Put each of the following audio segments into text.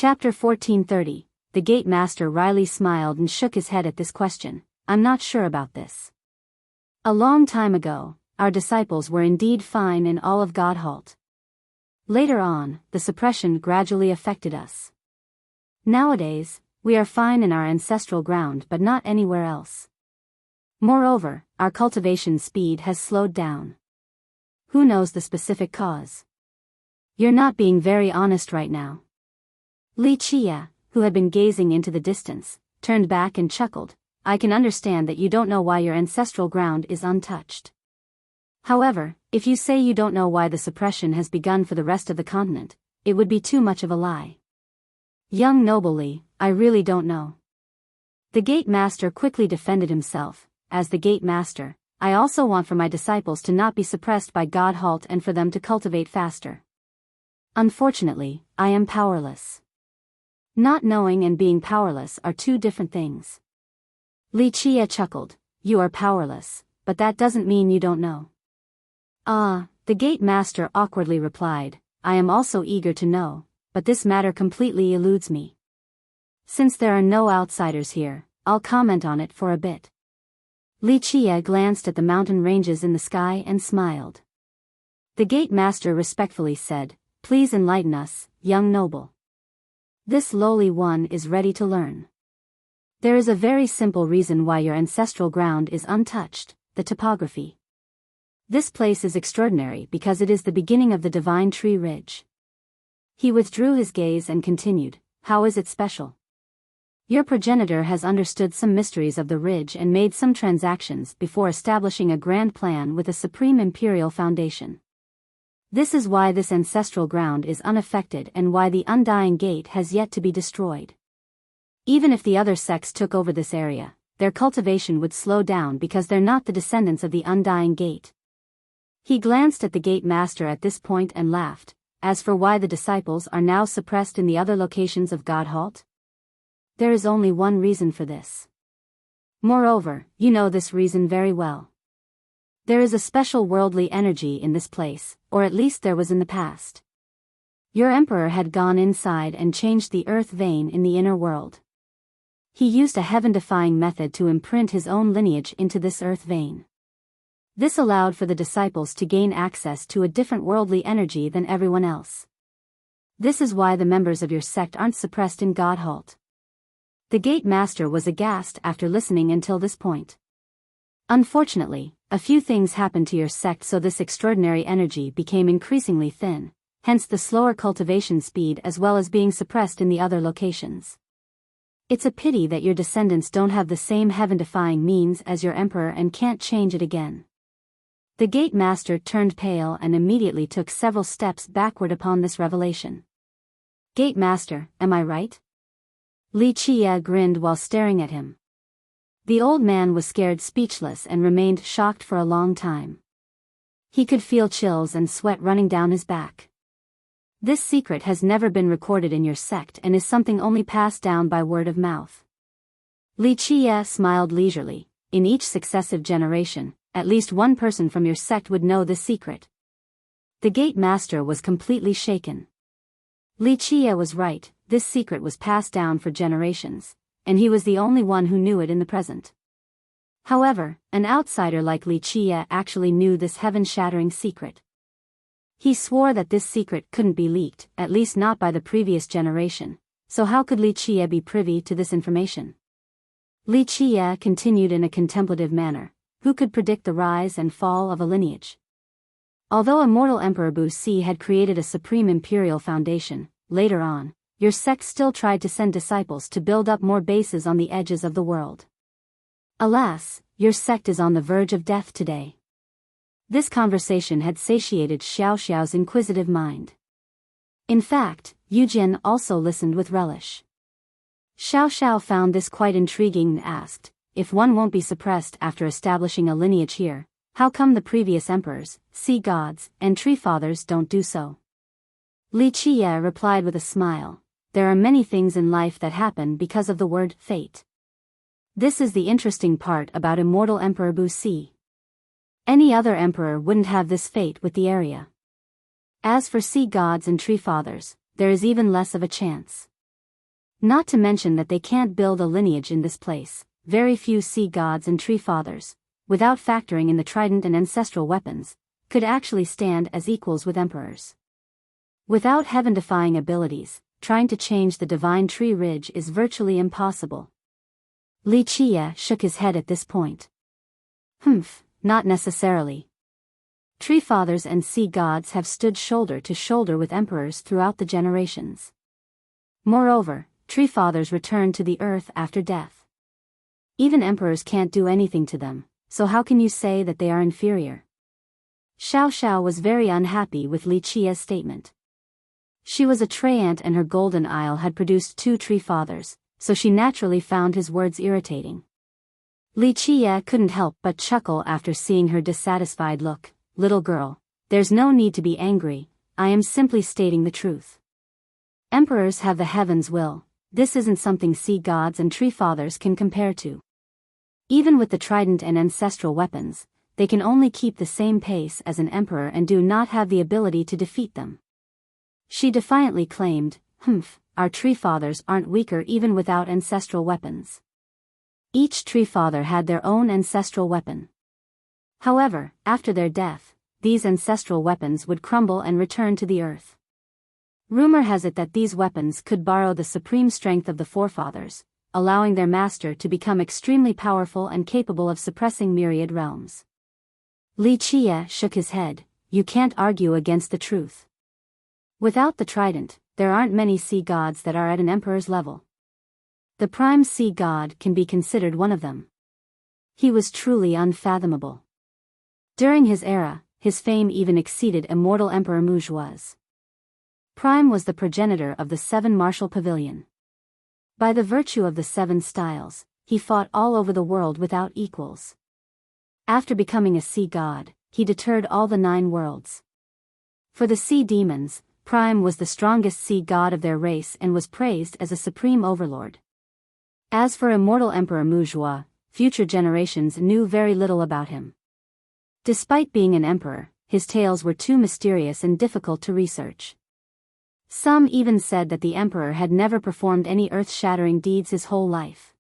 Chapter 1430. The Gate Master wryly smiled and shook his head at this question. I'm not sure about this. A long time ago, our disciples were indeed fine in all of Godhalt. Later on, the suppression gradually affected us. Nowadays, we are fine in our ancestral ground but not anywhere else. Moreover, our cultivation speed has slowed down. Who knows the specific cause? You're not being very honest right now. Li Chia, who had been gazing into the distance, turned back and chuckled. I can understand that you don't know why your ancestral ground is untouched. However, if you say you don't know why the suppression has begun for the rest of the continent, it would be too much of a lie. Young noble Li, I really don't know. The Gate Master quickly defended himself. As the Gate Master, I also want for my disciples to not be suppressed by Godhalt and for them to cultivate faster. Unfortunately, I am powerless. Not knowing and being powerless are two different things. Li Chia chuckled. You are powerless, but that doesn't mean you don't know. The Gate Master awkwardly replied. I am also eager to know, but this matter completely eludes me. Since there are no outsiders here, I'll comment on it for a bit. Li Chia glanced at the mountain ranges in the sky and smiled. The Gate Master respectfully said, Please enlighten us, young noble. This lowly one is ready to learn. There is a very simple reason why your ancestral ground is untouched, the topography. This place is extraordinary because it is the beginning of the divine tree ridge. He withdrew his gaze and continued, How is it special? Your progenitor has understood some mysteries of the ridge and made some transactions before establishing a grand plan with a supreme imperial foundation. This is why this ancestral ground is unaffected and why the Undying Gate has yet to be destroyed. Even if the other sects took over this area, their cultivation would slow down because they're not the descendants of the Undying Gate. He glanced at the Gate Master at this point and laughed. As for why the disciples are now suppressed in the other locations of Godhalt, there is only one reason for this. Moreover, you know this reason very well. There is a special worldly energy in this place, or at least there was in the past. Your emperor had gone inside and changed the earth vein in the inner world. He used a heaven-defying method to imprint his own lineage into this earth vein. This allowed for the disciples to gain access to a different worldly energy than everyone else. This is why the members of your sect aren't suppressed in Godhalt. The Gate Master was aghast after listening until this point. Unfortunately, a few things happened to your sect so this extraordinary energy became increasingly thin, hence the slower cultivation speed as well as being suppressed in the other locations. It's a pity that your descendants don't have the same heaven-defying means as your emperor and can't change it again. The Gate Master turned pale and immediately took several steps backward upon this revelation. Gate Master, am I right? Li Chia grinned while staring at him. The old man was scared speechless and remained shocked for a long time. He could feel chills and sweat running down his back. This secret has never been recorded in your sect and is something only passed down by word of mouth. Li Chia smiled leisurely. In each successive generation, at least one person from your sect would know this secret. The Gate Master was completely shaken. Li Chia was right, this secret was passed down for generations, and he was the only one who knew it in the present. However, an outsider like Li Chia actually knew this heaven-shattering secret. He swore that this secret couldn't be leaked, at least not by the previous generation, so how could Li Chia be privy to this information? Li Chia continued in a contemplative manner. Who could predict the rise and fall of a lineage? Although immortal Emperor Bu Si had created a supreme imperial foundation, later on, your sect still tried to send disciples to build up more bases on the edges of the world. Alas, your sect is on the verge of death today. This conversation had satiated Xiao Xiao's inquisitive mind. In fact, Yu Jin also listened with relish. Xiao Xiao found this quite intriguing and asked, if one won't be suppressed after establishing a lineage here, how come the previous emperors, sea gods, and tree fathers don't do so? Li Chia replied with a smile, there are many things in life that happen because of the word fate. This is the interesting part about immortal Emperor Bu Si. Any other emperor wouldn't have this fate with the area. As for sea gods and tree fathers, there is even less of a chance. Not to mention that they can't build a lineage in this place, very few sea gods and tree fathers, without factoring in the trident and ancestral weapons, could actually stand as equals with emperors. Without heaven-defying abilities, trying to change the divine tree ridge is virtually impossible. Li Qie shook his head at this point. Not necessarily. Tree fathers and sea gods have stood shoulder to shoulder with emperors throughout the generations. Moreover, tree fathers return to the earth after death. Even emperors can't do anything to them, so how can you say that they are inferior? Xiao Xiao was very unhappy with Li Qie's statement. She was a treant and her golden isle had produced 2 tree fathers, so she naturally found his words irritating. Li Qie couldn't help but chuckle after seeing her dissatisfied look. Little girl, there's no need to be angry, I am simply stating the truth. Emperors have the heaven's will, this isn't something sea gods and tree fathers can compare to. Even with the trident and ancestral weapons, they can only keep the same pace as an emperor and do not have the ability to defeat them. She defiantly claimed, our tree fathers aren't weaker even without ancestral weapons. Each tree father had their own ancestral weapon. However, after their death, these ancestral weapons would crumble and return to the earth. Rumor has it that these weapons could borrow the supreme strength of the forefathers, allowing their master to become extremely powerful and capable of suppressing myriad realms. Li Qie shook his head, you can't argue against the truth. Without the trident, there aren't many sea gods that are at an emperor's level. The prime sea god can be considered one of them. He was truly unfathomable. During his era, his fame even exceeded immortal Emperor Muzhua's. Prime was the progenitor of the 7 martial pavilion. By the virtue of the 7 styles, he fought all over the world without equals. After becoming a sea god, he deterred all the 9 worlds. For the sea demons, Prime was the strongest sea god of their race and was praised as a supreme overlord. As for immortal Emperor Muzhua, future generations knew very little about him. Despite being an emperor, his tales were too mysterious and difficult to research. Some even said that the emperor had never performed any earth-shattering deeds his whole life.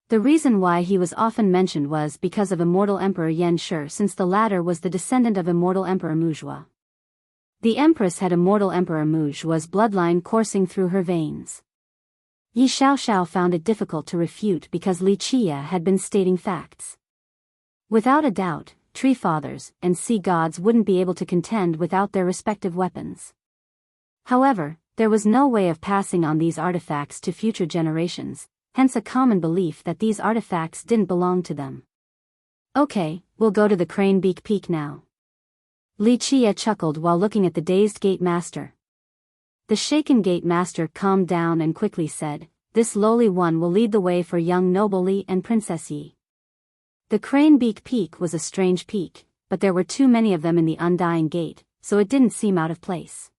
The reason why he was often mentioned was because of immortal Emperor Yan Shi, since the latter was the descendant of immortal Emperor Muzhua. The empress had immortal Emperor Muzhua's bloodline coursing through her veins. Yi Xiaoxiao found it difficult to refute because Li Qie had been stating facts. Without a doubt, tree fathers and sea gods wouldn't be able to contend without their respective weapons. However, there was no way of passing on these artifacts to future generations, hence a common belief that these artifacts didn't belong to them. Okay, we'll go to the Crane Beak Peak now. Li Qie chuckled while looking at the dazed gate master. The shaken gate master calmed down and quickly said, this lowly one will lead the way for young noble Li and Princess Yi. The Crane Beak Peak was a strange peak, but there were too many of them in the Undying Gate, so it didn't seem out of place.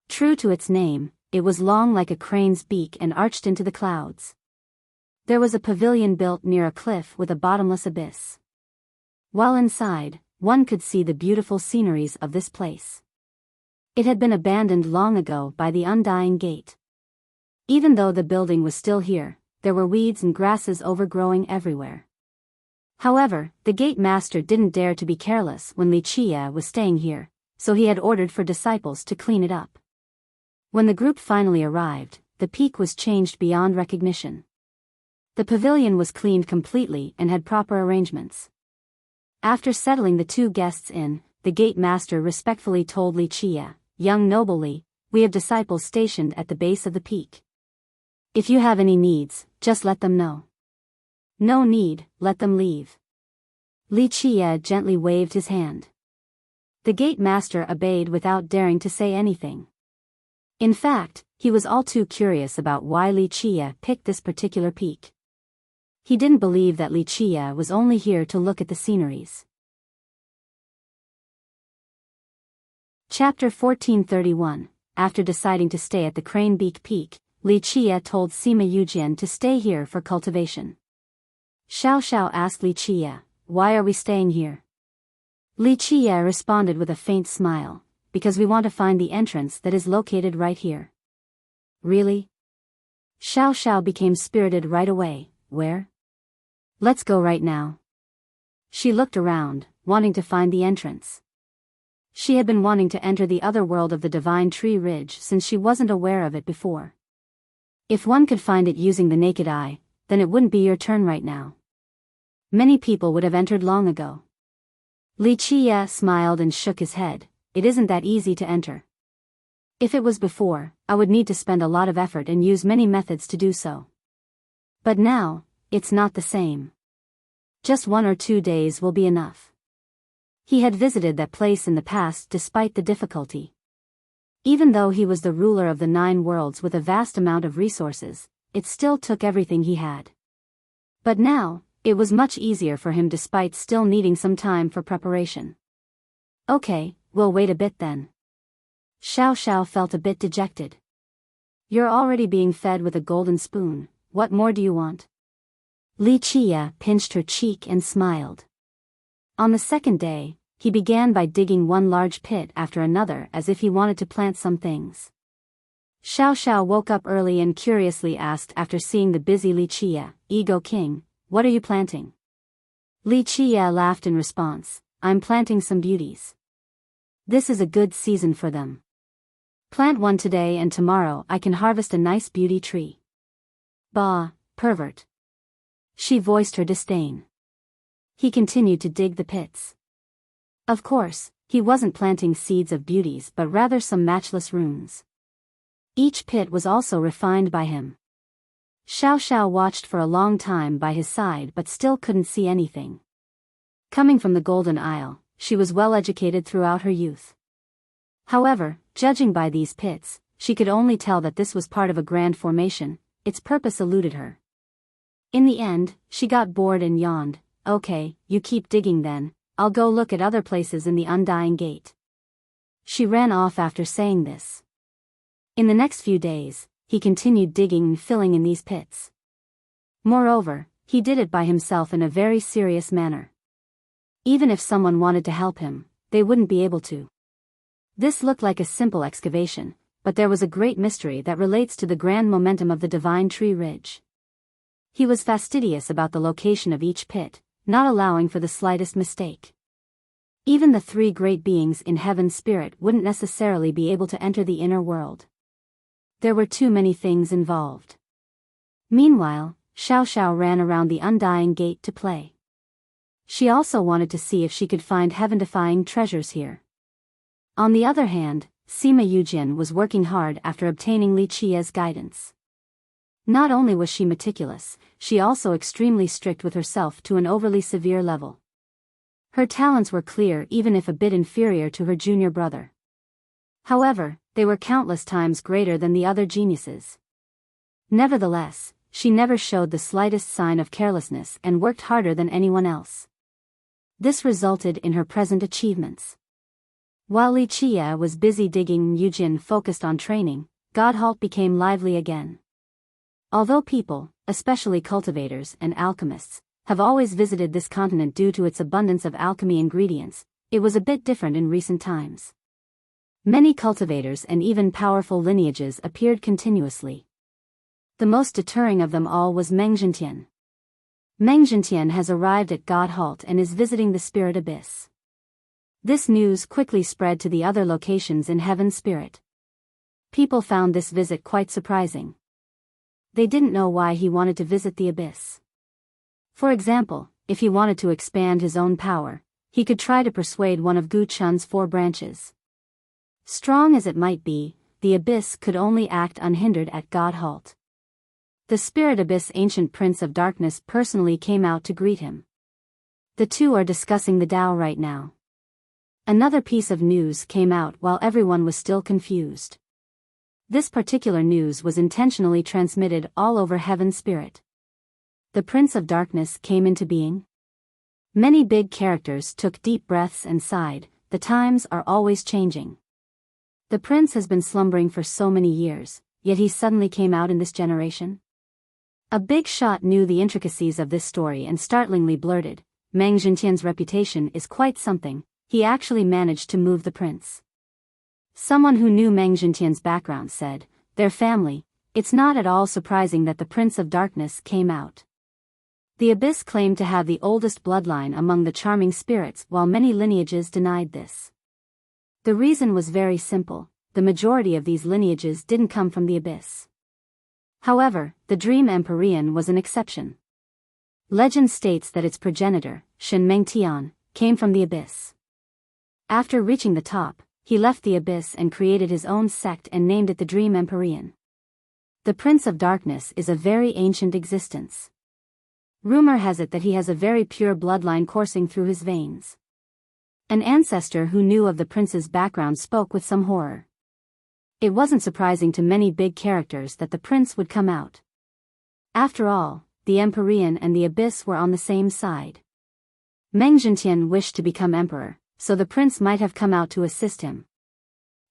True to its name, it was long like a crane's beak and arched into the clouds. There was a pavilion built near a cliff with a bottomless abyss. While inside, one could see the beautiful sceneries of this place. It had been abandoned long ago by the Undying Gate. Even though the building was still here, there were weeds and grasses overgrowing everywhere. However, the gate master didn't dare to be careless when Li Qie was staying here, so he had ordered for disciples to clean it up. When the group finally arrived, the peak was changed beyond recognition. The pavilion was cleaned completely and had proper arrangements. After settling the 2 guests in, the gate master respectfully told Li Qie, young noble Li, we have disciples stationed at the base of the peak. If you have any needs, just let them know. No need, let them leave. Li Qie gently waved his hand. The gate master obeyed without daring to say anything. In fact, he was all too curious about why Li Qie picked this particular peak. He didn't believe that Li Qie was only here to look at the sceneries. Chapter 1431. After deciding to stay at the Crane Beak Peak, Li Qie told Sima Yujian to stay here for cultivation. Xiao Xiao asked Li Qie, why are we staying here? Li Qie responded with a faint smile, because we want to find the entrance that is located right here. Really? Xiao Xiao became spirited right away. Where? Let's go right now. She looked around, wanting to find the entrance. She had been wanting to enter the other world of the Divine Tree Ridge since she wasn't aware of it before. If one could find it using the naked eye, then it wouldn't be your turn right now. Many people would have entered long ago. Li Qia smiled and shook his head. It isn't that easy to enter. If it was before, I would need to spend a lot of effort and use many methods to do so. But now, it's not the same. Just 1 or 2 days will be enough. He had visited that place in the past despite the difficulty. Even though he was the ruler of the 9 worlds with a vast amount of resources, it still took everything he had. But now, it was much easier for him despite still needing some time for preparation. Okay, we'll wait a bit then. Xiao Xiao felt a bit dejected. You're already being fed with a golden spoon, what more do you want? Li Qia pinched her cheek and smiled. On the second day, he began by digging one large pit after another as if he wanted to plant some things. Xiao Xiao woke up early and curiously asked after seeing the busy Li Qia, Ego King, what are you planting? Li Qia laughed in response, I'm planting some beauties. This is a good season for them. Plant one today and tomorrow I can harvest a nice beauty tree. Bah, pervert. She voiced her disdain. He continued to dig the pits. Of course, he wasn't planting seeds of beauties but rather some matchless runes. Each pit was also refined by him. Xiao Xiao watched for a long time by his side but still couldn't see anything. Coming from the Golden Isle, she was well educated throughout her youth. However, judging by these pits, she could only tell that this was part of a grand formation, its purpose eluded her. In the end, she got bored and yawned. Okay, you keep digging then, I'll go look at other places in the Undying Gate. She ran off after saying this. In the next few days, he continued digging and filling in these pits. Moreover, he did it by himself in a very serious manner. Even if someone wanted to help him, they wouldn't be able to. This looked like a simple excavation, but there was a great mystery that relates to the grand momentum of the Divine Tree Ridge. He was fastidious about the location of each pit, not allowing for the slightest mistake. Even the 3 great beings in heaven's spirit wouldn't necessarily be able to enter the inner world. There were too many things involved. Meanwhile, Xiao Xiao ran around the Undying Gate to play. She also wanted to see if she could find heaven-defying treasures here. On the other hand, Sima Yujin was working hard after obtaining Li Qia's guidance. Not only was she meticulous, she also extremely strict with herself to an overly severe level. Her talents were clear even if a bit inferior to her junior brother. However, they were countless times greater than the other geniuses. Nevertheless, she never showed the slightest sign of carelessness and worked harder than anyone else. This resulted in her present achievements. While Li Qia was busy digging and Yujin focused on training, Godhalt became lively again. Although people, especially cultivators and alchemists, have always visited this continent due to its abundance of alchemy ingredients, it was a bit different in recent times. Many cultivators and even powerful lineages appeared continuously. The most deterring of them all was Meng Zhentian. Meng Zhentian has arrived at Godhalt and is visiting the Spirit Abyss. This news quickly spread to the other locations in Heaven Spirit. People found this visit quite surprising. They didn't know why he wanted to visit the Abyss. For example, if he wanted to expand his own power, he could try to persuade one of Gu Chun's 4 branches. Strong as it might be, the Abyss could only act unhindered at Godhalt. The Spirit Abyss Ancient Prince of Darkness personally came out to greet him. The two are discussing the Tao right now. Another piece of news came out while everyone was still confused. This particular news was intentionally transmitted all over Heaven Spirit. The Prince of Darkness came into being. Many big characters took deep breaths and sighed, the times are always changing. The prince has been slumbering for so many years, yet he suddenly came out in this generation. A big shot knew the intricacies of this story and startlingly blurted, Meng Zhentian's reputation is quite something, he actually managed to move the prince. Someone who knew Meng Zhentian's background said, their family, It's not at all surprising that the Prince of Darkness came out. The Abyss claimed to have the oldest bloodline among the charming spirits, while many lineages denied this. The reason was very simple: the majority of these lineages didn't come from the Abyss. However, the Dream Empyrean was an exception. Legend states that its progenitor, Shen Mengtian, came from the Abyss. After reaching the top, he left the Abyss and created his own sect and named it the Dream Empyrean. The Prince of Darkness is a very ancient existence. Rumor has it that he has a very pure bloodline coursing through his veins. An ancestor who knew of the prince's background spoke with some horror. It wasn't surprising to many big characters that the prince would come out. After all, the Empyrean and the Abyss were on the same side. Meng Jintian wished to become emperor, so the prince might have come out to assist him.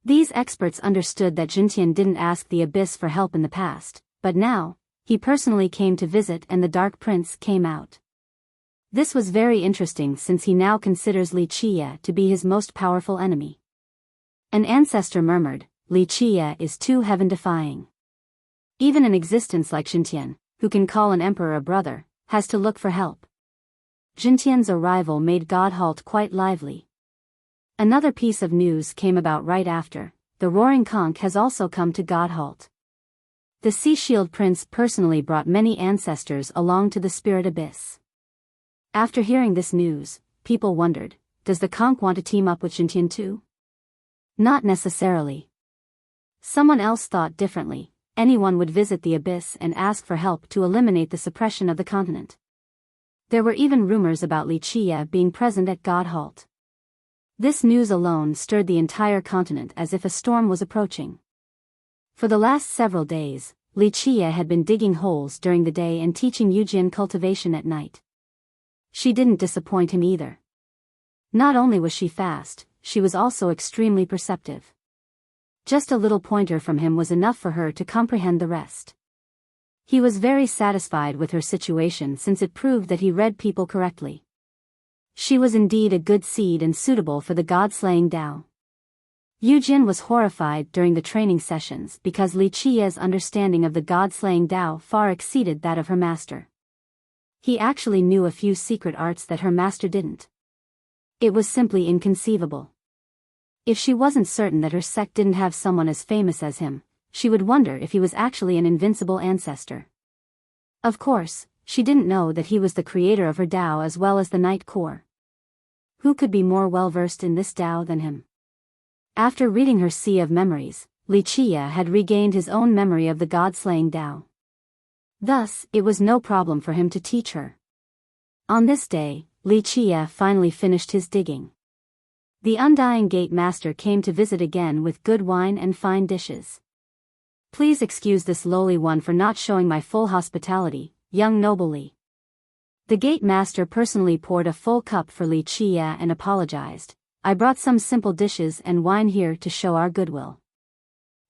These experts understood that Jintian didn't ask the Abyss for help in the past, but now, he personally came to visit and the Dark Prince came out. This was very interesting since he now considers Li Qie to be his most powerful enemy. An ancestor murmured, "Li Qie is too heaven-defying. Even an existence like Jintian, who can call an emperor a brother, has to look for help." Jintian's arrival made Godhalt quite lively. Another piece of news came about right after: the Roaring Conch has also come to Godhalt. The Sea Shield Prince personally brought many ancestors along to the Spirit Abyss. After hearing this news, people wondered, does the Conch want to team up with Jintian too? Not necessarily. Someone else thought differently: anyone would visit the Abyss and ask for help to eliminate the suppression of the continent. There were even rumors about Li Qie being present at Godhalt. This news alone stirred the entire continent as if a storm was approaching. For the last several days, Li Qie had been digging holes during the day and teaching Yujian cultivation at night. She didn't disappoint him either. Not only was she fast, she was also extremely perceptive. Just a little pointer from him was enough for her to comprehend the rest. He was very satisfied with her situation since it proved that he read people correctly. She was indeed a good seed and suitable for the god-slaying Tao. Yujian was horrified during the training sessions because Li Qie's understanding of the god-slaying Tao far exceeded that of her master. He actually knew a few secret arts that her master didn't. It was simply inconceivable. If she wasn't certain that her sect didn't have someone as famous as him, she would wonder if he was actually an invincible ancestor. Of course, she didn't know that he was the creator of her Tao as well as the Night Core. Who could be more well-versed in this Tao than him? After reading her Sea of Memories, Li Qie had regained his own memory of the god-slaying Tao. Thus, it was no problem for him to teach her. On this day, Li Qie finally finished his digging. The Undying Gate Master came to visit again with good wine and fine dishes. "Please excuse this lowly one for not showing my full hospitality, young noble Li." The Gate Master personally poured a full cup for Li Qie and apologized. "I brought some simple dishes and wine here to show our goodwill."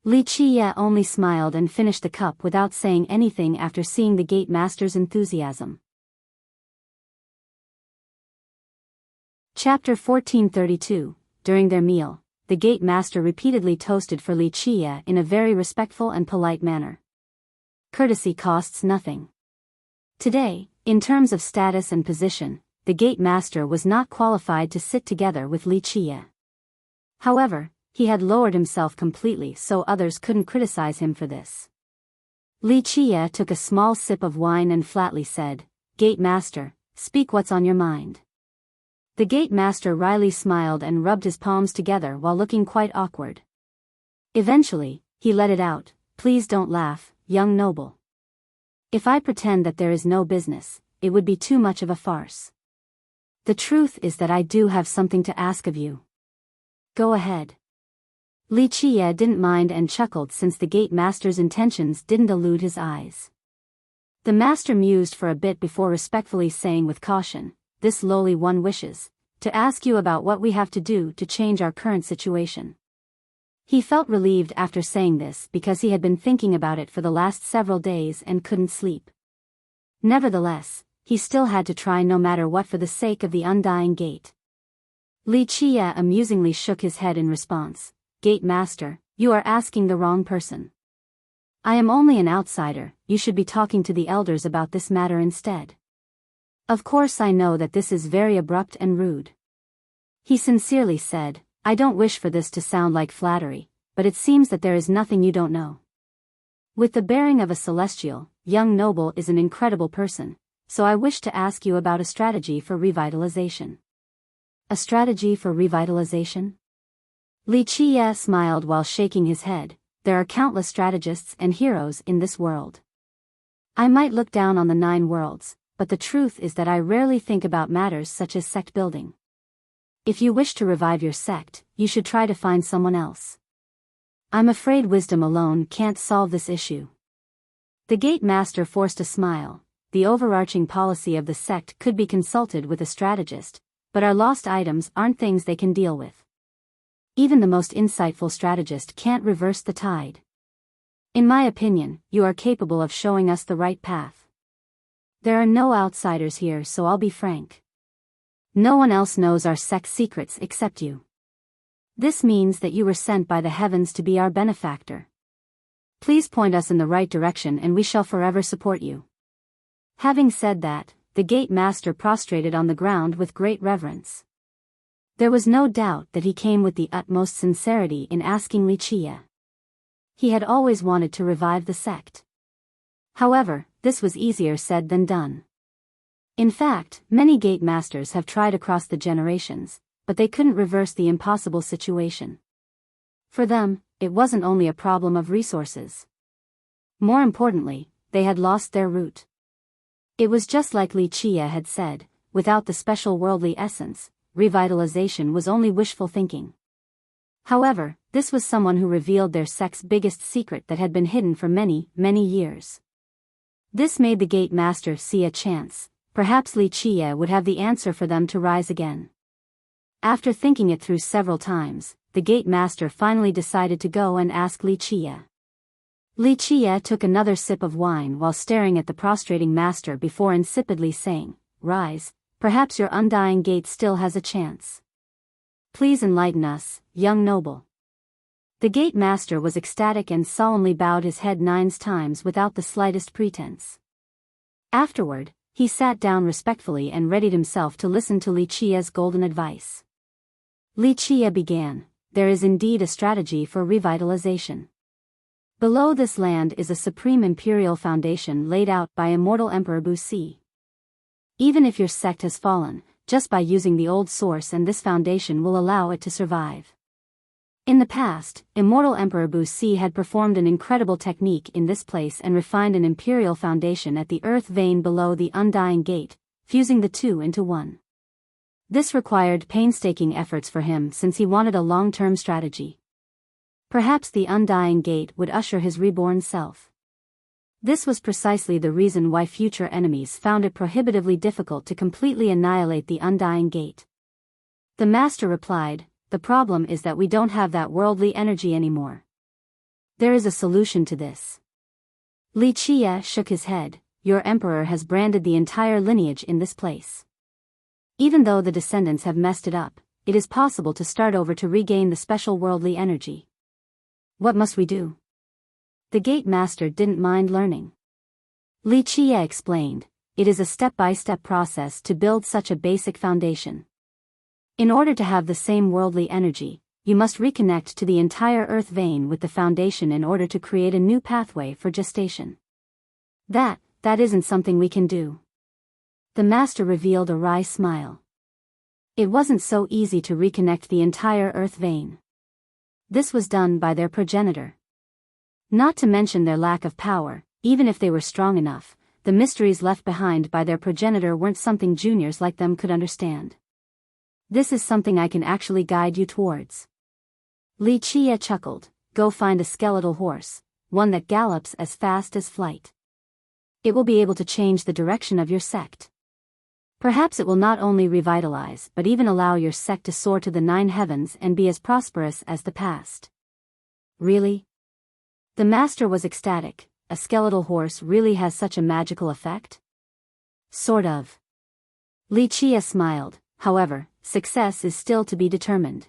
Li Qie only smiled and finished the cup without saying anything after seeing the Gate Master's enthusiasm. Chapter 1432. During their meal, the Gate Master repeatedly toasted for Li Qie in a very respectful and polite manner. Courtesy costs nothing. Today, in terms of status and position, the Gate Master was not qualified to sit together with Li Qie. However, he had lowered himself completely so others couldn't criticize him for this. Li Qie took a small sip of wine and flatly said, "Gate Master, speak what's on your mind." The Gate Master wryly smiled and rubbed his palms together while looking quite awkward. Eventually, he let it out, "Please don't laugh, young noble. If I pretend that there is no business, it would be too much of a farce. The truth is that I do have something to ask of you. Go ahead." Li Qie didn't mind and chuckled since the Gate Master's intentions didn't elude his eyes. The Master mused for a bit before respectfully saying with caution, "This lowly one wishes to ask you about what we have to do to change our current situation." He felt relieved after saying this because he had been thinking about it for the last several days and couldn't sleep. Nevertheless, he still had to try no matter what for the sake of the Undying Gate. Li Qie amusingly shook his head in response. "Gate Master, you are asking the wrong person. I am only an outsider, you should be talking to the elders about this matter instead. Of course I know that this is very abrupt and rude. He sincerely said, I don't wish for this to sound like flattery, but it seems that there is nothing you don't know. With the bearing of a celestial, young noble is an incredible person, so I wish to ask you about a strategy for revitalization. A strategy for revitalization? Li Qie smiled while shaking his head. There are countless strategists and heroes in this world. I might look down on the 9 worlds, but the truth is that I rarely think about matters such as sect building. If you wish to revive your sect, you should try to find someone else. I'm afraid wisdom alone can't solve this issue. The Gate Master forced a smile. The overarching policy of the sect could be consulted with a strategist, but our lost items aren't things they can deal with. Even the most insightful strategist can't reverse the tide. In my opinion, you are capable of showing us the right path. There are no outsiders here, so I'll be frank. No one else knows our sect's secrets except you. This means that you were sent by the heavens to be our benefactor. Please point us in the right direction and we shall forever support you. Having said that, the Gate Master prostrated on the ground with great reverence. There was no doubt that he came with the utmost sincerity in asking Li Qie. He had always wanted to revive the sect. However, this was easier said than done. In fact, many Gate Masters have tried across the generations, but they couldn't reverse the impossible situation. For them, it wasn't only a problem of resources. More importantly, they had lost their root. It was just like Li Qie had said, without the special worldly essence, revitalization was only wishful thinking. However, this was someone who revealed their sect's biggest secret that had been hidden for many, many years. This made the Gate Master see a chance. Perhaps Li Qie would have the answer for them to rise again. After thinking it through several times, the Gate Master finally decided to go and ask Li Qie. Li Qie took another sip of wine while staring at the prostrating master before insipidly saying, Rise, perhaps your undying gate still has a chance. Please enlighten us, young noble. The Gate Master was ecstatic and solemnly bowed his head 9 times without the slightest pretense. Afterward, he sat down respectfully and readied himself to listen to Li Qie's golden advice. Li Qie began, There is indeed a strategy for revitalization. Below this land is a supreme imperial foundation laid out by immortal Emperor Wuxia. Even if your sect has fallen, just by using the old source and this foundation will allow it to survive. In the past, immortal Emperor Wuxia had performed an incredible technique in this place and refined an imperial foundation at the earth vein below the Undying Gate, fusing the two into one. This required painstaking efforts for him since he wanted a long-term strategy. Perhaps the Undying Gate would usher his reborn self. This was precisely the reason why future enemies found it prohibitively difficult to completely annihilate the Undying Gate. The Master replied, The problem is that we don't have that worldly energy anymore. There is a solution to this. Li Qie shook his head, Your emperor has branded the entire lineage in this place. Even though the descendants have messed it up, it is possible to start over to regain the special worldly energy. What must we do? The Gate Master didn't mind learning. Li Qie explained, It is a step-by-step process to build such a basic foundation. In order to have the same worldly energy, you must reconnect to the entire earth vein with the foundation in order to create a new pathway for gestation. That isn't something we can do. The Master revealed a wry smile. It wasn't so easy to reconnect the entire earth vein. This was done by their progenitor. Not to mention their lack of power, even if they were strong enough, the mysteries left behind by their progenitor weren't something juniors like them could understand. This is something I can actually guide you towards. Li Qie chuckled, Go find a skeletal horse, one that gallops as fast as flight. It will be able to change the direction of your sect. Perhaps it will not only revitalize but even allow your sect to soar to the 9 heavens and be as prosperous as the past. Really? The Master was ecstatic. A skeletal horse really has such a magical effect? Sort of. Li Qie smiled, however, success is still to be determined.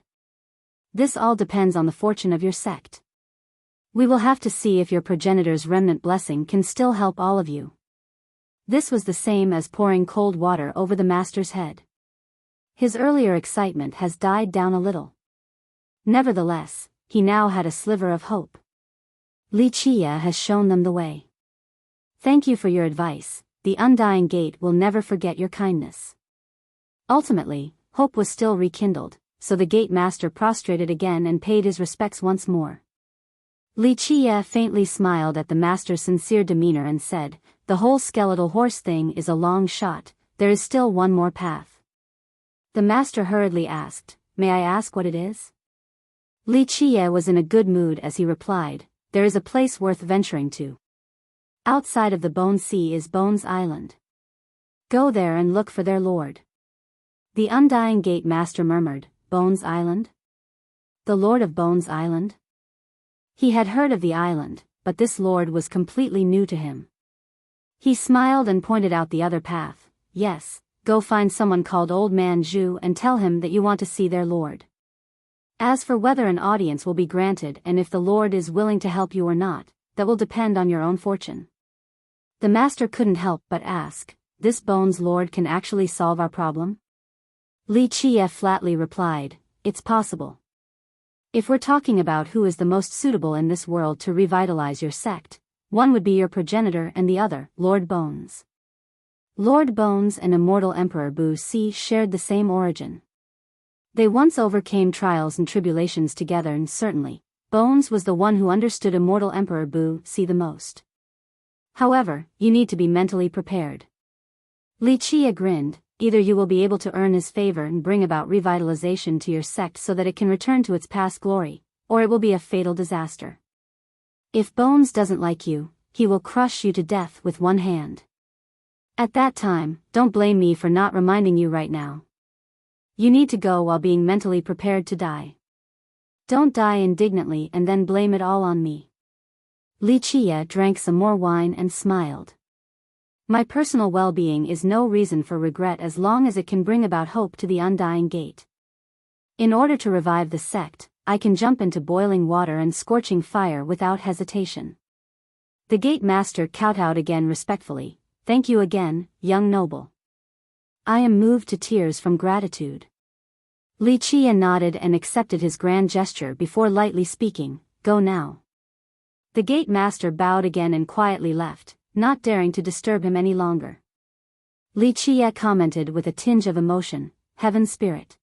This all depends on the fortune of your sect. We will have to see if your progenitor's remnant blessing can still help all of you. This was the same as pouring cold water over the master's head. His earlier excitement has died down a little. Nevertheless, he now had a sliver of hope. Li Qia has shown them the way. Thank you for your advice. The Undying Gate will never forget your kindness. Ultimately, hope was still rekindled, so the gate master prostrated again and paid his respects once more. Li Qia faintly smiled at the master's sincere demeanor and said, "The whole skeletal horse thing is a long shot, there is still one more path." The master hurriedly asked, "May I ask what it is?" Li Qia was in a good mood as he replied, "There is a place worth venturing to. Outside of the Bone Sea is Bones Island. Go there and look for their lord." The Undying Gate master murmured, "Bones Island? The Lord of Bones Island?" He had heard of the island, but this lord was completely new to him. He smiled and pointed out the other path. "Yes, go find someone called Old Man Zhu and tell him that you want to see their lord. As for whether an audience will be granted and if the Lord is willing to help you or not, that will depend on your own fortune." The master couldn't help but ask, "This Bones Lord can actually solve our problem?" Li Qia flatly replied, "It's possible. If we're talking about who is the most suitable in this world to revitalize your sect, one would be your progenitor and the other, Lord Bones." Lord Bones and immortal Emperor Bu Si shared the same origin. They once overcame trials and tribulations together, and certainly, Bones was the one who understood immortal Emperor Bu Si the most. However, you need to be mentally prepared. Li Qia grinned, "Either you will be able to earn his favor and bring about revitalization to your sect so that it can return to its past glory, or it will be a fatal disaster. If Bones doesn't like you, he will crush you to death with one hand. At that time, don't blame me for not reminding you right now. You need to go while being mentally prepared to die. Don't die indignantly and then blame it all on me." Li Qia drank some more wine and smiled. "My personal well-being is no reason for regret as long as it can bring about hope to the Undying Gate. In order to revive the sect, I can jump into boiling water and scorching fire without hesitation." The gate master kowtowed again respectfully, "Thank you again, young noble. I am moved to tears from gratitude." Li Qia nodded and accepted his grand gesture before lightly speaking, "Go now." The gate master bowed again and quietly left, not daring to disturb him any longer. Li Qia commented with a tinge of emotion, "Heaven Spirit.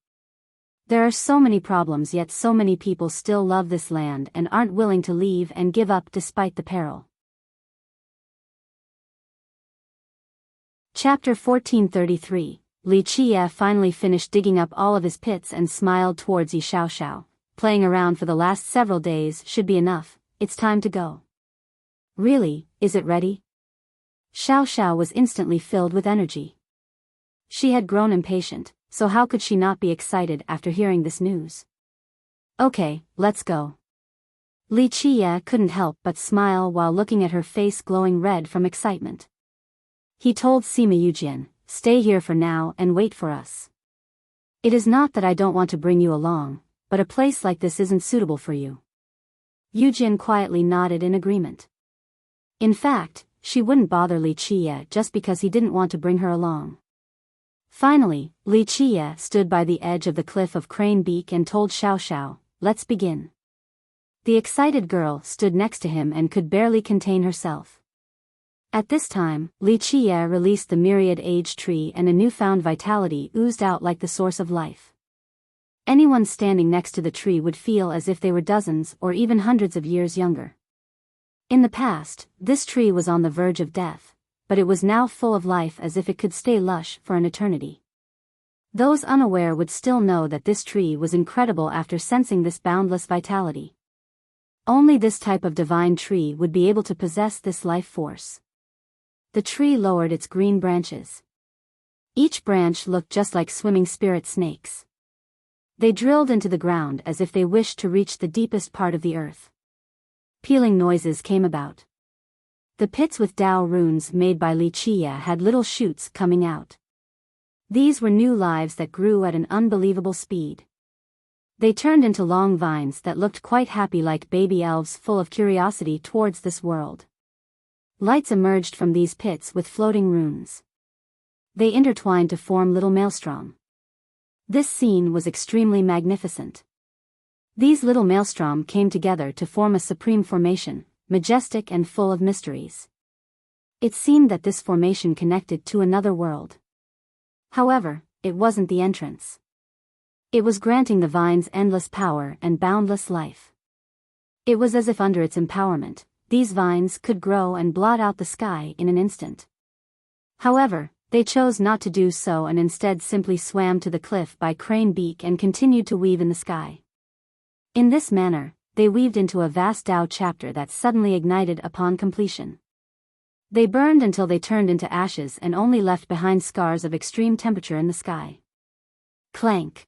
There are so many problems, yet so many people still love this land and aren't willing to leave and give up despite the peril." Chapter 1433. Li Qia finally finished digging up all of his pits and smiled towards Yi Xiaoxiao. "Playing around for the last several days should be enough, it's time to go." "Really, is it ready?" Xiaoxiao was instantly filled with energy. She had grown impatient, so how could she not be excited after hearing this news? "Okay, let's go." Li Qia couldn't help but smile while looking at her face glowing red from excitement. He told Sima Yujian, "Stay here for now and wait for us. It is not that I don't want to bring you along, but a place like this isn't suitable for you." Yujian quietly nodded in agreement. In fact, she wouldn't bother Li Qia just because he didn't want to bring her along. Finally, Li Qia stood by the edge of the cliff of Crane Beak and told Xiaoxiao, "Let's begin." The excited girl stood next to him and could barely contain herself. At this time, Li Qia released the myriad age tree and a newfound vitality oozed out like the source of life. Anyone standing next to the tree would feel as if they were dozens or even hundreds of years younger. In the past, this tree was on the verge of death, but it was now full of life as if it could stay lush for an eternity. Those unaware would still know that this tree was incredible after sensing this boundless vitality. Only this type of divine tree would be able to possess this life force. The tree lowered its green branches. Each branch looked just like swimming spirit snakes. They drilled into the ground as if they wished to reach the deepest part of the earth. Peeling noises came about. The pits with Dao runes made by Li Qia had little shoots coming out. These were new lives that grew at an unbelievable speed. They turned into long vines that looked quite happy, like baby elves full of curiosity towards this world. Lights emerged from these pits with floating runes. They intertwined to form little maelstrom. This scene was extremely magnificent. These little maelstrom came together to form a supreme formation, majestic and full of mysteries. It seemed that this formation connected to another world. However, it wasn't the entrance. It was granting the vines endless power and boundless life. It was as if under its empowerment, these vines could grow and blot out the sky in an instant. However, they chose not to do so and instead simply swam to the cliff by crane beak and continued to weave in the sky. In this manner, they weaved into a vast Tao chapter that suddenly ignited upon completion. They burned until they turned into ashes and only left behind scars of extreme temperature in the sky. Clank.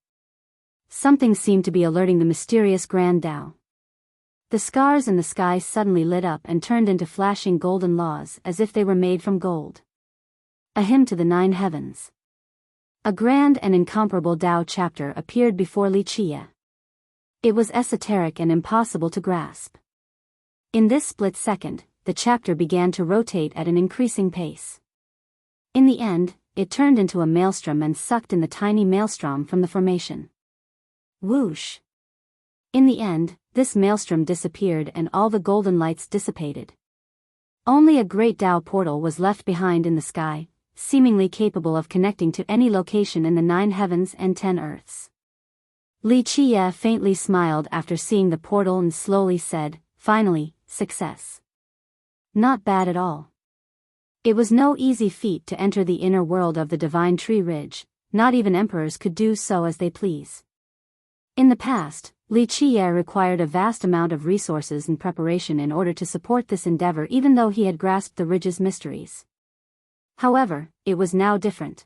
Something seemed to be alerting the mysterious Grand Tao. The scars in the sky suddenly lit up and turned into flashing golden laws as if they were made from gold. A hymn to the 9 heavens. A grand and incomparable Tao chapter appeared before Li Qie. It was esoteric and impossible to grasp. In this split second, the chapter began to rotate at an increasing pace. In the end, it turned into a maelstrom and sucked in the tiny maelstrom from the formation. Whoosh! In the end, this maelstrom disappeared and all the golden lights dissipated. Only a great Tao portal was left behind in the sky, seemingly capable of connecting to any location in the 9 heavens and 10 earths. Li Qie faintly smiled after seeing the portal and slowly said, "Finally, success." Not bad at all. It was no easy feat to enter the inner world of the Divine Tree Ridge, not even emperors could do so as they please. In the past, Li Qie required a vast amount of resources and preparation in order to support this endeavor, even though he had grasped the ridge's mysteries. However, it was now different.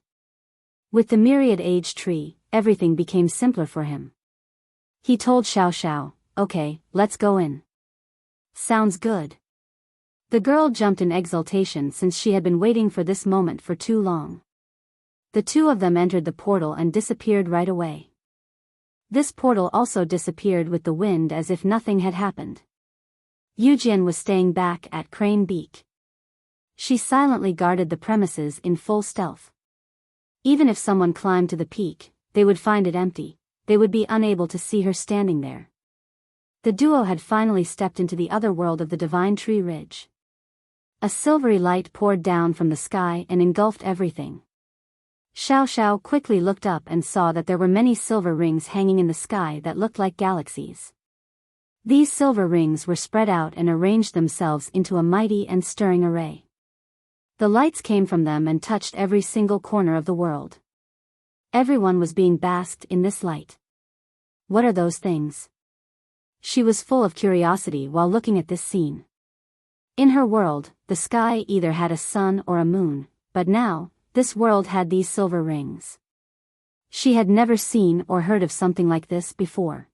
With the myriad-age tree, everything became simpler for him. He told Xiao Xiao, "Okay, let's go in." "Sounds good." The girl jumped in exultation since she had been waiting for this moment for too long. The two of them entered the portal and disappeared right away. This portal also disappeared with the wind as if nothing had happened. Yujian was staying back at Crane Beak. She silently guarded the premises in full stealth. Even if someone climbed to the peak, they would find it empty. They would be unable to see her standing there. The duo had finally stepped into the other world of the Divine Tree Ridge. A silvery light poured down from the sky and engulfed everything. Xiao Xiao quickly looked up and saw that there were many silver rings hanging in the sky that looked like galaxies. These silver rings were spread out and arranged themselves into a mighty and stirring array. The lights came from them and touched every single corner of the world. Everyone was being basked in this light. What are those things? She was full of curiosity while looking at this scene. In her world, the sky either had a sun or a moon, but now, this world had these silver rings. She had never seen or heard of something like this before.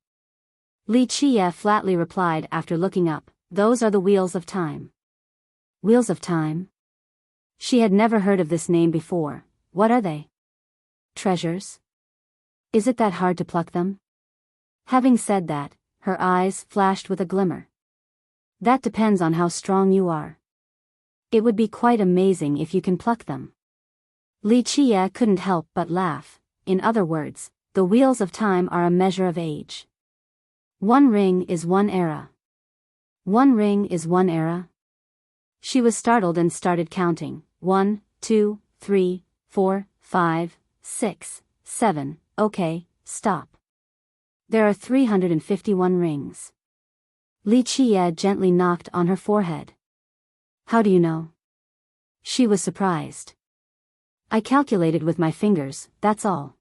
Li Qie flatly replied after looking up, "Those are the wheels of time." Wheels of time? She had never heard of this name before. What are they? Treasures? Is it that hard to pluck them? Having said that, her eyes flashed with a glimmer. That depends on how strong you are. It would be quite amazing if you can pluck them. Li Qie couldn't help but laugh. In other words, the wheels of time are a measure of age. One ring is one era. One ring is one era? She was startled and started counting. 1, 2, 3, 4, 5, 6, 7, okay, stop. There are 351 rings. Li Qie gently knocked on her forehead. How do you know? She was surprised. I calculated with my fingers, that's all.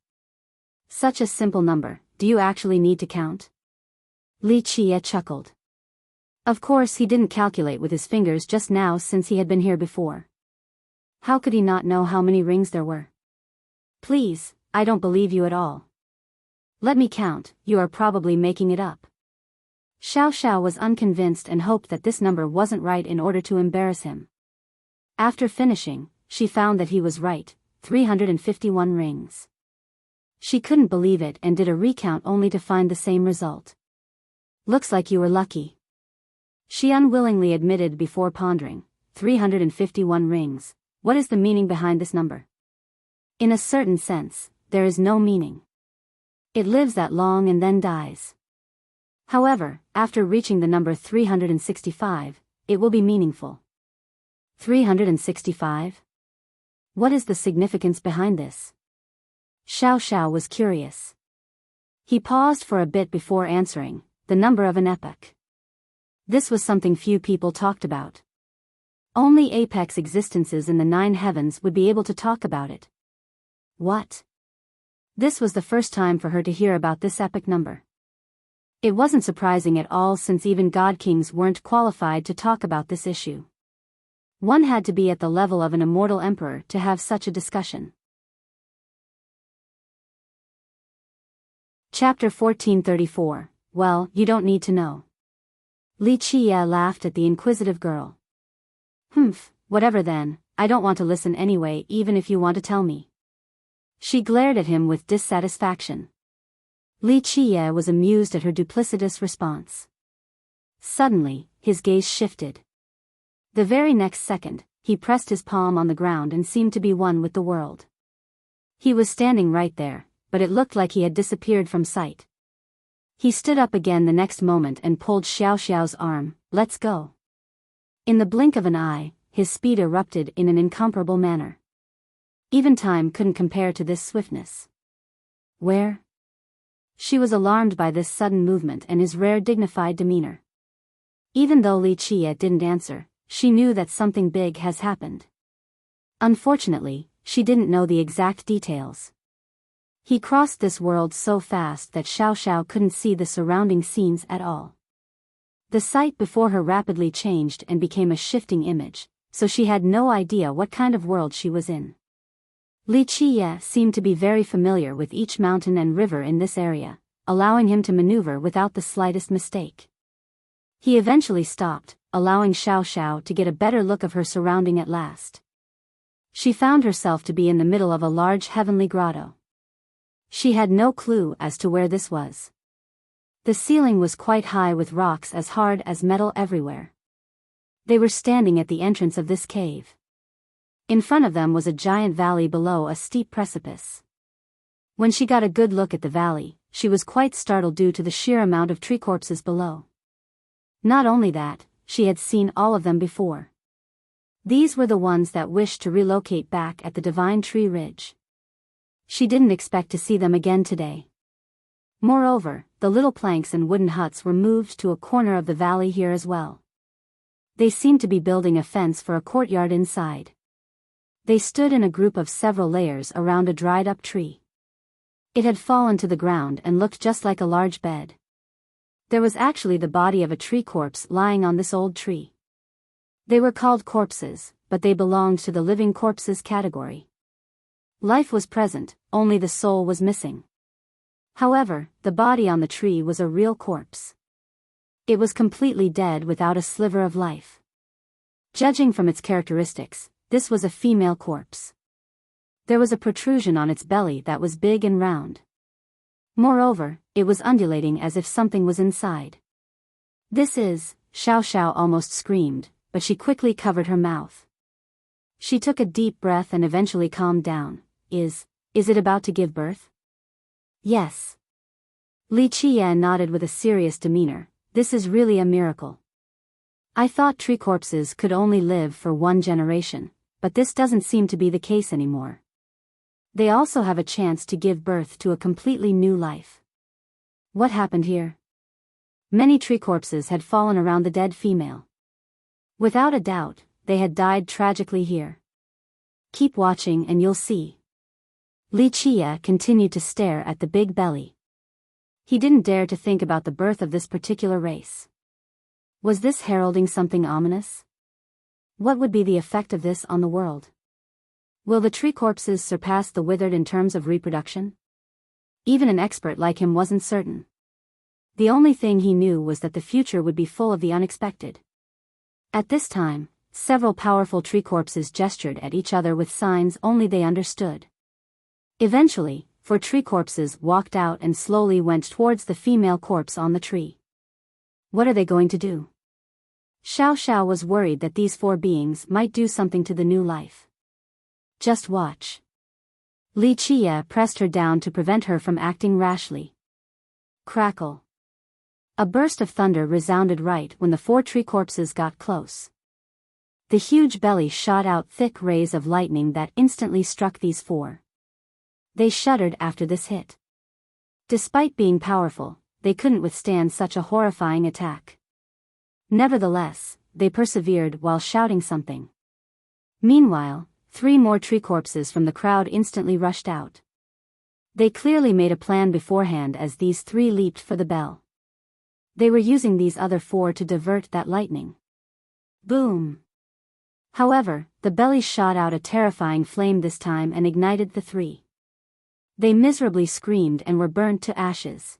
Such a simple number, do you actually need to count? Li Qie chuckled. Of course he didn't calculate with his fingers just now since he had been here before. How could he not know how many rings there were? Please, I don't believe you at all. Let me count, you are probably making it up. Xiao Xiao was unconvinced and hoped that this number wasn't right in order to embarrass him. After finishing, she found that he was right, 351 rings. She couldn't believe it and did a recount only to find the same result. Looks like you were lucky. She unwillingly admitted before pondering. 351 rings. What is the meaning behind this number? In a certain sense, there is no meaning. It lives that long and then dies. However, after reaching the number 365, it will be meaningful. 365? What is the significance behind this? Xiao Xiao was curious. He paused for a bit before answering, the number of an epoch. This was something few people talked about. Only apex existences in the 9 heavens would be able to talk about it. What? This was the first time for her to hear about this epic number. It wasn't surprising at all since even god kings weren't qualified to talk about this issue. One had to be at the level of an immortal emperor to have such a discussion. Chapter 1434. Well, you don't need to know. Li Qie laughed at the inquisitive girl. Humph, whatever then, I don't want to listen anyway even if you want to tell me. She glared at him with dissatisfaction. Li Qie was amused at her duplicitous response. Suddenly, his gaze shifted. The very next second, he pressed his palm on the ground and seemed to be one with the world. He was standing right there, but it looked like he had disappeared from sight. He stood up again the next moment and pulled Xiao Xiao's arm. Let's go. In the blink of an eye, his speed erupted in an incomparable manner. Even time couldn't compare to this swiftness. Where? She was alarmed by this sudden movement and his rare dignified demeanor. Even though Li Qie didn't answer, she knew that something big has happened. Unfortunately, she didn't know the exact details. He crossed this world so fast that Xiao Xiao couldn't see the surrounding scenes at all. The sight before her rapidly changed and became a shifting image, so she had no idea what kind of world she was in. Li Qie seemed to be very familiar with each mountain and river in this area, allowing him to maneuver without the slightest mistake. He eventually stopped, allowing Xiao Xiao to get a better look of her surrounding at last. She found herself to be in the middle of a large heavenly grotto. She had no clue as to where this was. The ceiling was quite high with rocks as hard as metal everywhere. They were standing at the entrance of this cave. In front of them was a giant valley below a steep precipice. When she got a good look at the valley, she was quite startled due to the sheer amount of tree corpses below. Not only that, she had seen all of them before. These were the ones that wished to relocate back at the Divine Tree Ridge. She didn't expect to see them again today. Moreover, the little planks and wooden huts were moved to a corner of the valley here as well. They seemed to be building a fence for a courtyard inside. They stood in a group of several layers around a dried-up tree. It had fallen to the ground and looked just like a large bed. There was actually the body of a tree corpse lying on this old tree. They were called corpses, but they belonged to the living corpses category. Life was present, only the soul was missing. However, the body on the tree was a real corpse. It was completely dead without a sliver of life. Judging from its characteristics, this was a female corpse. There was a protrusion on its belly that was big and round. Moreover, it was undulating as if something was inside. This is, Xiao Xiao almost screamed, but she quickly covered her mouth. She took a deep breath and eventually calmed down. Is it about to give birth? Yes. Li Qie nodded with a serious demeanor. This is really a miracle. I thought tree corpses could only live for one generation, but this doesn't seem to be the case anymore. They also have a chance to give birth to a completely new life. What happened here? Many tree corpses had fallen around the dead female. Without a doubt, they had died tragically here. Keep watching and you'll see. Li Qie continued to stare at the big belly. He didn't dare to think about the birth of this particular race. Was this heralding something ominous? What would be the effect of this on the world? Will the tree corpses surpass the withered in terms of reproduction? Even an expert like him wasn't certain. The only thing he knew was that the future would be full of the unexpected. At this time, several powerful tree corpses gestured at each other with signs only they understood. Eventually, 4 tree corpses walked out and slowly went towards the female corpse on the tree. What are they going to do? Xiao Xiao was worried that these 4 beings might do something to the new life. Just watch. Li Qie pressed her down to prevent her from acting rashly. Crackle. A burst of thunder resounded right when the 4 tree corpses got close. The huge belly shot out thick rays of lightning that instantly struck these 4. They shuddered after this hit. Despite being powerful, they couldn't withstand such a horrifying attack. Nevertheless, they persevered while shouting something. Meanwhile, 3 more tree corpses from the crowd instantly rushed out. They clearly made a plan beforehand as these 3 leaped for the bell. They were using these other 4 to divert that lightning. Boom! However, the belly shot out a terrifying flame this time and ignited the 3. They miserably screamed and were burnt to ashes.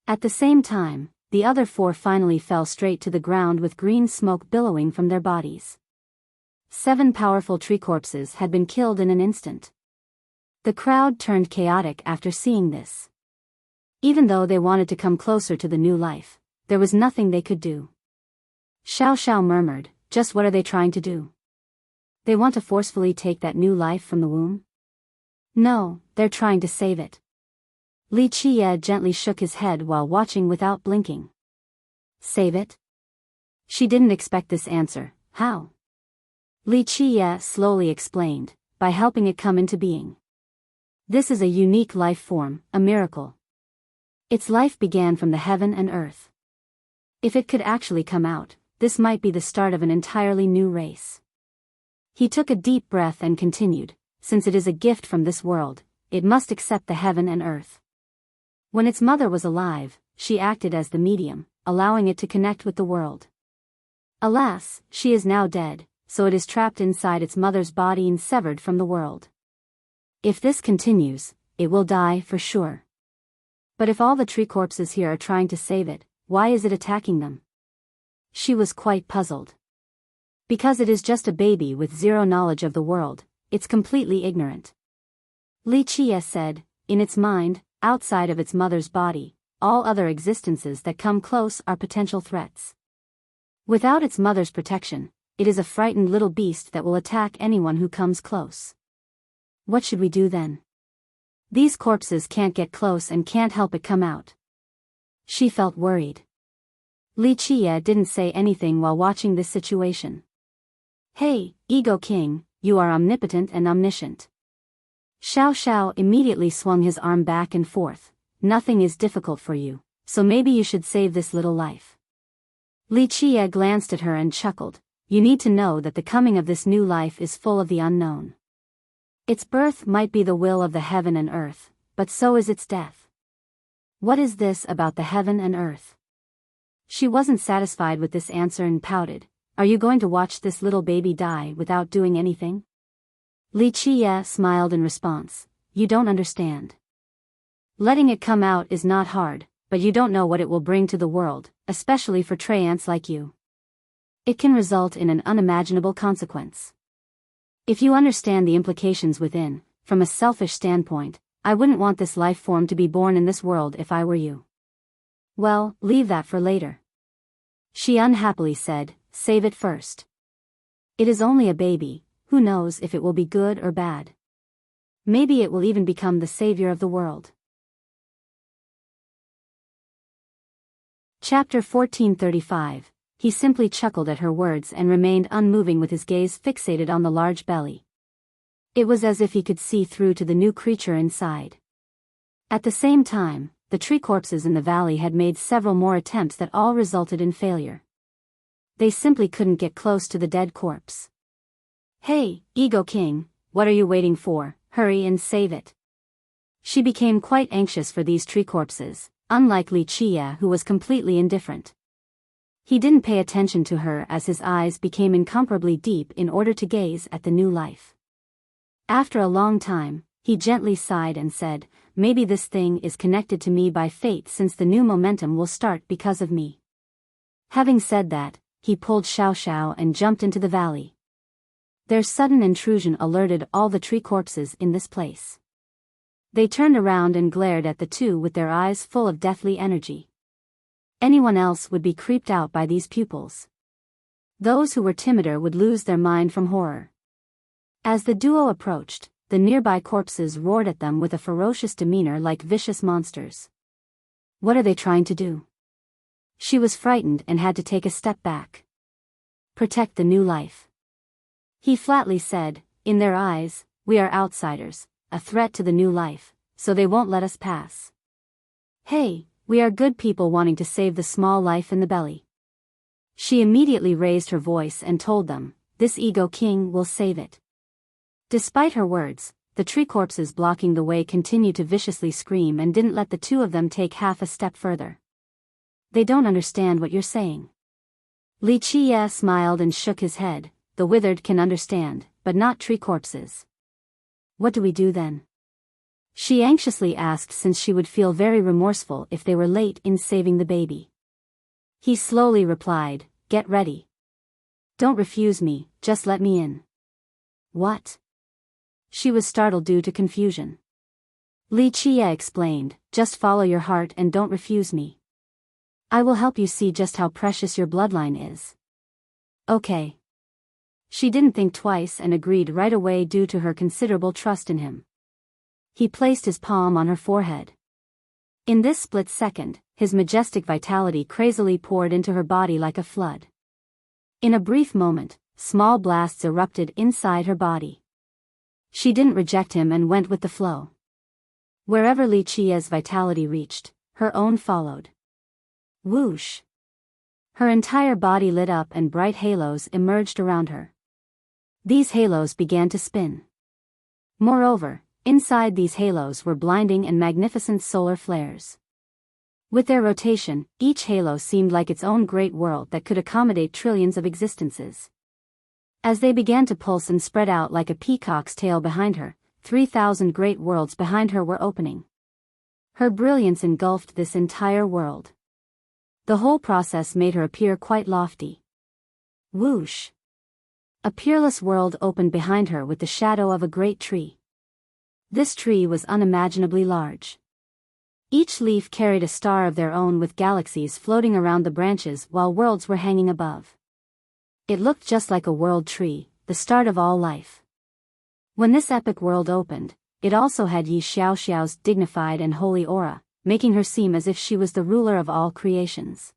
At the same time, the other 4 finally fell straight to the ground with green smoke billowing from their bodies. 7 powerful tree corpses had been killed in an instant. The crowd turned chaotic after seeing this. Even though they wanted to come closer to the new life, there was nothing they could do. Xiao Xiao murmured, just what are they trying to do? They want to forcefully take that new life from the womb? No, they're trying to save it. Li Qie gently shook his head while watching without blinking. Save it? She didn't expect this answer. How? Li Qie slowly explained, by helping it come into being. This is a unique life form, a miracle. Its life began from the heaven and earth. If it could actually come out, this might be the start of an entirely new race. He took a deep breath and continued, since it is a gift from this world, it must accept the heaven and earth. When its mother was alive, she acted as the medium, allowing it to connect with the world. Alas, she is now dead, so it is trapped inside its mother's body and severed from the world. If this continues, it will die for sure. But if all the tree corpses here are trying to save it, why is it attacking them? She was quite puzzled. Because it is just a baby with zero knowledge of the world, it's completely ignorant. Li Qie said, in its mind, outside of its mother's body, all other existences that come close are potential threats. Without its mother's protection, it is a frightened little beast that will attack anyone who comes close. What should we do then? These corpses can't get close and can't help it come out. She felt worried. Li Qie didn't say anything while watching this situation. Hey, Ego King, you are omnipotent and omniscient. Xiao Xiao immediately swung his arm back and forth. Nothing is difficult for you, so maybe you should save this little life. Li Qie glanced at her and chuckled. You need to know that the coming of this new life is full of the unknown. Its birth might be the will of the heaven and earth, but so is its death. What is this about the heaven and earth? She wasn't satisfied with this answer and pouted. Are you going to watch this little baby die without doing anything? Li Qie smiled in response. You don't understand. Letting it come out is not hard, but you don't know what it will bring to the world, especially for Treants like you. It can result in an unimaginable consequence. If you understand the implications within, from a selfish standpoint, I wouldn't want this life form to be born in this world if I were you. Well, leave that for later. She unhappily said, save it first. It is only a baby, who knows if it will be good or bad. Maybe it will even become the savior of the world. Chapter 1435. He simply chuckled at her words and remained unmoving with his gaze fixated on the large belly. It was as if he could see through to the new creature inside. At the same time, the tree corpses in the valley had made several more attempts that all resulted in failure. They simply couldn't get close to the dead corpse. Hey, Ego King, what are you waiting for? Hurry and save it. She became quite anxious for these tree corpses, unlike Li Qie who was completely indifferent. He didn't pay attention to her as his eyes became incomparably deep in order to gaze at the new life. After a long time, he gently sighed and said, maybe this thing is connected to me by fate since the new momentum will start because of me. Having said that, he pulled Xiao Xiao and jumped into the valley. Their sudden intrusion alerted all the tree corpses in this place. They turned around and glared at the two with their eyes full of deathly energy. Anyone else would be creeped out by these pupils. Those who were timider would lose their mind from horror. As the duo approached, the nearby corpses roared at them with a ferocious demeanor like vicious monsters. What are they trying to do? She was frightened and had to take a step back. Protect the new life. He flatly said, in their eyes, we are outsiders, a threat to the new life, so they won't let us pass. Hey, we are good people wanting to save the small life in the belly. She immediately raised her voice and told them, this ego king will save it. Despite her words, the tree corpses blocking the way continued to viciously scream and didn't let the two of them take half a step further. They don't understand what you're saying. Li Qie smiled and shook his head. The withered can understand, but not tree corpses. What do we do then? She anxiously asked, since she would feel very remorseful if they were late in saving the baby. He slowly replied, get ready. Don't refuse me, just let me in. What? She was startled due to confusion. Li Qie explained, just follow your heart and don't refuse me. I will help you see just how precious your bloodline is. Okay. She didn't think twice and agreed right away due to her considerable trust in him. He placed his palm on her forehead. In this split second, his majestic vitality crazily poured into her body like a flood. In a brief moment, small blasts erupted inside her body. She didn't reject him and went with the flow. Wherever Li Qie's vitality reached, her own followed. Whoosh! Her entire body lit up and bright halos emerged around her. These halos began to spin. Moreover, inside these halos were blinding and magnificent solar flares. With their rotation, each halo seemed like its own great world that could accommodate trillions of existences. As they began to pulse and spread out like a peacock's tail behind her, 3,000 great worlds behind her were opening. Her brilliance engulfed this entire world. The whole process made her appear quite lofty. Whoosh! A peerless world opened behind her with the shadow of a great tree. This tree was unimaginably large. Each leaf carried a star of their own with galaxies floating around the branches while worlds were hanging above. It looked just like a world tree, the start of all life. When this epic world opened, it also had Yi Xiaoxiao's dignified and holy aura, making her seem as if she was the ruler of all creations.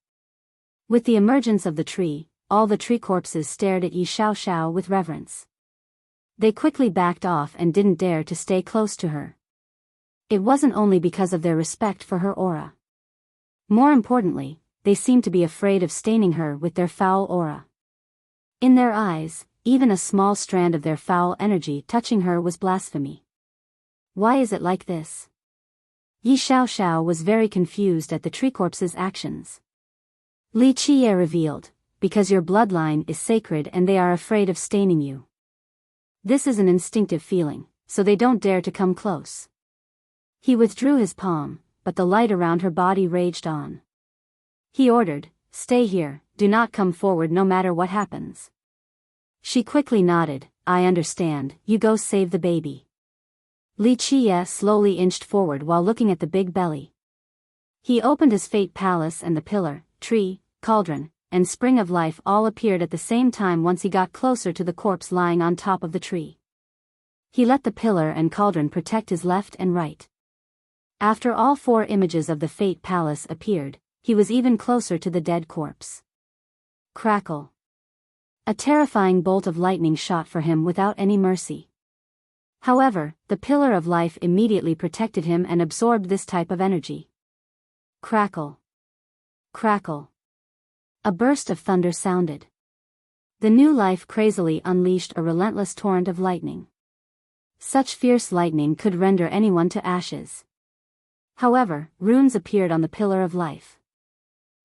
With the emergence of the tree, all the tree corpses stared at Yi Xiaoxiao with reverence. They quickly backed off and didn't dare to stay close to her. It wasn't only because of their respect for her aura. More importantly, they seemed to be afraid of staining her with their foul aura. In their eyes, even a small strand of their foul energy touching her was blasphemy. Why is it like this? Yi Xiaoxiao was very confused at the tree corpse's actions. Li Qie revealed, because your bloodline is sacred and they are afraid of staining you. This is an instinctive feeling, so they don't dare to come close. He withdrew his palm, but the light around her body raged on. He ordered, stay here, do not come forward no matter what happens. She quickly nodded, I understand, you go save the baby. Li Qie slowly inched forward while looking at the big belly. He opened his fate palace and the pillar, tree, cauldron, and spring of life all appeared at the same time once he got closer to the corpse lying on top of the tree. He let the pillar and cauldron protect his left and right. After all four images of the fate palace appeared, he was even closer to the dead corpse. Crackle. A terrifying bolt of lightning shot for him without any mercy. However, the pillar of life immediately protected him and absorbed this type of energy. Crackle. Crackle. A burst of thunder sounded. The new life crazily unleashed a relentless torrent of lightning. Such fierce lightning could render anyone to ashes. However, runes appeared on the pillar of life.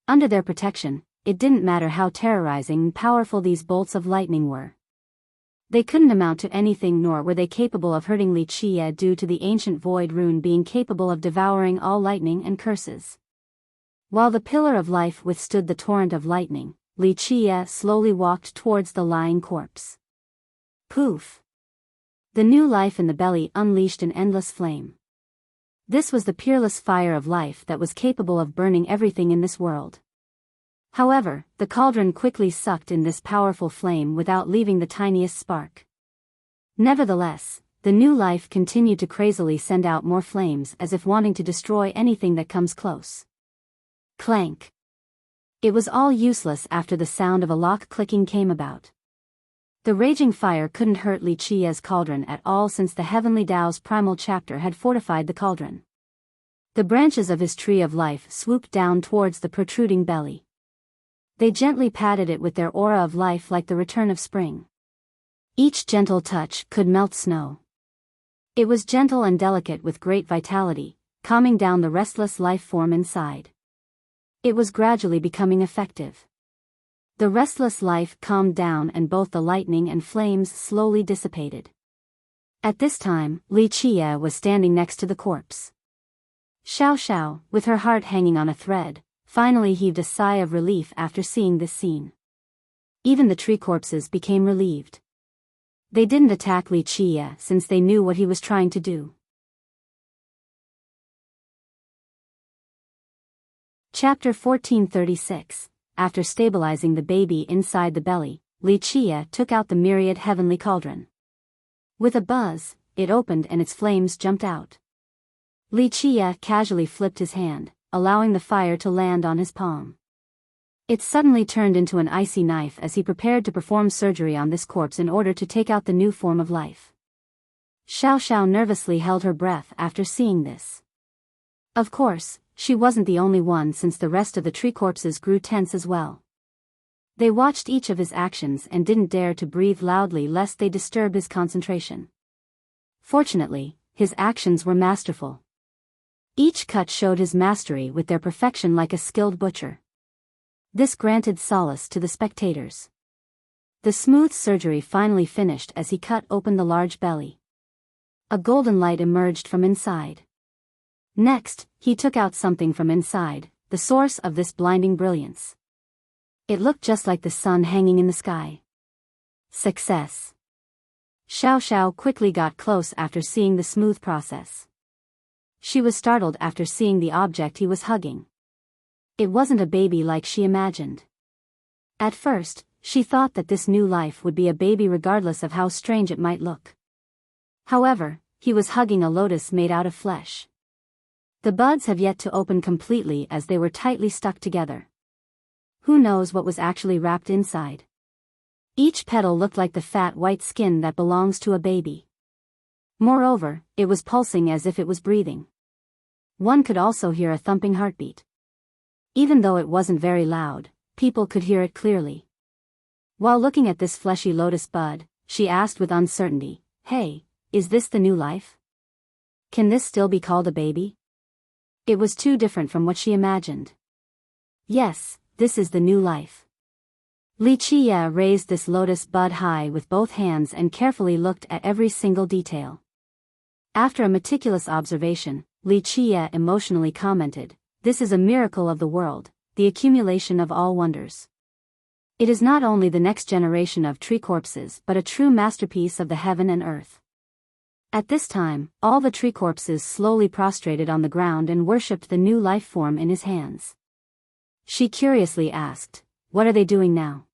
Under their protection, it didn't matter how terrorizing and powerful these bolts of lightning were. They couldn't amount to anything, nor were they capable of hurting Li Qie due to the ancient void rune being capable of devouring all lightning and curses. While the pillar of life withstood the torrent of lightning, Li Qie slowly walked towards the lying corpse. Poof! The new life in the belly unleashed an endless flame. This was the peerless fire of life that was capable of burning everything in this world. However, the cauldron quickly sucked in this powerful flame without leaving the tiniest spark. Nevertheless, the new life continued to crazily send out more flames as if wanting to destroy anything that comes close. Clank. It was all useless after the sound of a lock clicking came about. The raging fire couldn't hurt Li Qia's cauldron at all since the Heavenly Tao's primal chapter had fortified the cauldron. The branches of his tree of life swooped down towards the protruding belly. They gently patted it with their aura of life like the return of spring. Each gentle touch could melt snow. It was gentle and delicate with great vitality, calming down the restless life form inside. It was gradually becoming effective. The restless life calmed down and both the lightning and flames slowly dissipated. At this time, Li Qia was standing next to the corpse. Xiao Xiao, with her heart hanging on a thread, finally heaved a sigh of relief after seeing this scene. Even the tree corpses became relieved. They didn't attack Li Qia since they knew what he was trying to do. Chapter 1436. After stabilizing the baby inside the belly, Li Qia took out the myriad heavenly cauldron. With a buzz, it opened and its flames jumped out. Li Qia casually flipped his hand, allowing the fire to land on his palm. It suddenly turned into an icy knife as he prepared to perform surgery on this corpse in order to take out the new form of life. Xiao Xiao nervously held her breath after seeing this. Of course, she wasn't the only one since the rest of the tree corpses grew tense as well. They watched each of his actions and didn't dare to breathe loudly lest they disturb his concentration. Fortunately, his actions were masterful. Each cut showed his mastery with their perfection like a skilled butcher. This granted solace to the spectators. The smooth surgery finally finished as he cut open the large belly. A golden light emerged from inside. Next, he took out something from inside, the source of this blinding brilliance. It looked just like the sun hanging in the sky. Success. Xiao Xiao quickly got close after seeing the smooth process. She was startled after seeing the object he was hugging. It wasn't a baby like she imagined. At first, she thought that this new life would be a baby regardless of how strange it might look. However, he was hugging a lotus made out of flesh. The buds have yet to open completely as they were tightly stuck together. Who knows what was actually wrapped inside? Each petal looked like the fat white skin that belongs to a baby. Moreover, it was pulsing as if it was breathing. One could also hear a thumping heartbeat. Even though it wasn't very loud, people could hear it clearly. While looking at this fleshy lotus bud, she asked with uncertainty, "Hey, is this the new life? Can this still be called a baby?" It was too different from what she imagined. Yes, this is the new life. Li Qia raised this lotus bud high with both hands and carefully looked at every single detail. After a meticulous observation, Li Qia emotionally commented, "This is a miracle of the world, the accumulation of all wonders. It is not only the next generation of tree corpses but a true masterpiece of the heaven and earth." At this time, all the tree corpses slowly prostrated on the ground and worshipped the new life form in his hands. She curiously asked, "What are they doing now?"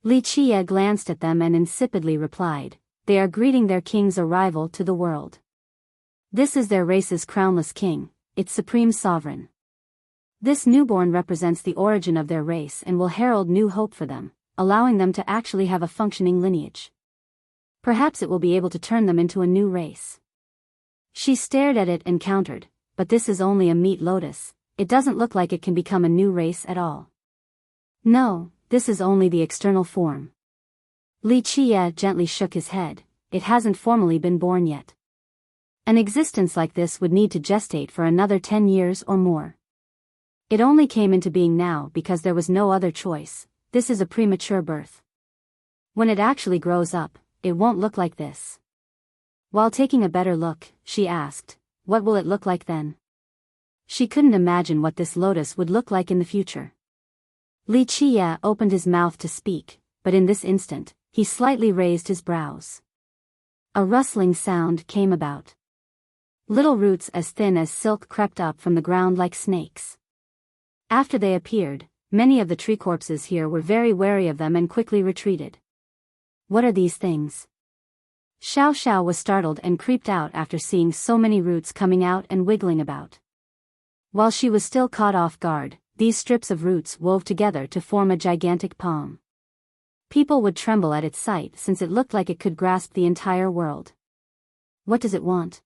Li Qia glanced at them and insipidly replied, "They are greeting their king's arrival to the world. This is their race's crownless king, its supreme sovereign. This newborn represents the origin of their race and will herald new hope for them, allowing them to actually have a functioning lineage. Perhaps it will be able to turn them into a new race." She stared at it and countered, "But this is only a meat lotus, it doesn't look like it can become a new race at all." "No, this is only the external form." Li Qia gently shook his head, "It hasn't formally been born yet. An existence like this would need to gestate for another 10 years or more. It only came into being now because there was no other choice. This is a premature birth. When it actually grows up, it won't look like this." While taking a better look, she asked, "What will it look like then?" She couldn't imagine what this lotus would look like in the future. Li Qia opened his mouth to speak, but in this instant, he slightly raised his brows. A rustling sound came about. Little roots as thin as silk crept up from the ground like snakes. After they appeared, many of the tree corpses here were very wary of them and quickly retreated. What are these things? Xiao Xiao was startled and creeped out after seeing so many roots coming out and wiggling about. While she was still caught off guard, these strips of roots wove together to form a gigantic palm. People would tremble at its sight since it looked like it could grasp the entire world. What does it want?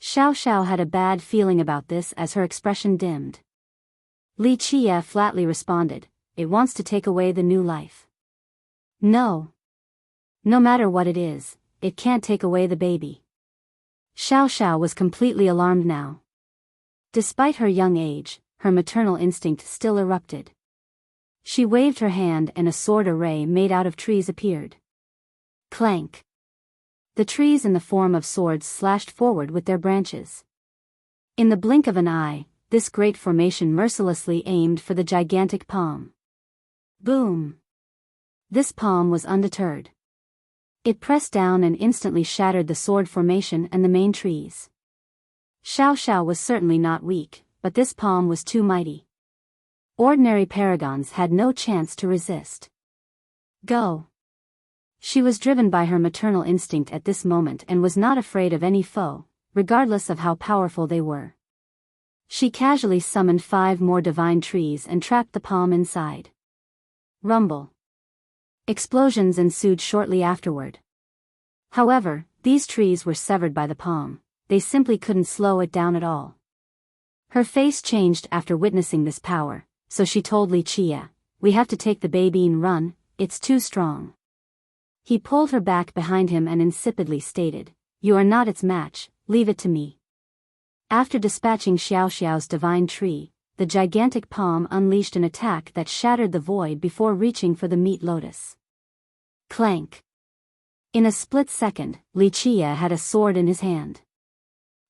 Xiao Xiao had a bad feeling about this as her expression dimmed. Li Qie flatly responded, "It wants to take away the new life." No. No matter what it is, it can't take away the baby. Xiao Xiao was completely alarmed now. Despite her young age, her maternal instinct still erupted. She waved her hand and a sword array made out of trees appeared. Clank. The trees in the form of swords slashed forward with their branches. In the blink of an eye, this great formation mercilessly aimed for the gigantic palm. Boom! This palm was undeterred. It pressed down and instantly shattered the sword formation and the main trees. Xiao Xiao was certainly not weak, but this palm was too mighty. Ordinary paragons had no chance to resist. Go! She was driven by her maternal instinct at this moment and was not afraid of any foe, regardless of how powerful they were. She casually summoned 5 more divine trees and trapped the palm inside. Rumble. Explosions ensued shortly afterward. However, these trees were severed by the palm, they simply couldn't slow it down at all. Her face changed after witnessing this power, so she told Li Qie, "We have to take the baby and run, it's too strong." He pulled her back behind him and insipidly stated, "You are not its match, leave it to me." After dispatching Xiao Xiao's divine tree, the gigantic palm unleashed an attack that shattered the void before reaching for the meat lotus. Clank. In a split second, Li Qie had a sword in his hand.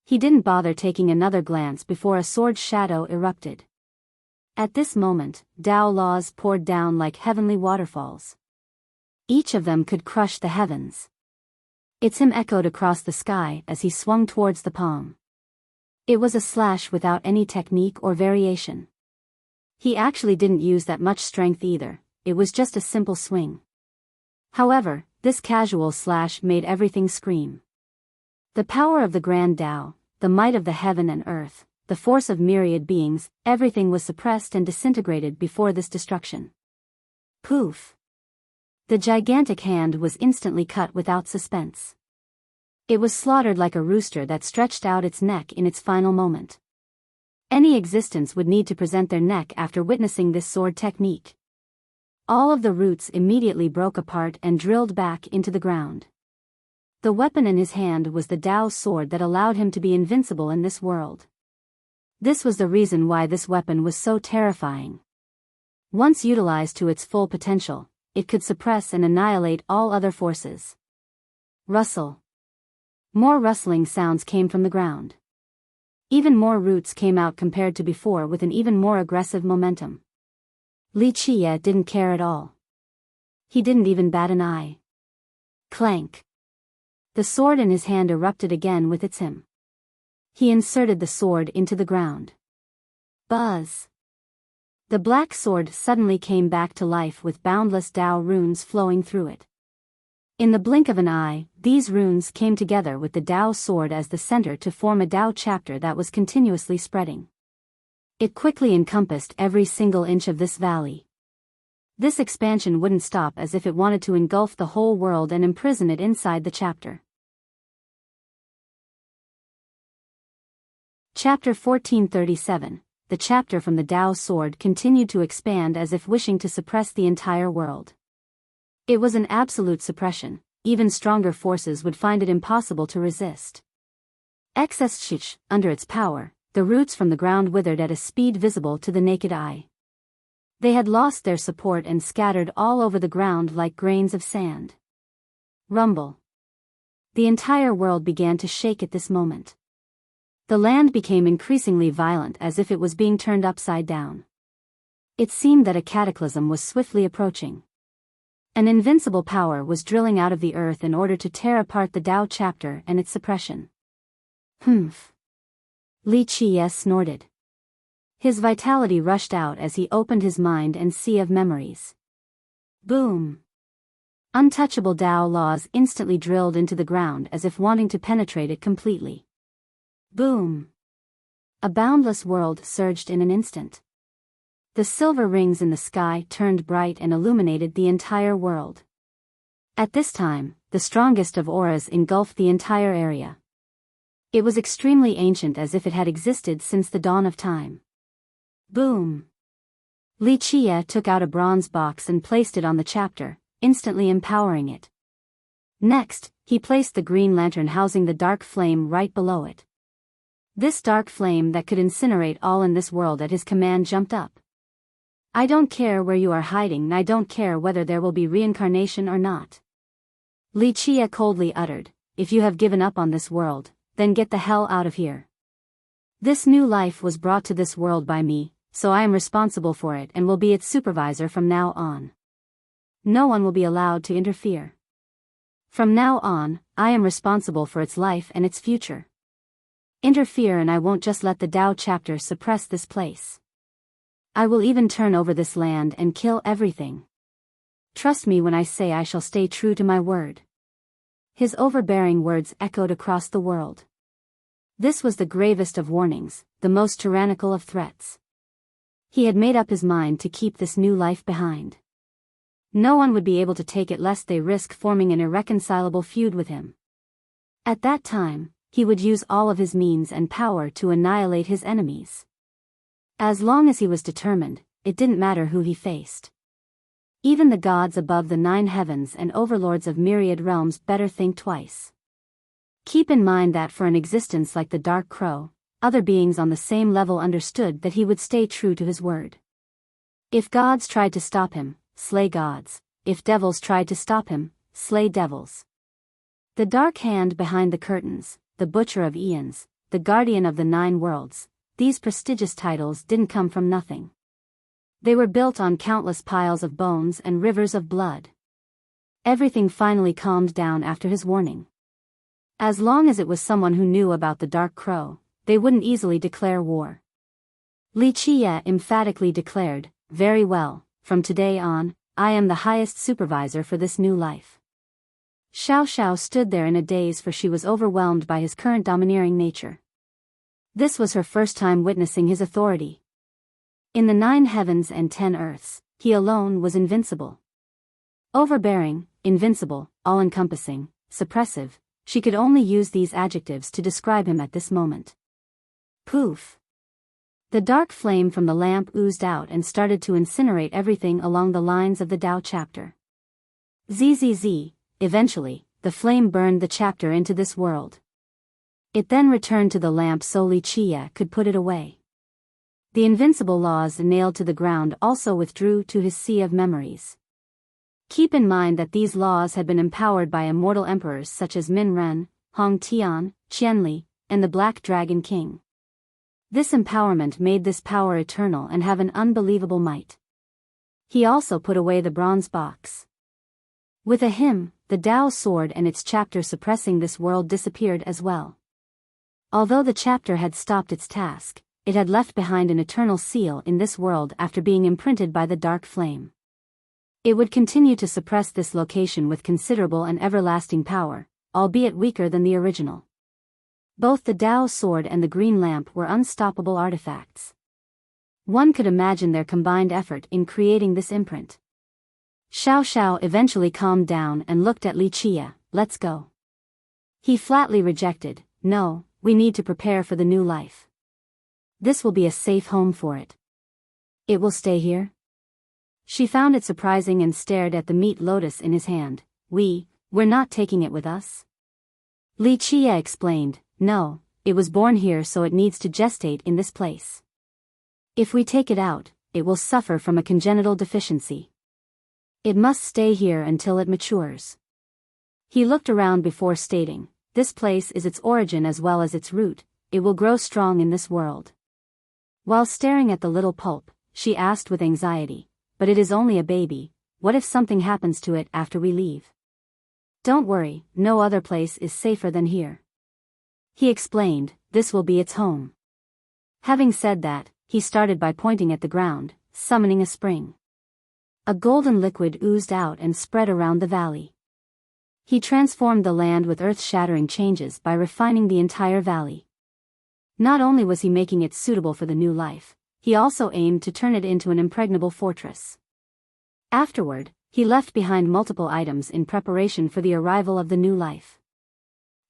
He didn't bother taking another glance before a sword shadow erupted. At this moment, Tao laws poured down like heavenly waterfalls. Each of them could crush the heavens. Its hymn echoed across the sky as he swung towards the palm. It was a slash without any technique or variation. He actually didn't use that much strength either, it was just a simple swing. However, this casual slash made everything scream. The power of the Grand Tao, the might of the heaven and earth, the force of myriad beings, everything was suppressed and disintegrated before this destruction. Poof! The gigantic hand was instantly cut without suspense. It was slaughtered like a rooster that stretched out its neck in its final moment. Any existence would need to present their neck after witnessing this sword technique. All of the roots immediately broke apart and drilled back into the ground. The weapon in his hand was the Tao sword that allowed him to be invincible in this world. This was the reason why this weapon was so terrifying. Once utilized to its full potential, it could suppress and annihilate all other forces. Rustle. More rustling sounds came from the ground. Even more roots came out compared to before with an even more aggressive momentum. Li Qie didn't care at all. He didn't even bat an eye. Clank. The sword in his hand erupted again with its hymn. He inserted the sword into the ground. Buzz. The black sword suddenly came back to life with boundless Tao runes flowing through it. In the blink of an eye, these runes came together with the Tao sword as the center to form a Tao chapter that was continuously spreading. It quickly encompassed every single inch of this valley. This expansion wouldn't stop as if it wanted to engulf the whole world and imprison it inside the chapter. Chapter 1437. The chapter from the Tao sword continued to expand as if wishing to suppress the entire world. It was an absolute suppression, even stronger forces would find it impossible to resist. Excess under its power, the roots from the ground withered at a speed visible to the naked eye. They had lost their support and scattered all over the ground like grains of sand. Rumble. The entire world began to shake at this moment. The land became increasingly violent as if it was being turned upside down. It seemed that a cataclysm was swiftly approaching. An invincible power was drilling out of the earth in order to tear apart the Tao chapter and its suppression. Humph. Li Qie snorted. His vitality rushed out as he opened his mind and sea of memories. Boom. Untouchable Tao laws instantly drilled into the ground as if wanting to penetrate it completely. Boom. A boundless world surged in an instant. The silver rings in the sky turned bright and illuminated the entire world. At this time, the strongest of auras engulfed the entire area. It was extremely ancient, as if it had existed since the dawn of time. Boom. Li Qie took out a bronze box and placed it on the chapter, instantly empowering it. Next, he placed the green lantern housing the dark flame right below it. This dark flame that could incinerate all in this world at his command jumped up. I don't care where you are hiding, and I don't care whether there will be reincarnation or not. Li Qie coldly uttered, if you have given up on this world, then get the hell out of here. This new life was brought to this world by me, so I am responsible for it and will be its supervisor from now on. No one will be allowed to interfere. From now on, I am responsible for its life and its future. Interfere and I won't just let the Tao chapter suppress this place. I will even turn over this land and kill everything. Trust me when I say I shall stay true to my word. His overbearing words echoed across the world. This was the gravest of warnings, the most tyrannical of threats. He had made up his mind to keep this new life behind. No one would be able to take it lest they risk forming an irreconcilable feud with him. At that time, he would use all of his means and power to annihilate his enemies. As long as he was determined, it didn't matter who he faced. Even the gods above the 9 heavens and overlords of myriad realms better think twice. Keep in mind that for an existence like the Dark Crow, other beings on the same level understood that he would stay true to his word. If gods tried to stop him, slay gods. If devils tried to stop him, slay devils. The dark hand behind the curtains, the butcher of eons, the guardian of the 9 worlds, these prestigious titles didn't come from nothing. They were built on countless piles of bones and rivers of blood. Everything finally calmed down after his warning. As long as it was someone who knew about the Dark Crow, they wouldn't easily declare war. Li Qie emphatically declared, very well, from today on, I am the highest supervisor for this new life. Xiao Xiao stood there in a daze, for she was overwhelmed by his current domineering nature. This was her first time witnessing his authority. In the 9 heavens and 10 earths, he alone was invincible. Overbearing, invincible, all-encompassing, suppressive, she could only use these adjectives to describe him at this moment. Poof! The dark flame from the lamp oozed out and started to incinerate everything along the lines of the Tao chapter. Zzz, eventually, the flame burned the chapter into this world. It then returned to the lamp so Li Qie could put it away. The invincible laws nailed to the ground also withdrew to his sea of memories. Keep in mind that these laws had been empowered by immortal emperors such as Min Ren, Hong Tian, Qianli, and the Black Dragon King. This empowerment made this power eternal and have an unbelievable might. He also put away the bronze box. With a hymn, the Tao sword and its chapter suppressing this world disappeared as well. Although the chapter had stopped its task, it had left behind an eternal seal in this world after being imprinted by the dark flame. It would continue to suppress this location with considerable and everlasting power, albeit weaker than the original. Both the Tao sword and the green lamp were unstoppable artifacts. One could imagine their combined effort in creating this imprint. Xiao Xiao eventually calmed down and looked at Li Qie. Let's go. He flatly rejected, no, we need to prepare for the new life. This will be a safe home for it. It will stay here? She found it surprising and stared at the meat lotus in his hand. We're not taking it with us. Li Qie explained, no, it was born here so it needs to gestate in this place. If we take it out, it will suffer from a congenital deficiency. It must stay here until it matures. He looked around before stating, this place is its origin as well as its root, it will grow strong in this world. While staring at the little pulp, she asked with anxiety, but it is only a baby, what if something happens to it after we leave? Don't worry, no other place is safer than here. He explained, this will be its home. Having said that, he started by pointing at the ground, summoning a spring. A golden liquid oozed out and spread around the valley. He transformed the land with earth-shattering changes by refining the entire valley. Not only was he making it suitable for the new life, he also aimed to turn it into an impregnable fortress. Afterward, he left behind multiple items in preparation for the arrival of the new life.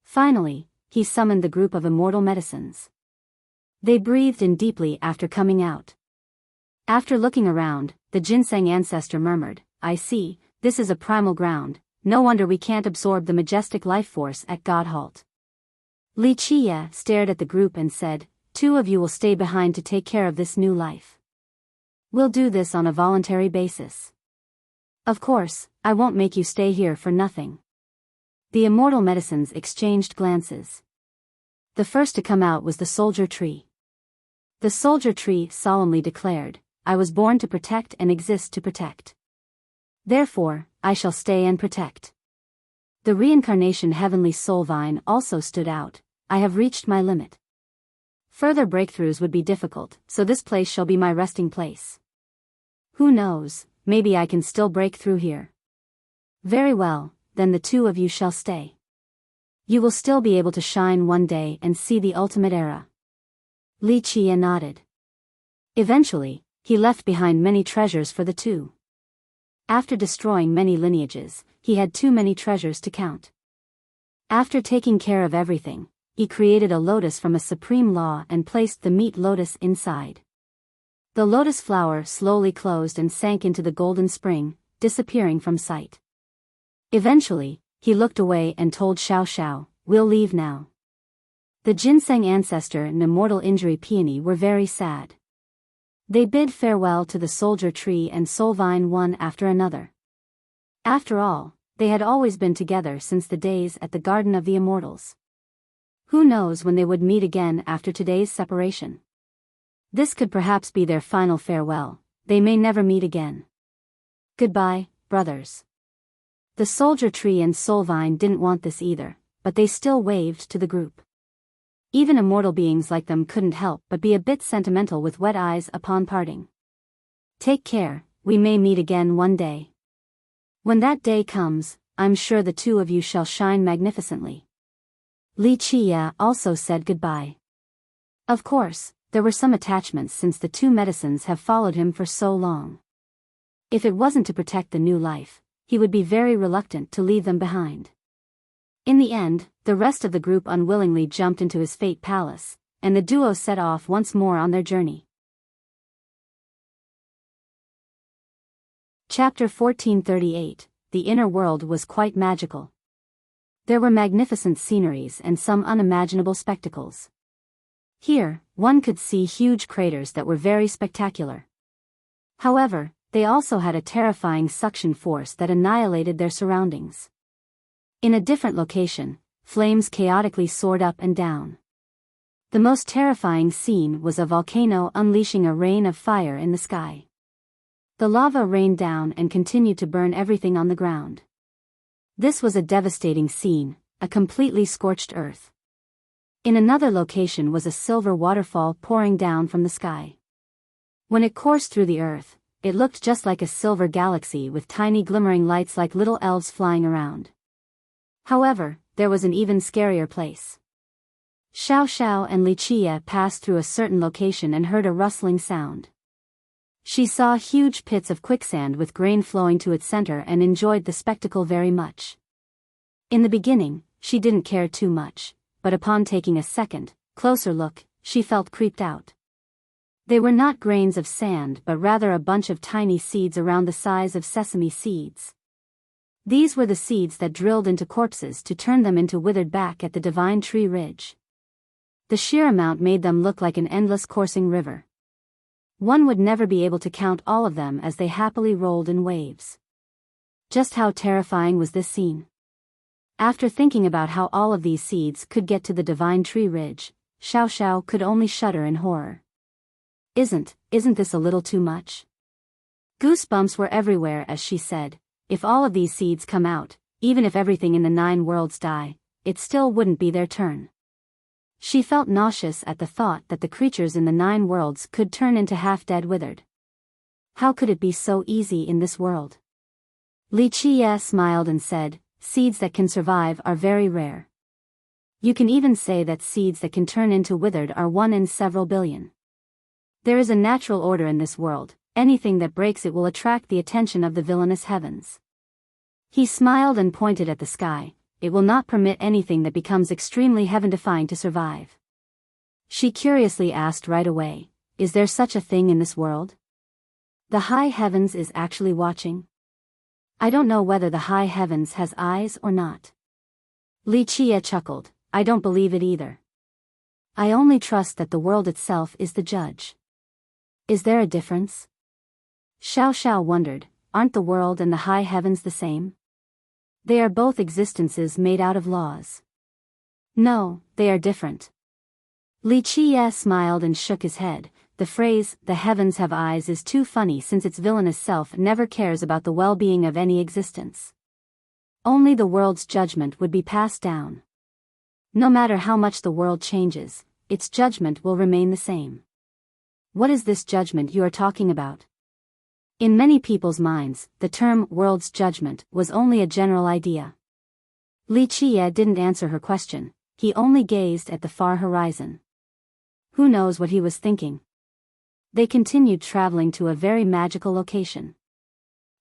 Finally, he summoned the group of immortal medicines. They breathed in deeply after coming out. After looking around, the ginseng ancestor murmured, I see, this is a primal ground, no wonder we can't absorb the majestic life force at Godhalt. Li Qie stared at the group and said, 2 of you will stay behind to take care of this new life. We'll do this on a voluntary basis. Of course, I won't make you stay here for nothing. The immortal medicines exchanged glances. The first to come out was the soldier tree. The soldier tree solemnly declared, I was born to protect and exist to protect. Therefore, I shall stay and protect. The reincarnation heavenly soul vine also stood out, I have reached my limit. Further breakthroughs would be difficult, so this place shall be my resting place. Who knows, maybe I can still break through here. Very well, then the 2 of you shall stay. You will still be able to shine one day and see the ultimate era. Li Qie nodded. Eventually, he left behind many treasures for the 2. After destroying many lineages, he had too many treasures to count. After taking care of everything, he created a lotus from a supreme law and placed the meat lotus inside. The lotus flower slowly closed and sank into the golden spring, disappearing from sight. Eventually, he looked away and told Xiao Xiao, we'll leave now. The ginseng ancestor and immortal injury peony were very sad. They bid farewell to the soldier tree and soul vine one after another. After all, they had always been together since the days at the Garden of the Immortals. Who knows when they would meet again after today's separation? This could perhaps be their final farewell, they may never meet again. Goodbye, brothers. The soldier tree and soul vine didn't want this either, but they still waved to the group. Even immortal beings like them couldn't help but be a bit sentimental with wet eyes upon parting. Take care, we may meet again one day. When that day comes, I'm sure the 2 of you shall shine magnificently. Li Qie also said goodbye. Of course, there were some attachments since the 2 medicines have followed him for so long. If it wasn't to protect the new life, he would be very reluctant to leave them behind. In the end, the rest of the group unwillingly jumped into his fate palace, and the duo set off once more on their journey. Chapter 1438, The inner world was quite magical. There were magnificent sceneries and some unimaginable spectacles. Here, one could see huge craters that were very spectacular. However, they also had a terrifying suction force that annihilated their surroundings. In a different location, flames chaotically soared up and down. The most terrifying scene was a volcano unleashing a rain of fire in the sky. The lava rained down and continued to burn everything on the ground. This was a devastating scene, a completely scorched earth. In another location was a silver waterfall pouring down from the sky. When it coursed through the earth, it looked just like a silver galaxy with tiny glimmering lights like little elves flying around. However, there was an even scarier place. Xiao Xiao and Li Qie passed through a certain location and heard a rustling sound. She saw huge pits of quicksand with grain flowing to its center and enjoyed the spectacle very much. In the beginning, she didn't care too much, but upon taking a second, closer look, she felt creeped out. They were not grains of sand but rather a bunch of tiny seeds around the size of sesame seeds. These were the seeds that drilled into corpses to turn them into withered back at the divine tree ridge. The sheer amount made them look like an endless coursing river. One would never be able to count all of them as they happily rolled in waves. Just how terrifying was this scene? After thinking about how all of these seeds could get to the divine tree ridge, Xiao Xiao could only shudder in horror. Isn't this a little too much? Goosebumps were everywhere as she said, if all of these seeds come out, even if everything in the 9 worlds die, it still wouldn't be their turn. She felt nauseous at the thought that the creatures in the 9 worlds could turn into half-dead withered. How could it be so easy in this world? Li Qie smiled and said, seeds that can survive are very rare. You can even say that seeds that can turn into withered are 1 in several billion. There is a natural order in this world, anything that breaks it will attract the attention of the villainous heavens. He smiled and pointed at the sky, it will not permit anything that becomes extremely heaven-defying to survive. She curiously asked right away, is there such a thing in this world? The high heavens is actually watching? I don't know whether the high heavens has eyes or not. Li Qie chuckled, I don't believe it either. I only trust that the world itself is the judge. Is there a difference? Xiao Xiao wondered, aren't the world and the high heavens the same? They are both existences made out of laws. No, they are different. Li Qie smiled and shook his head. The phrase, the heavens have eyes, is too funny since its villainous self never cares about the well-being of any existence. Only the world's judgment would be passed down. No matter how much the world changes, its judgment will remain the same. What is this judgment you are talking about? In many people's minds, the term world's judgment was only a general idea. Li Qie didn't answer her question, he only gazed at the far horizon. Who knows what he was thinking? They continued traveling to a very magical location.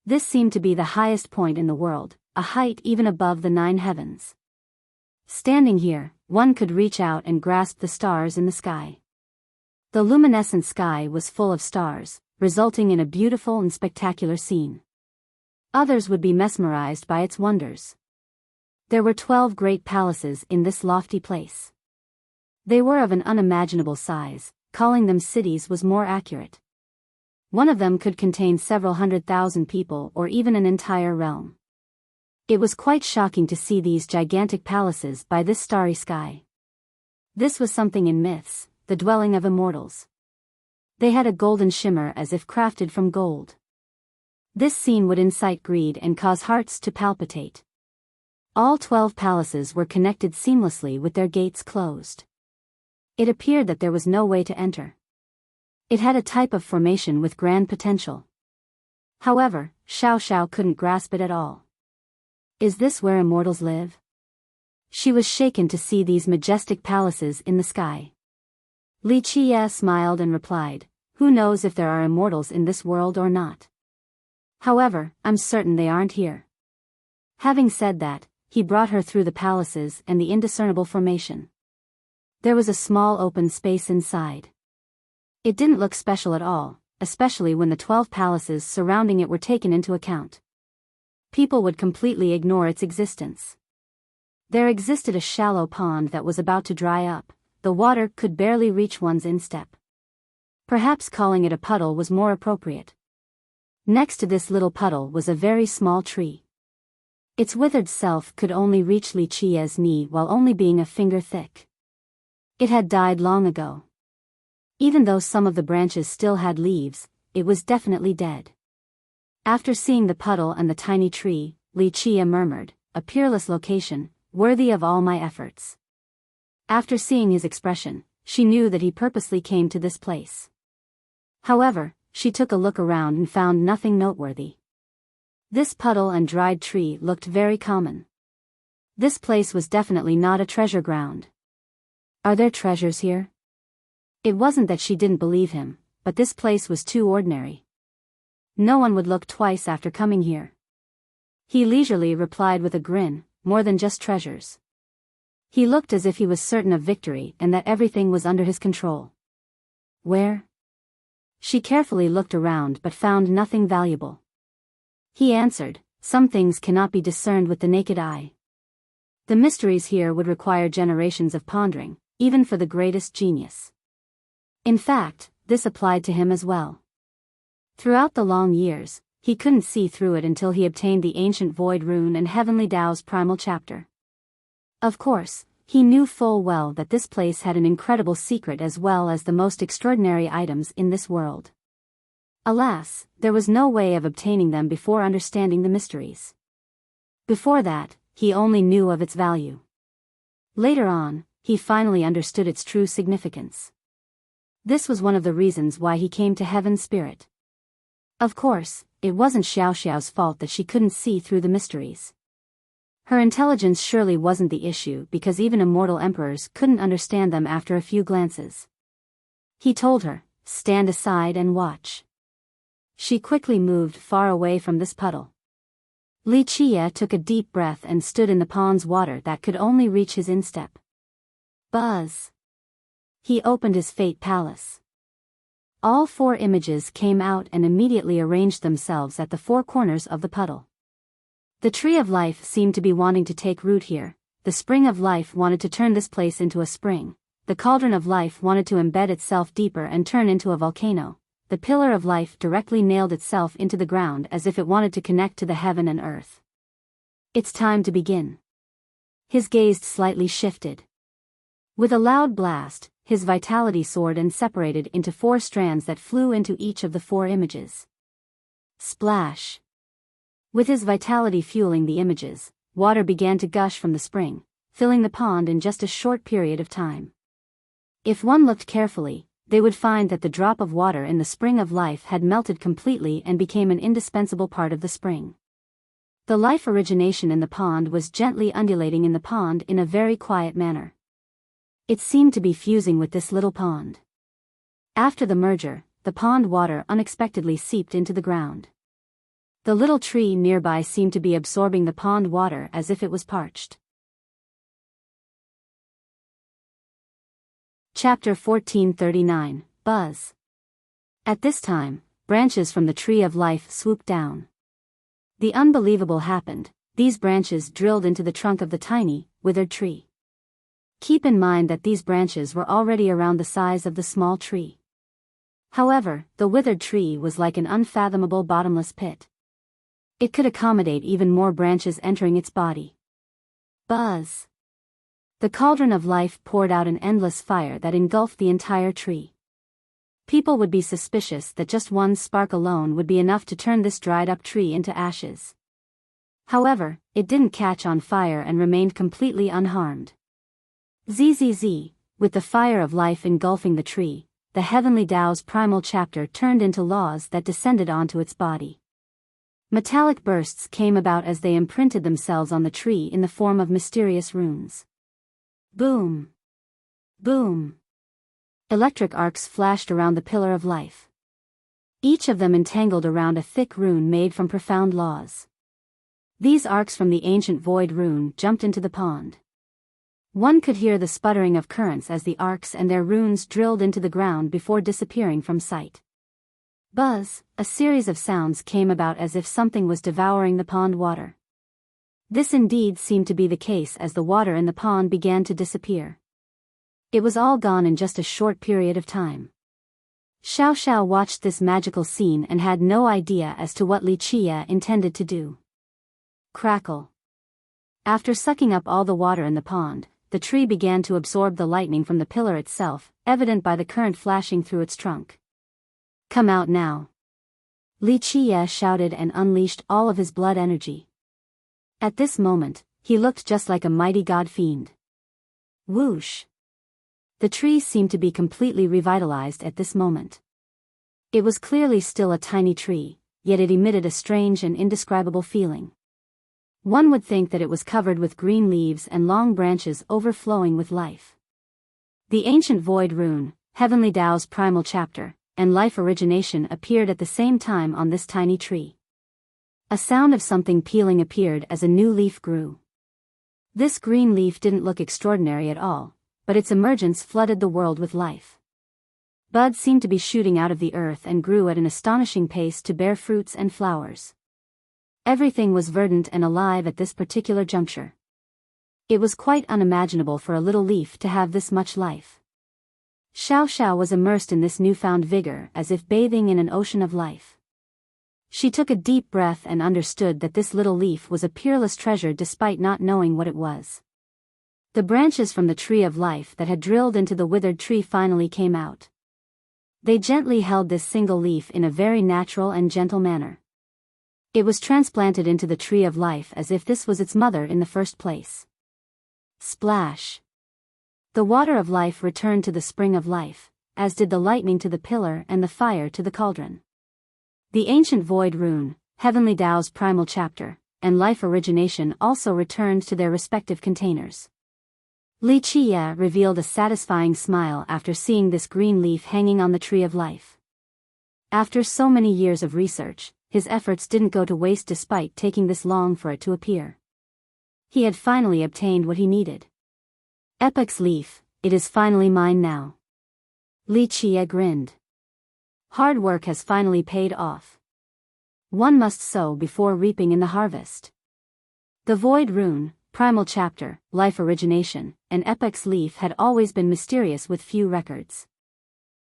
This seemed to be the highest point in the world, a height even above the 9 heavens. Standing here, one could reach out and grasp the stars in the sky. The luminescent sky was full of stars, resulting in a beautiful and spectacular scene. Others would be mesmerized by its wonders. There were 12 great palaces in this lofty place. They were of an unimaginable size, calling them cities was more accurate. One of them could contain several 100,000 people or even an entire realm. It was quite shocking to see these gigantic palaces by this starry sky. This was something in myths, the dwelling of immortals. They had a golden shimmer as if crafted from gold. This scene would incite greed and cause hearts to palpitate. All 12 palaces were connected seamlessly with their gates closed. It appeared that there was no way to enter. It had a type of formation with grand potential. However, Xiao Xiao couldn't grasp it at all. Is this where immortals live? She was shaken to see these majestic palaces in the sky. Li Qie smiled and replied, who knows if there are immortals in this world or not. However, I'm certain they aren't here. Having said that, he brought her through the palaces and the indiscernible formation. There was a small open space inside. It didn't look special at all, especially when the 12 palaces surrounding it were taken into account. People would completely ignore its existence. There existed a shallow pond that was about to dry up, the water could barely reach one's instep. Perhaps calling it a puddle was more appropriate. Next to this little puddle was a very small tree. Its withered self could only reach Li Qie's knee while only being a finger thick. It had died long ago. Even though some of the branches still had leaves, it was definitely dead. After seeing the puddle and the tiny tree, Li Qie murmured, a peerless location, worthy of all my efforts. After seeing his expression, she knew that he purposely came to this place. However, she took a look around and found nothing noteworthy. This puddle and dried tree looked very common. This place was definitely not a treasure ground. Are there treasures here? It wasn't that she didn't believe him, but this place was too ordinary. No one would look twice after coming here. He leisurely replied with a grin, more than just treasures. He looked as if he was certain of victory and that everything was under his control. Where? She carefully looked around but found nothing valuable. He answered, some things cannot be discerned with the naked eye. The mysteries here would require generations of pondering, even for the greatest genius. In fact, this applied to him as well. Throughout the long years, he couldn't see through it until he obtained the ancient Void Rune and Heavenly Tao's primal chapter. Of course, he knew full well that this place had an incredible secret as well as the most extraordinary items in this world. Alas, there was no way of obtaining them before understanding the mysteries. Before that, he only knew of its value. Later on, he finally understood its true significance. This was one of the reasons why he came to Heaven's Spirit. Of course, it wasn't Xiao Xiao's fault that she couldn't see through the mysteries. Her intelligence surely wasn't the issue because even immortal emperors couldn't understand them after a few glances. He told her, "Stand aside and watch." She quickly moved far away from this puddle. Li Qie took a deep breath and stood in the pond's water that could only reach his instep. Buzz! He opened his fate palace. All 4 images came out and immediately arranged themselves at the 4 corners of the puddle. The tree of life seemed to be wanting to take root here, the spring of life wanted to turn this place into a spring, the cauldron of life wanted to embed itself deeper and turn into a volcano, the pillar of life directly nailed itself into the ground as if it wanted to connect to the heaven and earth. It's time to begin. His gaze slightly shifted. With a loud blast, his vitality soared and separated into 4 strands that flew into each of the 4 images. Splash! With his vitality fueling the images, water began to gush from the spring, filling the pond in just a short period of time. If one looked carefully, they would find that the drop of water in the spring of life had melted completely and became an indispensable part of the spring. The life origination in the pond was gently undulating in the pond in a very quiet manner. It seemed to be fusing with this little pond. After the merger, the pond water unexpectedly seeped into the ground. The little tree nearby seemed to be absorbing the pond water as if it was parched. Chapter 1439, Buzz. At this time, branches from the tree of life swooped down. The unbelievable happened, these branches drilled into the trunk of the tiny, withered tree. Keep in mind that these branches were already around the size of the small tree. However, the withered tree was like an unfathomable bottomless pit. It could accommodate even more branches entering its body. Buzz! The cauldron of life poured out an endless fire that engulfed the entire tree. People would be suspicious that just one spark alone would be enough to turn this dried-up tree into ashes. However, it didn't catch on fire and remained completely unharmed. Zzz, with the fire of life engulfing the tree, the heavenly Tao's primal chapter turned into laws that descended onto its body. Metallic bursts came about as they imprinted themselves on the tree in the form of mysterious runes. Boom! Boom! Electric arcs flashed around the pillar of life. Each of them entangled around a thick rune made from profound laws. These arcs from the ancient void rune jumped into the pond. One could hear the sputtering of currents as the arcs and their runes drilled into the ground before disappearing from sight. Buzz! A series of sounds came about as if something was devouring the pond water. This indeed seemed to be the case as the water in the pond began to disappear. It was all gone in just a short period of time. Xiao Xiao watched this magical scene and had no idea as to what Li Qie intended to do. Crackle! After sucking up all the water in the pond, the tree began to absorb the lightning from the pillar itself, evident by the current flashing through its trunk. Come out now! Li Qie shouted and unleashed all of his blood energy. At this moment, he looked just like a mighty god fiend. Whoosh! The tree seemed to be completely revitalized at this moment. It was clearly still a tiny tree, yet it emitted a strange and indescribable feeling. One would think that it was covered with green leaves and long branches overflowing with life. The ancient void rune, Heavenly Tao's primal chapter, and life origination appeared at the same time on this tiny tree. A sound of something peeling appeared as a new leaf grew. This green leaf didn't look extraordinary at all, but its emergence flooded the world with life. Buds seemed to be shooting out of the earth and grew at an astonishing pace to bear fruits and flowers. Everything was verdant and alive at this particular juncture. It was quite unimaginable for a little leaf to have this much life. Xiao Xiao was immersed in this newfound vigor as if bathing in an ocean of life. She took a deep breath and understood that this little leaf was a peerless treasure despite not knowing what it was. The branches from the tree of life that had drilled into the withered tree finally came out. They gently held this single leaf in a very natural and gentle manner. It was transplanted into the tree of life as if this was its mother in the first place. Splash! The water of life returned to the spring of life, as did the lightning to the pillar and the fire to the cauldron. The ancient void rune, Heavenly Tao's primal chapter, and life origination also returned to their respective containers. Li Qie revealed a satisfying smile after seeing this green leaf hanging on the tree of life. After so many years of research, his efforts didn't go to waste despite taking this long for it to appear. He had finally obtained what he needed. Epic's leaf, it is finally mine now. Li Qie grinned. Hard work has finally paid off. One must sow before reaping in the harvest. The void rune, primal chapter, life origination, and Epic's leaf had always been mysterious with few records.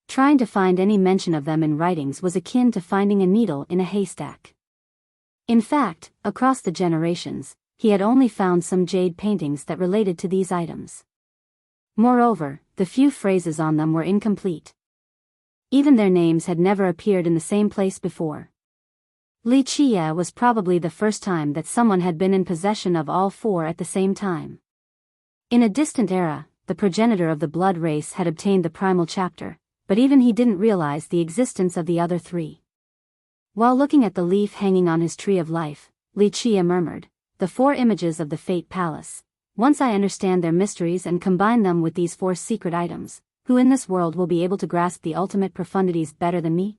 Trying to find any mention of them in writings was akin to finding a needle in a haystack. In fact, across the generations, he had only found some jade paintings that related to these items. Moreover, the few phrases on them were incomplete. Even their names had never appeared in the same place before. Li Qie was probably the first time that someone had been in possession of all four at the same time. In a distant era, the progenitor of the blood race had obtained the primal chapter, but even he didn't realize the existence of the other three. While looking at the leaf hanging on his tree of life, Li Qie murmured, "The four images of the Fate Palace. Once I understand their mysteries and combine them with these four secret items, who in this world will be able to grasp the ultimate profundities better than me?"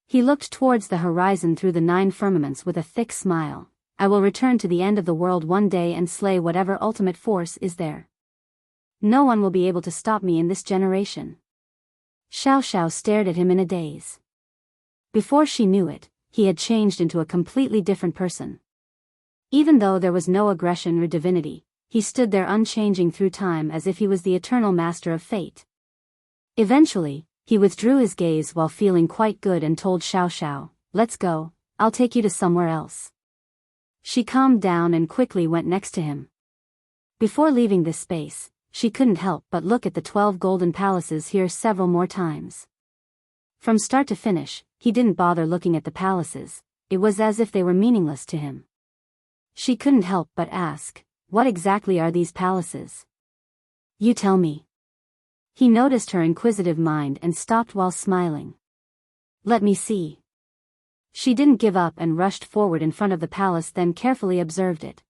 He looked towards the horizon through the 9 firmaments with a thick smile. "I will return to the end of the world one day and slay whatever ultimate force is there. No one will be able to stop me in this generation." Xiao Xiao stared at him in a daze. Before she knew it, he had changed into a completely different person. Even though there was no aggression or divinity, he stood there unchanging through time as if he was the eternal master of fate. Eventually, he withdrew his gaze while feeling quite good and told Xiao Xiao, "Let's go, I'll take you to somewhere else." She calmed down and quickly went next to him. Before leaving this space, she couldn't help but look at the 12 golden palaces here several more times. From start to finish, he didn't bother looking at the palaces. It was as if they were meaningless to him. She couldn't help but ask, "What exactly are these palaces? You tell me." He noticed her inquisitive mind and stopped while smiling. "Let me see." She didn't give up and rushed forward in front of the palace, then carefully observed it.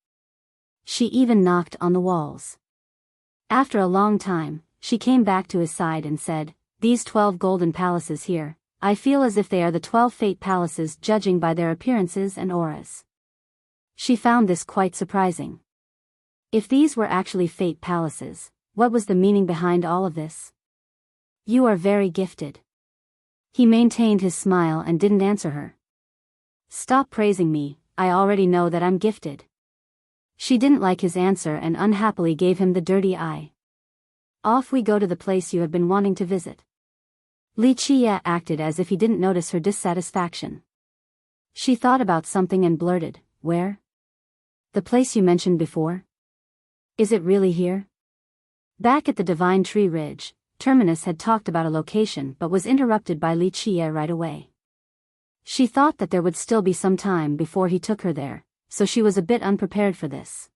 She even knocked on the walls. After a long time, she came back to his side and said, "These 12 golden palaces here, I feel as if they are the 12 fate palaces judging by their appearances and auras." She found this quite surprising. If these were actually fate palaces, what was the meaning behind all of this? "You are very gifted." He maintained his smile and didn't answer her. "Stop praising me, I already know that I'm gifted." She didn't like his answer and unhappily gave him the dirty eye. "Off we go to the place you have been wanting to visit." Li Qie acted as if he didn't notice her dissatisfaction. She thought about something and blurted, "Where?" "The place you mentioned before." "Is it really here?" Back at the Divine Tree Ridge, Terminus had talked about a location but was interrupted by Li Qie right away. She thought that there would still be some time before he took her there, so she was a bit unprepared for this.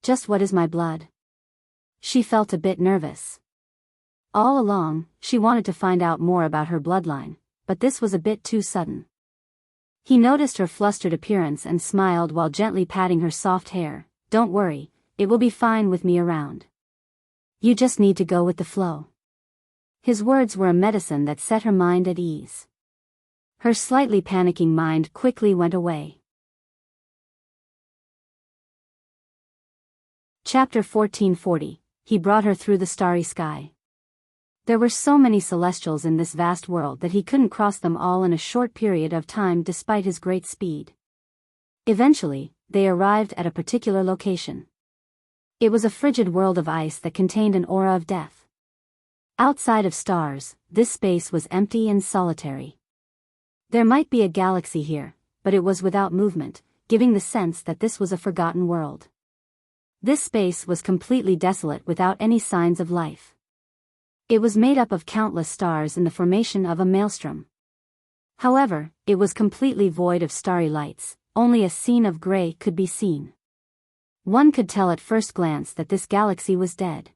"Just what is my blood?" She felt a bit nervous. All along, she wanted to find out more about her bloodline, but this was a bit too sudden. He noticed her flustered appearance and smiled while gently patting her soft hair. "Don't worry, it will be fine with me around. You just need to go with the flow." His words were a medicine that set her mind at ease. Her slightly panicking mind quickly went away. Chapter 1440, He brought her through the starry sky. There were so many celestials in this vast world that he couldn't cross them all in a short period of time despite his great speed. Eventually, they arrived at a particular location. It was a frigid world of ice that contained an aura of death. Outside of stars, this space was empty and solitary. There might be a galaxy here, but it was without movement, giving the sense that this was a forgotten world. This space was completely desolate without any signs of life. It was made up of countless stars in the formation of a maelstrom. However, it was completely void of starry lights, only a scene of gray could be seen. One could tell at first glance that this galaxy was dead.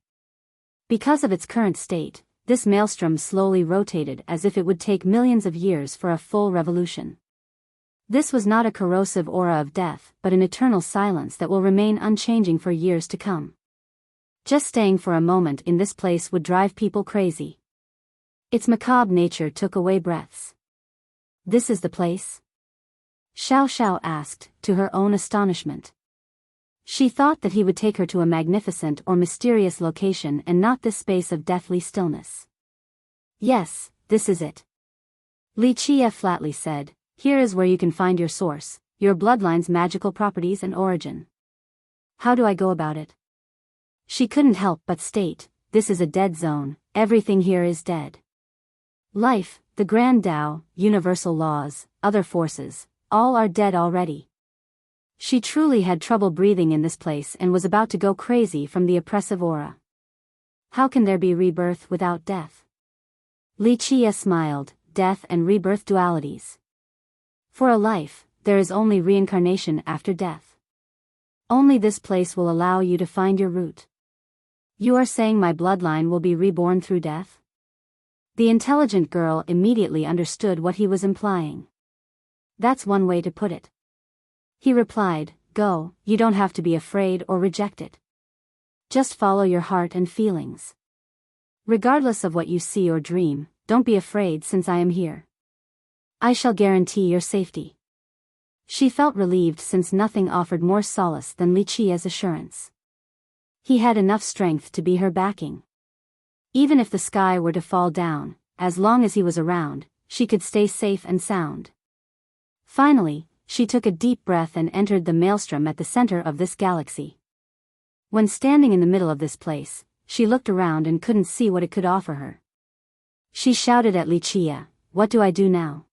Because of its current state, this maelstrom slowly rotated as if it would take millions of years for a full revolution. This was not a corrosive aura of death, but an eternal silence that will remain unchanging for years to come. Just staying for a moment in this place would drive people crazy. Its macabre nature took away breaths. This is the place? Xiao Xiao asked, to her own astonishment. She thought that he would take her to a magnificent or mysterious location and not this space of deathly stillness. Yes, this is it. Li Qie flatly said, here is where you can find your source, your bloodline's magical properties and origin. How do I go about it? She couldn't help but state, this is a dead zone, everything here is dead. Life, the grand Tao, universal laws, other forces, all are dead already. She truly had trouble breathing in this place and was about to go crazy from the oppressive aura. How can there be rebirth without death? Li Qie smiled, death and rebirth dualities. For a life, there is only reincarnation after death. Only this place will allow you to find your root. You are saying my bloodline will be reborn through death? The intelligent girl immediately understood what he was implying. That's one way to put it. He replied, go, you don't have to be afraid or reject it. Just follow your heart and feelings. Regardless of what you see or dream, don't be afraid since I am here. I shall guarantee your safety. She felt relieved since nothing offered more solace than Li Qie's assurance. He had enough strength to be her backing. Even if the sky were to fall down, as long as he was around, she could stay safe and sound. Finally, she took a deep breath and entered the maelstrom at the center of this galaxy. When standing in the middle of this place, she looked around and couldn't see what it could offer her. She shouted at Li Qie, what do I do now?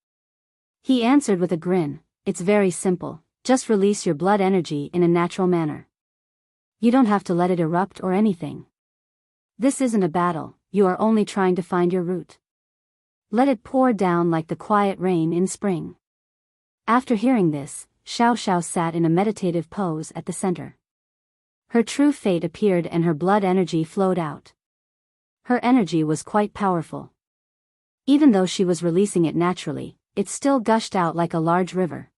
He answered with a grin, it's very simple, just release your blood energy in a natural manner. You don't have to let it erupt or anything. This isn't a battle, you are only trying to find your root. Let it pour down like the quiet rain in spring. After hearing this, Xiao Xiao sat in a meditative pose at the center. Her true fate appeared and her blood energy flowed out. Her energy was quite powerful. Even though she was releasing it naturally, it still gushed out like a large river.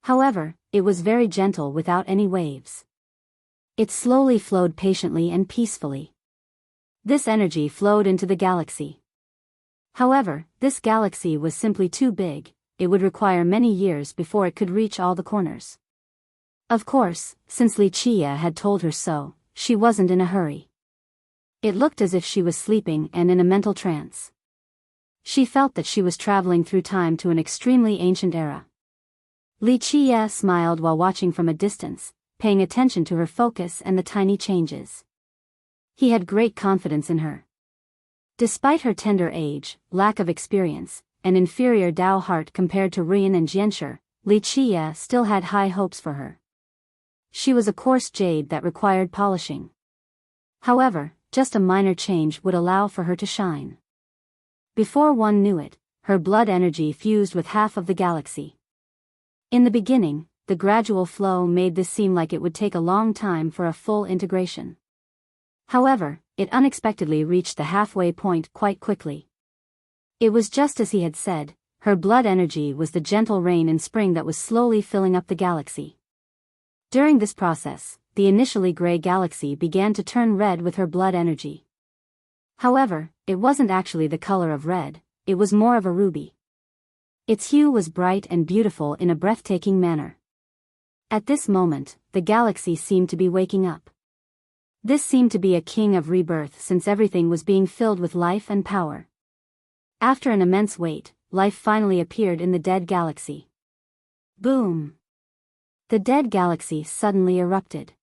However, it was very gentle without any waves. It slowly flowed patiently and peacefully. This energy flowed into the galaxy. However, this galaxy was simply too big, it would require many years before it could reach all the corners. Of course, since Li Qie had told her so, she wasn't in a hurry. It looked as if she was sleeping and in a mental trance. She felt that she was traveling through time to an extremely ancient era. Li Qie smiled while watching from a distance, paying attention to her focus and the tiny changes. He had great confidence in her. Despite her tender age, lack of experience, and inferior Dao heart compared to Rian and Jianshi, Li Qie still had high hopes for her. She was a coarse jade that required polishing. However, just a minor change would allow for her to shine. Before one knew it, her blood energy fused with half of the galaxy. In the beginning, the gradual flow made this seem like it would take a long time for a full integration. However, it unexpectedly reached the halfway point quite quickly. It was just as he had said, her blood energy was the gentle rain in spring that was slowly filling up the galaxy. During this process, the initially gray galaxy began to turn red with her blood energy. However, it wasn't actually the color of red, it was more of a ruby. Its hue was bright and beautiful in a breathtaking manner. At this moment, the galaxy seemed to be waking up. This seemed to be a king of rebirth since everything was being filled with life and power. After an immense wait, life finally appeared in the dead galaxy. Boom! The dead galaxy suddenly erupted.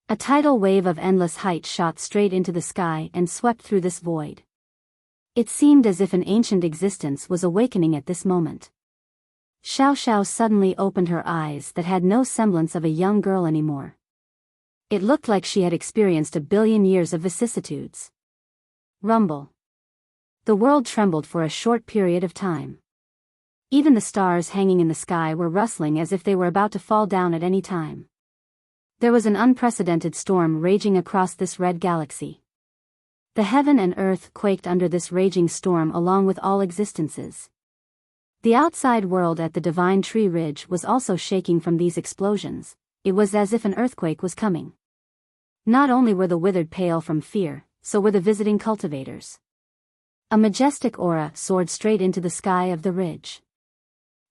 A tidal wave of endless height shot straight into the sky and swept through this void. It seemed as if an ancient existence was awakening at this moment. Xiao Xiao suddenly opened her eyes that had no semblance of a young girl anymore. It looked like she had experienced 1,000,000,000 years of vicissitudes. Rumble. The world trembled for a short period of time. Even the stars hanging in the sky were rustling as if they were about to fall down at any time. There was an unprecedented storm raging across this red galaxy. The heaven and earth quaked under this raging storm along with all existences. The outside world at the divine tree ridge was also shaking from these explosions. It was as if an earthquake was coming. Not only were the withered pale from fear, so were the visiting cultivators. A majestic aura soared straight into the sky of the ridge.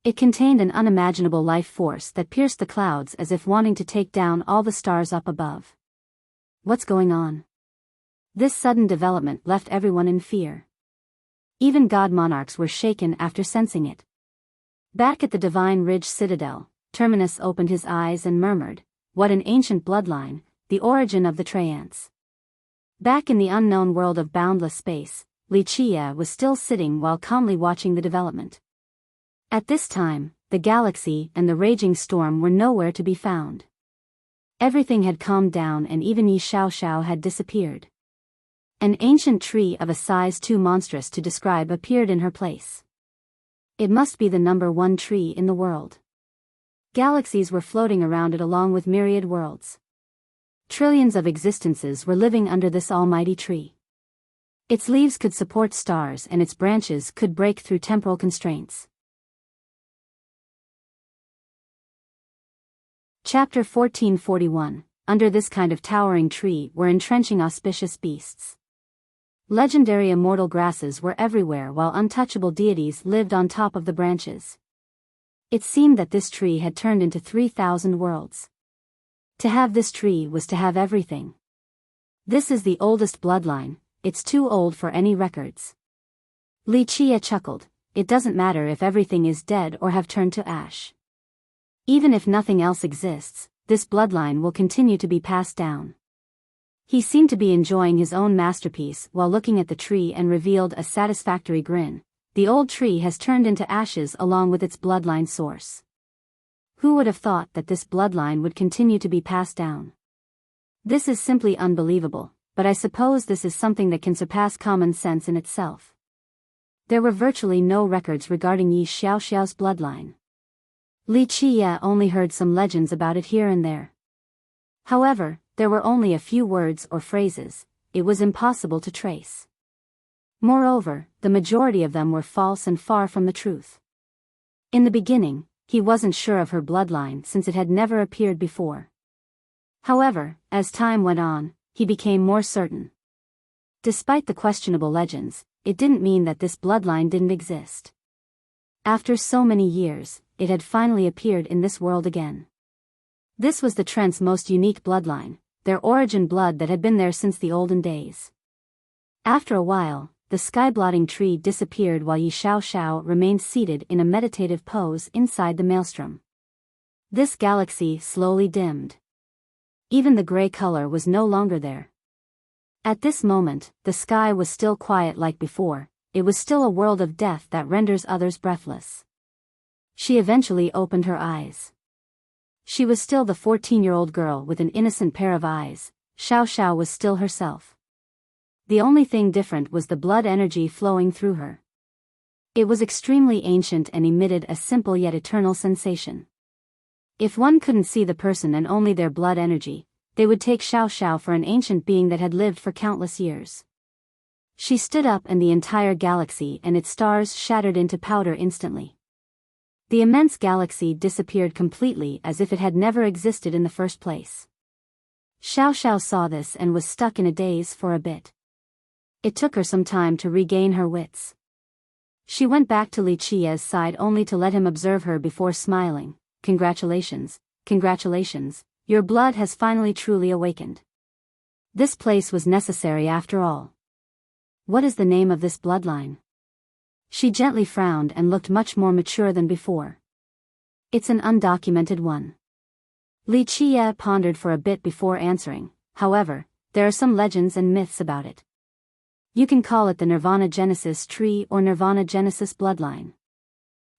It contained an unimaginable life force that pierced the clouds as if wanting to take down all the stars up above. What's going on? This sudden development left everyone in fear. Even god monarchs were shaken after sensing it. Back at the Divine Ridge Citadel, Terminus opened his eyes and murmured, "What an ancient bloodline, the origin of the Treants." Back in the unknown world of boundless space, Wuxia was still sitting while calmly watching the development. At this time, the galaxy and the raging storm were nowhere to be found. Everything had calmed down and even Yi Xiaoxiao had disappeared. An ancient tree of a size too monstrous to describe appeared in her place. It must be the #1 tree in the world. Galaxies were floating around it along with myriad worlds. Trillions of existences were living under this almighty tree. Its leaves could support stars and its branches could break through temporal constraints. Chapter 1441. Under this kind of towering tree were entrenching auspicious beasts. Legendary immortal grasses were everywhere while untouchable deities lived on top of the branches. It seemed that this tree had turned into 3,000 worlds. To have this tree was to have everything. This is the oldest bloodline, it's too old for any records. Wuxia chuckled, "It doesn't matter if everything is dead or have turned to ash. Even if nothing else exists, this bloodline will continue to be passed down." He seemed to be enjoying his own masterpiece while looking at the tree and revealed a satisfactory grin. The old tree has turned into ashes along with its bloodline source. Who would have thought that this bloodline would continue to be passed down? This is simply unbelievable, but I suppose this is something that can surpass common sense in itself. There were virtually no records regarding Yi Xiaoxiao's bloodline. Wuxia only heard some legends about it here and there. However, there were only a few words or phrases. It was impossible to trace. Moreover, the majority of them were false and far from the truth. In the beginning, he wasn't sure of her bloodline since it had never appeared before. However, as time went on, he became more certain. Despite the questionable legends, it didn't mean that this bloodline didn't exist. After so many years, it had finally appeared in this world again. This was the Trent's most unique bloodline, their origin blood that had been there since the olden days. After a while, the sky-blotting tree disappeared while Yi Xiaoxiao remained seated in a meditative pose inside the maelstrom. This galaxy slowly dimmed. Even the gray color was no longer there. At this moment, the sky was still quiet like before. It was still a world of death that renders others breathless. She eventually opened her eyes. She was still the 14-year-old girl with an innocent pair of eyes. Xiaoxiao was still herself. The only thing different was the blood energy flowing through her. It was extremely ancient and emitted a simple yet eternal sensation. If one couldn't see the person and only their blood energy, they would take Xiaoxiao for an ancient being that had lived for countless years. She stood up and the entire galaxy and its stars shattered into powder instantly. The immense galaxy disappeared completely as if it had never existed in the first place. Xiaoxiao saw this and was stuck in a daze for a bit. It took her some time to regain her wits. She went back to Wuxia's side only to let him observe her before smiling. "Congratulations, congratulations, your blood has finally truly awakened. This place was necessary after all. What is the name of this bloodline?" She gently frowned and looked much more mature than before. "It's an undocumented one." Wuxia pondered for a bit before answering. "However, there are some legends and myths about it. You can call it the Nirvana Genesis tree or Nirvana Genesis bloodline."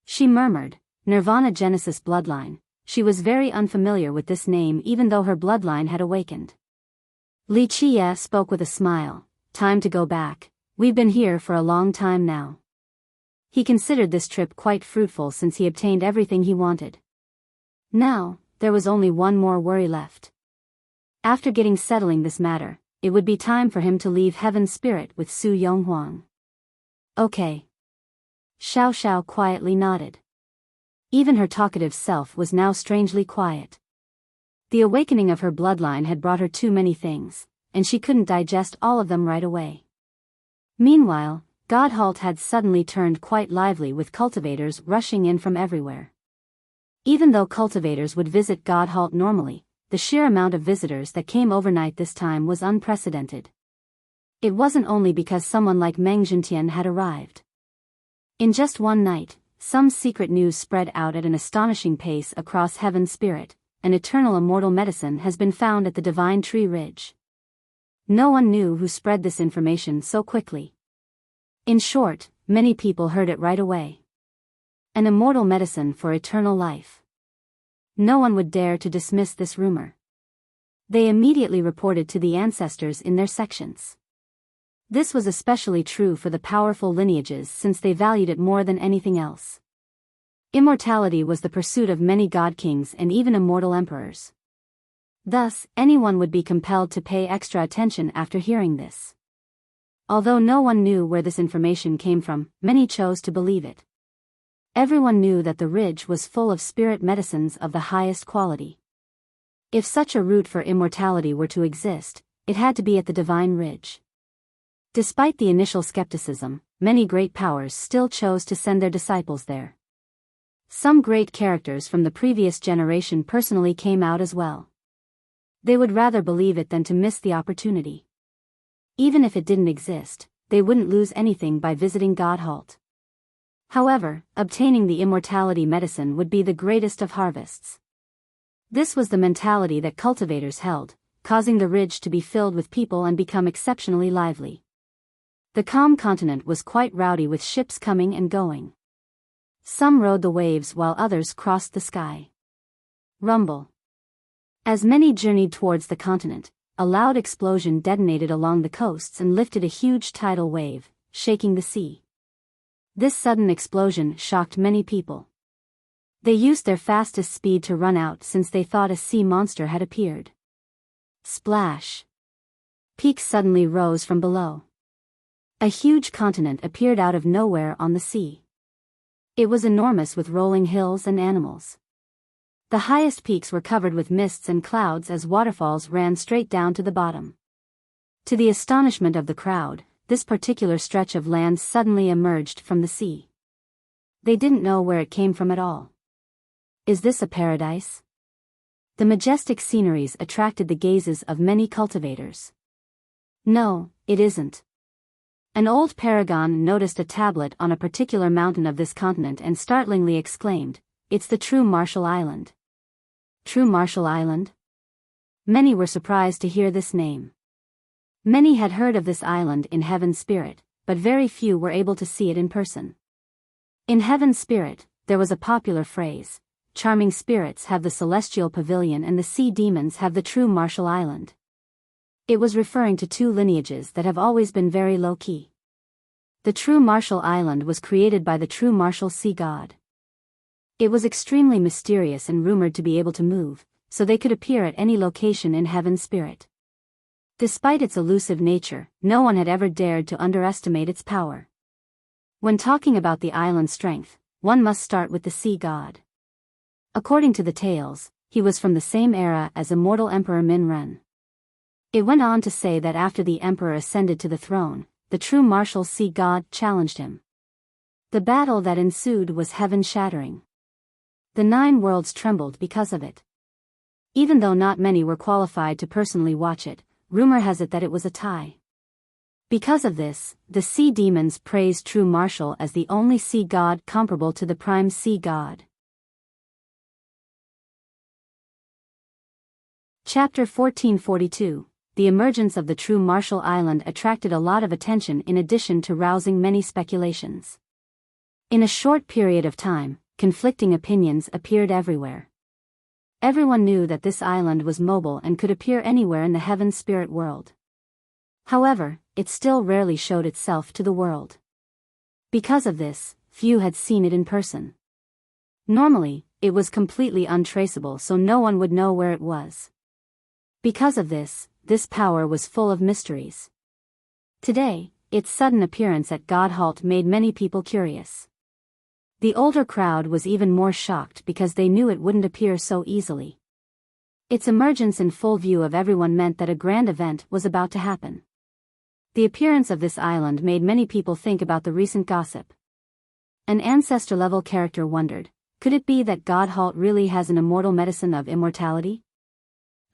She murmured, "Nirvana Genesis bloodline." She was very unfamiliar with this name even though her bloodline had awakened. Wuxia spoke with a smile. "Time to go back. We've been here for a long time now." He considered this trip quite fruitful since he obtained everything he wanted. Now, there was only one more worry left. After settling this matter, it would be time for him to leave Heaven Spirit with Su Yonghuang. Okay. Xiao Xiao quietly nodded. Even her talkative self was now strangely quiet. The awakening of her bloodline had brought her too many things, and she couldn't digest all of them right away. Meanwhile, Godhalt had suddenly turned quite lively with cultivators rushing in from everywhere. Even though cultivators would visit Godhalt normally, the sheer amount of visitors that came overnight this time was unprecedented. It wasn't only because someone like Meng Zhentian had arrived. In just one night, some secret news spread out at an astonishing pace across Heaven Spirit. An eternal immortal medicine has been found at the Divine Tree Ridge. No one knew who spread this information so quickly. In short, many people heard it right away. An immortal medicine for eternal life. No one would dare to dismiss this rumor. They immediately reported to the ancestors in their sections. This was especially true for the powerful lineages since they valued it more than anything else. Immortality was the pursuit of many god kings and even immortal emperors. Thus, anyone would be compelled to pay extra attention after hearing this. Although no one knew where this information came from, many chose to believe it. Everyone knew that the ridge was full of spirit medicines of the highest quality. If such a route for immortality were to exist, it had to be at the Divine Ridge. Despite the initial skepticism, many great powers still chose to send their disciples there. Some great characters from the previous generation personally came out as well. They would rather believe it than to miss the opportunity. Even if it didn't exist, they wouldn't lose anything by visiting Godhalt. However, obtaining the immortality medicine would be the greatest of harvests. This was the mentality that cultivators held, causing the ridge to be filled with people and become exceptionally lively. The calm continent was quite rowdy with ships coming and going. Some rode the waves while others crossed the sky. Rumble. As many journeyed towards the continent, a loud explosion detonated along the coasts and lifted a huge tidal wave, shaking the sea. This sudden explosion shocked many people. They used their fastest speed to run out since they thought a sea monster had appeared. Splash. Peaks suddenly rose from below. A huge continent appeared out of nowhere on the sea. It was enormous with rolling hills and animals. The highest peaks were covered with mists and clouds as waterfalls ran straight down to the bottom. To the astonishment of the crowd, this particular stretch of land suddenly emerged from the sea. They didn't know where it came from at all. Is this a paradise? The majestic sceneries attracted the gazes of many cultivators. No, it isn't. An old paragon noticed a tablet on a particular mountain of this continent and startlingly exclaimed, "It's the true Martial Island." True Martial Island? Many were surprised to hear this name. Many had heard of this island in Heaven Spirit, but very few were able to see it in person. In Heaven Spirit, there was a popular phrase, "Charming spirits have the celestial pavilion and the sea demons have the true Martial Island." It was referring to two lineages that have always been very low-key. The true Martial Island was created by the true Martial Sea God. It was extremely mysterious and rumored to be able to move, so they could appear at any location in Heaven Spirit. Despite its elusive nature, no one had ever dared to underestimate its power. When talking about the island's strength, one must start with the Sea God. According to the tales, he was from the same era as immortal Emperor Min Ren. It went on to say that after the emperor ascended to the throne, the true Martial Sea God challenged him. The battle that ensued was heaven-shattering. The 9 worlds trembled because of it. Even though not many were qualified to personally watch it, rumor has it that it was a tie. Because of this, the sea demons praised true Martial as the only sea god comparable to the prime sea god. Chapter 1442. The emergence of the true Martial Island attracted a lot of attention in addition to rousing many speculations. In a short period of time, conflicting opinions appeared everywhere. Everyone knew that this island was mobile and could appear anywhere in the Heaven Spirit world. However, it still rarely showed itself to the world. Because of this, few had seen it in person. Normally, it was completely untraceable, so no one would know where it was. Because of this, this power was full of mysteries. Today, its sudden appearance at God Halt made many people curious. The older crowd was even more shocked because they knew it wouldn't appear so easily. Its emergence in full view of everyone meant that a grand event was about to happen. The appearance of this island made many people think about the recent gossip. An ancestor-level character wondered, could it be that God Halt really has an immortal medicine of immortality?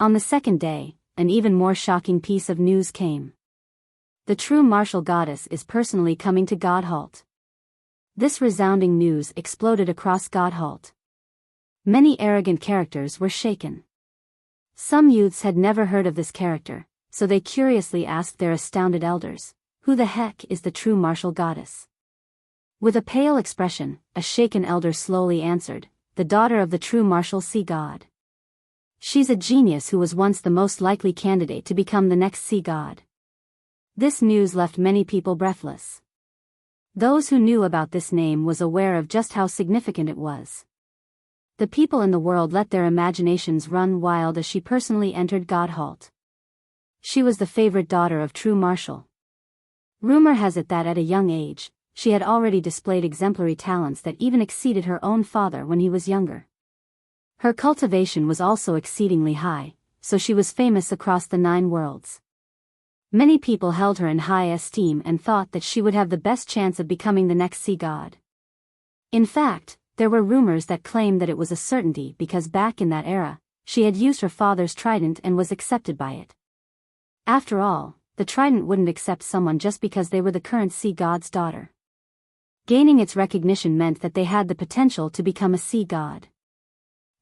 On the second day, an even more shocking piece of news came. The true martial goddess is personally coming to God Halt. This resounding news exploded across God Halt. Many arrogant characters were shaken. Some youths had never heard of this character, so they curiously asked their astounded elders, who the heck is the true martial goddess? With a pale expression, a shaken elder slowly answered, the daughter of the true martial sea god. She's a genius who was once the most likely candidate to become the next sea god. This news left many people breathless. Those who knew about this name was aware of just how significant it was. The people in the world let their imaginations run wild as she personally entered God Halt. She was the favorite daughter of true martial. Rumor has it that at a young age, she had already displayed exemplary talents that even exceeded her own father when he was younger. Her cultivation was also exceedingly high, so she was famous across the 9 worlds. Many people held her in high esteem and thought that she would have the best chance of becoming the next sea god. In fact, there were rumors that claimed that it was a certainty because back in that era, she had used her father's trident and was accepted by it. After all, the trident wouldn't accept someone just because they were the current sea god's daughter. Gaining its recognition meant that they had the potential to become a sea god.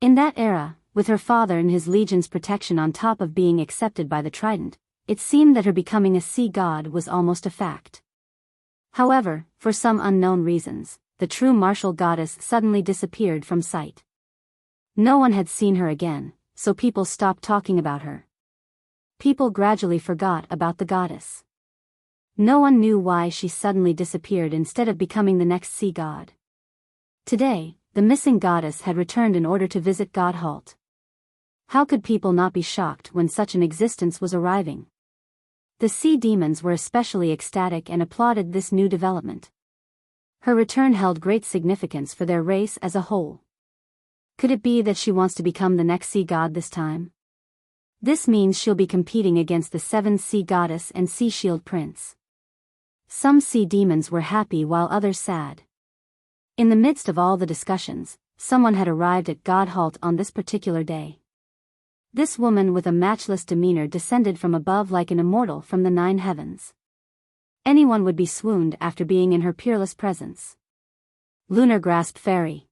In that era, with her father and his legion's protection on top of being accepted by the trident, it seemed that her becoming a sea god was almost a fact. However, for some unknown reasons, the true martial goddess suddenly disappeared from sight. No one had seen her again, so people stopped talking about her. People gradually forgot about the goddess. No one knew why she suddenly disappeared instead of becoming the next sea god. Today, the missing goddess had returned in order to visit God Halt. How could people not be shocked when such an existence was arriving? The sea demons were especially ecstatic and applauded this new development. Her return held great significance for their race as a whole. Could it be that she wants to become the next sea god this time? This means she'll be competing against the 7th sea goddess and sea shield prince. Some sea demons were happy while others sad. In the midst of all the discussions, someone had arrived at God Halt on this particular day. This woman with a matchless demeanor descended from above like an immortal from the 9 heavens. Anyone would be swooned after being in her peerless presence. Lunar Grasp Fairy.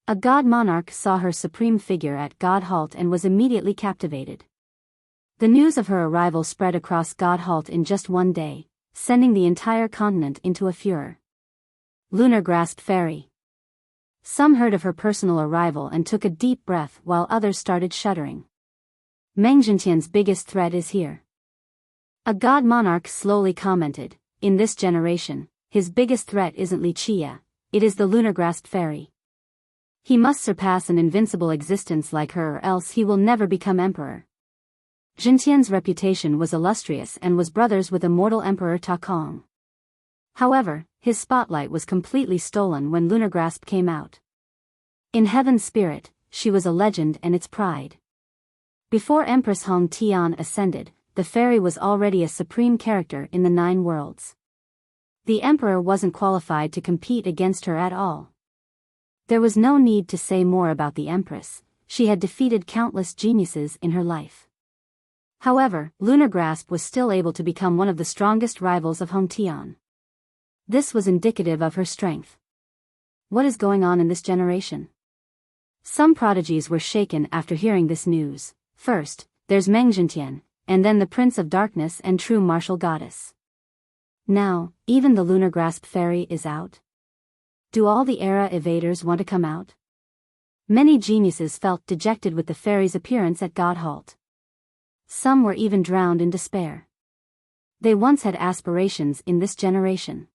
A god monarch saw her supreme figure at God Halt and was immediately captivated. The news of her arrival spread across God Halt in just one day, sending the entire continent into a furor. Lunar Grasp Fairy. Some heard of her personal arrival and took a deep breath while others started shuddering. Meng Jintian's biggest threat is here. A god monarch slowly commented, in this generation, his biggest threat isn't Li Chia, it is the Lunar Grasp Fairy. He must surpass an invincible existence like her or else he will never become emperor. Jintian's reputation was illustrious and was brothers with immortal Emperor Ta Kong. However, his spotlight was completely stolen when Lunar Grasp came out. In Heaven's spirit, she was a legend and its pride. Before Empress Hong Tian ascended, the fairy was already a supreme character in the 9 worlds. The emperor wasn't qualified to compete against her at all. There was no need to say more about the empress, she had defeated countless geniuses in her life. However, Lunar Grasp was still able to become one of the strongest rivals of Hong Tian. This was indicative of her strength. What is going on in this generation? Some prodigies were shaken after hearing this news. First, there's Meng Jintian, and then the Prince of Darkness and true martial goddess. Now, even the Lunar Grasp Fairy is out? Do all the era evaders want to come out? Many geniuses felt dejected with the fairy's appearance at God Halt. Some were even drowned in despair. They once had aspirations in this generation.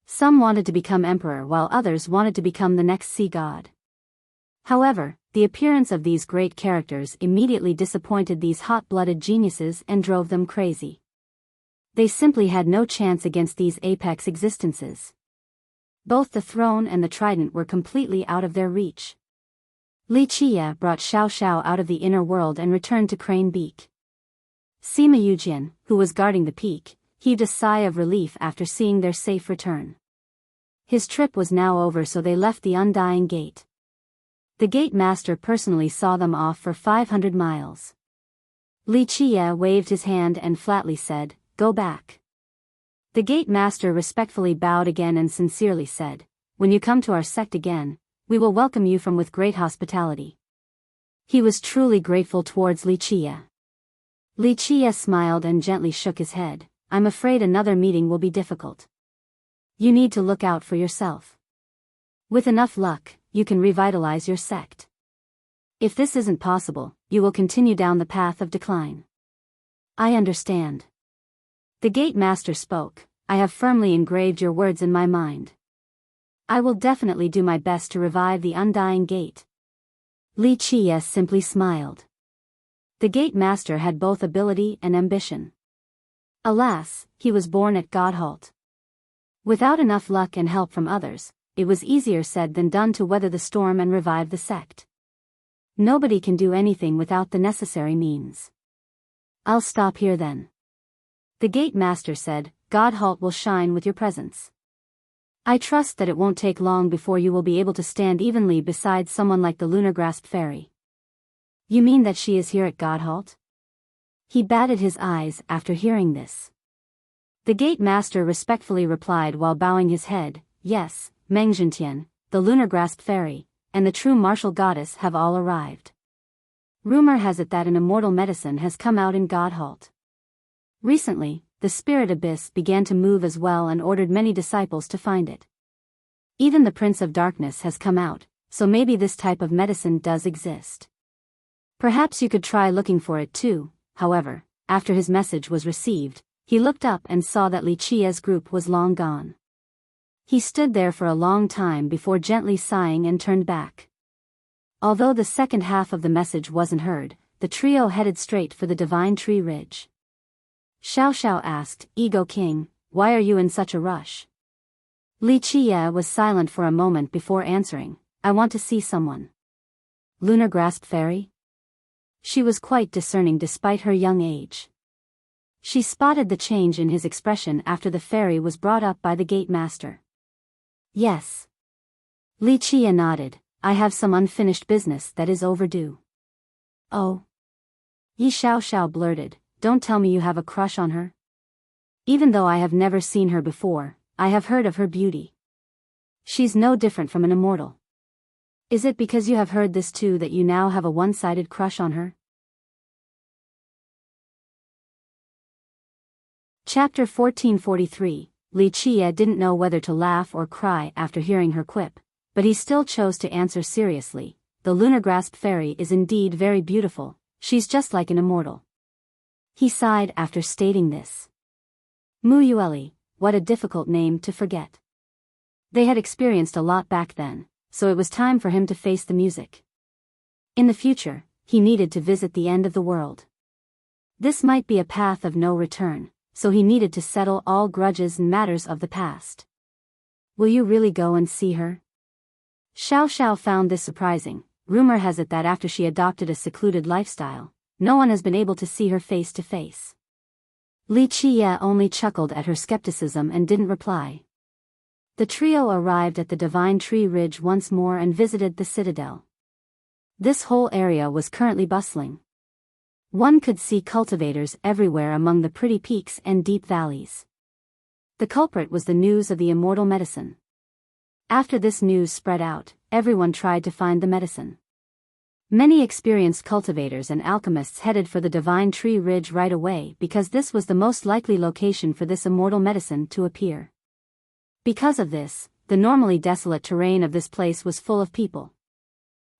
Some wanted to become emperor while others wanted to become the next sea god. However, the appearance of these great characters immediately disappointed these hot-blooded geniuses and drove them crazy. They simply had no chance against these apex existences. Both the throne and the trident were completely out of their reach. Li Qie brought Xiao Xiao out of the inner world and returned to Crane Beak. Sima Yujian, who was guarding the peak, heaved a sigh of relief after seeing their safe return. His trip was now over, so they left the Undying Gate. The Gate Master personally saw them off for 500 miles. Li Qie waved his hand and flatly said, "Go back." The Gate Master respectfully bowed again and sincerely said, "When you come to our sect again, we will welcome you with great hospitality." He was truly grateful towards Li Qie. Li Qie smiled and gently shook his head. "I'm afraid another meeting will be difficult. You need to look out for yourself. With enough luck, you can revitalize your sect. If this isn't possible, you will continue down the path of decline." "I understand." The Gate Master spoke. "I have firmly engraved your words in my mind. I will definitely do my best to revive the Undying Gate." Li Qie simply smiled. The Gate Master had both ability and ambition. Alas, he was born at Godhalt. Without enough luck and help from others, it was easier said than done to weather the storm and revive the sect. Nobody can do anything without the necessary means. "I'll stop here then." The Gate Master said, "Godhalt will shine with your presence. I trust that it won't take long before you will be able to stand evenly beside someone like the Lunar-Grasp Fairy." "You mean that she is here at Godhalt?" He batted his eyes after hearing this. The Gate Master respectfully replied while bowing his head, "Yes, Mengzhentian, the Lunar-Grasp Fairy, and the true martial goddess have all arrived. Rumor has it that an immortal medicine has come out in Godhalt. Recently, the Spirit Abyss began to move as well and ordered many disciples to find it. Even the Prince of Darkness has come out, so maybe this type of medicine does exist. Perhaps you could try looking for it too." However, after his message was received, he looked up and saw that Li Qie's group was long gone. He stood there for a long time before gently sighing and turned back. Although the second half of the message wasn't heard, the trio headed straight for the Divine Tree Ridge. Xiao Xiao asked, "Ego King, why are you in such a rush?" Li Qie was silent for a moment before answering, "I want to see someone." "Lunar-Grasp Fairy?" She was quite discerning despite her young age. She spotted the change in his expression after the fairy was brought up by the Gate Master. "Yes." Li Qie nodded. "I have some unfinished business that is overdue." "Oh?" Yi Xiao Xiao blurted, "Don't tell me you have a crush on her?" "Even though I have never seen her before, I have heard of her beauty. She's no different from an immortal. Is it because you have heard this too that you now have a one-sided crush on her?" Chapter 1443. Li Qie didn't know whether to laugh or cry after hearing her quip, but he still chose to answer seriously. "The Lunar-Grasp Fairy is indeed very beautiful, she's just like an immortal." He sighed after stating this. Muyueli, what a difficult name to forget. They had experienced a lot back then, so it was time for him to face the music. In the future, he needed to visit the end of the world. This might be a path of no return, so he needed to settle all grudges and matters of the past. "Will you really go and see her?" Xiao Xiao found this surprising. Rumor has it that after she adopted a secluded lifestyle, no one has been able to see her face to face. Li Qie only chuckled at her skepticism and didn't reply. The trio arrived at the Divine Tree Ridge once more and visited the citadel. This whole area was currently bustling. One could see cultivators everywhere among the pretty peaks and deep valleys. The culprit was the news of the immortal medicine. After this news spread out, everyone tried to find the medicine. Many experienced cultivators and alchemists headed for the Divine Tree Ridge right away because this was the most likely location for this immortal medicine to appear. Because of this, the normally desolate terrain of this place was full of people.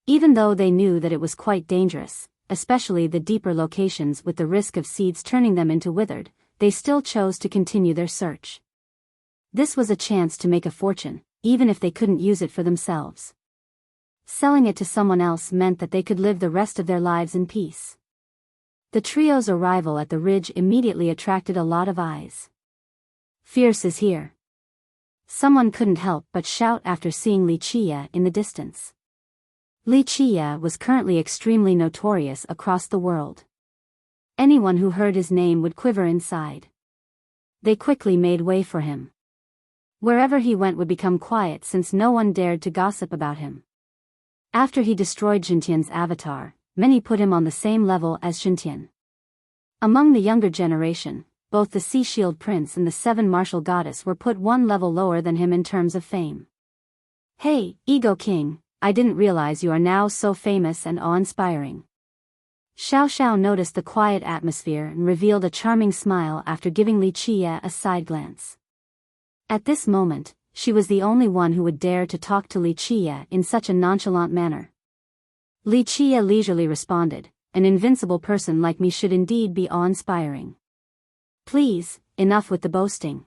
Even though they knew that it was quite dangerous, especially the deeper locations with the risk of seeds turning them into withered, they still chose to continue their search. This was a chance to make a fortune, even if they couldn't use it for themselves. Selling it to someone else meant that they could live the rest of their lives in peace. The trio's arrival at the ridge immediately attracted a lot of eyes. Fierce is here. Someone couldn't help but shout after seeing Wuxia in the distance. Wuxia was currently extremely notorious across the world. Anyone who heard his name would quiver inside. They quickly made way for him. Wherever he went would become quiet since no one dared to gossip about him. After he destroyed Jintian's avatar, many put him on the same level as Jintian. Among the younger generation, both the Sea Shield Prince and the Seven Martial Goddess were put one level lower than him in terms of fame. Hey, Ego King, I didn't realize you are now so famous and awe-inspiring. Xiao Xiao noticed the quiet atmosphere and revealed a charming smile after giving Wuxia a side glance. At this moment, she was the only one who would dare to talk to Wuxia in such a nonchalant manner. Wuxia leisurely responded, an invincible person like me should indeed be awe-inspiring. Please, enough with the boasting.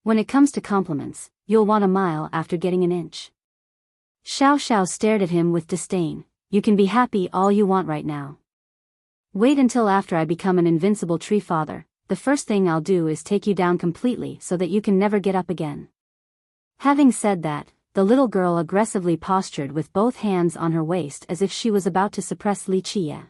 When it comes to compliments, you'll want a mile after getting an inch. Xiao Xiao stared at him with disdain. You can be happy all you want right now. Wait until after I become an invincible tree father. The first thing I'll do is take you down completely so that you can never get up again. Having said that, the little girl aggressively postured with both hands on her waist as if she was about to suppress Wuxia.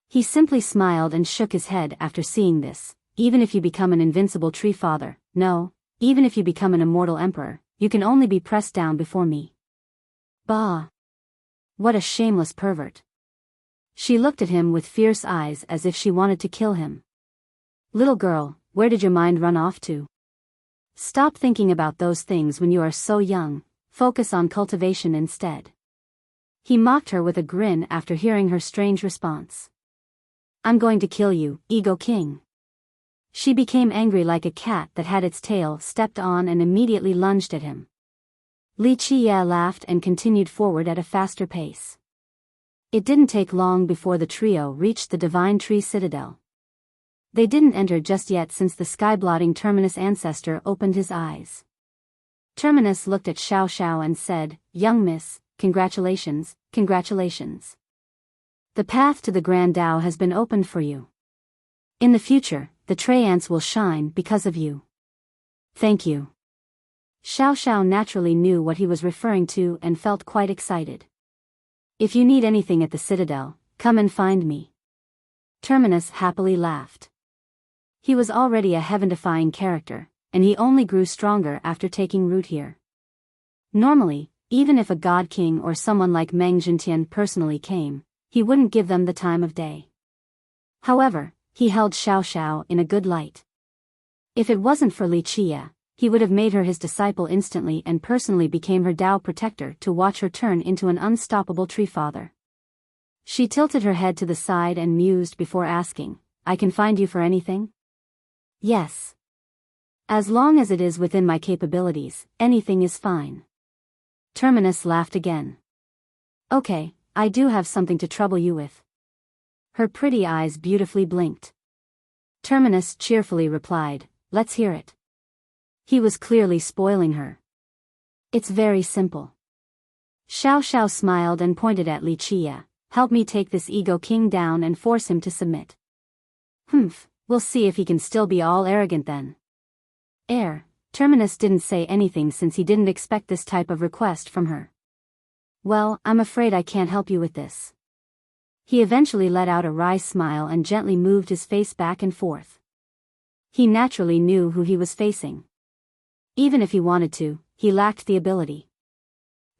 He simply smiled and shook his head after seeing this. Even if you become an invincible tree father, no, even if you become an immortal emperor, you can only be pressed down before me. Bah! What a shameless pervert. She looked at him with fierce eyes as if she wanted to kill him. Little girl, where did your mind run off to? Stop thinking about those things when you are so young, focus on cultivation instead. He mocked her with a grin after hearing her strange response. I'm going to kill you, Ego King. She became angry like a cat that had its tail stepped on and immediately lunged at him. Wuxia laughed and continued forward at a faster pace. It didn't take long before the trio reached the Divine Tree Citadel. They didn't enter just yet since the sky-blotting Terminus ancestor opened his eyes. Terminus looked at Xiao Xiao and said, Young miss, congratulations, congratulations. The path to the Grand Tao has been opened for you. In the future, the Treants will shine because of you. Thank you. Xiao Xiao naturally knew what he was referring to and felt quite excited. If you need anything at the Citadel, come and find me. Terminus happily laughed. He was already a heaven-defying character, and he only grew stronger after taking root here. Normally, even if a god king or someone like Meng Jintian personally came, he wouldn't give them the time of day. However, he held Xiao Xiao in a good light. If it wasn't for Wuxia, he would have made her his disciple instantly and personally became her Tao protector to watch her turn into an unstoppable tree father. She tilted her head to the side and mused before asking, I can find you for anything? Yes. As long as it is within my capabilities, anything is fine. Terminus laughed again. Okay, I do have something to trouble you with. Her pretty eyes beautifully blinked. Terminus cheerfully replied, Let's hear it. He was clearly spoiling her. It's very simple. Xiao Xiao smiled and pointed at Wuxia. Help me take this Ego King down and force him to submit. We'll see if he can still be all arrogant then. Terminus didn't say anything since he didn't expect this type of request from her. Well, I'm afraid I can't help you with this. He eventually let out a wry smile and gently moved his face back and forth. He naturally knew who he was facing. Even if he wanted to, he lacked the ability.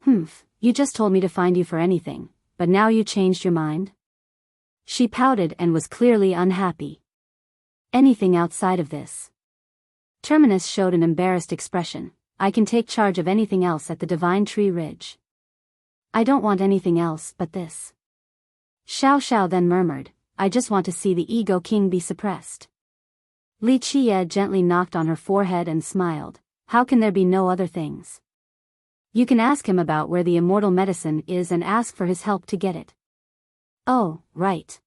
You just told me to find you for anything, but now you changed your mind? She pouted and was clearly unhappy. Anything outside of this. Terminus showed an embarrassed expression. I can take charge of anything else at the Divine Tree Ridge. I don't want anything else but this. Xiao Xiao then murmured, I just want to see the Ego King be suppressed. Wuxia gently knocked on her forehead and smiled. How can there be no other things? You can ask him about where the immortal medicine is and ask for his help to get it. Oh, right.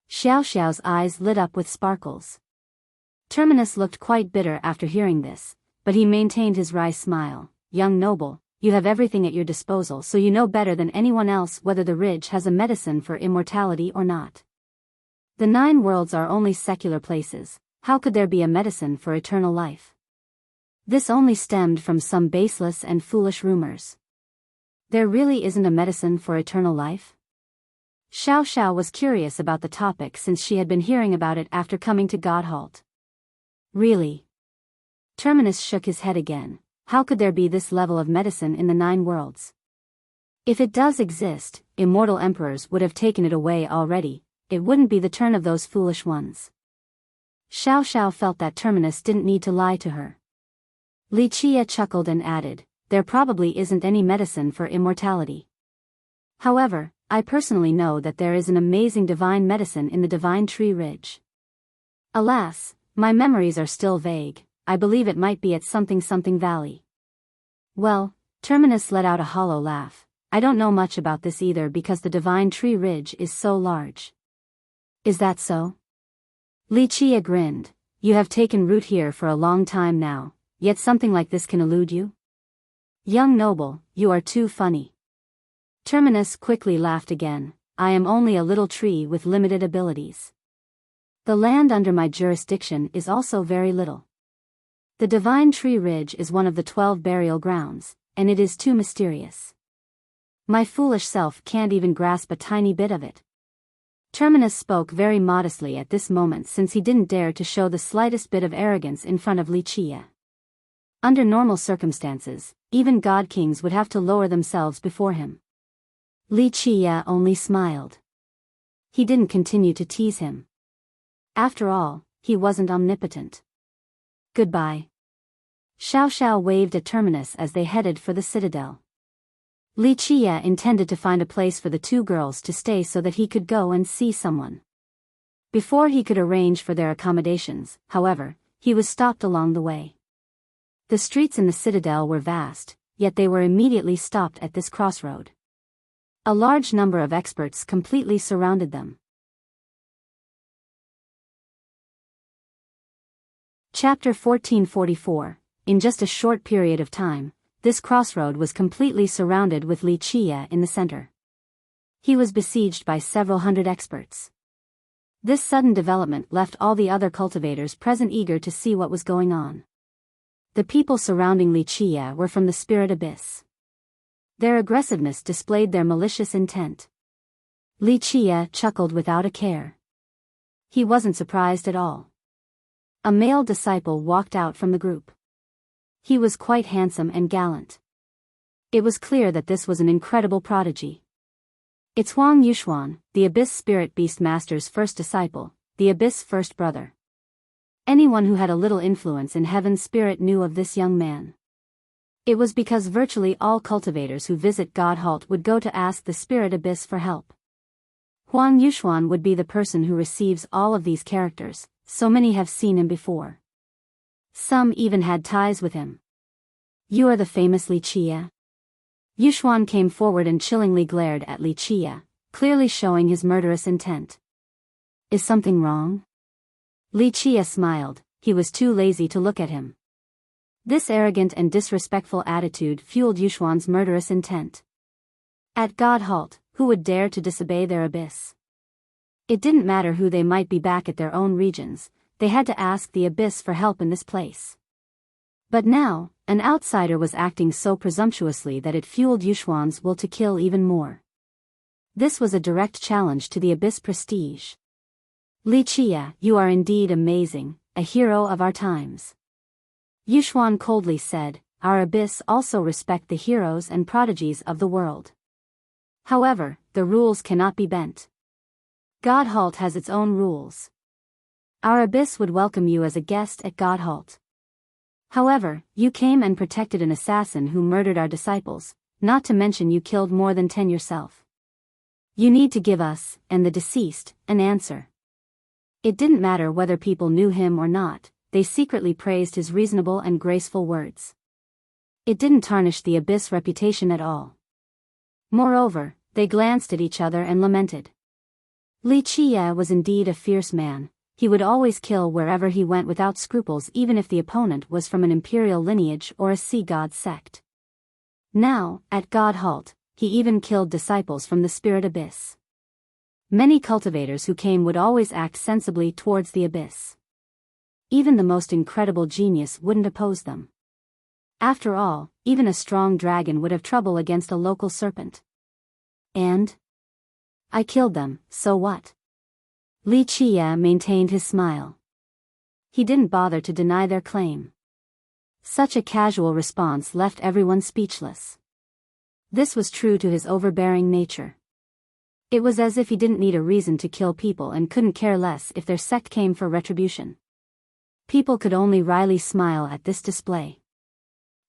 Xiao Xiao's eyes lit up with sparkles. Terminus looked quite bitter after hearing this, but he maintained his wry smile. Young noble, you have everything at your disposal, so you know better than anyone else whether the ridge has a medicine for immortality or not. The 9 worlds are only secular places, how could there be a medicine for eternal life? This only stemmed from some baseless and foolish rumors. There really isn't a medicine for eternal life? Xiao Xiao was curious about the topic since she had been hearing about it after coming to Godhalt. Really? Terminus shook his head again. How could there be this level of medicine in the 9 worlds? If it does exist, immortal emperors would have taken it away already. It wouldn't be the turn of those foolish ones. Xiao Xiao felt that Terminus didn't need to lie to her. Li Qia chuckled and added, there probably isn't any medicine for immortality. However, I personally know that there is an amazing divine medicine in the Divine Tree Ridge. Alas, my memories are still vague. I believe it might be at something valley. Well, Terminus let out a hollow laugh. I don't know much about this either because the Divine Tree Ridge is so large. Is that so? Li Qia grinned. You have taken root here for a long time now, yet something like this can elude you? Young noble, you are too funny. Terminus quickly laughed again. I am only a little tree with limited abilities. The land under my jurisdiction is also very little. The Divine Tree Ridge is one of the 12 burial grounds, and it is too mysterious. My foolish self can't even grasp a tiny bit of it. Terminus spoke very modestly at this moment since he didn't dare to show the slightest bit of arrogance in front of Li Qia. Under normal circumstances, even god kings would have to lower themselves before him. Li Qia only smiled. He didn't continue to tease him. After all, he wasn't omnipotent. Goodbye. Xiao Xiao waved at Terminus as they headed for the citadel. Li Qia intended to find a place for the 2 girls to stay so that he could go and see someone. Before he could arrange for their accommodations, however, he was stopped along the way. The streets in the citadel were vast, yet they were immediately stopped at this crossroad. A large number of experts completely surrounded them. Chapter 1444. In just a short period of time, this crossroad was completely surrounded with Li Qia in the center. He was besieged by several hundred experts. This sudden development left all the other cultivators present eager to see what was going on. The people surrounding Li Qia were from the Spirit Abyss. Their aggressiveness displayed their malicious intent. Li Qia chuckled without a care. He wasn't surprised at all. A male disciple walked out from the group. He was quite handsome and gallant. It was clear that this was an incredible prodigy. It's Huang Yuxuan, the Abyss Spirit Beast Master's first disciple, the Abyss first brother. Anyone who had a little influence in Heaven's spirit knew of this young man. It was because virtually all cultivators who visit Godhalt would go to ask the Spirit Abyss for help. Huang Yuxuan would be the person who receives all of these characters, so many have seen him before. Some even had ties with him. You are the famous Li Qia? Yuxuan came forward and chillingly glared at Li Qia, clearly showing his murderous intent. Is something wrong? Li Qia smiled. He was too lazy to look at him. This arrogant and disrespectful attitude fueled Yuxuan's murderous intent. At Godhalt, who would dare to disobey their abyss? It didn't matter who they might be back at their own regions, they had to ask the abyss for help in this place. But now, an outsider was acting so presumptuously that it fueled Yuxuan's will to kill even more. This was a direct challenge to the abyss prestige. Li Qia, you are indeed amazing, a hero of our times. Yuxuan coldly said, our abyss also respect the heroes and prodigies of the world. However, the rules cannot be bent. Godhalt has its own rules. Our abyss would welcome you as a guest at Godhalt. However, you came and protected an assassin who murdered our disciples, not to mention you killed more than 10 yourself. You need to give us, and the deceased, an answer. It didn't matter whether people knew him or not, they secretly praised his reasonable and graceful words. It didn't tarnish the abyss reputation at all. Moreover, they glanced at each other and lamented. Li Qia was indeed a fierce man. He would always kill wherever he went without scruples, even if the opponent was from an imperial lineage or a sea god sect. Now, at God halt, he even killed disciples from the spirit abyss. Many cultivators who came would always act sensibly towards the abyss. Even the most incredible genius wouldn't oppose them. After all, even a strong dragon would have trouble against a local serpent. And? I killed them, so what? Li Qie maintained his smile. He didn't bother to deny their claim. Such a casual response left everyone speechless. This was true to his overbearing nature. It was as if he didn't need a reason to kill people and couldn't care less if their sect came for retribution. People could only wryly smile at this display.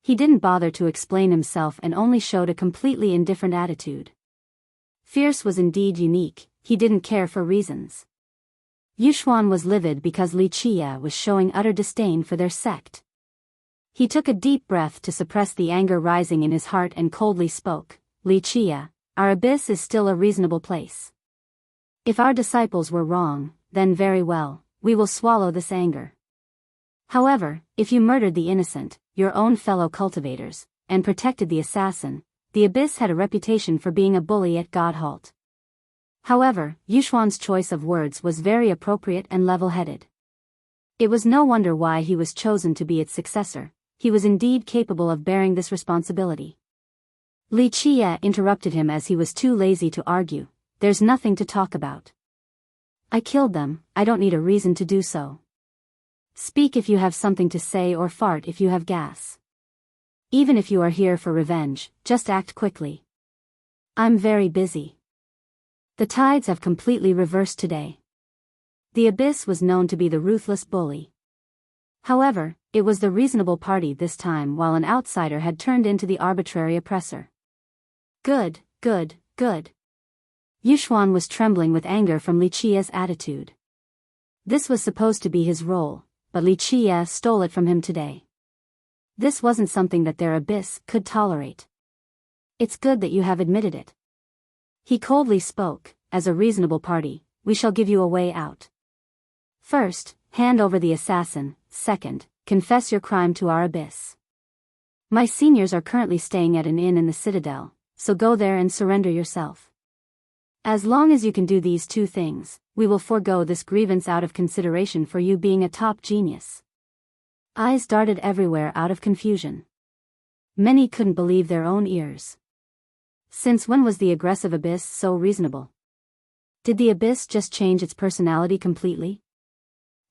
He didn't bother to explain himself and only showed a completely indifferent attitude. Fierce was indeed unique, he didn't care for reasons. Yushuan was livid because Li Qie was showing utter disdain for their sect. He took a deep breath to suppress the anger rising in his heart and coldly spoke, Li Qie, our abyss is still a reasonable place. If our disciples were wrong, then very well, we will swallow this anger. However, if you murdered the innocent, your own fellow cultivators, and protected the assassin, the abyss had a reputation for being a bully at God halt. However, Yushuan's choice of words was very appropriate and level-headed. It was no wonder why he was chosen to be its successor. He was indeed capable of bearing this responsibility. Li Qie interrupted him as he was too lazy to argue. There's nothing to talk about. I killed them, I don't need a reason to do so. Speak if you have something to say or fart if you have gas. Even if you are here for revenge, just act quickly. I'm very busy. The tides have completely reversed today. The abyss was known to be the ruthless bully. However, it was the reasonable party this time while an outsider had turned into the arbitrary oppressor. Good, good, good. Yushuan was trembling with anger from Li Qie's attitude. This was supposed to be his role, but Li Qie stole it from him today. This wasn't something that their abyss could tolerate. It's good that you have admitted it. He coldly spoke, as a reasonable party, we shall give you a way out. First, hand over the assassin, second, confess your crime to our abyss. My seniors are currently staying at an inn in the citadel, so go there and surrender yourself. As long as you can do these two things, we will forego this grievance out of consideration for you being a top genius. Eyes darted everywhere out of confusion. Many couldn't believe their own ears. Since when was the aggressive abyss so reasonable? Did the abyss just change its personality completely?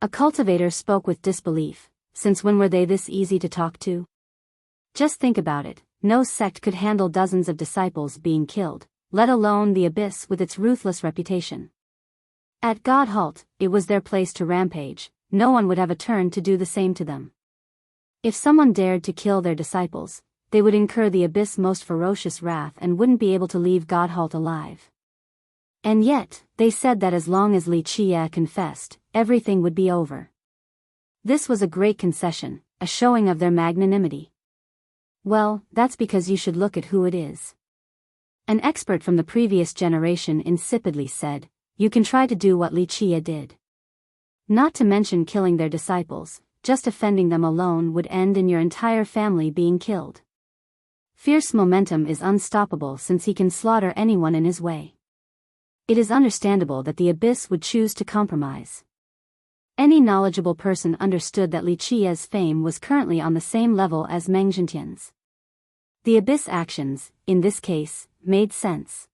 A cultivator spoke with disbelief. Since when were they this easy to talk to? Just think about it, no sect could handle dozens of disciples being killed, let alone the abyss with its ruthless reputation. At God halt, it was their place to rampage, no one would have a turn to do the same to them. If someone dared to kill their disciples, they would incur the abyss' most ferocious wrath and wouldn't be able to leave God halt alive. And yet, they said that as long as Li Qie confessed, everything would be over. This was a great concession, a showing of their magnanimity. Well, that's because you should look at who it is. An expert from the previous generation insipidly said, you can try to do what Li Qie did. Not to mention killing their disciples, just offending them alone would end in your entire family being killed. Fierce momentum is unstoppable since he can slaughter anyone in his way. It is understandable that the abyss would choose to compromise. Any knowledgeable person understood that Li Qie's fame was currently on the same level as Meng Zhentian's. The abyss actions, in this case, made sense.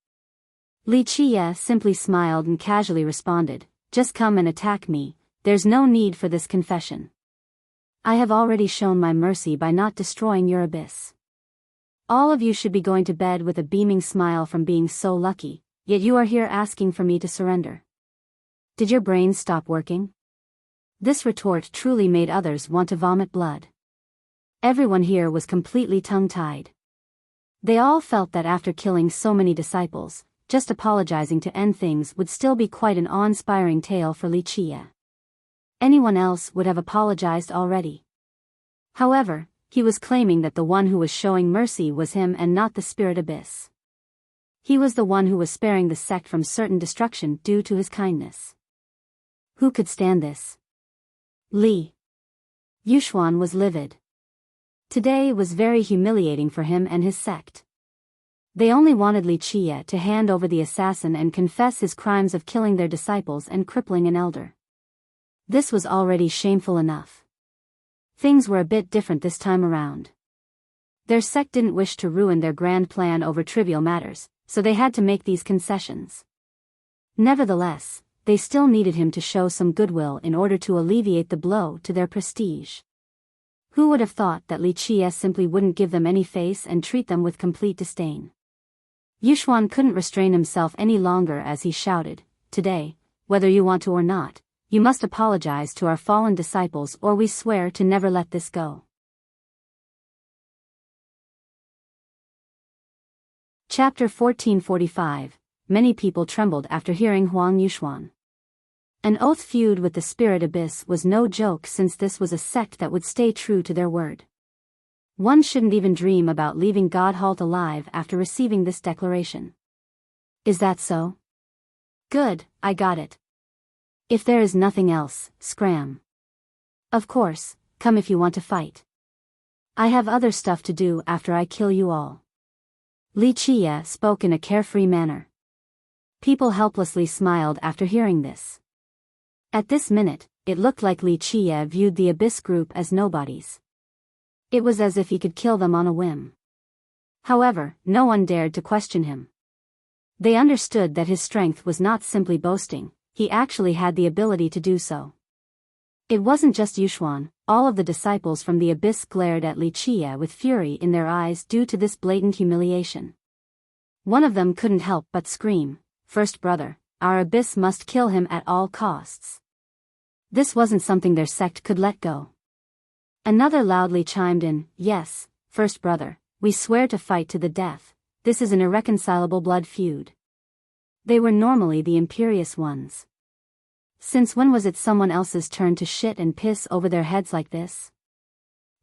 Li Qie simply smiled and casually responded, just come and attack me, there's no need for this confession. I have already shown my mercy by not destroying your abyss. All of you should be going to bed with a beaming smile from being so lucky, yet you are here asking for me to surrender. Did your brains stop working? This retort truly made others want to vomit blood. Everyone here was completely tongue-tied. They all felt that after killing so many disciples, just apologizing to end things would still be quite an awe-inspiring tale for Li Qie. Anyone else would have apologized already. However, he was claiming that the one who was showing mercy was him and not the spirit abyss. He was the one who was sparing the sect from certain destruction due to his kindness. Who could stand this? Li Yushuan was livid. Today was very humiliating for him and his sect. They only wanted Li Qie to hand over the assassin and confess his crimes of killing their disciples and crippling an elder. This was already shameful enough. Things were a bit different this time around. Their sect didn't wish to ruin their grand plan over trivial matters, so they had to make these concessions. Nevertheless, they still needed him to show some goodwill in order to alleviate the blow to their prestige. Who would have thought that Li Qie simply wouldn't give them any face and treat them with complete disdain? Yuxuan couldn't restrain himself any longer as he shouted, "Today, whether you want to or not, you must apologize to our fallen disciples or we swear to never let this go." Chapter 1445. Many people trembled after hearing Huang Yuxuan. An oath feud with the spirit abyss was no joke, since this was a sect that would stay true to their word. One shouldn't even dream about leaving God Halt alive after receiving this declaration. Is that so? Good, I got it. If there is nothing else, scram. Of course, come if you want to fight. I have other stuff to do after I kill you all. Li Qie spoke in a carefree manner. People helplessly smiled after hearing this. At this minute, it looked like Li Qie viewed the Abyss group as nobodies. It was as if he could kill them on a whim. However, no one dared to question him. They understood that his strength was not simply boasting, he actually had the ability to do so. It wasn't just Yuxuan, all of the disciples from the Abyss glared at Li Qie with fury in their eyes due to this blatant humiliation. One of them couldn't help but scream, "First brother, our Abyss must kill him at all costs." This wasn't something their sect could let go. Another loudly chimed in, "Yes, first brother, we swear to fight to the death, this is an irreconcilable blood feud." They were normally the imperious ones. Since when was it someone else's turn to shit and piss over their heads like this?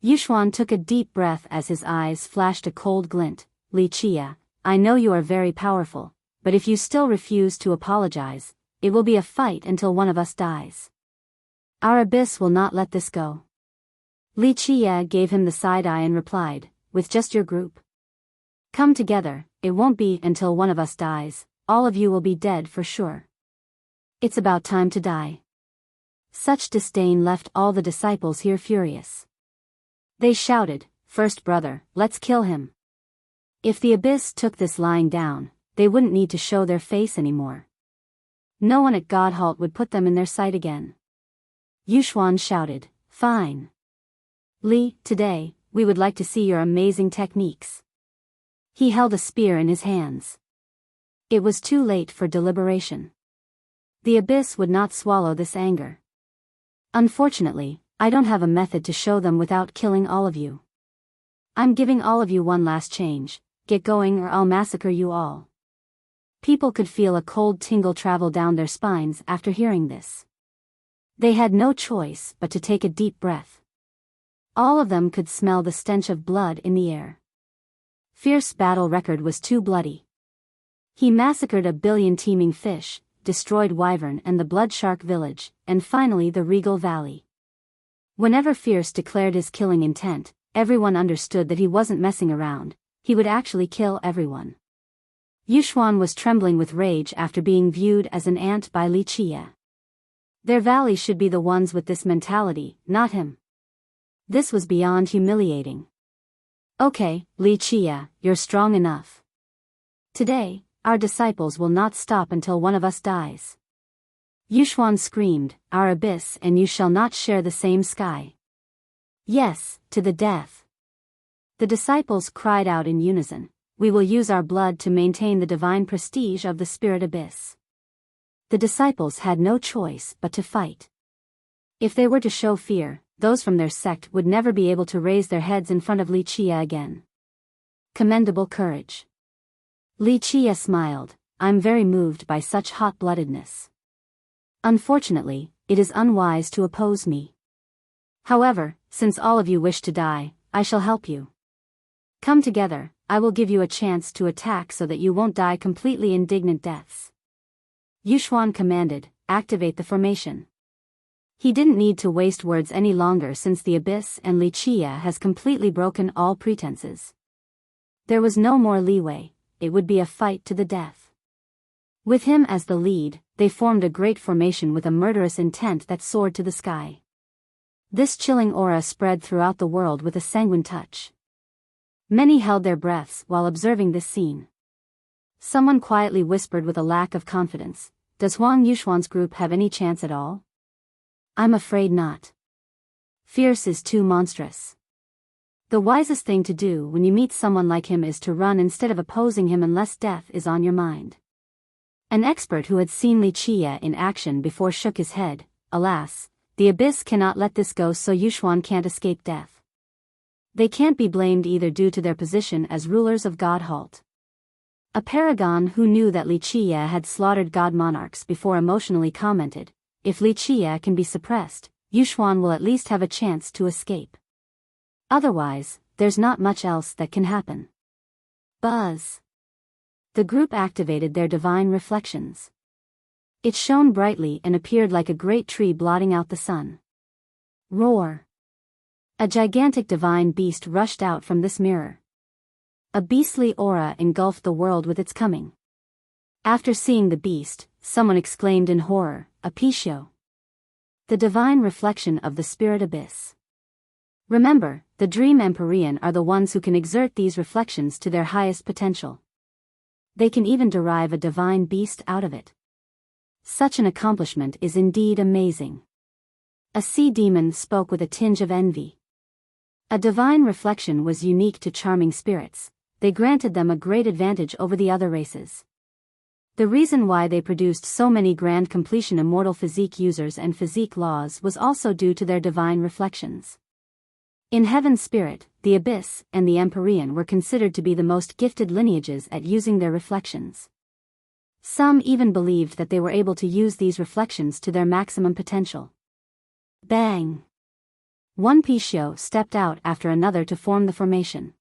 Yuxuan took a deep breath as his eyes flashed a cold glint. "Li Qie, I know you are very powerful, but if you still refuse to apologize, it will be a fight until one of us dies. Our Abyss will not let this go." Li Qie gave him the side eye and replied, "With just your group? Come together, it won't be until one of us dies, all of you will be dead for sure. It's about time to die." Such disdain left all the disciples here furious. They shouted, "First brother, let's kill him." If the Abyss took this lying down, they wouldn't need to show their face anymore. No one at God Halt would put them in their sight again. Yuxuan shouted, "Fine. Li, today, we would like to see your amazing techniques." He held a spear in his hands. It was too late for deliberation. The Abyss would not swallow this anger. "Unfortunately, I don't have a method to show them without killing all of you. I'm giving all of you one last change, get going or I'll massacre you all." People could feel a cold tingle travel down their spines after hearing this. They had no choice but to take a deep breath. All of them could smell the stench of blood in the air. Fierce battle record was too bloody. He massacred a billion teeming fish, destroyed Wyvern and the Blood Shark village, and finally the Regal Valley. Whenever Fierce declared his killing intent, everyone understood that he wasn't messing around, he would actually kill everyone. Yuxuan was trembling with rage after being viewed as an ant by Li Qie. Their valley should be the ones with this mentality, not him. This was beyond humiliating. "Okay, Li Qie, you're strong enough. Today, our disciples will not stop until one of us dies." Yuxuan screamed, "Our Abyss and you shall not share the same sky." "Yes, to the death." The disciples cried out in unison, "We will use our blood to maintain the divine prestige of the Spirit Abyss." The disciples had no choice but to fight. If they were to show fear, those from their sect would never be able to raise their heads in front of Li Qie again. Commendable courage. Li Qie smiled, "I'm very moved by such hot-bloodedness. Unfortunately, it is unwise to oppose me. However, since all of you wish to die, I shall help you. Come together, I will give you a chance to attack so that you won't die completely indignant deaths." Yuxuan commanded, "Activate the formation." He didn't need to waste words any longer since the abyss and Wuxia has completely broken all pretenses. There was no more leeway, it would be a fight to the death. With him as the lead, they formed a great formation with a murderous intent that soared to the sky. This chilling aura spread throughout the world with a sanguine touch. Many held their breaths while observing this scene. Someone quietly whispered with a lack of confidence, "Does Huang Yuxuan's group have any chance at all?" "I'm afraid not. Fierce is too monstrous. The wisest thing to do when you meet someone like him is to run instead of opposing him unless death is on your mind." An expert who had seen Wuxia in action before shook his head. "Alas, the abyss cannot let this go, so Yuxuan can't escape death. They can't be blamed either due to their position as rulers of God Halt." A paragon who knew that Wuxia had slaughtered god monarchs before emotionally commented, "If Wuxia can be suppressed, Yuxuan will at least have a chance to escape. Otherwise, there's not much else that can happen." Buzz. The group activated their divine reflections. It shone brightly and appeared like a great tree blotting out the sun. Roar. A gigantic divine beast rushed out from this mirror. A beastly aura engulfed the world with its coming. After seeing the beast, someone exclaimed in horror, "A Biyao. The divine reflection of the spirit abyss." Remember, the Dream Empyrean are the ones who can exert these reflections to their highest potential. They can even derive a divine beast out of it. Such an accomplishment is indeed amazing. A sea demon spoke with a tinge of envy. A divine reflection was unique to charming spirits. They granted them a great advantage over the other races. The reason why they produced so many grand completion immortal physique users and physique laws was also due to their divine reflections. In Heaven's spirit, the Abyss and the Empyrean were considered to be the most gifted lineages at using their reflections. Some even believed that they were able to use these reflections to their maximum potential. Bang! One Biyao stepped out after another to form the formation.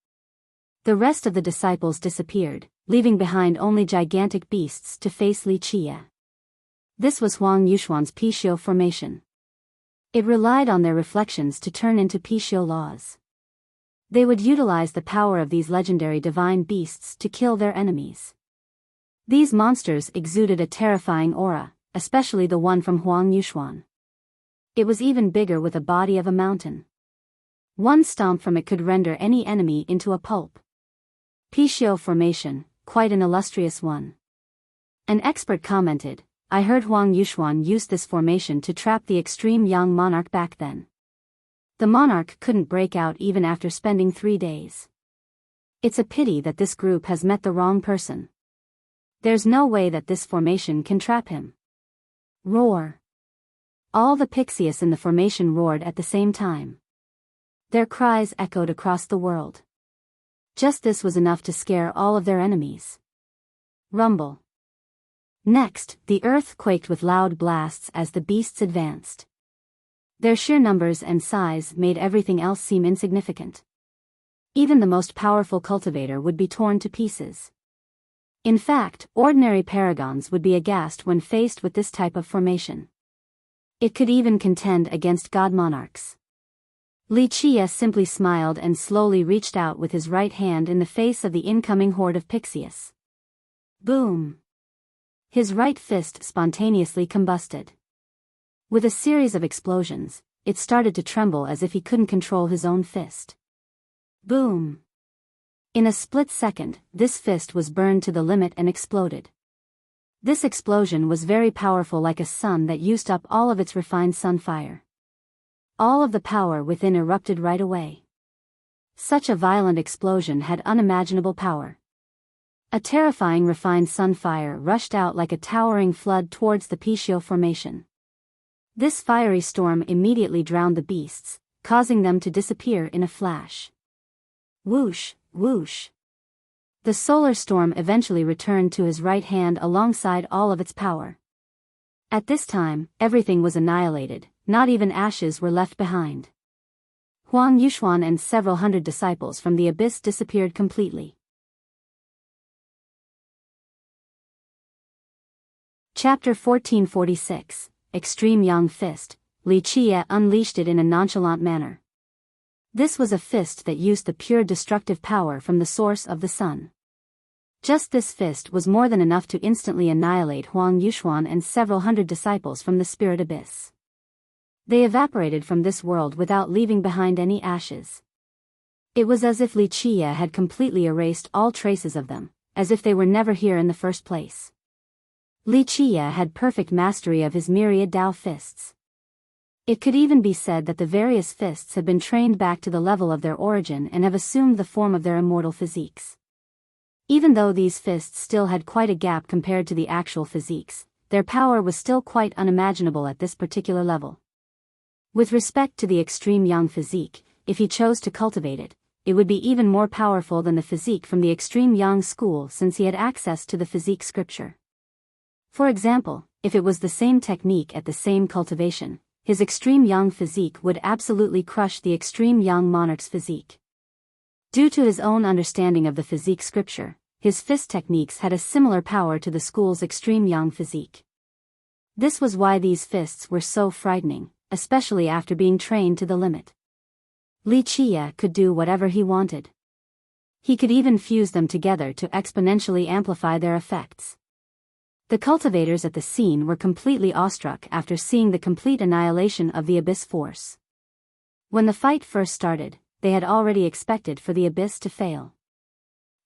The rest of the disciples disappeared, leaving behind only gigantic beasts to face Wuxia. This was Huang Yuxuan's Biyao formation. It relied on their reflections to turn into Biyao laws. They would utilize the power of these legendary divine beasts to kill their enemies. These monsters exuded a terrifying aura, especially the one from Huang Yuxuan. It was even bigger with a body of a mountain. One stomp from it could render any enemy into a pulp. Biyao formation, quite an illustrious one. An expert commented, "I heard Huang Yuxuan used this formation to trap the extreme young monarch back then. The monarch couldn't break out even after spending 3 days. It's a pity that this group has met the wrong person. There's no way that this formation can trap him." Roar. All the Pixius in the formation roared at the same time. Their cries echoed across the world. Just this was enough to scare all of their enemies. Rumble. Next, the earth quaked with loud blasts as the beasts advanced. Their sheer numbers and size made everything else seem insignificant. Even the most powerful cultivator would be torn to pieces. In fact, ordinary paragons would be aghast when faced with this type of formation. It could even contend against god monarchs. Wuxia simply smiled and slowly reached out with his right hand in the face of the incoming horde of Pixius. Boom! His right fist spontaneously combusted. With a series of explosions, it started to tremble as if he couldn't control his own fist. Boom! In a split second, this fist was burned to the limit and exploded. This explosion was very powerful, like a sun that used up all of its refined sun fire. All of the power within erupted right away. Such a violent explosion had unimaginable power. A terrifying refined sun fire rushed out like a towering flood towards the Biyao formation. This fiery storm immediately drowned the beasts, causing them to disappear in a flash. Whoosh, whoosh. The solar storm eventually returned to his right hand alongside all of its power. At this time, everything was annihilated, not even ashes were left behind. Huang Yuxuan and several hundred disciples from the abyss disappeared completely. Chapter 1446, Extreme Young Fist. Li Qie unleashed it in a nonchalant manner. This was a fist that used the pure destructive power from the source of the sun. Just this fist was more than enough to instantly annihilate Huang Yuxuan and several hundred disciples from the spirit abyss. They evaporated from this world without leaving behind any ashes. It was as if Li Qie had completely erased all traces of them, as if they were never here in the first place. Li Qie had perfect mastery of his myriad Dao fists. It could even be said that the various fists had been trained back to the level of their origin and have assumed the form of their immortal physiques. Even though these fists still had quite a gap compared to the actual physiques, their power was still quite unimaginable at this particular level. With respect to the extreme young physique, if he chose to cultivate it, it would be even more powerful than the physique from the extreme young school since he had access to the physique scripture. For example, if it was the same technique at the same cultivation, his extreme young physique would absolutely crush the extreme young monarch's physique. Due to his own understanding of the physique scripture, his fist techniques had a similar power to the school's extreme young physique. This was why these fists were so frightening, especially after being trained to the limit. Li Qie could do whatever he wanted. He could even fuse them together to exponentially amplify their effects. The cultivators at the scene were completely awestruck after seeing the complete annihilation of the abyss force. When the fight first started, they had already expected for the abyss to fail.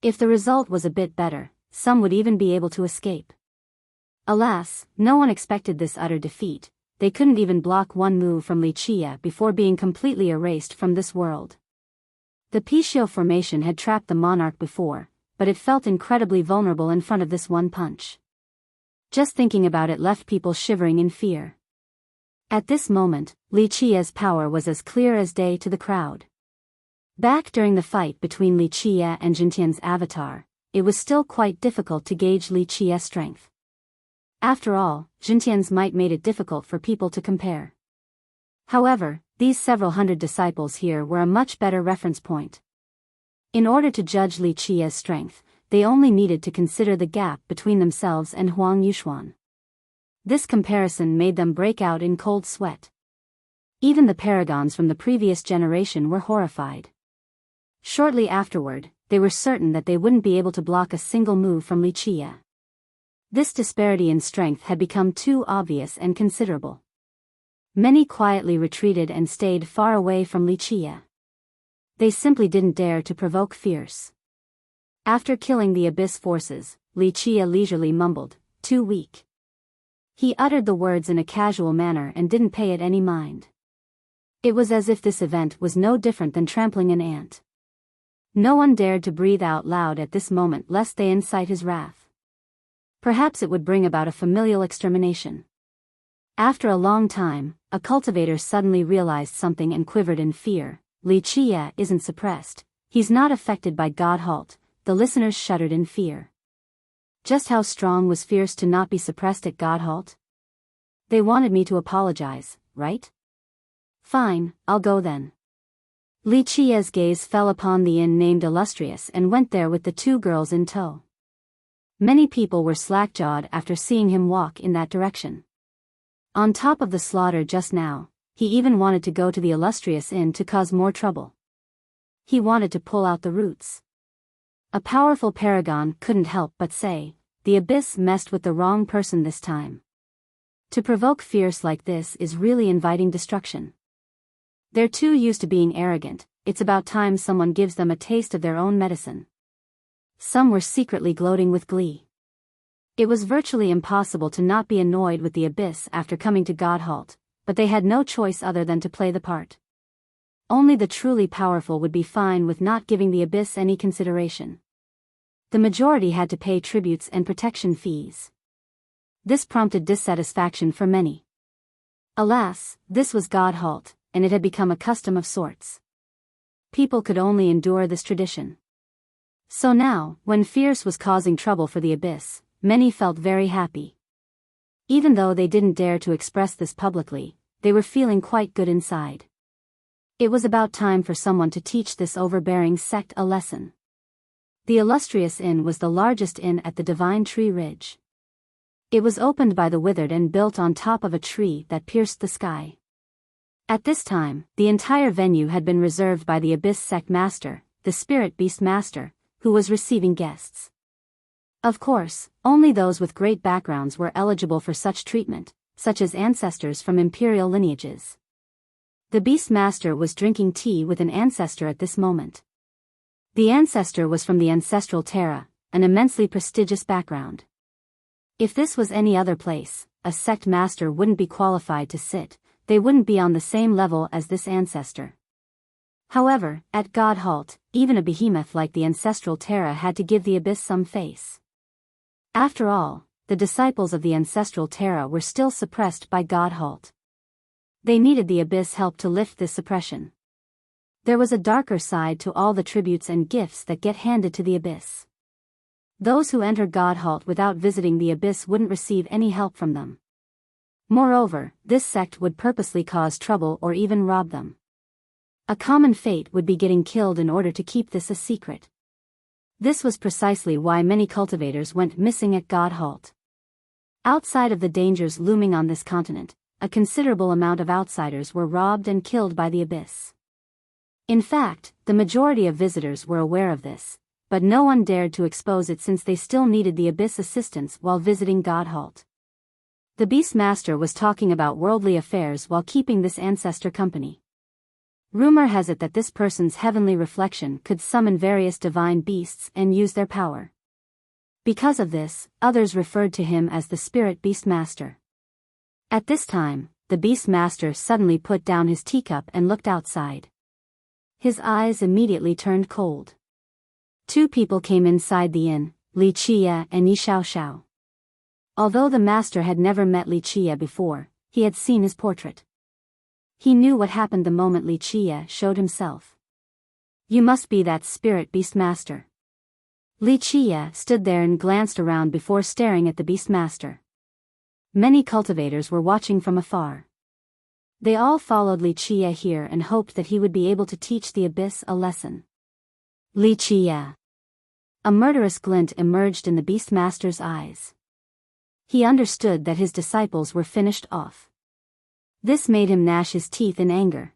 If the result was a bit better, some would even be able to escape. Alas, no one expected this utter defeat. They couldn't even block one move from Li Qie before being completely erased from this world. The Pishio formation had trapped the monarch before, but it felt incredibly vulnerable in front of this one punch. Just thinking about it left people shivering in fear. At this moment, Li Qie's power was as clear as day to the crowd. Back during the fight between Li Qie and Jintian's avatar, it was still quite difficult to gauge Li Qie's strength. After all, Jintian's might made it difficult for people to compare. However, these several hundred disciples here were a much better reference point. In order to judge Li Qie's strength, they only needed to consider the gap between themselves and Huang Yuxuan. This comparison made them break out in cold sweat. Even the paragons from the previous generation were horrified. Shortly afterward, they were certain that they wouldn't be able to block a single move from Li Qie. This disparity in strength had become too obvious and considerable. Many quietly retreated and stayed far away from Li Qie. They simply didn't dare to provoke fierce. After killing the abyss forces, Li Qie leisurely mumbled, "Too weak." He uttered the words in a casual manner and didn't pay it any mind. It was as if this event was no different than trampling an ant. No one dared to breathe out loud at this moment lest they incite his wrath. Perhaps it would bring about a familial extermination. After a long time, a cultivator suddenly realized something and quivered in fear. Li Qie isn't suppressed. He's not affected by God halt. The listeners shuddered in fear. Just how strong was fierce to not be suppressed at God halt? They wanted me to apologize, right? Fine, I'll go then. Li Qie's gaze fell upon the inn named Illustrious and went there with the two girls in tow. Many people were slack-jawed after seeing him walk in that direction. On top of the slaughter just now, he even wanted to go to the Illustrious inn to cause more trouble. He wanted to pull out the roots. A powerful paragon couldn't help but say, the abyss messed with the wrong person this time. To provoke fierce like this is really inviting destruction. They're too used to being arrogant. It's about time someone gives them a taste of their own medicine. Some were secretly gloating with glee. It was virtually impossible to not be annoyed with the abyss after coming to God halt, but they had no choice other than to play the part. Only the truly powerful would be fine with not giving the abyss any consideration. The majority had to pay tributes and protection fees. This prompted dissatisfaction for many. Alas, this was God halt, and it had become a custom of sorts. People could only endure this tradition. So now, when Fierce was causing trouble for the abyss, many felt very happy. Even though they didn't dare to express this publicly, they were feeling quite good inside. It was about time for someone to teach this overbearing sect a lesson. The Illustrious Inn was the largest inn at the Divine Tree Ridge. It was opened by the Withered and built on top of a tree that pierced the sky. At this time, the entire venue had been reserved by the Abyss Sect Master, the Spirit Beast Master, who was receiving guests. Of course, only those with great backgrounds were eligible for such treatment, such as ancestors from imperial lineages. The Beast Master was drinking tea with an ancestor at this moment. The ancestor was from the ancestral Terra, an immensely prestigious background. If this was any other place, a sect master wouldn't be qualified to sit, they wouldn't be on the same level as this ancestor. However, at God Halt, even a behemoth like the ancestral Terra had to give the Abyss some face. After all, the disciples of the ancestral Terra were still suppressed by God Halt. They needed the Abyss help to lift this suppression. There was a darker side to all the tributes and gifts that get handed to the Abyss. Those who enter God Halt without visiting the Abyss wouldn't receive any help from them. Moreover, this sect would purposely cause trouble or even rob them. A common fate would be getting killed in order to keep this a secret. This was precisely why many cultivators went missing at God Halt. Outside of the dangers looming on this continent, a considerable amount of outsiders were robbed and killed by the Abyss. In fact, the majority of visitors were aware of this, but no one dared to expose it since they still needed the Abyss assistance while visiting God Halt. The Beast Master was talking about worldly affairs while keeping this ancestor company. Rumor has it that this person's heavenly reflection could summon various divine beasts and use their power. Because of this, others referred to him as the Spirit Beast Master. At this time, the Beast Master suddenly put down his teacup and looked outside. His eyes immediately turned cold. Two people came inside the inn, Li Qia and Yi Xiaoxiao. Although the master had never met Li Qia before, he had seen his portrait. He knew what happened the moment Li Qia showed himself. You must be that Spirit Beast Master. Li Qia stood there and glanced around before staring at the Beast Master. Many cultivators were watching from afar. They all followed Li Qia here and hoped that he would be able to teach the Abyss a lesson. Li Qia. A murderous glint emerged in the Beast Master's eyes. He understood that his disciples were finished off. This made him gnash his teeth in anger.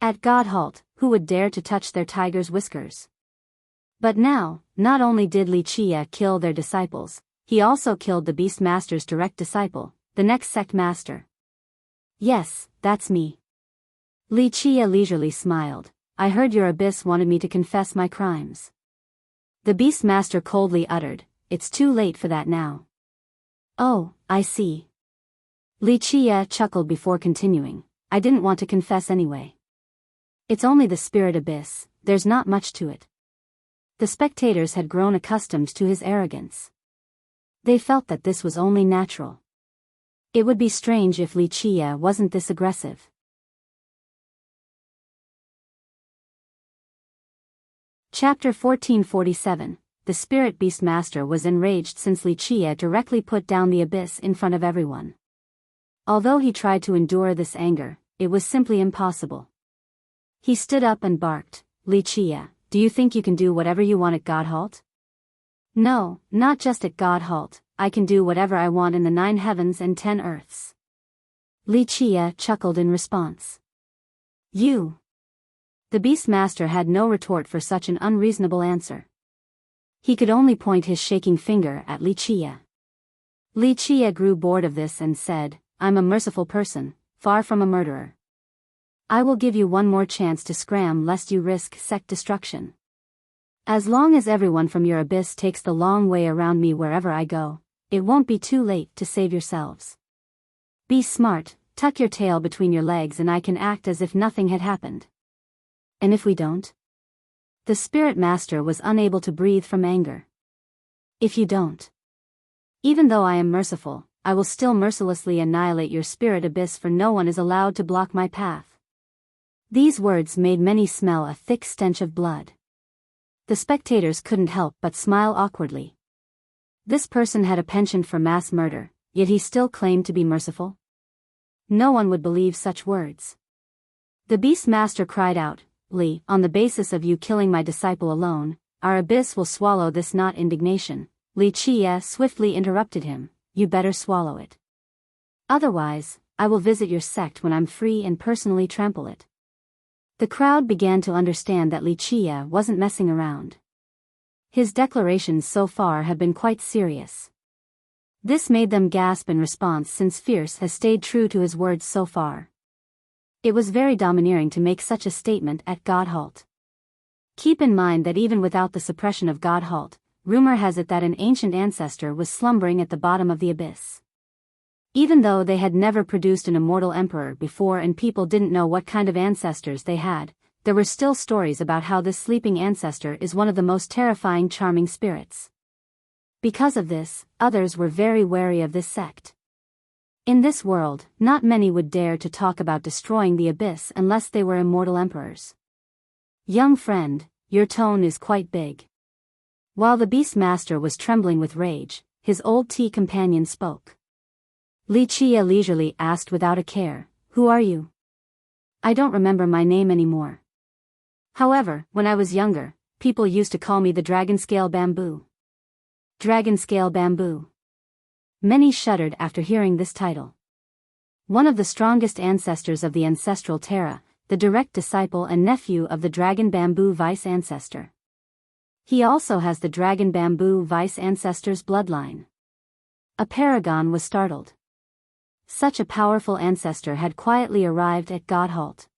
At God Halt, who would dare to touch their tiger's whiskers? But now, not only did Li Qia kill their disciples, he also killed the Beast Master's direct disciple, the next sect master. Yes, that's me. Li Qia leisurely smiled. I heard your Abyss wanted me to confess my crimes. The Beast Master coldly uttered, it's too late for that now. Oh, I see. Li Qia chuckled before continuing, I didn't want to confess anyway. It's only the Spirit Abyss, there's not much to it. The spectators had grown accustomed to his arrogance. They felt that this was only natural. It would be strange if Li Qia wasn't this aggressive. Chapter 1447. The Spirit Beast Master was enraged since Li Qia directly put down the Abyss in front of everyone. Although he tried to endure this anger, it was simply impossible. He stood up and barked, Li Qia, do you think you can do whatever you want at God Halt? No, not just at God Halt, I can do whatever I want in the 9 heavens and 10 earths. Li Qia chuckled in response. You. The Beast Master had no retort for such an unreasonable answer. He could only point his shaking finger at Li Qia. Li Qia grew bored of this and said, I'm a merciful person, far from a murderer. I will give you one more chance to scram lest you risk sect destruction. As long as everyone from your Abyss takes the long way around me wherever I go, it won't be too late to save yourselves. Be smart, tuck your tail between your legs and I can act as if nothing had happened. And if we don't? The Spirit Master was unable to breathe from anger. If you don't. Even though I am merciful, I will still mercilessly annihilate your Spirit Abyss, for no one is allowed to block my path. These words made many smell a thick stench of blood. The spectators couldn't help but smile awkwardly. This person had a penchant for mass murder, yet he still claimed to be merciful? No one would believe such words. The Beast Master cried out, Li, on the basis of you killing my disciple alone, our Abyss will swallow this, not indignation. Li Qia swiftly interrupted him, you better swallow it. Otherwise, I will visit your sect when I'm free and personally trample it. The crowd began to understand that Wuxia wasn't messing around. His declarations so far have been quite serious. This made them gasp in response, since Fierce has stayed true to his words so far. It was very domineering to make such a statement at Godhalt. Keep in mind that even without the suppression of Godhalt, rumor has it that an ancient ancestor was slumbering at the bottom of the abyss. Even though they had never produced an immortal emperor before and people didn't know what kind of ancestors they had, there were still stories about how this sleeping ancestor is one of the most terrifying charming spirits. Because of this, others were very wary of this sect. In this world, not many would dare to talk about destroying the abyss unless they were immortal emperors. Young friend, your tone is quite big. While the Beast Master was trembling with rage, his old tea companion spoke. Wuxia leisurely asked without a care, "Who are you?" "I don't remember my name anymore. However, when I was younger, people used to call me the Dragon Scale Bamboo." Dragon Scale Bamboo. Many shuddered after hearing this title. One of the strongest ancestors of the ancestral Terra, the direct disciple and nephew of the Dragon Bamboo Vice Ancestor. He also has the Dragon Bamboo Vice Ancestor's bloodline. A paragon was startled. Such a powerful ancestor had quietly arrived at Godhalt.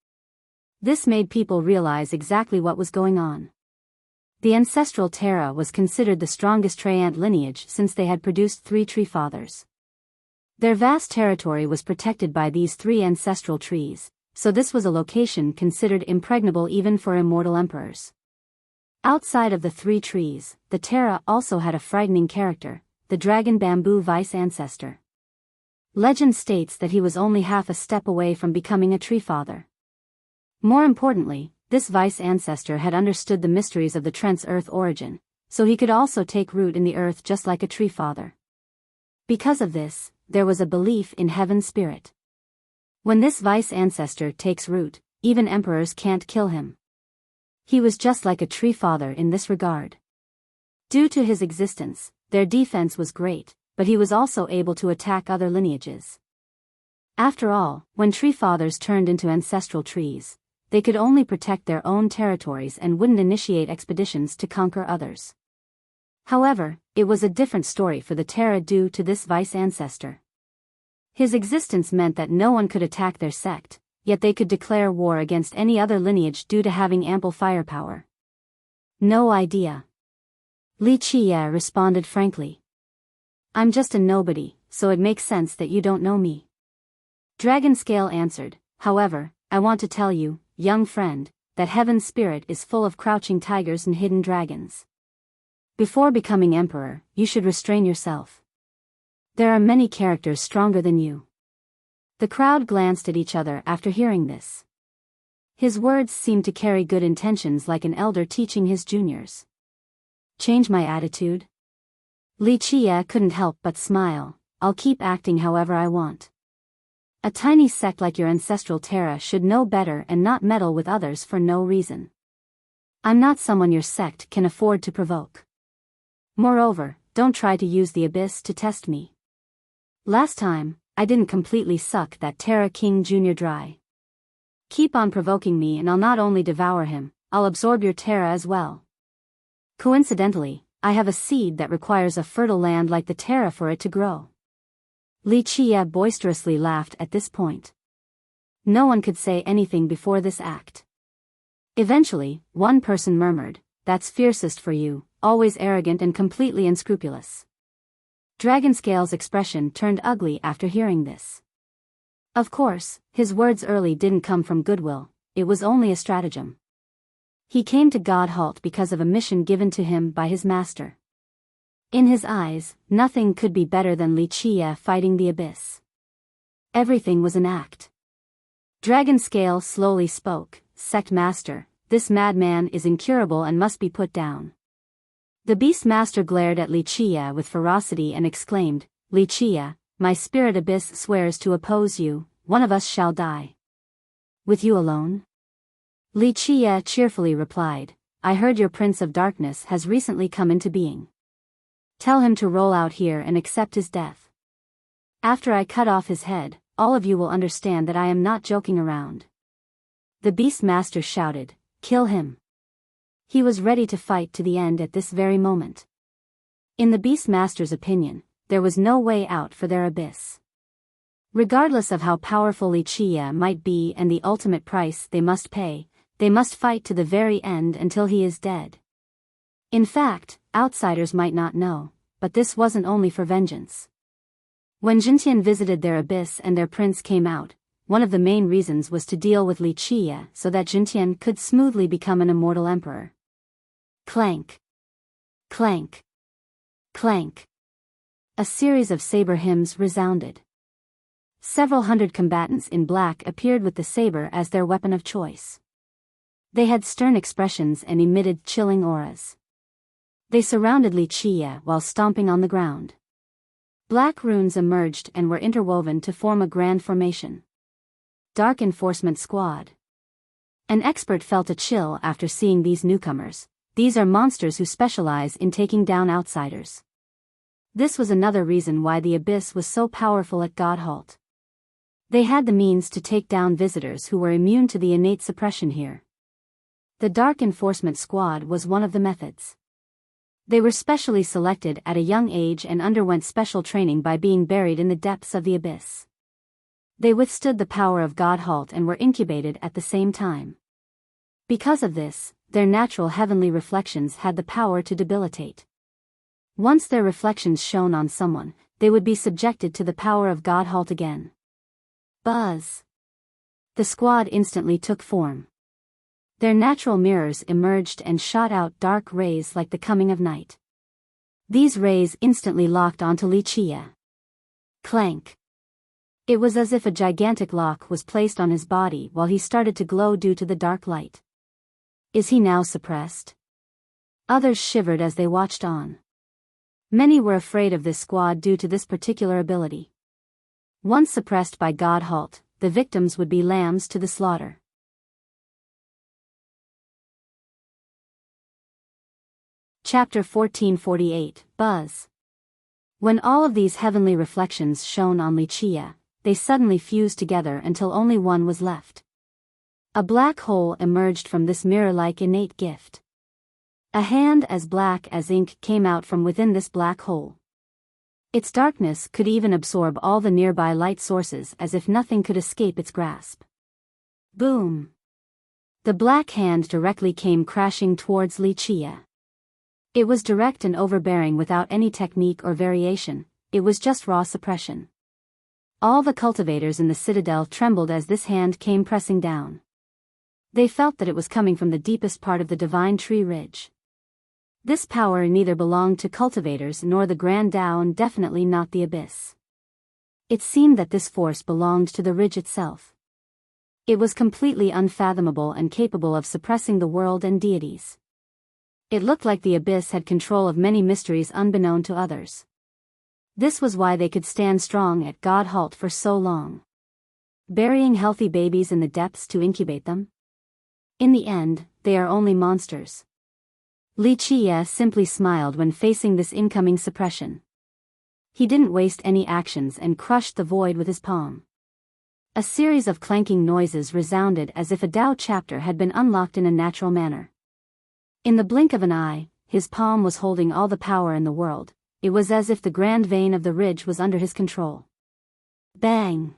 This made people realize exactly what was going on. The ancestral Terra was considered the strongest Treant lineage since they had produced 3 tree fathers. Their vast territory was protected by these 3 ancestral trees, so this was a location considered impregnable even for immortal emperors. Outside of the 3 trees, the Terra also had a frightening character, the Dragon Bamboo Vice Ancestor. Legend states that he was only half a step away from becoming a tree father. More importantly, this Vice Ancestor had understood the mysteries of the Trent's Earth origin, so he could also take root in the earth just like a tree father. Because of this, there was a belief in Heaven Spirit. When this Vice Ancestor takes root, even emperors can't kill him. He was just like a tree father in this regard. Due to his existence, their defense was great, but he was also able to attack other lineages. After all, when tree fathers turned into ancestral trees, they could only protect their own territories and wouldn't initiate expeditions to conquer others. However, it was a different story for the Terra due to this Vice Ancestor. His existence meant that no one could attack their sect, yet they could declare war against any other lineage due to having ample firepower. No idea. Wuxia responded frankly. I'm just a nobody, so it makes sense that you don't know me. Dragon Scale answered, however, I want to tell you, young friend, that Heaven's Spirit is full of crouching tigers and hidden dragons. Before becoming emperor, you should restrain yourself. There are many characters stronger than you. The crowd glanced at each other after hearing this. His words seemed to carry good intentions, like an elder teaching his juniors. Change my attitude? Wuxia couldn't help but smile. I'll keep acting however I want. A tiny sect like your ancestral Terra should know better and not meddle with others for no reason. I'm not someone your sect can afford to provoke. Moreover, don't try to use the abyss to test me. Last time, I didn't completely suck that Terra King Jr. dry. Keep on provoking me and I'll not only devour him, I'll absorb your Terra as well. Coincidentally, I have a seed that requires a fertile land like the Terra for it to grow. Wuxia boisterously laughed at this point. No one could say anything before this act. Eventually, one person murmured, "That's fiercest for you, always arrogant and completely unscrupulous." Dragonscale's expression turned ugly after hearing this. Of course, his words early didn't come from goodwill, it was only a stratagem. He came to Godhalt because of a mission given to him by his master. In his eyes, nothing could be better than Wuxia fighting the abyss. Everything was an act. Dragonscale slowly spoke, "Sect Master, this madman is incurable and must be put down." The Beast Master glared at Wuxia with ferocity and exclaimed, "Wuxia, my spirit abyss swears to oppose you, one of us shall die." "With you alone?" Wuxia cheerfully replied, "I heard your Prince of Darkness has recently come into being. Tell him to roll out here and accept his death. After I cut off his head, all of you will understand that I am not joking around." The Beast Master shouted, "Kill him." He was ready to fight to the end at this very moment. In the Beast Master's opinion, there was no way out for their abyss. Regardless of how powerful Wuxia might be and the ultimate price they must pay, they must fight to the very end until he is dead. In fact, outsiders might not know, but this wasn't only for vengeance. When Jintian visited their abyss and their prince came out, one of the main reasons was to deal with Wuxia so that Jintian could smoothly become an immortal emperor. Clank. Clank. Clank. A series of saber hymns resounded. Several hundred combatants in black appeared with the saber as their weapon of choice. They had stern expressions and emitted chilling auras. They surrounded Wuxia while stomping on the ground. Black runes emerged and were interwoven to form a grand formation. Dark Enforcement Squad. An expert felt a chill after seeing these newcomers. These are monsters who specialize in taking down outsiders. This was another reason why the Abyss was so powerful at Godhalt. They had the means to take down visitors who were immune to the innate suppression here. The Dark Enforcement Squad was one of the methods. They were specially selected at a young age and underwent special training by being buried in the depths of the Abyss. They withstood the power of Godhalt and were incubated at the same time. Because of this, their natural heavenly reflections had the power to debilitate. Once their reflections shone on someone, they would be subjected to the power of Godhalt again. Buzz! The squad instantly took form. Their natural mirrors emerged and shot out dark rays like the coming of night. These rays instantly locked onto Wuxia. Clank! It was as if a gigantic lock was placed on his body while he started to glow due to the dark light. Is he now suppressed? Others shivered as they watched on. Many were afraid of this squad due to this particular ability. Once suppressed by Godhalt, the victims would be lambs to the slaughter. Chapter 1448, Buzz. When all of these heavenly reflections shone on Wuxia, they suddenly fused together until only one was left. A black hole emerged from this mirror-like innate gift. A hand as black as ink came out from within this black hole. Its darkness could even absorb all the nearby light sources as if nothing could escape its grasp. Boom! The black hand directly came crashing towards Wuxia. It was direct and overbearing without any technique or variation, it was just raw suppression. All the cultivators in the citadel trembled as this hand came pressing down. They felt that it was coming from the deepest part of the divine tree ridge. This power neither belonged to cultivators nor the Grand Tao and definitely not the Abyss. It seemed that this force belonged to the ridge itself. It was completely unfathomable and capable of suppressing the world and deities. It looked like the Abyss had control of many mysteries unbeknown to others. This was why they could stand strong at Godhalt for so long. Burying healthy babies in the depths to incubate them? In the end, they are only monsters. Wuxia simply smiled when facing this incoming suppression. He didn't waste any actions and crushed the void with his palm. A series of clanking noises resounded as if a Tao chapter had been unlocked in a natural manner. In the blink of an eye, his palm was holding all the power in the world. It was as if the grand vein of the ridge was under his control. Bang!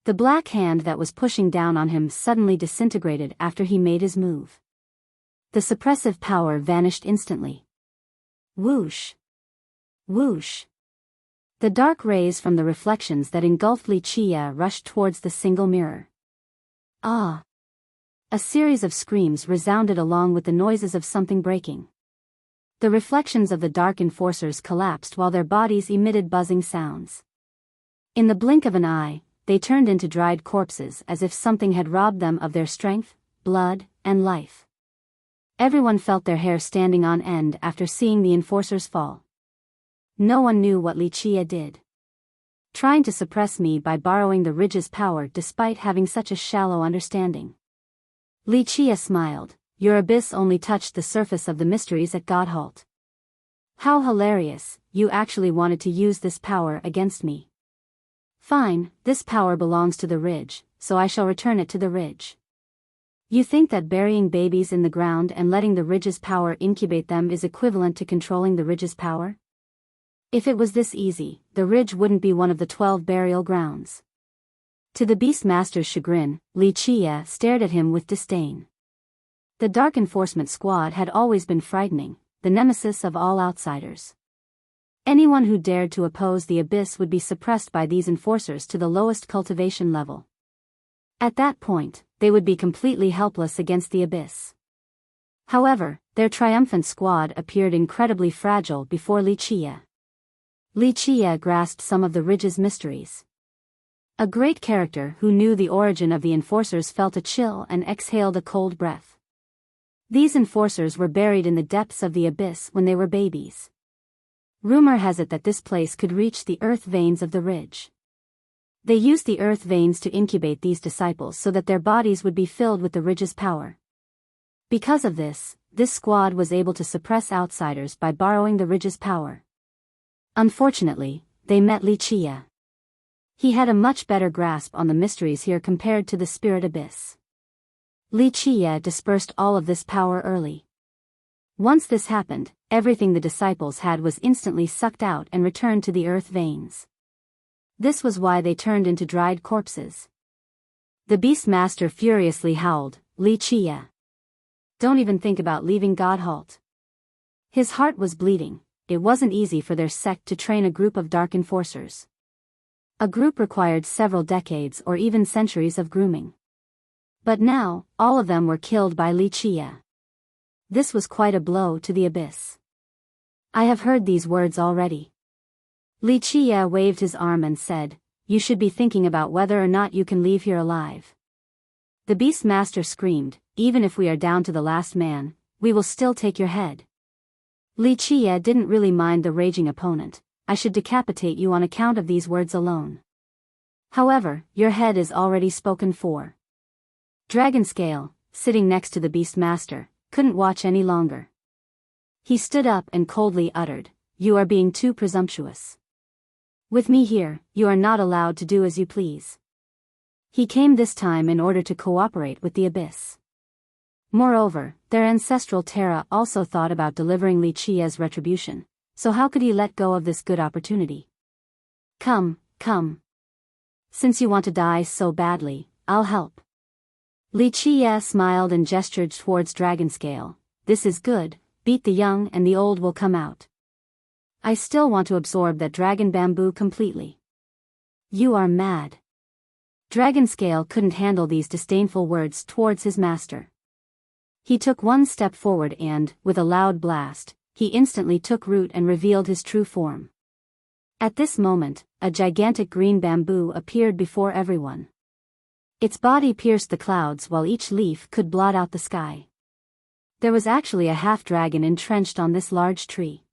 The black hand that was pushing down on him suddenly disintegrated after he made his move. The suppressive power vanished instantly. Whoosh! Whoosh! The dark rays from the reflections that engulfed Wuxia rushed towards the single mirror. Ah! A series of screams resounded along with the noises of something breaking. The reflections of the dark enforcers collapsed while their bodies emitted buzzing sounds. In the blink of an eye, they turned into dried corpses as if something had robbed them of their strength, blood, and life. Everyone felt their hair standing on end after seeing the enforcers fall. No one knew what Wuxia did. Trying to suppress me by borrowing the ridge's power despite having such a shallow understanding. Wuxia smiled. Your abyss only touched the surface of the mysteries at Godhalt. How hilarious, you actually wanted to use this power against me. Fine, this power belongs to the ridge, so I shall return it to the ridge. You think that burying babies in the ground and letting the ridge's power incubate them is equivalent to controlling the ridge's power? If it was this easy, the ridge wouldn't be one of the 12 burial grounds. To the Beastmaster's chagrin, Li Qie stared at him with disdain. The Dark Enforcement Squad had always been frightening, the nemesis of all outsiders. Anyone who dared to oppose the abyss would be suppressed by these enforcers to the lowest cultivation level. At that point, they would be completely helpless against the abyss. However, their triumphant squad appeared incredibly fragile before Li Qie. Li Qie grasped some of the ridge's mysteries. A great character who knew the origin of the enforcers felt a chill and exhaled a cold breath. These enforcers were buried in the depths of the abyss when they were babies. Rumor has it that this place could reach the earth veins of the ridge. They used the earth veins to incubate these disciples so that their bodies would be filled with the ridge's power. Because of this squad was able to suppress outsiders by borrowing the ridge's power. Unfortunately, they met Li Qie. He had a much better grasp on the mysteries here compared to the spirit abyss. Li Qie dispersed all of this power early. Once this happened, everything the disciples had was instantly sucked out and returned to the earth veins. This was why they turned into dried corpses. The Beastmaster furiously howled, "Li Qie! Don't even think about leaving Godhalt." His heart was bleeding. It wasn't easy for their sect to train a group of dark enforcers. A group required several decades or even centuries of grooming. But now, all of them were killed by Li Qie. This was quite a blow to the abyss. I have heard these words already. Li Qie waved his arm and said, "You should be thinking about whether or not you can leave here alive." The Beastmaster screamed, "Even if we are down to the last man, we will still take your head." Li Qie didn't really mind the raging opponent. "I should decapitate you on account of these words alone. However, your head is already spoken for." Dragonscale, sitting next to the Beastmaster, couldn't watch any longer. He stood up and coldly uttered, "You are being too presumptuous. With me here, you are not allowed to do as you please." He came this time in order to cooperate with the abyss. Moreover, their ancestral Terra also thought about delivering Li Qie's retribution, so how could he let go of this good opportunity? Come. Since you want to die so badly, I'll help." Li Qie smiled and gestured towards Dragonscale. "This is good, beat the young and the old will come out. I still want to absorb that dragon bamboo completely." "You are mad." Dragonscale couldn't handle these disdainful words towards his master. He took one step forward and, with a loud blast, he instantly took root and revealed his true form. At this moment, a gigantic green bamboo appeared before everyone. Its body pierced the clouds while each leaf could blot out the sky. There was actually a half-dragon entrenched on this large tree.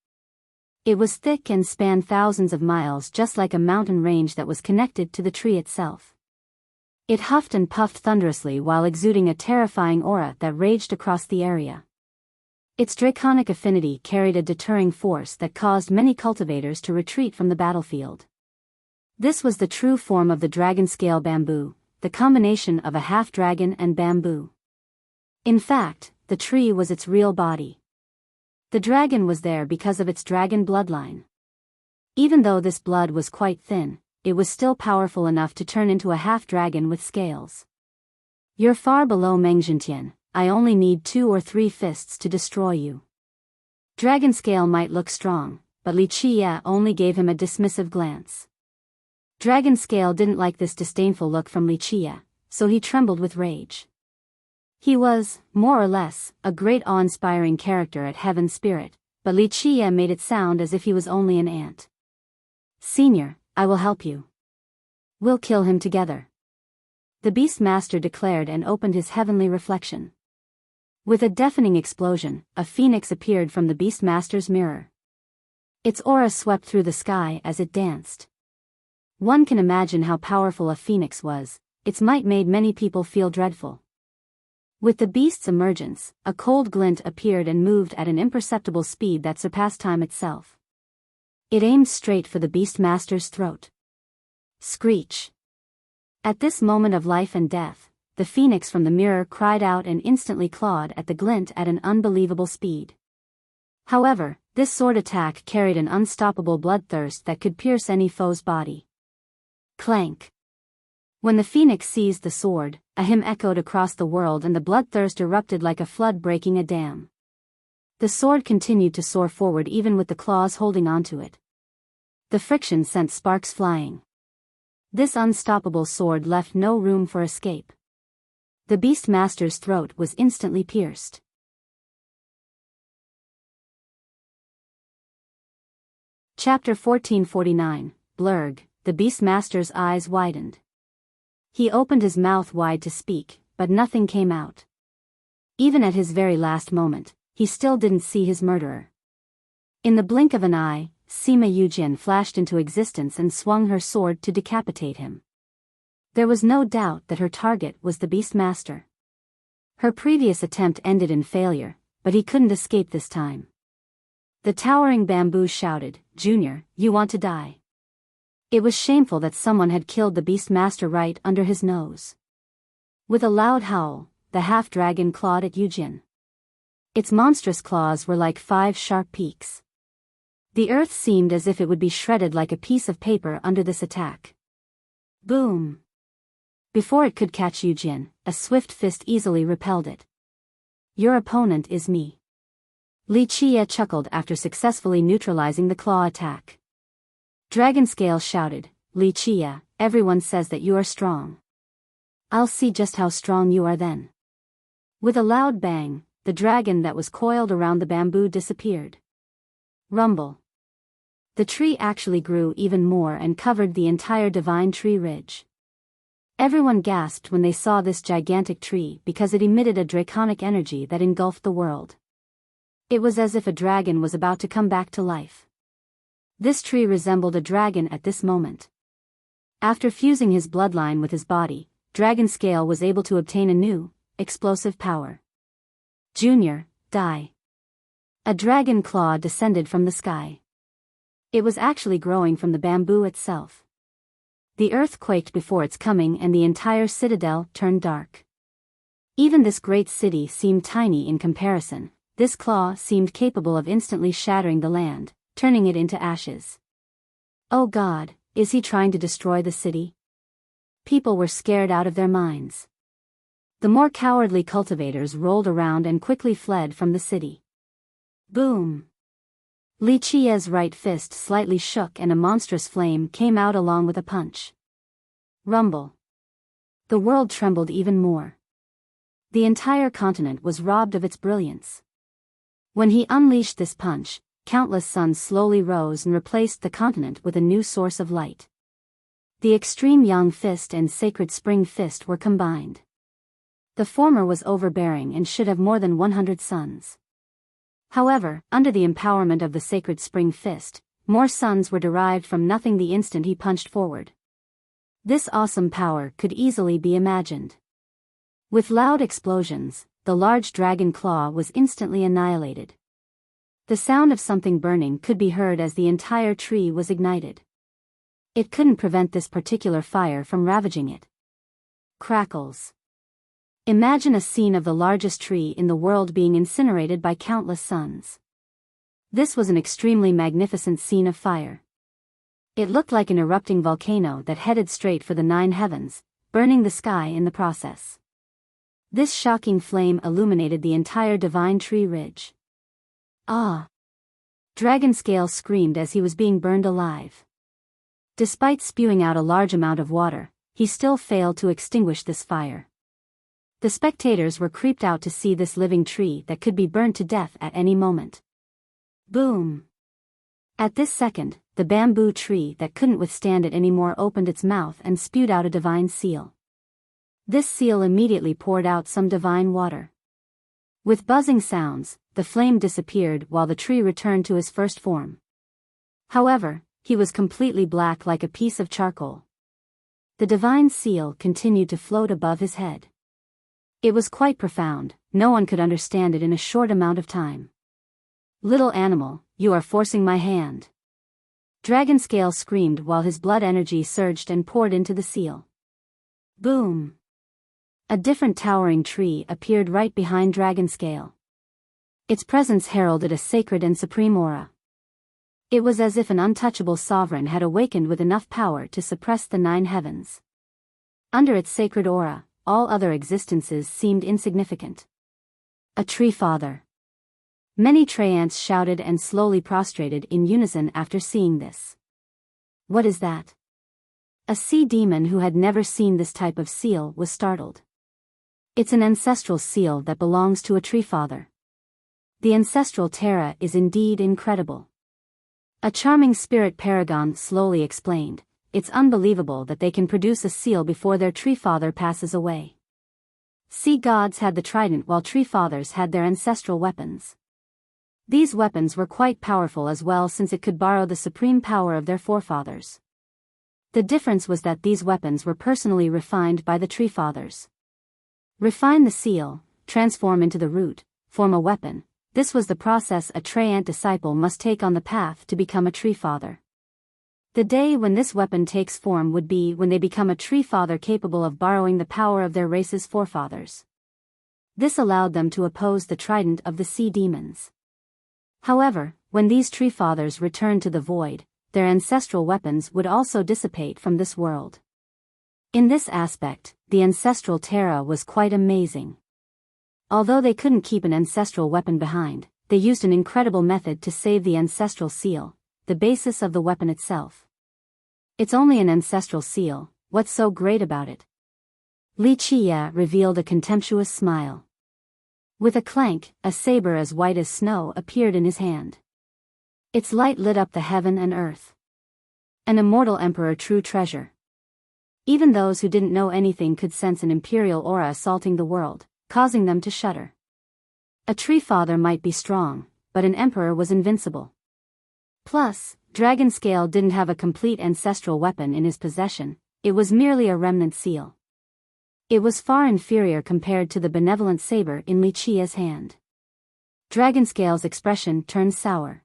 It was thick and spanned thousands of miles, just like a mountain range that was connected to the tree itself. It huffed and puffed thunderously while exuding a terrifying aura that raged across the area. Its draconic affinity carried a deterring force that caused many cultivators to retreat from the battlefield. This was the true form of the Dragonscale bamboo, the combination of a half-dragon and bamboo. In fact, the tree was its real body. The dragon was there because of its dragon bloodline. Even though this blood was quite thin, it was still powerful enough to turn into a half-dragon with scales. "You're far below Mengzhentian. I only need 2 or 3 fists to destroy you." Dragonscale might look strong, but Li Qie only gave him a dismissive glance. Dragonscale didn't like this disdainful look from Li Qie, so he trembled with rage. He was, more or less, a great awe-inspiring character at Heaven Spirit, but Li Qie made it sound as if he was only an ant. "Senior, I will help you. We'll kill him together," the Beastmaster declared and opened his heavenly reflection. With a deafening explosion, a phoenix appeared from the Beastmaster's mirror. Its aura swept through the sky as it danced. One can imagine how powerful a phoenix was. Its might made many people feel dreadful. With the beast's emergence, a cold glint appeared and moved at an imperceptible speed that surpassed time itself. It aimed straight for the Beastmaster's throat. Screech. At this moment of life and death, the phoenix from the mirror cried out and instantly clawed at the glint at an unbelievable speed. However, this sword attack carried an unstoppable bloodthirst that could pierce any foe's body. Clank. When the phoenix seized the sword, a hymn echoed across the world and the bloodthirst erupted like a flood breaking a dam. The sword continued to soar forward even with the claws holding onto it. The friction sent sparks flying. This unstoppable sword left no room for escape. The Beastmaster's throat was instantly pierced. Chapter 1449, Blurg. The Beastmaster's eyes widened. He opened his mouth wide to speak, but nothing came out. Even at his very last moment, he still didn't see his murderer. In the blink of an eye, Sima Yujin flashed into existence and swung her sword to decapitate him. There was no doubt that her target was the Beastmaster. Her previous attempt ended in failure, but he couldn't escape this time. The towering bamboo shouted, "Junior, you want to die." It was shameful that someone had killed the Beastmaster right under his nose. With a loud howl, the half-dragon clawed at Yujin. Its monstrous claws were like 5 sharp peaks. The earth seemed as if it would be shredded like a piece of paper under this attack. Boom! Before it could catch Yujin, a swift fist easily repelled it. "Your opponent is me." Li Chia chuckled after successfully neutralizing the claw attack. Dragonscale shouted, "Li Chia, everyone says that you are strong. I'll see just how strong you are then." With a loud bang, the dragon that was coiled around the bamboo disappeared. Rumble. The tree actually grew even more and covered the entire divine tree ridge. Everyone gasped when they saw this gigantic tree because it emitted a draconic energy that engulfed the world. It was as if a dragon was about to come back to life. This tree resembled a dragon at this moment. After fusing his bloodline with his body, Dragonscale was able to obtain a new, explosive power. "Junior, die." A dragon claw descended from the sky. It was actually growing from the bamboo itself. The earth quaked before its coming and the entire citadel turned dark. Even this great city seemed tiny in comparison. This claw seemed capable of instantly shattering the land, turning it into ashes. Oh God, is he trying to destroy the city? People were scared out of their minds. The more cowardly cultivators rolled around and quickly fled from the city. Boom! Li Chia's right fist slightly shook and a monstrous flame came out along with a punch. Rumble. The world trembled even more. The entire continent was robbed of its brilliance. When he unleashed this punch, countless suns slowly rose and replaced the continent with a new source of light. The extreme Yang Fist and Sacred Spring Fist were combined. The former was overbearing and should have more than 100 suns. However, under the empowerment of the Sacred Spring Fist, more suns were derived from nothing the instant he punched forward. This awesome power could easily be imagined. With loud explosions, the large dragon claw was instantly annihilated. The sound of something burning could be heard as the entire tree was ignited. It couldn't prevent this particular fire from ravaging it. Crackles. Imagine a scene of the largest tree in the world being incinerated by countless suns. This was an extremely magnificent scene of fire. It looked like an erupting volcano that headed straight for the 9 heavens, burning the sky in the process. This shocking flame illuminated the entire divine tree ridge. Ah! Dragonscale screamed as he was being burned alive. Despite spewing out a large amount of water, he still failed to extinguish this fire. The spectators were creeped out to see this living tree that could be burned to death at any moment. Boom! At this second, the bamboo tree that couldn't withstand it anymore opened its mouth and spewed out a divine seal. This seal immediately poured out some divine water. With buzzing sounds, the flame disappeared while the tree returned to his first form. However, he was completely black like a piece of charcoal. The divine seal continued to float above his head. It was quite profound, no one could understand it in a short amount of time. "Little animal, you are forcing my hand." Dragonscale screamed while his blood energy surged and poured into the seal. Boom! A different towering tree appeared right behind Dragonscale. Its presence heralded a sacred and supreme aura. It was as if an untouchable sovereign had awakened with enough power to suppress the 9 heavens. Under its sacred aura, all other existences seemed insignificant. A tree father. Many Treants shouted and slowly prostrated in unison after seeing this. What is that? A sea demon who had never seen this type of seal was startled. It's an ancestral seal that belongs to a tree father. The ancestral terra is indeed incredible. A charming spirit paragon slowly explained, it's unbelievable that they can produce a seal before their tree father passes away. Sea gods had the trident while tree fathers had their ancestral weapons. These weapons were quite powerful as well since it could borrow the supreme power of their forefathers. The difference was that these weapons were personally refined by the tree fathers. Refine the seal, transform into the root, form a weapon. This was the process a Treant disciple must take on the path to become a tree father. The day when this weapon takes form would be when they become a tree father capable of borrowing the power of their race's forefathers. This allowed them to oppose the trident of the sea demons. However, when these tree fathers returned to the void, their ancestral weapons would also dissipate from this world. In this aspect, the ancestral terra was quite amazing. Although they couldn't keep an ancestral weapon behind, they used an incredible method to save the ancestral seal, the basis of the weapon itself. It's only an ancestral seal, what's so great about it? Li Qia revealed a contemptuous smile. With a clank, a saber as white as snow appeared in his hand. Its light lit up the heaven and earth. An immortal emperor, true treasure. Even those who didn't know anything could sense an imperial aura assaulting the world, causing them to shudder. A tree father might be strong, but an emperor was invincible. Plus, Dragonscale didn't have a complete ancestral weapon in his possession, it was merely a remnant seal. It was far inferior compared to the benevolent saber in Li Qia's hand. Dragonscale's expression turned sour.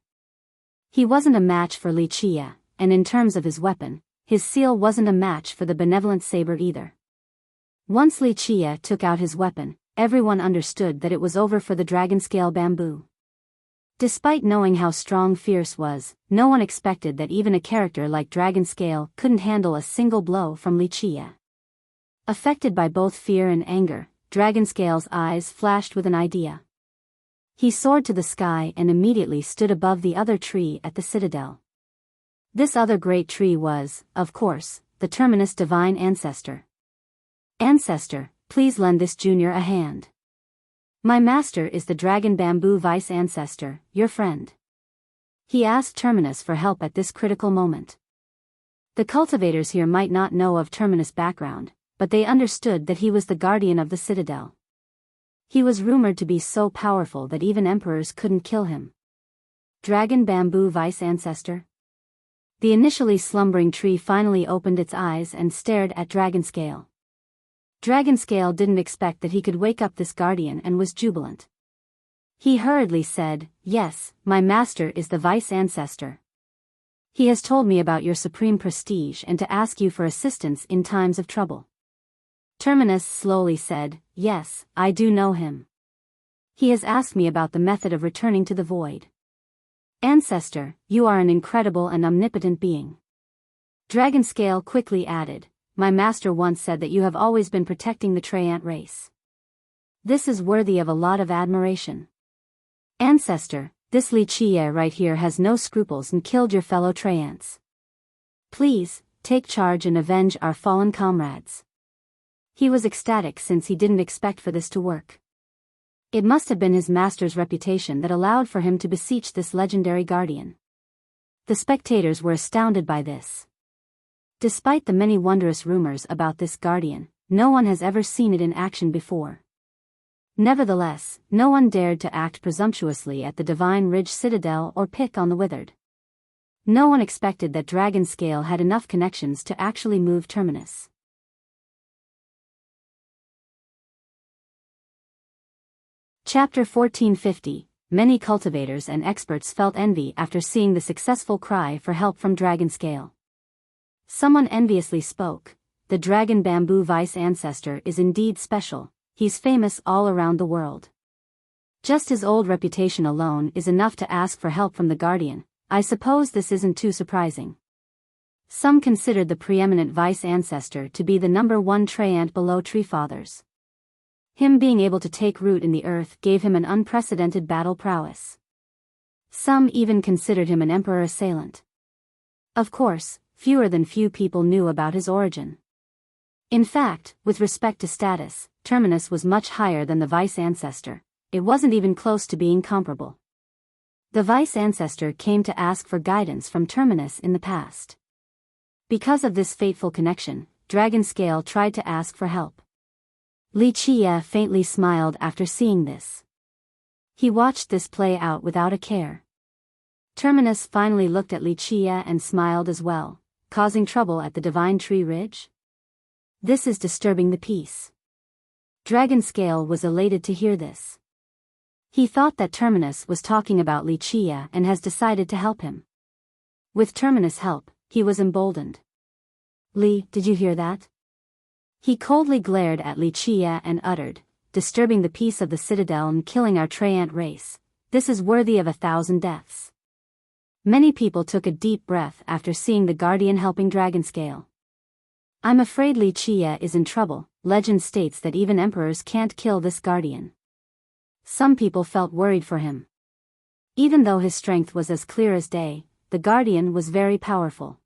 He wasn't a match for Li Qia, and in terms of his weapon, his seal wasn't a match for the benevolent saber either. Once Li Qia took out his weapon, everyone understood that it was over for the Dragonscale bamboo. Despite knowing how strong Fierce was, no one expected that even a character like Dragonscale couldn't handle a single blow from Li Qia. Affected by both fear and anger, Dragonscale's eyes flashed with an idea. He soared to the sky and immediately stood above the other tree at the citadel. This other great tree was, of course, the Terminus Divine Ancestor. Ancestor, please lend this junior a hand. My master is the Dragon Bamboo Vice Ancestor, your friend. He asked Terminus for help at this critical moment. The cultivators here might not know of Terminus' background, but they understood that he was the guardian of the citadel. He was rumored to be so powerful that even emperors couldn't kill him. Dragon Bamboo Vice Ancestor? The initially slumbering tree finally opened its eyes and stared at Dragonscale. Dragonscale didn't expect that he could wake up this guardian and was jubilant. He hurriedly said, "Yes, my master is the Vice Ancestor. He has told me about your supreme prestige and to ask you for assistance in times of trouble." Terminus slowly said, "Yes, I do know him. He has asked me about the method of returning to the void." Ancestor, you are an incredible and omnipotent being. Dragonscale quickly added, "My master once said that you have always been protecting the Treant race. This is worthy of a lot of admiration. Ancestor, this Li Qia right here has no scruples and killed your fellow Treants. Please, take charge and avenge our fallen comrades." He was ecstatic since he didn't expect for this to work. It must have been his master's reputation that allowed for him to beseech this legendary guardian. The spectators were astounded by this. Despite the many wondrous rumors about this guardian, no one has ever seen it in action before. Nevertheless, no one dared to act presumptuously at the Divine Ridge Citadel or pick on the withered. No one expected that Dragonscale had enough connections to actually move Terminus. Chapter 1450, many cultivators and experts felt envy after seeing the successful cry for help from Dragon Scale. Someone enviously spoke, "The dragon bamboo vice ancestor is indeed special, he's famous all around the world. Just his old reputation alone is enough to ask for help from the guardian. I suppose this isn't too surprising." Some considered the preeminent vice ancestor to be the #1 treant below Tree Fathers. Him being able to take root in the earth gave him an unprecedented battle prowess. Some even considered him an emperor assailant. Of course, fewer than few people knew about his origin. In fact, with respect to status, Terminus was much higher than the vice ancestor. It wasn't even close to being comparable. The vice ancestor came to ask for guidance from Terminus in the past. Because of this fateful connection, Dragon Scale tried to ask for help. Li Qie faintly smiled after seeing this. He watched this play out without a care. Terminus finally looked at Li Qie and smiled as well, causing trouble at the Divine Tree Ridge? This is disturbing the peace. Dragon Scale was elated to hear this. He thought that Terminus was talking about Li Qie and has decided to help him. With Terminus' help, he was emboldened. "Li, did you hear that?" He coldly glared at Li Qie and uttered, "Disturbing the peace of the citadel and killing our treant race. This is worthy of 1,000 deaths." Many people took a deep breath after seeing the guardian helping Dragon Scale. "I'm afraid Li Qie is in trouble. Legend states that even emperors can't kill this guardian." Some people felt worried for him. Even though his strength was as clear as day, the guardian was very powerful.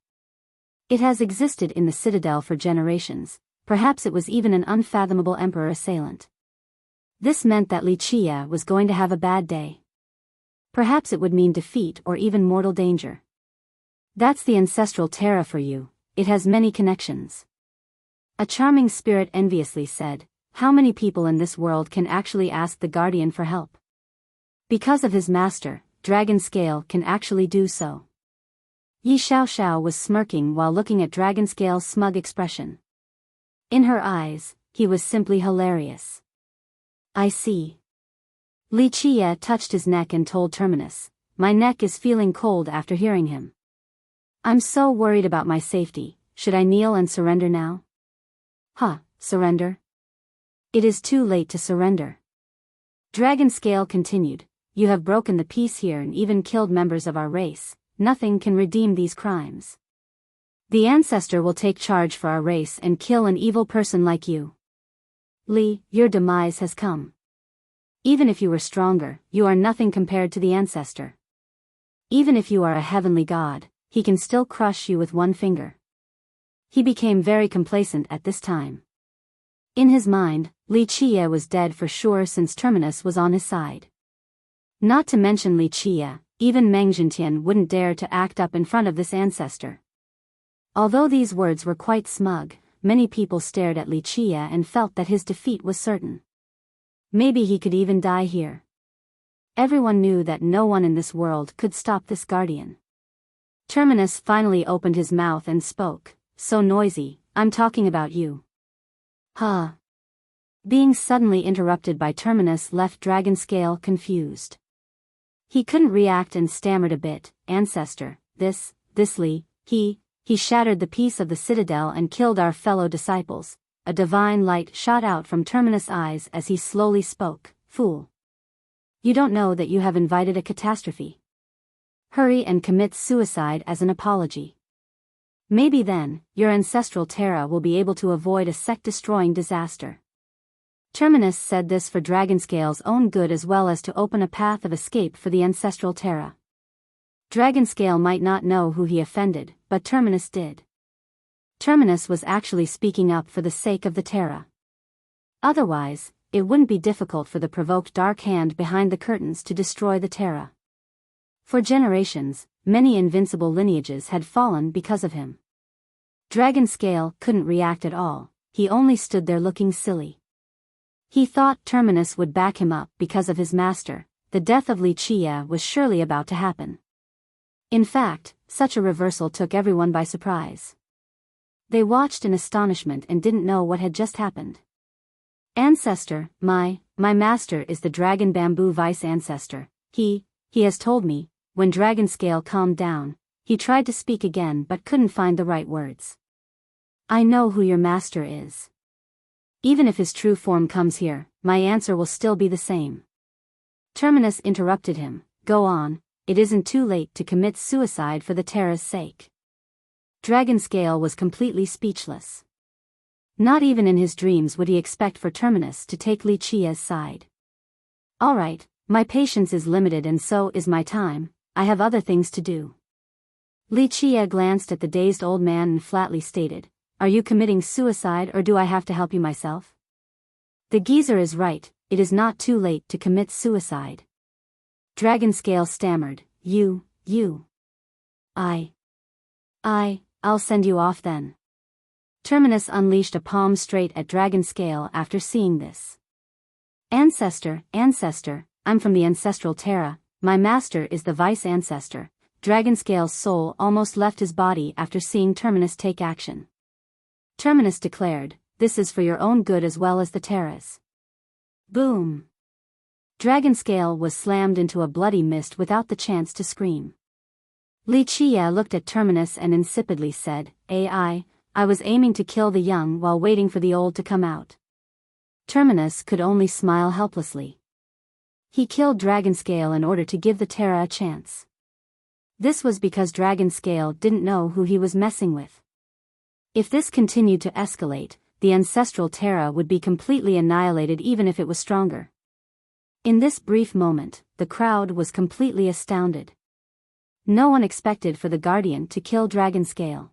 It has existed in the citadel for generations. Perhaps it was even an unfathomable emperor assailant. This meant that Li Qie was going to have a bad day. Perhaps it would mean defeat or even mortal danger. That's the ancestral Terra for you, it has many connections. A charming spirit enviously said, "How many people in this world can actually ask the guardian for help?" Because of his master, Dragon Scale can actually do so. Yi Xiaoxiao was smirking while looking at Dragon Scale's smug expression. In her eyes, he was simply hilarious. "I see." Li Qie touched his neck and told Terminus, "My neck is feeling cold after hearing him. I'm so worried about my safety. Should I kneel and surrender now?" Surrender? It is too late to surrender. Dragon Scale continued, "You have broken the peace here and even killed members of our race. Nothing can redeem these crimes. The ancestor will take charge for our race and kill an evil person like you. Li, your demise has come. Even if you were stronger, you are nothing compared to the ancestor. Even if you are a heavenly god, he can still crush you with one finger." He became very complacent at this time. In his mind, Li Qie was dead for sure since Terminus was on his side. Not to mention Li Qie, even Meng Zhentian wouldn't dare to act up in front of this ancestor. Although these words were quite smug, many people stared at Li Qie and felt that his defeat was certain. Maybe he could even die here. Everyone knew that no one in this world could stop this guardian. Terminus finally opened his mouth and spoke, "So noisy, I'm talking about you." Being suddenly interrupted by Terminus left Dragon Scale confused. He couldn't react and stammered a bit, "Ancestor, this Li, he shattered the peace of the citadel and killed our fellow disciples." A divine light shot out from Terminus' eyes as he slowly spoke, "Fool. You don't know that you have invited a catastrophe. Hurry and commit suicide as an apology. Maybe then, your ancestral Terra will be able to avoid a sect-destroying disaster." Terminus said this for Dragon Scale's own good as well as to open a path of escape for the ancestral Terra. Dragon Scale might not know who he offended, but Terminus did. Terminus was actually speaking up for the sake of the Terra. Otherwise, it wouldn't be difficult for the provoked dark hand behind the curtains to destroy the Terra. For generations, many invincible lineages had fallen because of him. Dragon Scale couldn't react at all, he only stood there looking silly. He thought Terminus would back him up because of his master. The death of Li Qie was surely about to happen. In fact, such a reversal took everyone by surprise. They watched in astonishment and didn't know what had just happened. "Ancestor, my master is the dragon bamboo vice ancestor. He has told me." When Dragonscale calmed down, he tried to speak again but couldn't find the right words. "I know who your master is. Even if his true form comes here, my answer will still be the same." Terminus interrupted him. "Go on, it isn't too late to commit suicide for the Terra's sake." Dragonscale was completely speechless. Not even in his dreams would he expect for Terminus to take Wuxia's side. "All right, my patience is limited and so is my time. I have other things to do." Wuxia glanced at the dazed old man and flatly stated, "Are you committing suicide or do I have to help you myself?" "The geezer is right, it is not too late to commit suicide." Dragonscale stammered, I'll send you off then." Terminus unleashed a palm straight at Dragonscale after seeing this. Ancestor, I'm from the ancestral Terra, my master is the vice-ancestor." Dragonscale's soul almost left his body after seeing Terminus take action. Terminus declared, "This is for your own good as well as the Terra's." Boom! Dragonscale was slammed into a bloody mist without the chance to scream. Wuxia looked at Terminus and insipidly said, I was aiming to kill the young while waiting for the old to come out." Terminus could only smile helplessly. He killed Dragonscale in order to give the Terra a chance. This was because Dragonscale didn't know who he was messing with. If this continued to escalate, the ancestral Terra would be completely annihilated even if it was stronger. In this brief moment, the crowd was completely astounded. No one expected for the Guardian to kill Dragonscale.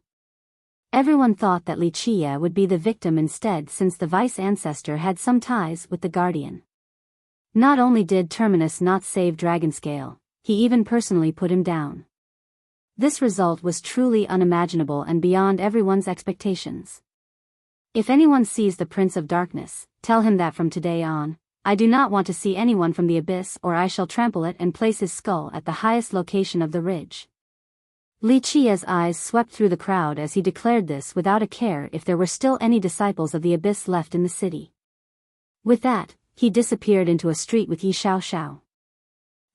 Everyone thought that Wuxia would be the victim instead since the vice-ancestor had some ties with the Guardian. Not only did Terminus not save Dragonscale, he even personally put him down. This result was truly unimaginable and beyond everyone's expectations. If anyone sees the Prince of Darkness, tell him that from today on, I do not want to see anyone from the abyss or I shall trample it and place his skull at the highest location of the ridge. Wuxia's eyes swept through the crowd as he declared this without a care if there were still any disciples of the abyss left in the city. With that, he disappeared into a street with Yi Xiao.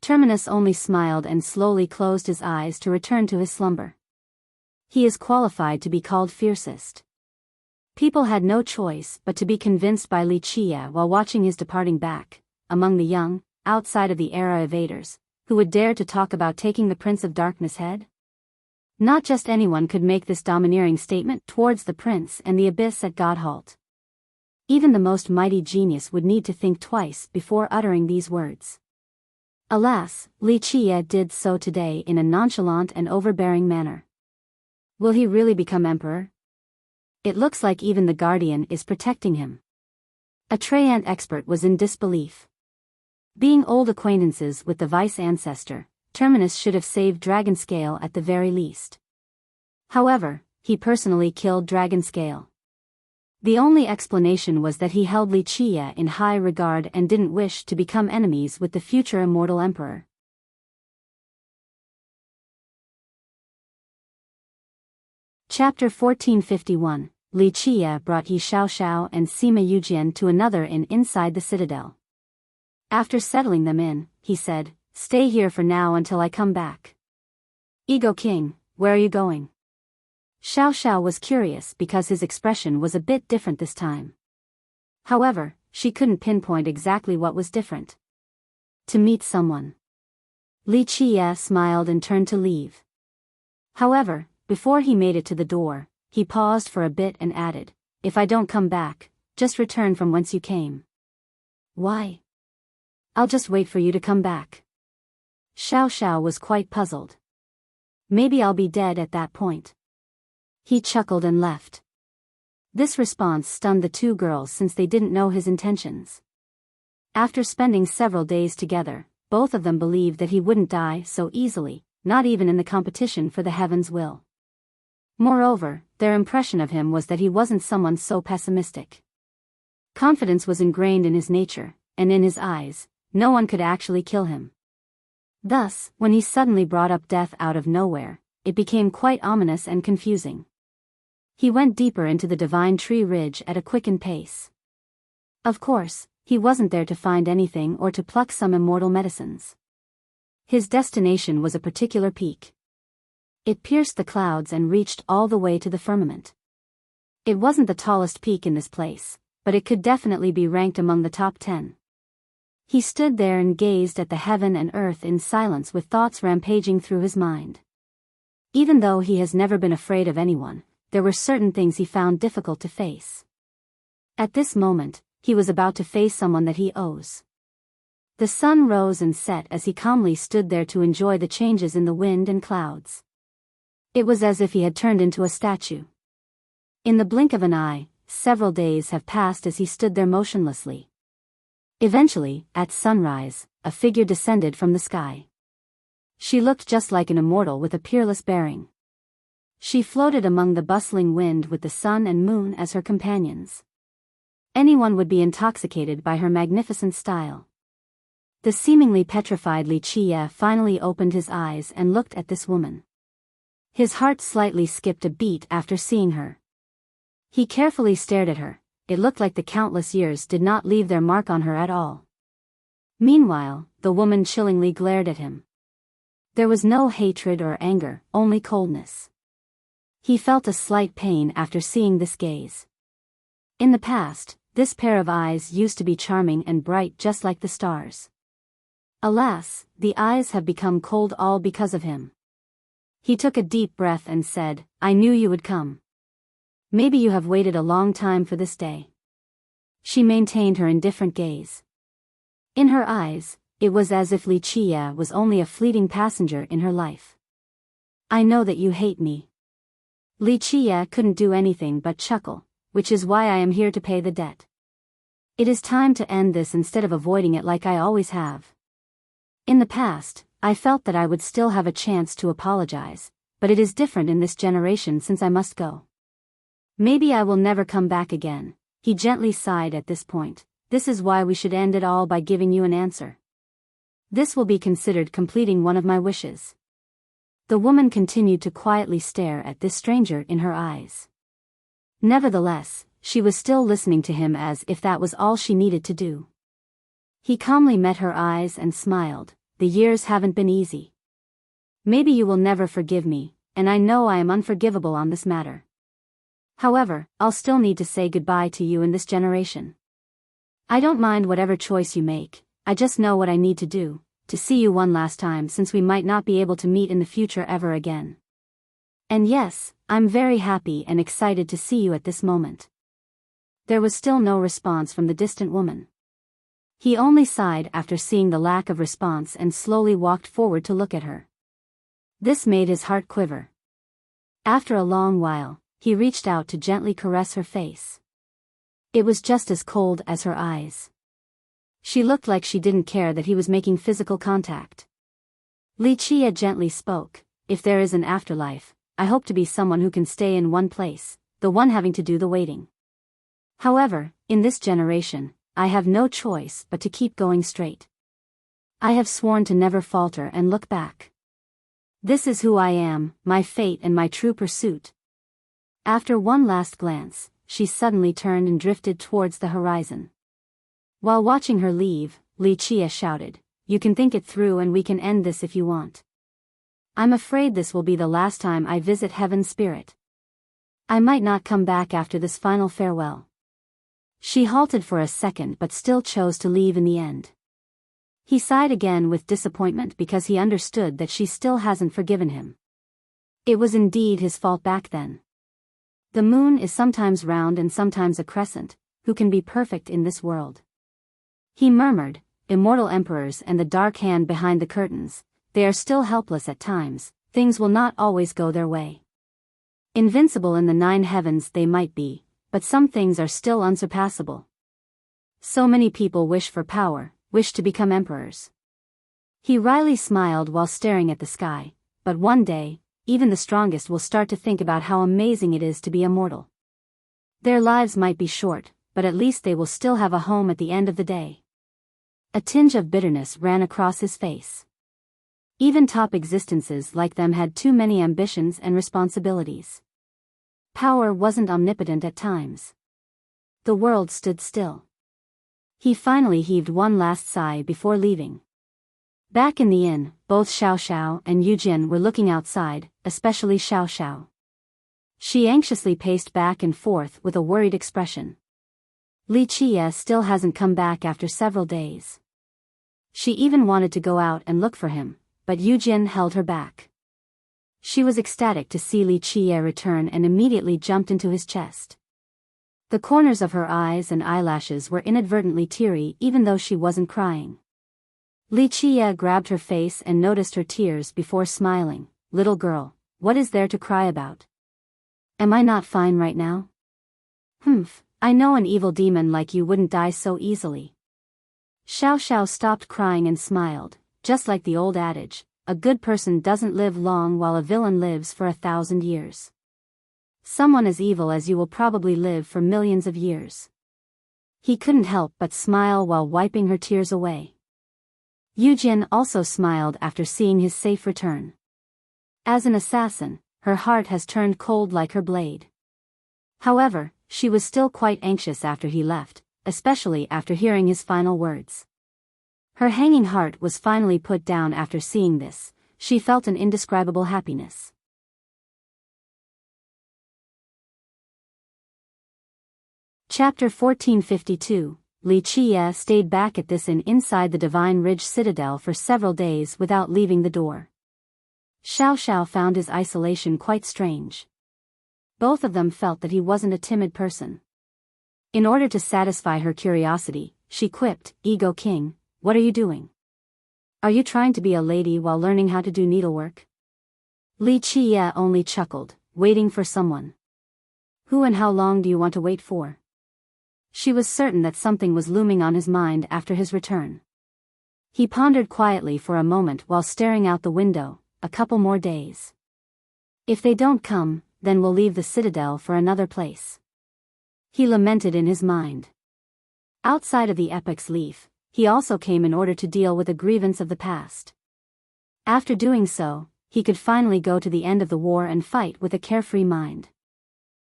Terminus only smiled and slowly closed his eyes to return to his slumber. He is qualified to be called fiercest. People had no choice but to be convinced by Wuxia while watching his departing back, among the young, outside of the era evaders, who would dare to talk about taking the Prince of Darkness' head? Not just anyone could make this domineering statement towards the Prince and the abyss at Godhalt. Even the most mighty genius would need to think twice before uttering these words. Alas, Wuxia did so today in a nonchalant and overbearing manner. Will he really become emperor? It looks like even the Guardian is protecting him. A Traiant expert was in disbelief. Being old acquaintances with the vice-ancestor, Terminus should have saved Dragonscale at the very least. However, he personally killed Dragonscale. The only explanation was that he held Wuxia in high regard and didn't wish to become enemies with the future immortal emperor. Chapter 1451, Wuxia brought Yi Xiao and Sima Yujian to another inn inside the citadel. After settling them in, he said, "Stay here for now until I come back." "Ego King, where are you going?" Xiao was curious because his expression was a bit different this time. However, she couldn't pinpoint exactly what was different. "To meet someone." Wuxia smiled and turned to leave. However, before he made it to the door, he paused for a bit and added, "If I don't come back, just return from whence you came." "Why?" "I'll just wait for you to come back." Xiao was quite puzzled. "Maybe I'll be dead at that point." He chuckled and left. This response stunned the two girls since they didn't know his intentions. After spending several days together, both of them believed that he wouldn't die so easily, not even in the competition for the Heaven's Will. Moreover, their impression of him was that he wasn't someone so pessimistic. Confidence was ingrained in his nature, and in his eyes, no one could actually kill him. Thus, when he suddenly brought up death out of nowhere, it became quite ominous and confusing. He went deeper into the Divine Tree Ridge at a quickened pace. Of course, he wasn't there to find anything or to pluck some immortal medicines. His destination was a particular peak. It pierced the clouds and reached all the way to the firmament. It wasn't the tallest peak in this place, but it could definitely be ranked among the top 10. He stood there and gazed at the heaven and earth in silence with thoughts rampaging through his mind. Even though he has never been afraid of anyone, there were certain things he found difficult to face. At this moment, he was about to face someone that he owes. The sun rose and set as he calmly stood there to enjoy the changes in the wind and clouds. It was as if he had turned into a statue. In the blink of an eye, several days have passed as he stood there motionlessly. Eventually, at sunrise, a figure descended from the sky. She looked just like an immortal with a peerless bearing. She floated among the bustling wind with the sun and moon as her companions. Anyone would be intoxicated by her magnificent style. The seemingly petrified Li Qie finally opened his eyes and looked at this woman. His heart slightly skipped a beat after seeing her. He carefully stared at her. It looked like the countless years did not leave their mark on her at all. Meanwhile, the woman chillingly glared at him. There was no hatred or anger, only coldness. He felt a slight pain after seeing this gaze. In the past, this pair of eyes used to be charming and bright just like the stars. Alas, the eyes have become cold all because of him. He took a deep breath and said, "I knew you would come. Maybe you have waited a long time for this day." She maintained her indifferent gaze. In her eyes, it was as if Li Qie was only a fleeting passenger in her life. "I know that you hate me." Li Qie couldn't do anything but chuckle, which is why I am here to pay the debt. It is time to end this instead of avoiding it like I always have. In the past, I felt that I would still have a chance to apologize, but it is different in this generation since I must go. Maybe I will never come back again. He gently sighed at this point. This is why we should end it all by giving you an answer. This will be considered completing one of my wishes. The woman continued to quietly stare at this stranger in her eyes. Nevertheless, she was still listening to him as if that was all she needed to do. He calmly met her eyes and smiled. "The years haven't been easy. Maybe you will never forgive me, and I know I am unforgivable on this matter. However, I'll still need to say goodbye to you in this generation. I don't mind whatever choice you make, I just know what I need to do, to see you one last time since we might not be able to meet in the future ever again. And yes, I'm very happy and excited to see you at this moment." There was still no response from the distant woman. He only sighed after seeing the lack of response and slowly walked forward to look at her. This made his heart quiver. After a long while, he reached out to gently caress her face. It was just as cold as her eyes. She looked like she didn't care that he was making physical contact. Li Qie gently spoke, "If there is an afterlife, I hope to be someone who can stay in one place, the one having to do the waiting. However, in this generation, I have no choice but to keep going straight. I have sworn to never falter and look back. This is who I am, my fate and my true pursuit." After one last glance, she suddenly turned and drifted towards the horizon. While watching her leave, Li Qie shouted, "You can think it through and we can end this if you want. I'm afraid this will be the last time I visit Heaven's Spirit. I might not come back after this final farewell." She halted for a second but still chose to leave in the end. He sighed again with disappointment because he understood that she still hasn't forgiven him. It was indeed his fault back then. The moon is sometimes round and sometimes a crescent, who can be perfect in this world? He murmured, "Immortal emperors and the dark hand behind the curtains, they are still helpless at times, things will not always go their way. Invincible in the 9 heavens they might be, but some things are still unsurpassable. So many people wish for power, wish to become emperors." He wryly smiled while staring at the sky, but one day, even the strongest will start to think about how amazing it is to be immortal. Their lives might be short, but at least they will still have a home at the end of the day. A tinge of bitterness ran across his face. Even top existences like them had too many ambitions and responsibilities. Power wasn't omnipotent at times. The world stood still. He finally heaved one last sigh before leaving. Back in the inn, both Xiao Xiao and Yu Jin were looking outside, especially Xiao Xiao. She anxiously paced back and forth with a worried expression. Li Qie still hasn't come back after several days. She even wanted to go out and look for him, but Yu Jin held her back. She was ecstatic to see Li Qie return and immediately jumped into his chest. The corners of her eyes and eyelashes were inadvertently teary even though she wasn't crying. Li Qie grabbed her face and noticed her tears before smiling. "Little girl, what is there to cry about? Am I not fine right now?" "Humph, I know an evil demon like you wouldn't die so easily." Xiao Xiao stopped crying and smiled, just like the old adage, a good person doesn't live long while a villain lives for 1,000 years. Someone as evil as you will probably live for millions of years. He couldn't help but smile while wiping her tears away. Yu Jin also smiled after seeing his safe return. As an assassin, her heart has turned cold like her blade. However, she was still quite anxious after he left, especially after hearing his final words. Her hanging heart was finally put down after seeing this. She felt an indescribable happiness. Chapter 1452. Li Qie stayed back at this inn inside the Divine Ridge Citadel for several days without leaving the door. Xiao Xiao found his isolation quite strange. Both of them felt that he wasn't a timid person. In order to satisfy her curiosity, she quipped, "Ego King, what are you doing? Are you trying to be a lady while learning how to do needlework?" Li Qie only chuckled, "Waiting for someone. Who and how long do you want to wait for?" She was certain that something was looming on his mind after his return. He pondered quietly for a moment while staring out the window. A couple more days. If they don't come, then we'll leave the citadel for another place. He lamented in his mind. Outside of the epic's leaf, he also came in order to deal with a grievance of the past. After doing so, he could finally go to the end of the war and fight with a carefree mind.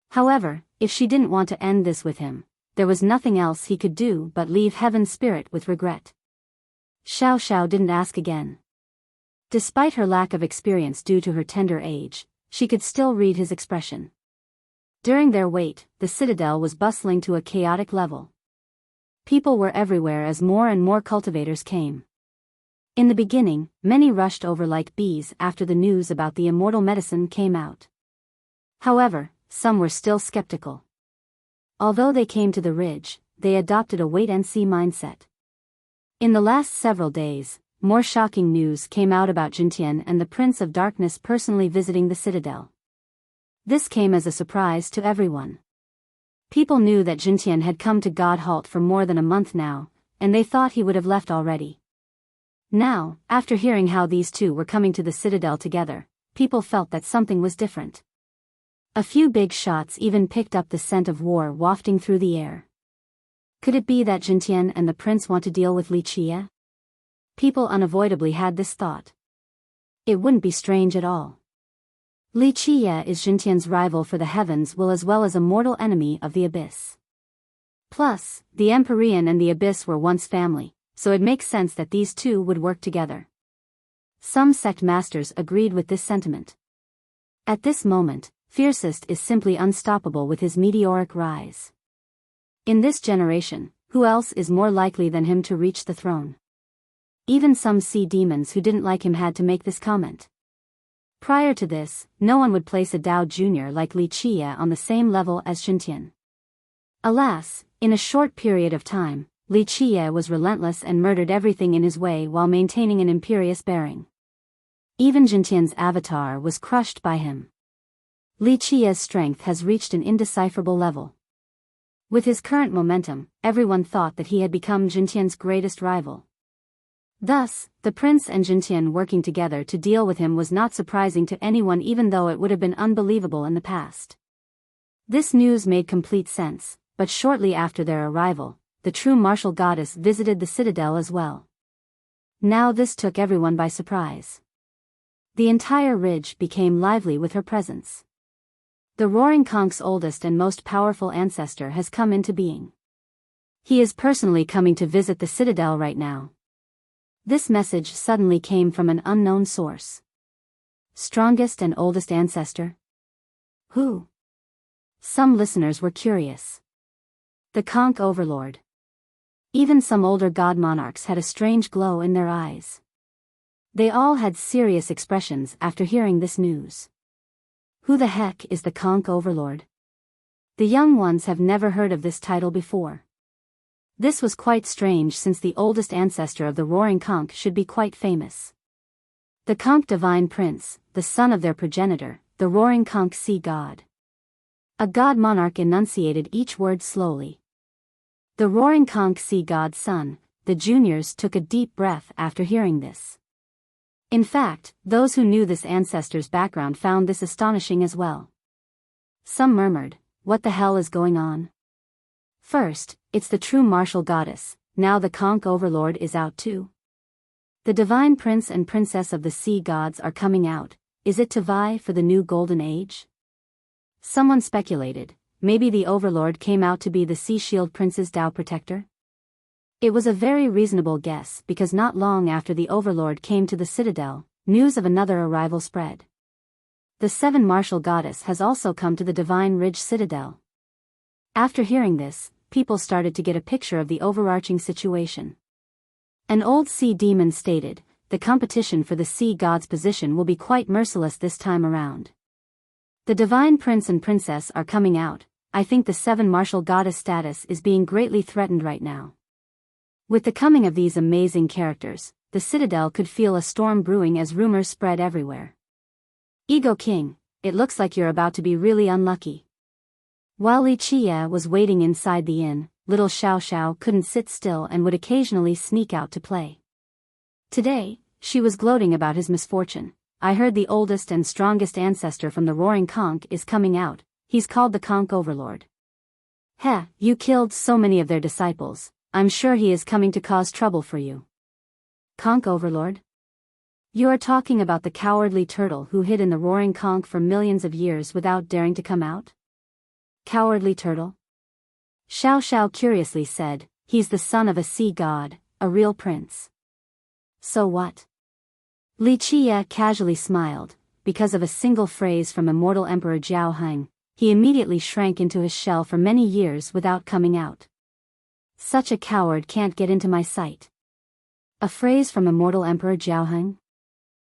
However, if she didn't want to end this with him, there was nothing else he could do but leave Heaven's spirit with regret. Xiao Xiao didn't ask again. Despite her lack of experience due to her tender age, she could still read his expression. During their wait, the citadel was bustling to a chaotic level. People were everywhere as more and more cultivators came. In the beginning, many rushed over like bees after the news about the immortal medicine came out. However, some were still skeptical. Although they came to the ridge, they adopted a wait-and-see mindset. In the last several days, more shocking news came out about Jintian and the Prince of Darkness personally visiting the citadel. This came as a surprise to everyone. People knew that Jintian had come to God Halt for more than a month now, and they thought he would have left already. Now, after hearing how these two were coming to the citadel together, people felt that something was different. A few big shots even picked up the scent of war wafting through the air. Could it be that Jintian and the prince want to deal with Li Qie? People unavoidably had this thought. It wouldn't be strange at all. Li Qie is Jintian's rival for the heavens as well as a mortal enemy of the abyss. Plus, the Empyrean and the abyss were once family, so it makes sense that these two would work together. Some sect masters agreed with this sentiment. At this moment, Fiercest is simply unstoppable with his meteoric rise. In this generation, who else is more likely than him to reach the throne? Even some sea demons who didn't like him had to make this comment. Prior to this, no one would place a Dao Jr. like Li Qie on the same level as Jintian. Alas, in a short period of time, Li Qie was relentless and murdered everything in his way while maintaining an imperious bearing. Even Jintian's avatar was crushed by him. Li Qie's strength has reached an indecipherable level. With his current momentum, everyone thought that he had become Jintian's greatest rival. Thus, the prince and Jintian working together to deal with him was not surprising to anyone, even though it would have been unbelievable in the past. This news made complete sense, but shortly after their arrival, the true martial goddess visited the citadel as well. Now this took everyone by surprise. The entire ridge became lively with her presence. The Roaring Conch's oldest and most powerful ancestor has come into being. He is personally coming to visit the citadel right now. This message suddenly came from an unknown source. Strongest and oldest ancestor? Who? Some listeners were curious. The Conch Overlord. Even some older god monarchs had a strange glow in their eyes. They all had serious expressions after hearing this news. Who the heck is the Conch Overlord? The young ones have never heard of this title before. This was quite strange since the oldest ancestor of the Roaring Conch should be quite famous. The Conch Divine Prince, the son of their progenitor, the Roaring Conch Sea God. A god monarch enunciated each word slowly. The Roaring Conch Sea God's son, the juniors took a deep breath after hearing this. In fact, those who knew this ancestor's background found this astonishing as well. Some murmured, "What the hell is going on?" First, it's the true martial goddess, now the Conch Overlord is out too. The divine prince and princess of the sea gods are coming out, is it to vie for the new golden age? Someone speculated, maybe the Overlord came out to be the Sea Shield Prince's Tao protector? It was a very reasonable guess because not long after the Overlord came to the citadel, news of another arrival spread. The Seven Martial Goddess has also come to the Divine Ridge Citadel. After hearing this, people started to get a picture of the overarching situation. An old sea demon stated, the competition for the sea god's position will be quite merciless this time around. The divine prince and princess are coming out. I think the Seven Martial Goddess status is being greatly threatened right now. With the coming of these amazing characters, the citadel could feel a storm brewing as rumors spread everywhere. Ego King, it looks like you're about to be really unlucky. While Li Qie was waiting inside the inn, little Xiao Xiao couldn't sit still and would occasionally sneak out to play. Today, she was gloating about his misfortune. I heard the oldest and strongest ancestor from the Roaring Conch is coming out. He's called the Conch Overlord. Heh, you killed so many of their disciples. I'm sure he is coming to cause trouble for you. Conch Overlord? You are talking about the cowardly turtle who hid in the Roaring Conch for millions of years without daring to come out? Cowardly turtle? Xiao Xiao curiously said, he's the son of a sea god, a real prince. So what? Li Qie casually smiled, because of a single phrase from immortal Emperor Jiao Heng, he immediately shrank into his shell for many years without coming out. Such a coward can't get into my sight. A phrase from immortal Emperor Jiao Heng?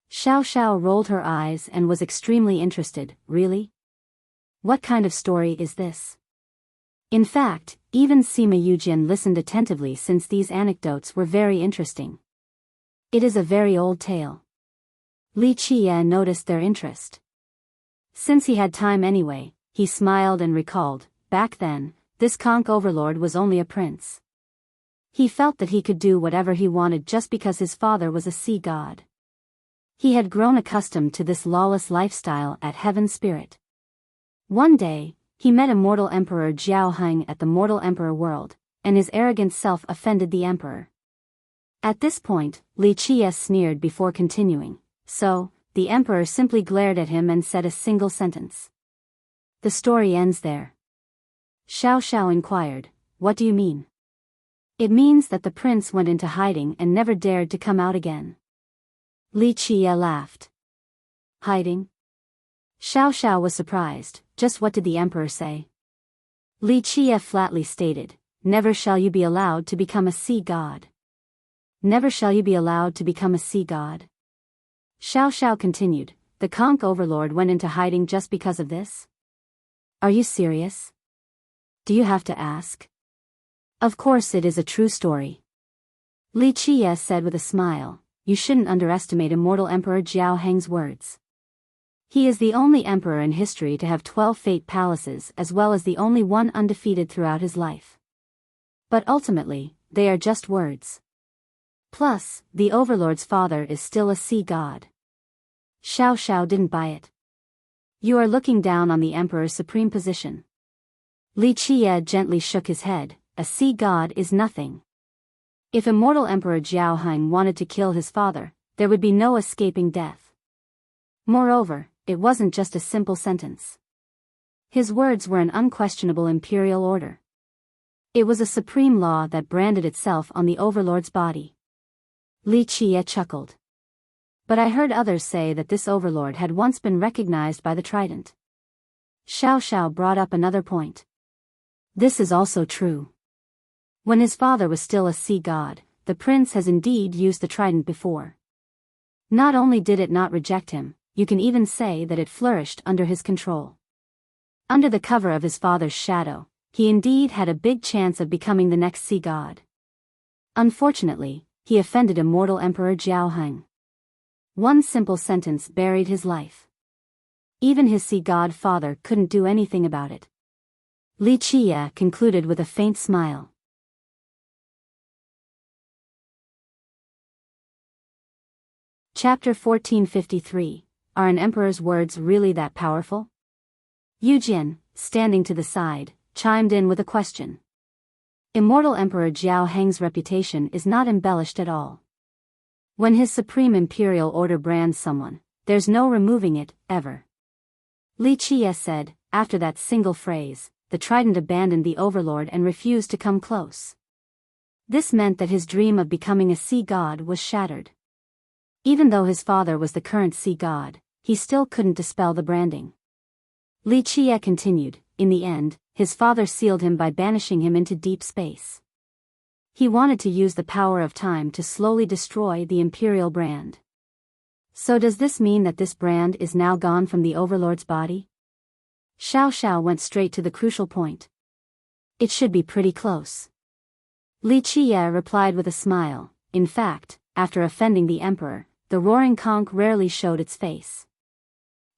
Xiao Xiao rolled her eyes and was extremely interested. Really? What kind of story is this? In fact, even Sima Yujin listened attentively since these anecdotes were very interesting. It is a very old tale. Li Qie noticed their interest. Since he had time anyway, he smiled and recalled, back then, this Conch Overlord was only a prince. He felt that he could do whatever he wanted just because his father was a sea god. He had grown accustomed to this lawless lifestyle at Heaven Spirit. One day, he met immortal Emperor Jiao Heng at the Mortal Emperor world, and his arrogant self offended the emperor. At this point, Li Qie sneered before continuing, so, the emperor simply glared at him and said a single sentence. The story ends there. Xiao Xiao inquired, what do you mean? It means that the prince went into hiding and never dared to come out again. Li Qie laughed. Hiding? Xiao Xiao was surprised. Just what did the emperor say? Li Qie flatly stated, never shall you be allowed to become a sea god. Never shall you be allowed to become a sea god. Xiao Xiao continued, the Conch Overlord went into hiding just because of this? Are you serious? Do you have to ask? Of course it is a true story. Li Qie said with a smile, you shouldn't underestimate immortal Emperor Jiao Heng's words. He is the only emperor in history to have 12 fate palaces as well as the only one undefeated throughout his life. But ultimately, they are just words. Plus, the Overlord's father is still a sea god. Xiao Xiao didn't buy it. You are looking down on the emperor's supreme position. Li Qie gently shook his head, a sea god is nothing. If immortal Emperor Jiao Heng wanted to kill his father, there would be no escaping death. Moreover, it wasn't just a simple sentence. His words were an unquestionable imperial order. It was a supreme law that branded itself on the Overlord's body. Li Qie chuckled. But I heard others say that this overlord had once been recognized by the trident. Xiao Xiao brought up another point. This is also true. When his father was still a sea god, the prince has indeed used the trident before. Not only did it not reject him, you can even say that it flourished under his control. Under the cover of his father's shadow, he indeed had a big chance of becoming the next sea god. Unfortunately, he offended immortal Emperor Jiao Heng. One simple sentence buried his life. Even his sea god father couldn't do anything about it. Li Qie concluded with a faint smile. Chapter 1453. Are an emperor's words really that powerful? Yu Jin, standing to the side, chimed in with a question. Immortal Emperor Jiao Heng's reputation is not embellished at all. When his supreme imperial order brands someone, there's no removing it, ever. Li Qie said, after that single phrase, the trident abandoned the overlord and refused to come close. This meant that his dream of becoming a sea god was shattered. Even though his father was the current sea god, he still couldn't dispel the branding. Li Qie continued, in the end, his father sealed him by banishing him into deep space. He wanted to use the power of time to slowly destroy the imperial brand. So does this mean that this brand is now gone from the overlord's body? Xiao Xiao went straight to the crucial point. It should be pretty close. Li Qie replied with a smile. In fact, after offending the emperor, the roaring conch rarely showed its face.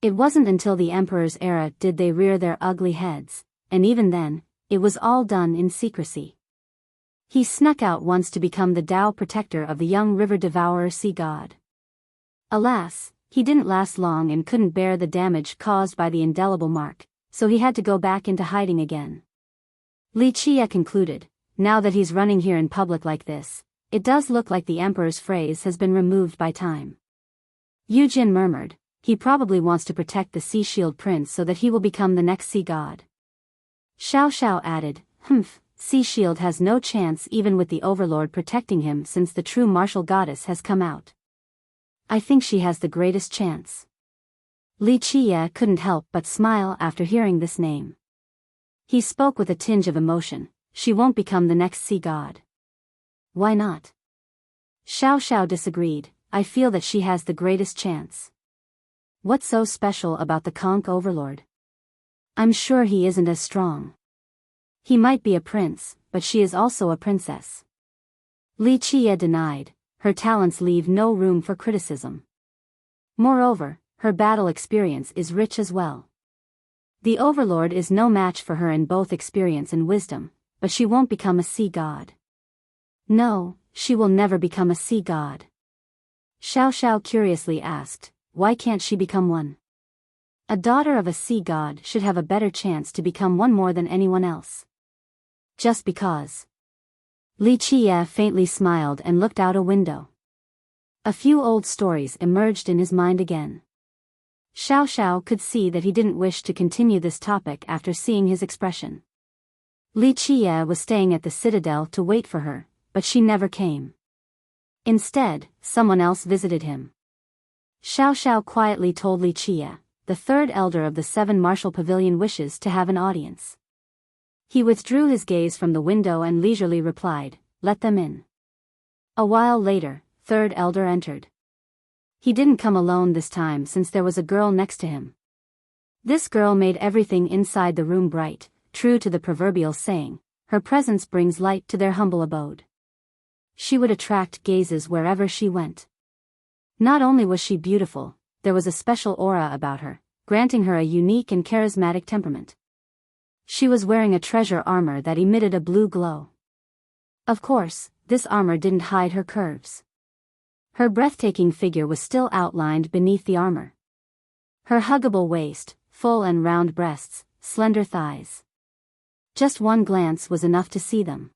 It wasn't until the emperor's era did they rear their ugly heads, and even then, it was all done in secrecy. He snuck out once to become the Dao protector of the young river devourer sea god. Alas, he didn't last long and couldn't bear the damage caused by the indelible mark, so he had to go back into hiding again. Li Qie concluded, now that he's running here in public like this, it does look like the emperor's phrase has been removed by time. Yu Jin murmured, he probably wants to protect the Sea Shield Prince so that he will become the next sea god. Xiao Xiao added, Sea Shield has no chance even with the overlord protecting him since the true martial goddess has come out. I think she has the greatest chance. Li Qie couldn't help but smile after hearing this name. He spoke with a tinge of emotion, she won't become the next sea god. Why not? Xiao Xiao disagreed, I feel that she has the greatest chance. What's so special about the conch overlord? I'm sure he isn't as strong. He might be a prince, but she is also a princess. Li Qie denied, her talents leave no room for criticism. Moreover, her battle experience is rich as well. The overlord is no match for her in both experience and wisdom, but she won't become a sea god. No, she will never become a sea god. Xiao Xiao curiously asked, why can't she become one? A daughter of a sea god should have a better chance to become one more than anyone else. Just because. Li Qie faintly smiled and looked out a window. A few old stories emerged in his mind again. Xiao Xiao could see that he didn't wish to continue this topic after seeing his expression. Li Qie was staying at the citadel to wait for her, but she never came. Instead, someone else visited him. Xiao Xiao quietly told Li Qie, the third elder of the 7 martial pavilion wishes to have an audience. He withdrew his gaze from the window and leisurely replied, let them in. A while later, third elder entered. He didn't come alone this time since there was a girl next to him. This girl made everything inside the room bright, true to the proverbial saying, her presence brings light to their humble abode. She would attract gazes wherever she went. Not only was she beautiful, there was a special aura about her, granting her a unique and charismatic temperament. She was wearing a treasure armor that emitted a blue glow. Of course, this armor didn't hide her curves. Her breathtaking figure was still outlined beneath the armor. Her huggable waist, full and round breasts, slender thighs. Just one glance was enough to see them.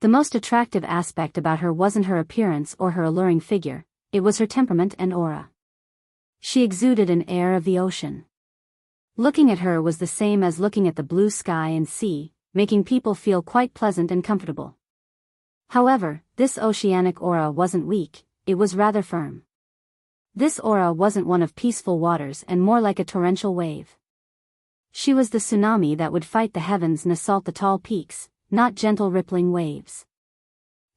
The most attractive aspect about her wasn't her appearance or her alluring figure, it was her temperament and aura. She exuded an air of the ocean. Looking at her was the same as looking at the blue sky and sea, making people feel quite pleasant and comfortable. However, this oceanic aura wasn't weak, it was rather firm. This aura wasn't one of peaceful waters and more like a torrential wave. She was the tsunami that would fight the heavens and assault the tall peaks, not gentle rippling waves.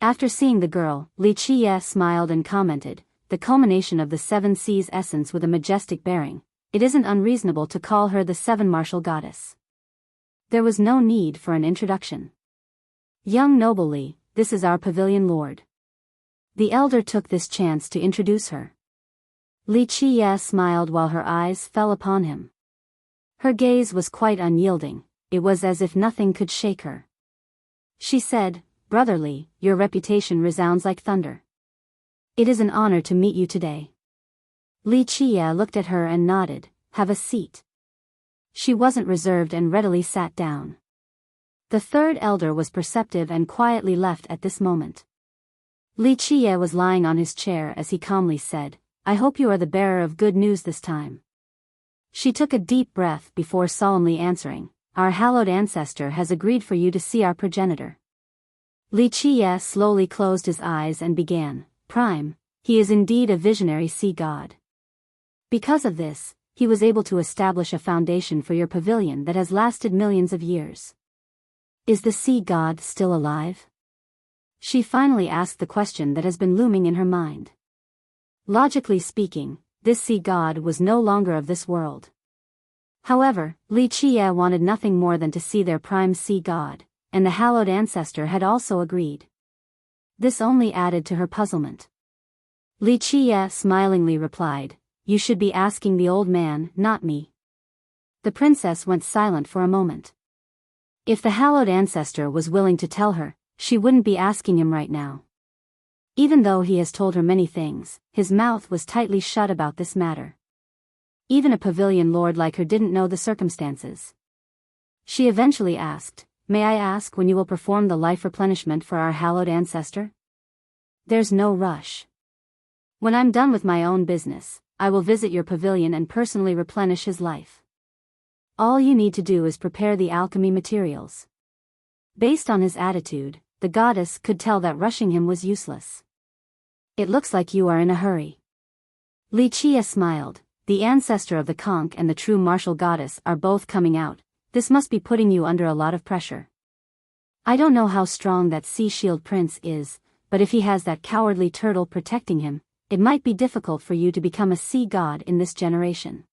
After seeing the girl, Li Qiye smiled and commented, the culmination of the seven seas essence with a majestic bearing, it isn't unreasonable to call her the seven martial goddess. There was no need for an introduction. Young noble Li, this is our pavilion lord. The elder took this chance to introduce her. Li Qiye smiled while her eyes fell upon him. Her gaze was quite unyielding, it was as if nothing could shake her. She said, Brother Li, your reputation resounds like thunder. It is an honor to meet you today. Li Qiye looked at her and nodded, have a seat. She wasn't reserved and readily sat down. The third elder was perceptive and quietly left at this moment. Li Qiye was lying on his chair as he calmly said, I hope you are the bearer of good news this time. She took a deep breath before solemnly answering, our hallowed ancestor has agreed for you to see our progenitor. Li Qiye slowly closed his eyes and began, Prime, he is indeed a visionary sea god. Because of this, he was able to establish a foundation for your pavilion that has lasted millions of years. Is the sea god still alive? She finally asked the question that has been looming in her mind. Logically speaking, this sea god was no longer of this world. However, Li Qiye wanted nothing more than to see their prime sea god, and the hallowed ancestor had also agreed. This only added to her puzzlement. Li Qiye smilingly replied, you should be asking the old man, not me. The princess went silent for a moment. If the hallowed ancestor was willing to tell her, she wouldn't be asking him right now. Even though he has told her many things, his mouth was tightly shut about this matter. Even a pavilion lord like her didn't know the circumstances. She eventually asked, may I ask when you will perform the life replenishment for our hallowed ancestor? There's no rush. When I'm done with my own business, I will visit your pavilion and personally replenish his life. All you need to do is prepare the alchemy materials. Based on his attitude, the goddess could tell that rushing him was useless. It looks like you are in a hurry. Li Qiye smiled, the ancestor of the conch and the true martial goddess are both coming out, this must be putting you under a lot of pressure. I don't know how strong that sea shield prince is, but if he has that cowardly turtle protecting him, it might be difficult for you to become a sea god in this generation.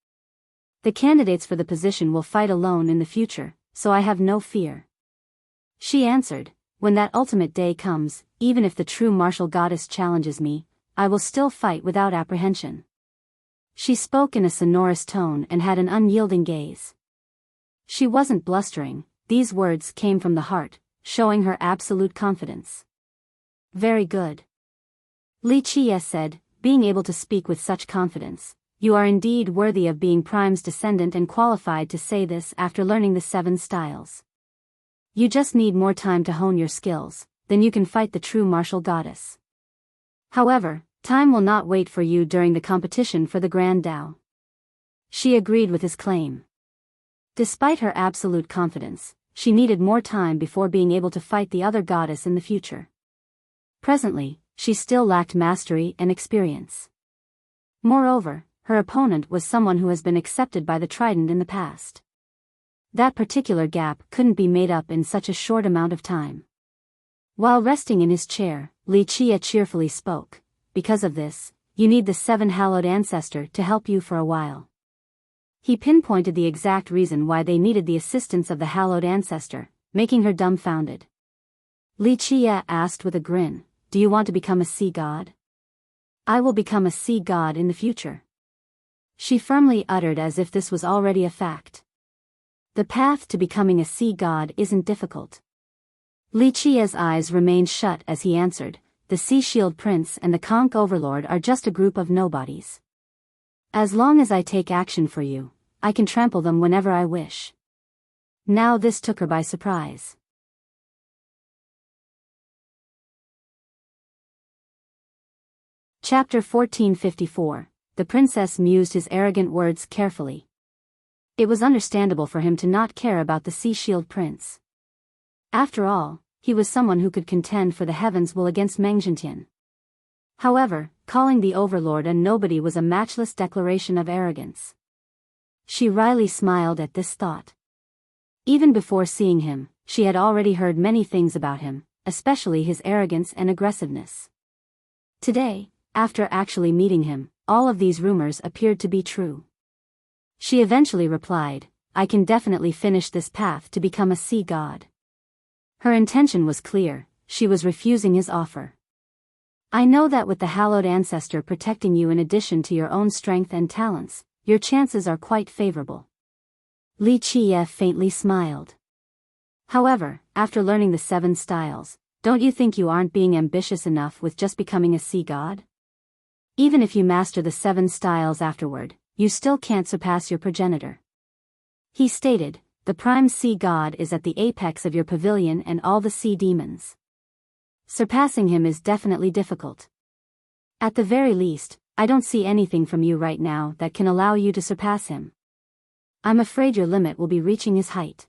The candidates for the position will fight alone in the future, so I have no fear. She answered, when that ultimate day comes, even if the true martial goddess challenges me, I will still fight without apprehension. She spoke in a sonorous tone and had an unyielding gaze. She wasn't blustering, these words came from the heart, showing her absolute confidence. Very good. Li Qiye said, being able to speak with such confidence, you are indeed worthy of being Prime's descendant and qualified to say this after learning the 7 styles. You just need more time to hone your skills, then you can fight the true martial goddess. However, time will not wait for you during the competition for the Grand Dao. She agreed with his claim. Despite her absolute confidence, she needed more time before being able to fight the other goddess in the future. Presently, she still lacked mastery and experience. Moreover, her opponent was someone who has been accepted by the Trident in the past. That particular gap couldn't be made up in such a short amount of time. While resting in his chair, Li Qiye cheerfully spoke, because of this, you need the 7 hallowed ancestor to help you for a while. He pinpointed the exact reason why they needed the assistance of the hallowed ancestor, making her dumbfounded. Li Qiye asked with a grin, do you want to become a sea god? I will become a sea god in the future. She firmly uttered as if this was already a fact. The path to becoming a sea god isn't difficult. Li Qiye's eyes remained shut as he answered, the Sea Shield Prince and the Conch Overlord are just a group of nobodies. As long as I take action for you, I can trample them whenever I wish. Now this took her by surprise. Chapter 1454. The princess mused his arrogant words carefully. It was understandable for him to not care about the Sea Shield Prince. After all, he was someone who could contend for the heavens will against Mengjintian. However, calling the overlord a nobody was a matchless declaration of arrogance. She wryly smiled at this thought. Even before seeing him, she had already heard many things about him, especially his arrogance and aggressiveness. Today, after actually meeting him, all of these rumors appeared to be true. She eventually replied, I can definitely finish this path to become a sea god. Her intention was clear, she was refusing his offer. I know that with the hallowed ancestor protecting you in addition to your own strength and talents, your chances are quite favorable. Li Qie faintly smiled. However, after learning the 7 styles, don't you think you aren't being ambitious enough with just becoming a sea god? Even if you master the 7 styles afterward, you still can't surpass your progenitor. He stated, the prime sea god is at the apex of your pavilion and all the sea demons. Surpassing him is definitely difficult. At the very least, I don't see anything from you right now that can allow you to surpass him. I'm afraid your limit will be reaching his height.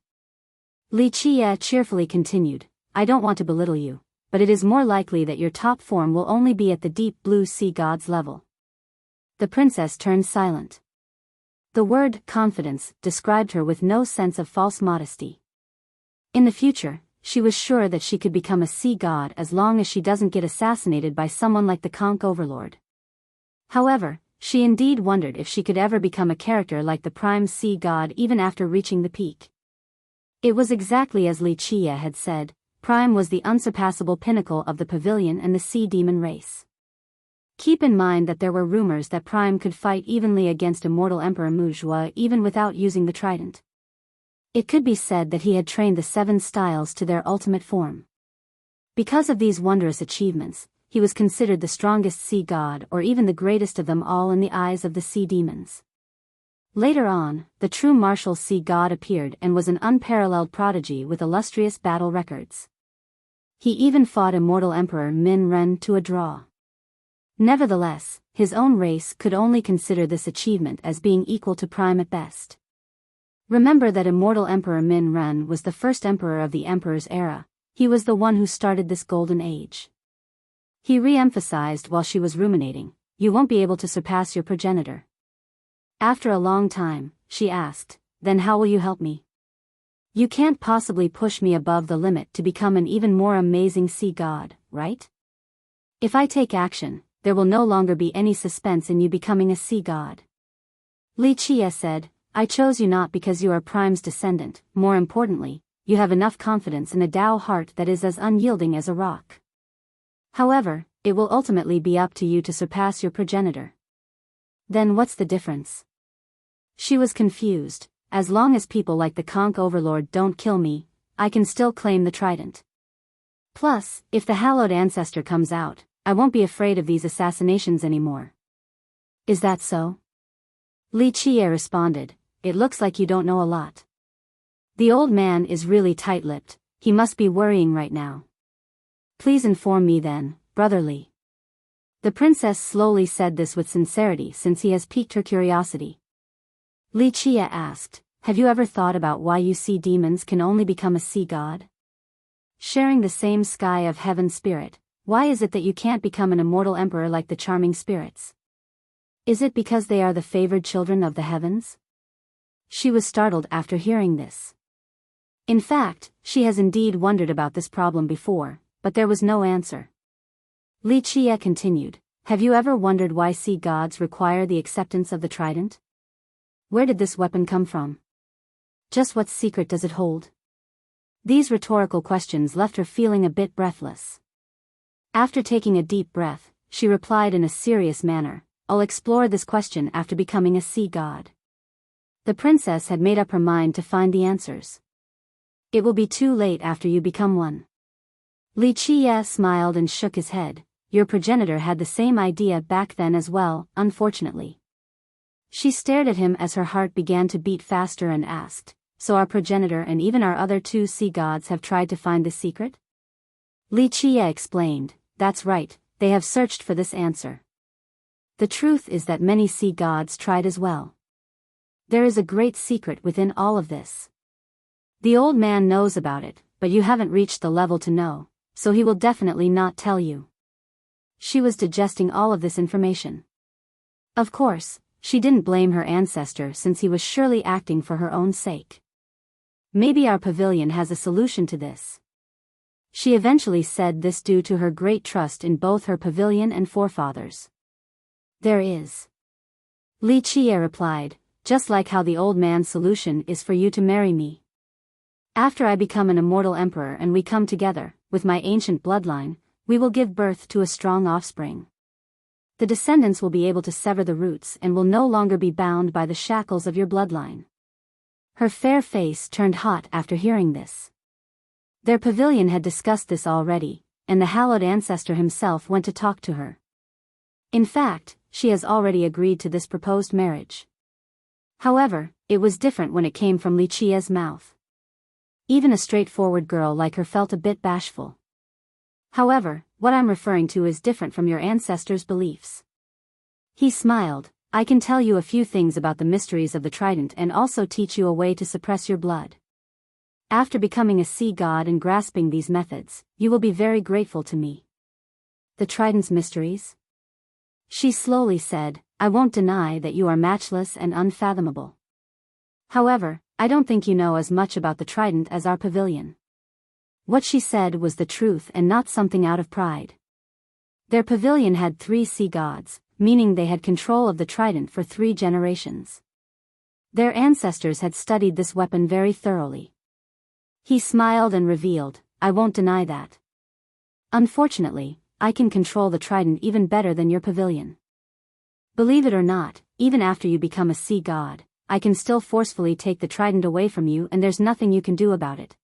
Li Qie cheerfully continued, I don't want to belittle you, but it is more likely that your top form will only be at the deep blue sea god's level. The princess turned silent. The word confidence described her with no sense of false modesty. In the future, she was sure that she could become a sea god as long as she doesn't get assassinated by someone like the Conch Overlord. However, she indeed wondered if she could ever become a character like the prime sea god even after reaching the peak. It was exactly as Li Qie had said, Prime was the unsurpassable pinnacle of the pavilion and the sea demon race. Keep in mind that there were rumors that Prime could fight evenly against immortal Emperor Muzhua even without using the trident. It could be said that he had trained the 7 styles to their ultimate form. Because of these wondrous achievements, he was considered the strongest sea god or even the greatest of them all in the eyes of the sea demons. Later on, the true martial sea god appeared and was an unparalleled prodigy with illustrious battle records. He even fought immortal Emperor Min Ren to a draw. Nevertheless, his own race could only consider this achievement as being equal to Prime at best. Remember that immortal Emperor Min Ren was the first emperor of the Emperor's era, he was the one who started this golden age. He re-emphasized while she was ruminating, you won't be able to surpass your progenitor. After a long time, she asked, then how will you help me? You can't possibly push me above the limit to become an even more amazing sea god, right? If I take action, there will no longer be any suspense in you becoming a sea god. Li Qie said, I chose you not because you are Prime's descendant, more importantly, you have enough confidence in a Tao heart that is as unyielding as a rock. However, it will ultimately be up to you to surpass your progenitor. Then what's the difference? She was confused. As long as people like the Conch Overlord don't kill me, I can still claim the trident. Plus, if the hallowed ancestor comes out, I won't be afraid of these assassinations anymore. Is that so? Li Qie responded, it looks like you don't know a lot. The old man is really tight-lipped, he must be worrying right now. Please inform me then, Brother Li. The princess slowly said this with sincerity since he has piqued her curiosity. Li Qie asked, have you ever thought about why you sea demons can only become a sea god? Sharing the same sky of heaven spirit, why is it that you can't become an immortal emperor like the charming spirits? Is it because they are the favored children of the heavens? She was startled after hearing this. In fact, she has indeed wondered about this problem before, but there was no answer. Li Qie continued, have you ever wondered why sea gods require the acceptance of the trident? Where did this weapon come from? Just what secret does it hold? These rhetorical questions left her feeling a bit breathless. After taking a deep breath, she replied in a serious manner, I'll explore this question after becoming a sea god. The princess had made up her mind to find the answers. It will be too late after you become one. Li Qie smiled and shook his head, your progenitor had the same idea back then as well, unfortunately. She stared at him as her heart began to beat faster and asked, so our progenitor and even our other 2 sea gods have tried to find the secret? Li Qie explained, that's right, they have searched for this answer. The truth is that many sea gods tried as well. There is a great secret within all of this. The old man knows about it, but you haven't reached the level to know, so he will definitely not tell you. She was digesting all of this information. Of course, she didn't blame her ancestor since he was surely acting for her own sake. Maybe our pavilion has a solution to this. She eventually said this due to her great trust in both her pavilion and forefathers. There is. Li Qie replied, just like how the old man's solution is for you to marry me. After I become an immortal emperor and we come together, with my ancient bloodline, we will give birth to a strong offspring. The descendants will be able to sever the roots and will no longer be bound by the shackles of your bloodline. Her fair face turned hot after hearing this. Their pavilion had discussed this already, and the hallowed ancestor himself went to talk to her. In fact, she has already agreed to this proposed marriage. However, it was different when it came from Li Qie's mouth. Even a straightforward girl like her felt a bit bashful. However, what I'm referring to is different from your ancestors' beliefs. He smiled. I can tell you a few things about the mysteries of the trident and also teach you a way to suppress your blood. After becoming a sea god and grasping these methods, you will be very grateful to me. The trident's mysteries? She slowly said, I won't deny that you are matchless and unfathomable. However, I don't think you know as much about the trident as our pavilion. What she said was the truth and not something out of pride. Their pavilion had 3 sea gods, meaning they had control of the trident for 3 generations. Their ancestors had studied this weapon very thoroughly. He smiled and revealed, I won't deny that. Unfortunately, I can control the trident even better than your pavilion. Believe it or not, even after you become a sea god, I can still forcefully take the trident away from you and there's nothing you can do about it.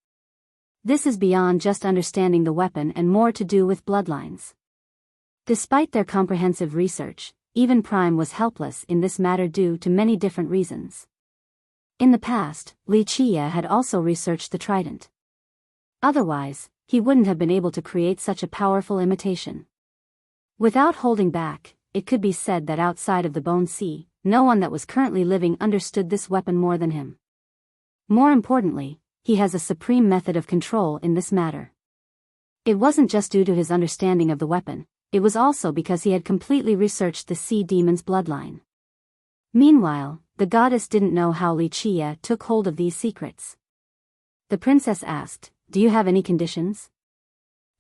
This is beyond just understanding the weapon and more to do with bloodlines. Despite their comprehensive research, even Prime was helpless in this matter due to many different reasons. In the past, Li Qie had also researched the trident. Otherwise, he wouldn't have been able to create such a powerful imitation. Without holding back, it could be said that outside of the Bone Sea, no one that was currently living understood this weapon more than him. More importantly, he has a supreme method of control in this matter. It wasn't just due to his understanding of the weapon, it was also because he had completely researched the sea demon's bloodline. Meanwhile, the goddess didn't know how Li Qie took hold of these secrets. The princess asked, do you have any conditions?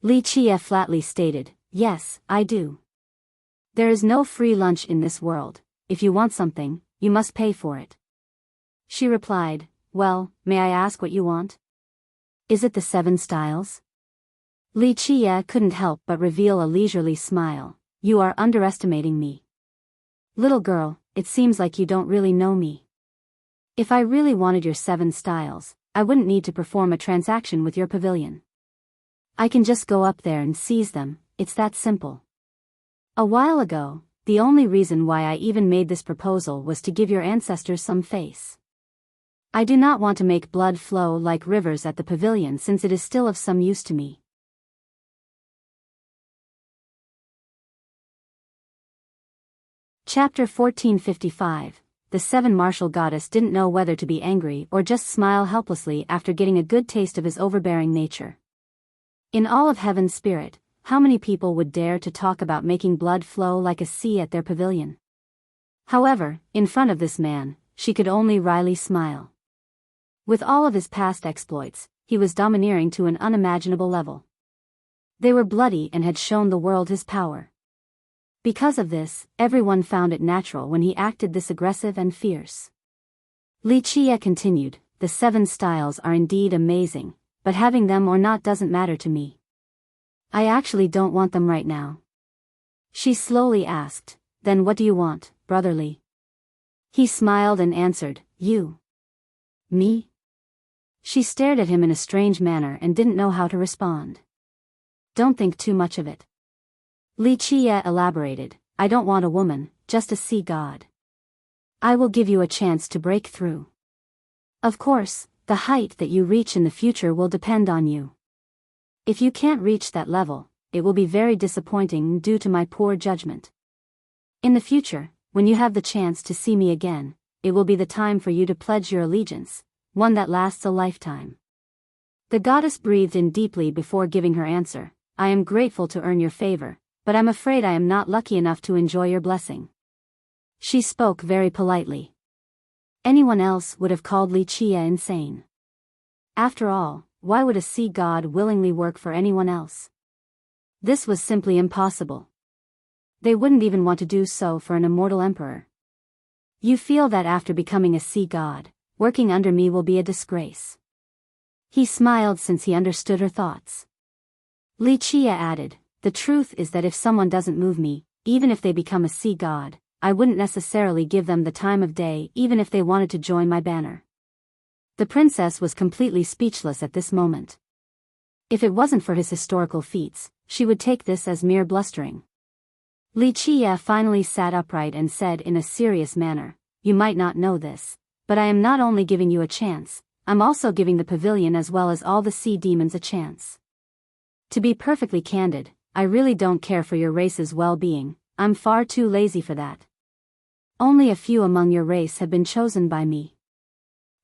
Li Qie flatly stated, yes, I do. There is no free lunch in this world. If you want something, you must pay for it. She replied, well, may I ask what you want? Is it the 7 styles? Li Qie couldn't help but reveal a leisurely smile. You are underestimating me. Little girl, it seems like you don't really know me. If I really wanted your 7 styles, I wouldn't need to perform a transaction with your pavilion. I can just go up there and seize them, it's that simple. A while ago, the only reason why I even made this proposal was to give your ancestors some face. I do not want to make blood flow like rivers at the pavilion since it is still of some use to me. Chapter 1455. The 7 martial goddess didn't know whether to be angry or just smile helplessly after getting a good taste of his overbearing nature. In all of heaven's spirit, how many people would dare to talk about making blood flow like a sea at their pavilion? However, in front of this man, she could only wryly smile. With all of his past exploits, he was domineering to an unimaginable level. They were bloody and had shown the world his power. Because of this, everyone found it natural when he acted this aggressive and fierce. Li Qie continued, the 7 styles are indeed amazing, but having them or not doesn't matter to me. I actually don't want them right now. She slowly asked, then what do you want, Brother Li? He smiled and answered, you. Me? She stared at him in a strange manner and didn't know how to respond. Don't think too much of it. Li Qie elaborated, I don't want a woman, just a sea god. I will give you a chance to break through. Of course, the height that you reach in the future will depend on you. If you can't reach that level, it will be very disappointing due to my poor judgment. In the future, when you have the chance to see me again, it will be the time for you to pledge your allegiance, one that lasts a lifetime. The goddess breathed in deeply before giving her answer. I am grateful to earn your favor, but I'm afraid I am not lucky enough to enjoy your blessing. She spoke very politely. Anyone else would have called Wuxia insane. After all, why would a sea god willingly work for anyone else? This was simply impossible. They wouldn't even want to do so for an immortal emperor. You feel that after becoming a sea god, working under me will be a disgrace. He smiled since he understood her thoughts. Wuxia added, the truth is that if someone doesn't move me, even if they become a sea god, I wouldn't necessarily give them the time of day even if they wanted to join my banner. The princess was completely speechless at this moment. If it wasn't for his historical feats, she would take this as mere blustering. Wuxia finally sat upright and said in a serious manner, you might not know this, but I am not only giving you a chance, I'm also giving the pavilion as well as all the sea demons a chance. To be perfectly candid, I really don't care for your race's well-being, I'm far too lazy for that. Only a few among your race have been chosen by me.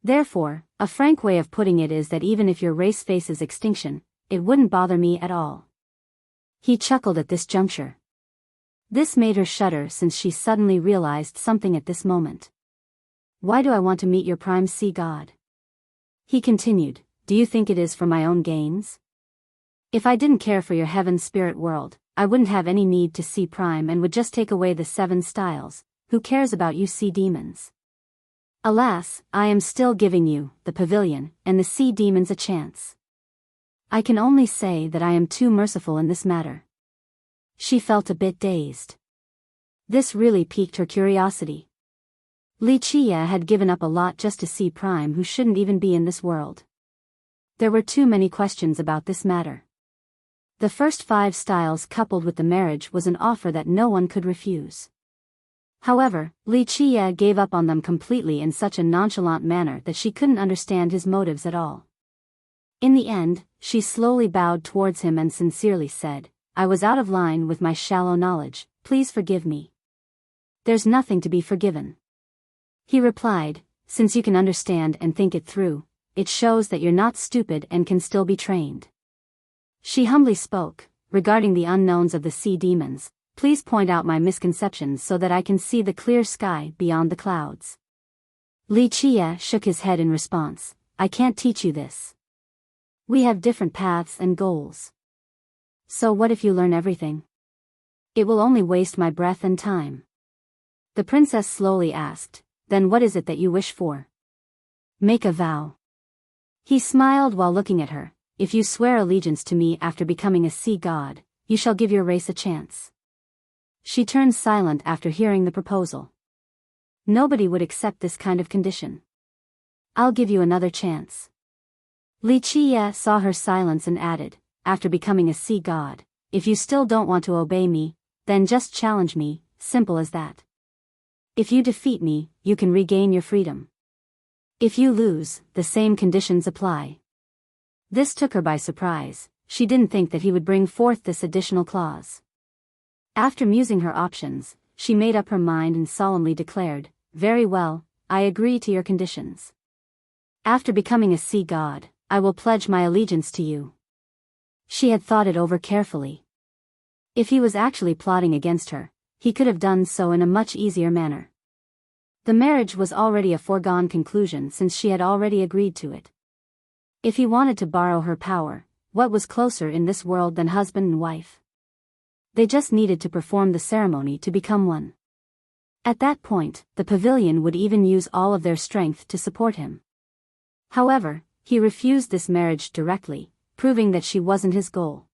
Therefore, a frank way of putting it is that even if your race faces extinction, it wouldn't bother me at all. He chuckled at this juncture. This made her shudder since she suddenly realized something at this moment. Why do I want to meet your prime sea god? He continued, do you think it is for my own gains? If I didn't care for your heaven spirit world, I wouldn't have any need to see prime and would just take away the 7 styles, who cares about you sea demons? Alas, I am still giving you, the pavilion, and the sea demons a chance. I can only say that I am too merciful in this matter. She felt a bit dazed. This really piqued her curiosity. Wuxia had given up a lot just to see Prime who shouldn't even be in this world. There were too many questions about this matter. The first 5 styles coupled with the marriage was an offer that no one could refuse. However, Wuxia gave up on them completely in such a nonchalant manner that she couldn't understand his motives at all. In the end, she slowly bowed towards him and sincerely said, I was out of line with my shallow knowledge, please forgive me. There's nothing to be forgiven. He replied, since you can understand and think it through, it shows that you're not stupid and can still be trained. She humbly spoke, regarding the unknowns of the sea demons, please point out my misconceptions so that I can see the clear sky beyond the clouds. Wuxia shook his head in response, I can't teach you this. We have different paths and goals. So what if you learn everything? It will only waste my breath and time. The princess slowly asked, then what is it that you wish for? Make a vow. He smiled while looking at her, if you swear allegiance to me after becoming a sea god, you shall give your race a chance. She turned silent after hearing the proposal. Nobody would accept this kind of condition. I'll give you another chance. Wuxia saw her silence and added, after becoming a sea god, if you still don't want to obey me, then just challenge me, simple as that. If you defeat me, you can regain your freedom. If you lose, the same conditions apply. This took her by surprise, she didn't think that he would bring forth this additional clause. After musing her options, she made up her mind and solemnly declared, very well, I agree to your conditions. After becoming a sea god, I will pledge my allegiance to you. She had thought it over carefully. If he was actually plotting against her, he could have done so in a much easier manner. The marriage was already a foregone conclusion since she had already agreed to it. If he wanted to borrow her power, what was closer in this world than husband and wife? They just needed to perform the ceremony to become one. At that point, the pavilion would even use all of their strength to support him. However, he refused this marriage directly, proving that she wasn't his goal.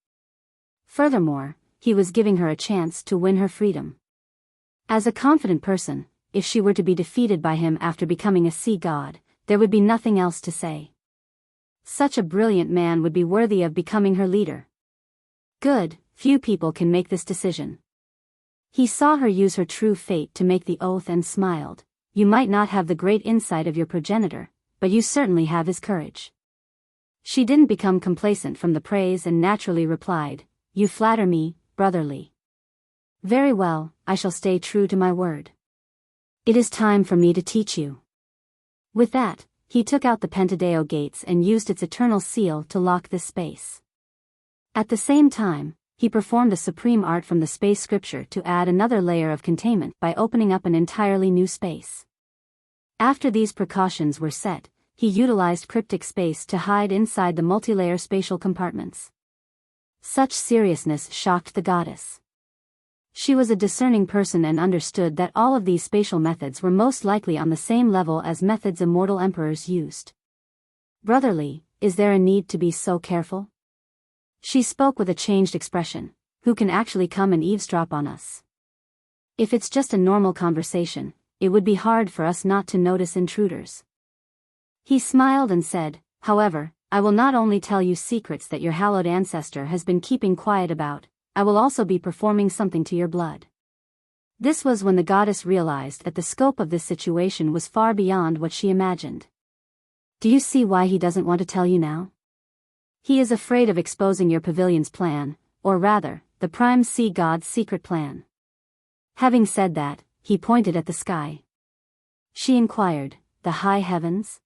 Furthermore, he was giving her a chance to win her freedom. As a confident person, if she were to be defeated by him after becoming a sea god, there would be nothing else to say. Such a brilliant man would be worthy of becoming her leader. Good, few people can make this decision. He saw her use her true fate to make the oath and smiled. You might not have the great insight of your progenitor, but you certainly have his courage. She didn't become complacent from the praise and naturally replied, you flatter me, brotherly. Very well, I shall stay true to my word. It is time for me to teach you. With that, he took out the Pentadeo gates and used its eternal seal to lock this space. At the same time, he performed a supreme art from the space scripture to add another layer of containment by opening up an entirely new space. After these precautions were set, he utilized cryptic space to hide inside the multilayer spatial compartments. Such seriousness shocked the goddess. She was a discerning person and understood that all of these spatial methods were most likely on the same level as methods immortal emperors used. Brotherly, is there a need to be so careful? She spoke with a changed expression. Who can actually come and eavesdrop on us? If it's just a normal conversation, it would be hard for us not to notice intruders. He smiled and said, however, I will not only tell you secrets that your hallowed ancestor has been keeping quiet about, I will also be performing something to your blood. This was when the goddess realized that the scope of this situation was far beyond what she imagined. Do you see why he doesn't want to tell you now? He is afraid of exposing your pavilion's plan, or rather, the Prime Sea God's secret plan. Having said that, he pointed at the sky. She inquired, the high heavens?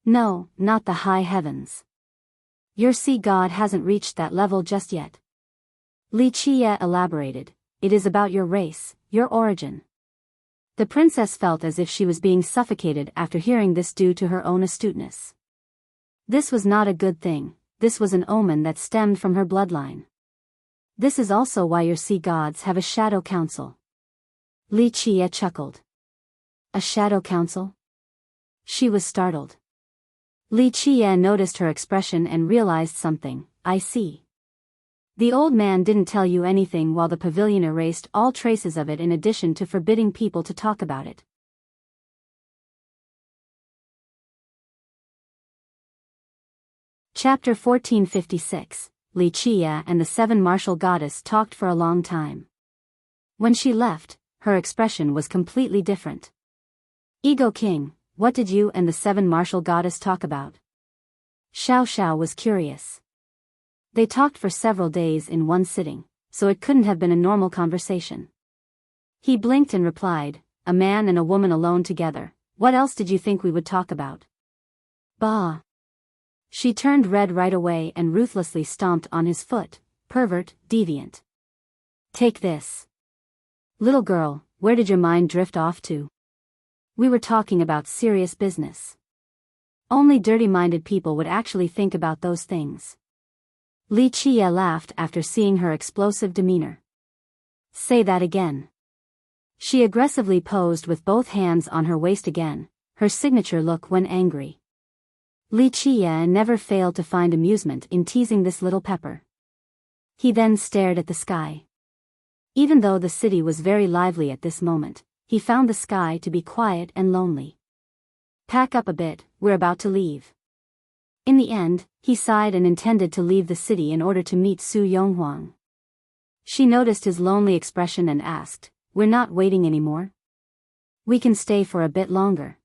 No, not the high heavens. Your sea god hasn't reached that level just yet. Li Qie elaborated, it is about your race, your origin. The princess felt as if she was being suffocated after hearing this due to her own astuteness. This was not a good thing, this was an omen that stemmed from her bloodline. This is also why your sea gods have a shadow council. Li Qie chuckled. A shadow council? She was startled. Li Qie noticed her expression and realized something. I see. The old man didn't tell you anything while the pavilion erased all traces of it in addition to forbidding people to talk about it. Chapter 1456, Li Qie and the Seven Martial Goddess talked for a long time. When she left, her expression was completely different. Ego King, what did you and the Seven Martial Goddess talk about? Xiao Xiao was curious. They talked for several days in one sitting, so it couldn't have been a normal conversation. He blinked and replied, a man and a woman alone together, what else did you think we would talk about? Bah! She turned red right away and ruthlessly stomped on his foot, pervert, deviant. Take this. Little girl, where did your mind drift off to? We were talking about serious business. Only dirty-minded people would actually think about those things. Li Qie laughed after seeing her explosive demeanor. Say that again. She aggressively posed with both hands on her waist again, her signature look when angry. Li Qie never failed to find amusement in teasing this little pepper. He then stared at the sky. Even though the city was very lively at this moment, he found the sky to be quiet and lonely. Pack up a bit, we're about to leave. In the end, he sighed and intended to leave the city in order to meet Su Yonghuang. She noticed his lonely expression and asked, we're not waiting anymore? We can stay for a bit longer.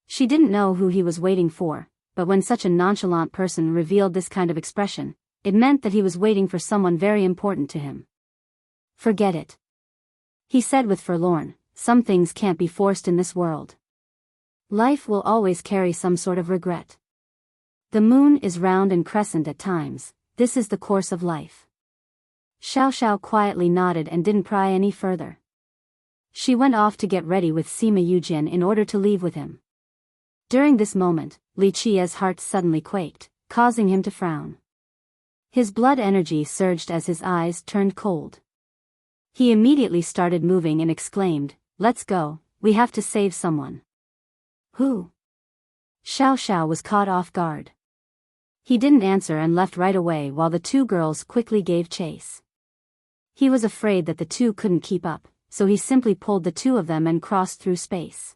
She didn't know who he was waiting for, but when such a nonchalant person revealed this kind of expression, it meant that he was waiting for someone very important to him. Forget it. He said with forlorn, some things can't be forced in this world. Life will always carry some sort of regret. The moon is round and crescent at times, this is the course of life. Xiao Xiao quietly nodded and didn't pry any further. She went off to get ready with Sima Yujin in order to leave with him. During this moment, Li Qie's heart suddenly quaked, causing him to frown. His blood energy surged as his eyes turned cold. He immediately started moving and exclaimed, let's go, we have to save someone. Who? Xiao Xiao was caught off guard. He didn't answer and left right away while the two girls quickly gave chase. He was afraid that the two couldn't keep up, so he simply pulled the two of them and crossed through space.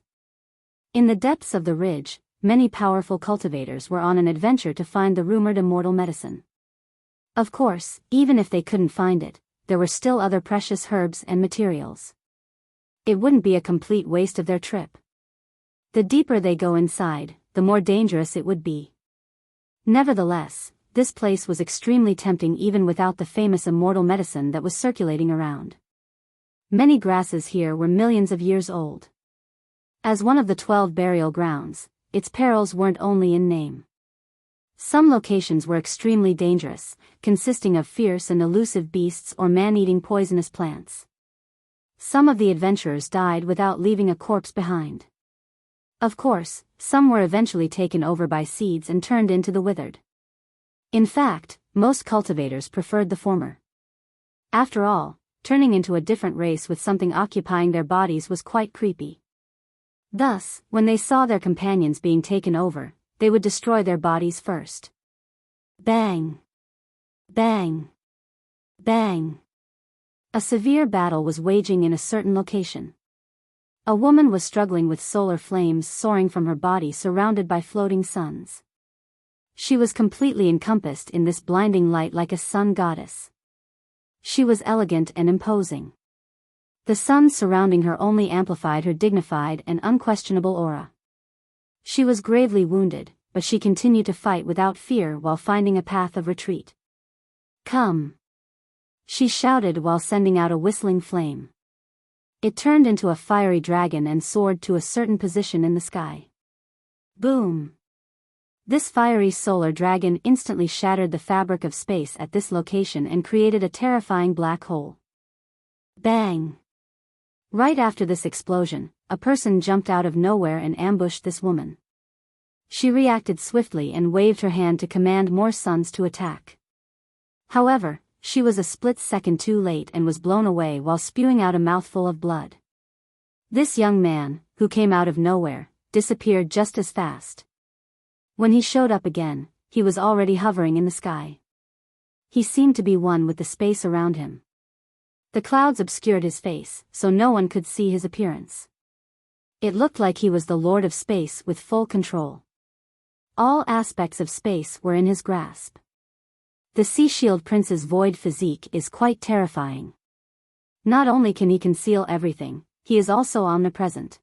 In the depths of the ridge, many powerful cultivators were on an adventure to find the rumored immortal medicine. Of course, even if they couldn't find it, there were still other precious herbs and materials. It wouldn't be a complete waste of their trip. The deeper they go inside, the more dangerous it would be. Nevertheless, this place was extremely tempting even without the famous immortal medicine that was circulating around. Many grasses here were millions of years old. As one of the 12 burial grounds, its perils weren't only in name. Some locations were extremely dangerous, consisting of fierce and elusive beasts or man-eating poisonous plants. Some of the adventurers died without leaving a corpse behind. Of course, some were eventually taken over by seeds and turned into the withered. In fact, most cultivators preferred the former. After all, turning into a different race with something occupying their bodies was quite creepy. Thus, when they saw their companions being taken over, they would destroy their bodies first. Bang! Bang! Bang! A severe battle was waging in a certain location. A woman was struggling with solar flames soaring from her body surrounded by floating suns. She was completely encompassed in this blinding light like a sun goddess. She was elegant and imposing. The sun surrounding her only amplified her dignified and unquestionable aura. She was gravely wounded, but she continued to fight without fear while finding a path of retreat. "Come!" she shouted while sending out a whistling flame. It turned into a fiery dragon and soared to a certain position in the sky. Boom! This fiery solar dragon instantly shattered the fabric of space at this location and created a terrifying black hole. Bang! Right after this explosion, a person jumped out of nowhere and ambushed this woman. She reacted swiftly and waved her hand to command more suns to attack. However, she was a split second too late and was blown away while spewing out a mouthful of blood. This young man, who came out of nowhere, disappeared just as fast. When he showed up again, he was already hovering in the sky. He seemed to be one with the space around him. The clouds obscured his face, so no one could see his appearance. It looked like he was the Lord of Space with full control. All aspects of space were in his grasp. The Sea Shield Prince's void physique is quite terrifying. Not only can he conceal everything, he is also omnipresent.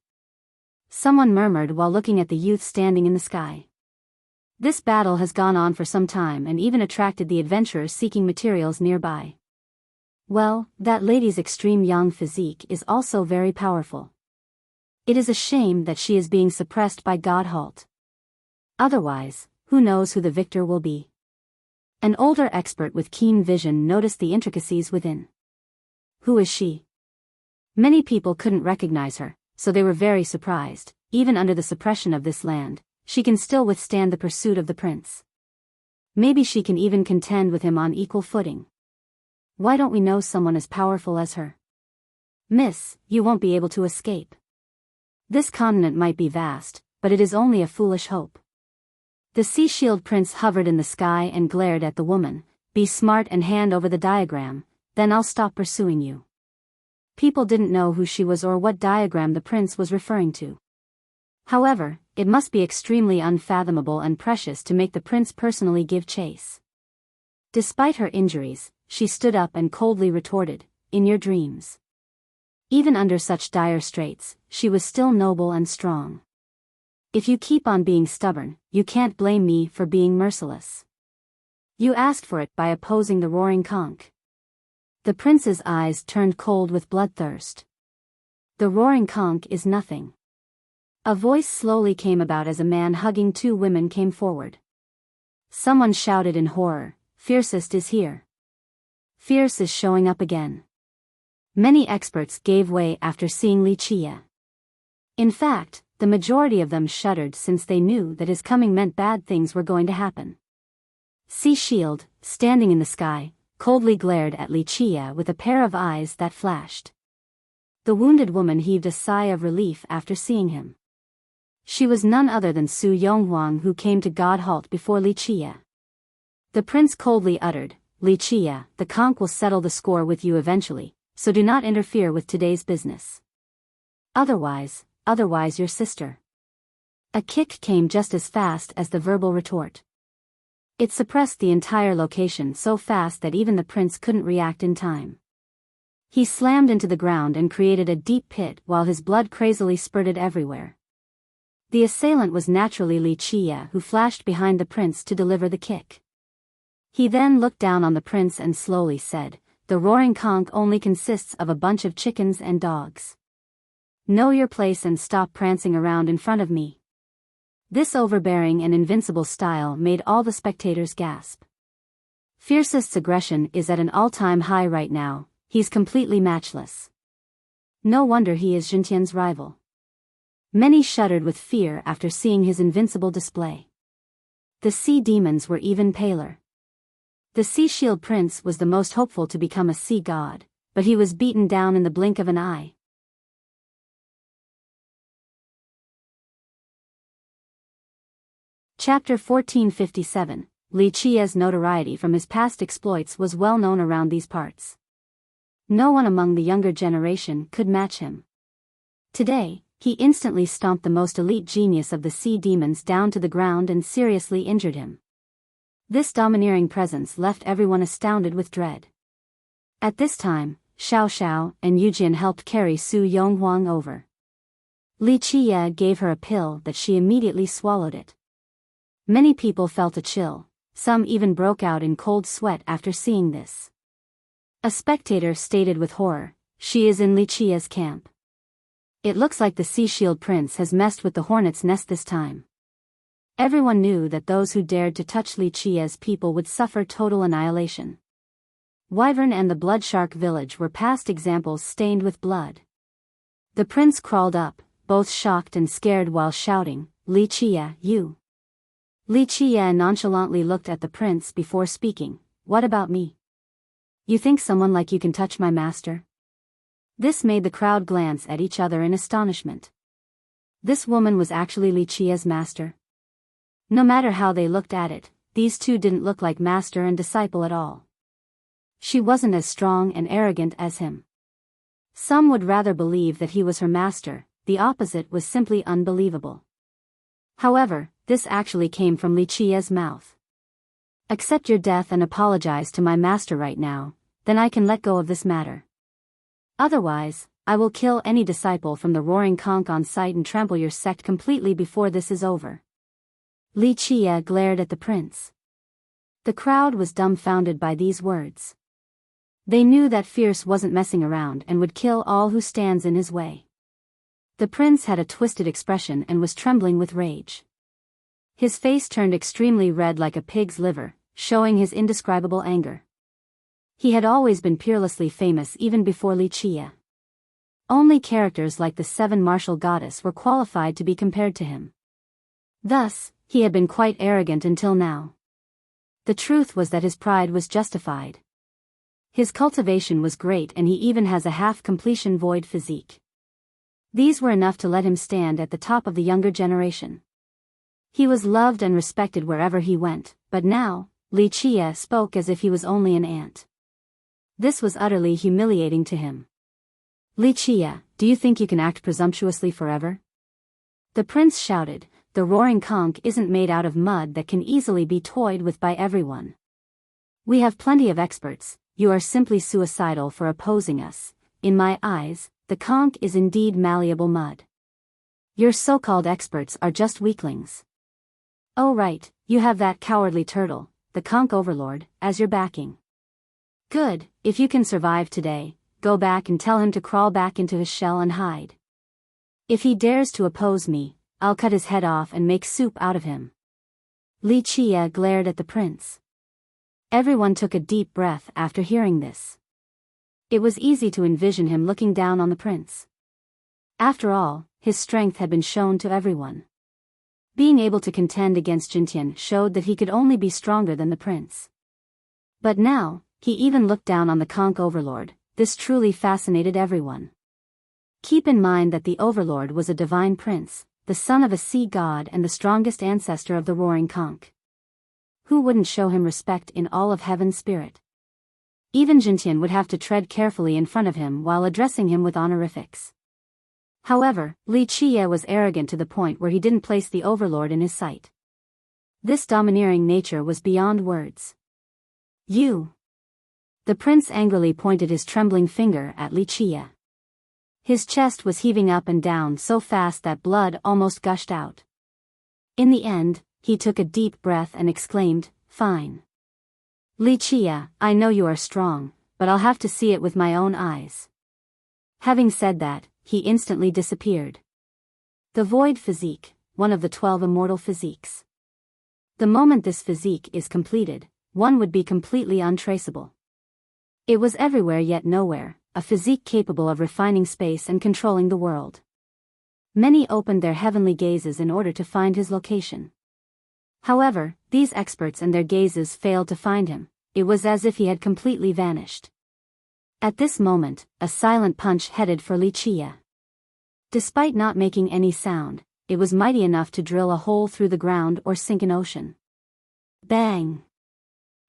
Someone murmured while looking at the youth standing in the sky. This battle has gone on for some time and even attracted the adventurers seeking materials nearby. Well, that lady's extreme young physique is also very powerful. It is a shame that she is being suppressed by God Halt. Otherwise, who knows who the victor will be? An older expert with keen vision noticed the intricacies within. Who is she? Many people couldn't recognize her, so they were very surprised. Even under the suppression of this land, she can still withstand the pursuit of the prince. Maybe she can even contend with him on equal footing. Why don't we know someone as powerful as her? Miss, you won't be able to escape. This continent might be vast, but it is only a foolish hope. The Sea Shield Prince hovered in the sky and glared at the woman. Be smart and hand over the diagram, then I'll stop pursuing you. People didn't know who she was or what diagram the prince was referring to. However, it must be extremely unfathomable and precious to make the prince personally give chase. Despite her injuries, she stood up and coldly retorted, "In your dreams." Even under such dire straits, she was still noble and strong. If you keep on being stubborn, you can't blame me for being merciless. You asked for it by opposing the roaring conch. The prince's eyes turned cold with bloodthirst. The roaring conch is nothing. A voice slowly came about as a man hugging two women came forward. Someone shouted in horror, "Fiercest is here. Fierce is showing up again." Many experts gave way after seeing Wuxia. In fact, the majority of them shuddered since they knew that his coming meant bad things were going to happen. Sea Shield, standing in the sky, coldly glared at Wuxia with a pair of eyes that flashed. The wounded woman heaved a sigh of relief after seeing him. She was none other than Su Yonghuang, who came to God Halt before Wuxia. The prince coldly uttered, "Wuxia, the conch will settle the score with you eventually, so do not interfere with today's business. Otherwise your sister." A kick came just as fast as the verbal retort. It suppressed the entire location so fast that even the prince couldn't react in time. He slammed into the ground and created a deep pit while his blood crazily spurted everywhere. The assailant was naturally Wuxia, who flashed behind the prince to deliver the kick. He then looked down on the prince and slowly said, "The roaring conch only consists of a bunch of chickens and dogs. Know your place and stop prancing around in front of me." This overbearing and invincible style made all the spectators gasp. Fiercest's aggression is at an all-time high right now, he's completely matchless. No wonder he is Jintian's rival. Many shuddered with fear after seeing his invincible display. The sea demons were even paler. The Sea Shield Prince was the most hopeful to become a sea god, but he was beaten down in the blink of an eye. Chapter 1457. Li Qia's notoriety from his past exploits was well known around these parts. No one among the younger generation could match him. Today, he instantly stomped the most elite genius of the sea demons down to the ground and seriously injured him. This domineering presence left everyone astounded with dread. At this time, Xiao Xiao and Yujian helped carry Su Yonghuang over. Li Qia gave her a pill that she immediately swallowed it. Many people felt a chill, some even broke out in cold sweat after seeing this. A spectator stated with horror, "She is in Li Qia's camp. It looks like the Sea Shield Prince has messed with the hornet's nest this time." Everyone knew that those who dared to touch Li Qia's people would suffer total annihilation. Wyvern and the Blood Shark village were past examples stained with blood. The prince crawled up, both shocked and scared while shouting, "Li Qia, you!" Li Qia nonchalantly looked at the prince before speaking, "What about me? You think someone like you can touch my master?" This made the crowd glance at each other in astonishment. This woman was actually Li Qia's master. No matter how they looked at it, these two didn't look like master and disciple at all. She wasn't as strong and arrogant as him. Some would rather believe that he was her master, the opposite was simply unbelievable. However, this actually came from Li Qia's mouth. "Accept your death and apologize to my master right now, then I can let go of this matter. Otherwise, I will kill any disciple from the Roaring Conch on sight and trample your sect completely before this is over." Li Qia glared at the prince. The crowd was dumbfounded by these words. They knew that Fierce wasn't messing around and would kill all who stands in his way. The prince had a twisted expression and was trembling with rage. His face turned extremely red like a pig's liver, showing his indescribable anger. He had always been peerlessly famous even before Li Qia. Only characters like the Seven Martial Goddess were qualified to be compared to him. Thus, he had been quite arrogant until now. The truth was that his pride was justified. His cultivation was great and he even has a half-completion void physique. These were enough to let him stand at the top of the younger generation. He was loved and respected wherever he went, but now, Li Qia spoke as if he was only an ant. This was utterly humiliating to him. "Li Qia, do you think you can act presumptuously forever?" The prince shouted, "The Roaring Conch isn't made out of mud that can easily be toyed with by everyone. We have plenty of experts, you are simply suicidal for opposing us. In my eyes, the conch is indeed malleable mud. Your so-called experts are just weaklings. Oh right, you have that cowardly turtle, the conch overlord, as your backing. Good, if you can survive today, go back and tell him to crawl back into his shell and hide. If he dares to oppose me, I'll cut his head off and make soup out of him." Li Qia glared at the prince. Everyone took a deep breath after hearing this. It was easy to envision him looking down on the prince. After all, his strength had been shown to everyone. Being able to contend against Jintian showed that he could only be stronger than the prince. But now, he even looked down on the conch overlord. This truly fascinated everyone. Keep in mind that the overlord was a divine prince, the son of a sea god and the strongest ancestor of the Roaring Conch. Who wouldn't show him respect in all of heaven's spirit? Even Jintian would have to tread carefully in front of him while addressing him with honorifics. However, Li Qia was arrogant to the point where he didn't place the overlord in his sight. This domineering nature was beyond words. "You!" The prince angrily pointed his trembling finger at Li Qia. His chest was heaving up and down so fast that blood almost gushed out. In the end, he took a deep breath and exclaimed, "Fine. Li Qia, I know you are strong, but I'll have to see it with my own eyes." Having said that, he instantly disappeared. The void physique, one of the 12 immortal physiques. The moment this physique is completed, one would be completely untraceable. It was everywhere yet nowhere, a physique capable of refining space and controlling the world. Many opened their heavenly gazes in order to find his location. However, these experts and their gazes failed to find him. It was as if he had completely vanished. At this moment, a silent punch headed for Wuxia. Despite not making any sound, it was mighty enough to drill a hole through the ground or sink an ocean. Bang!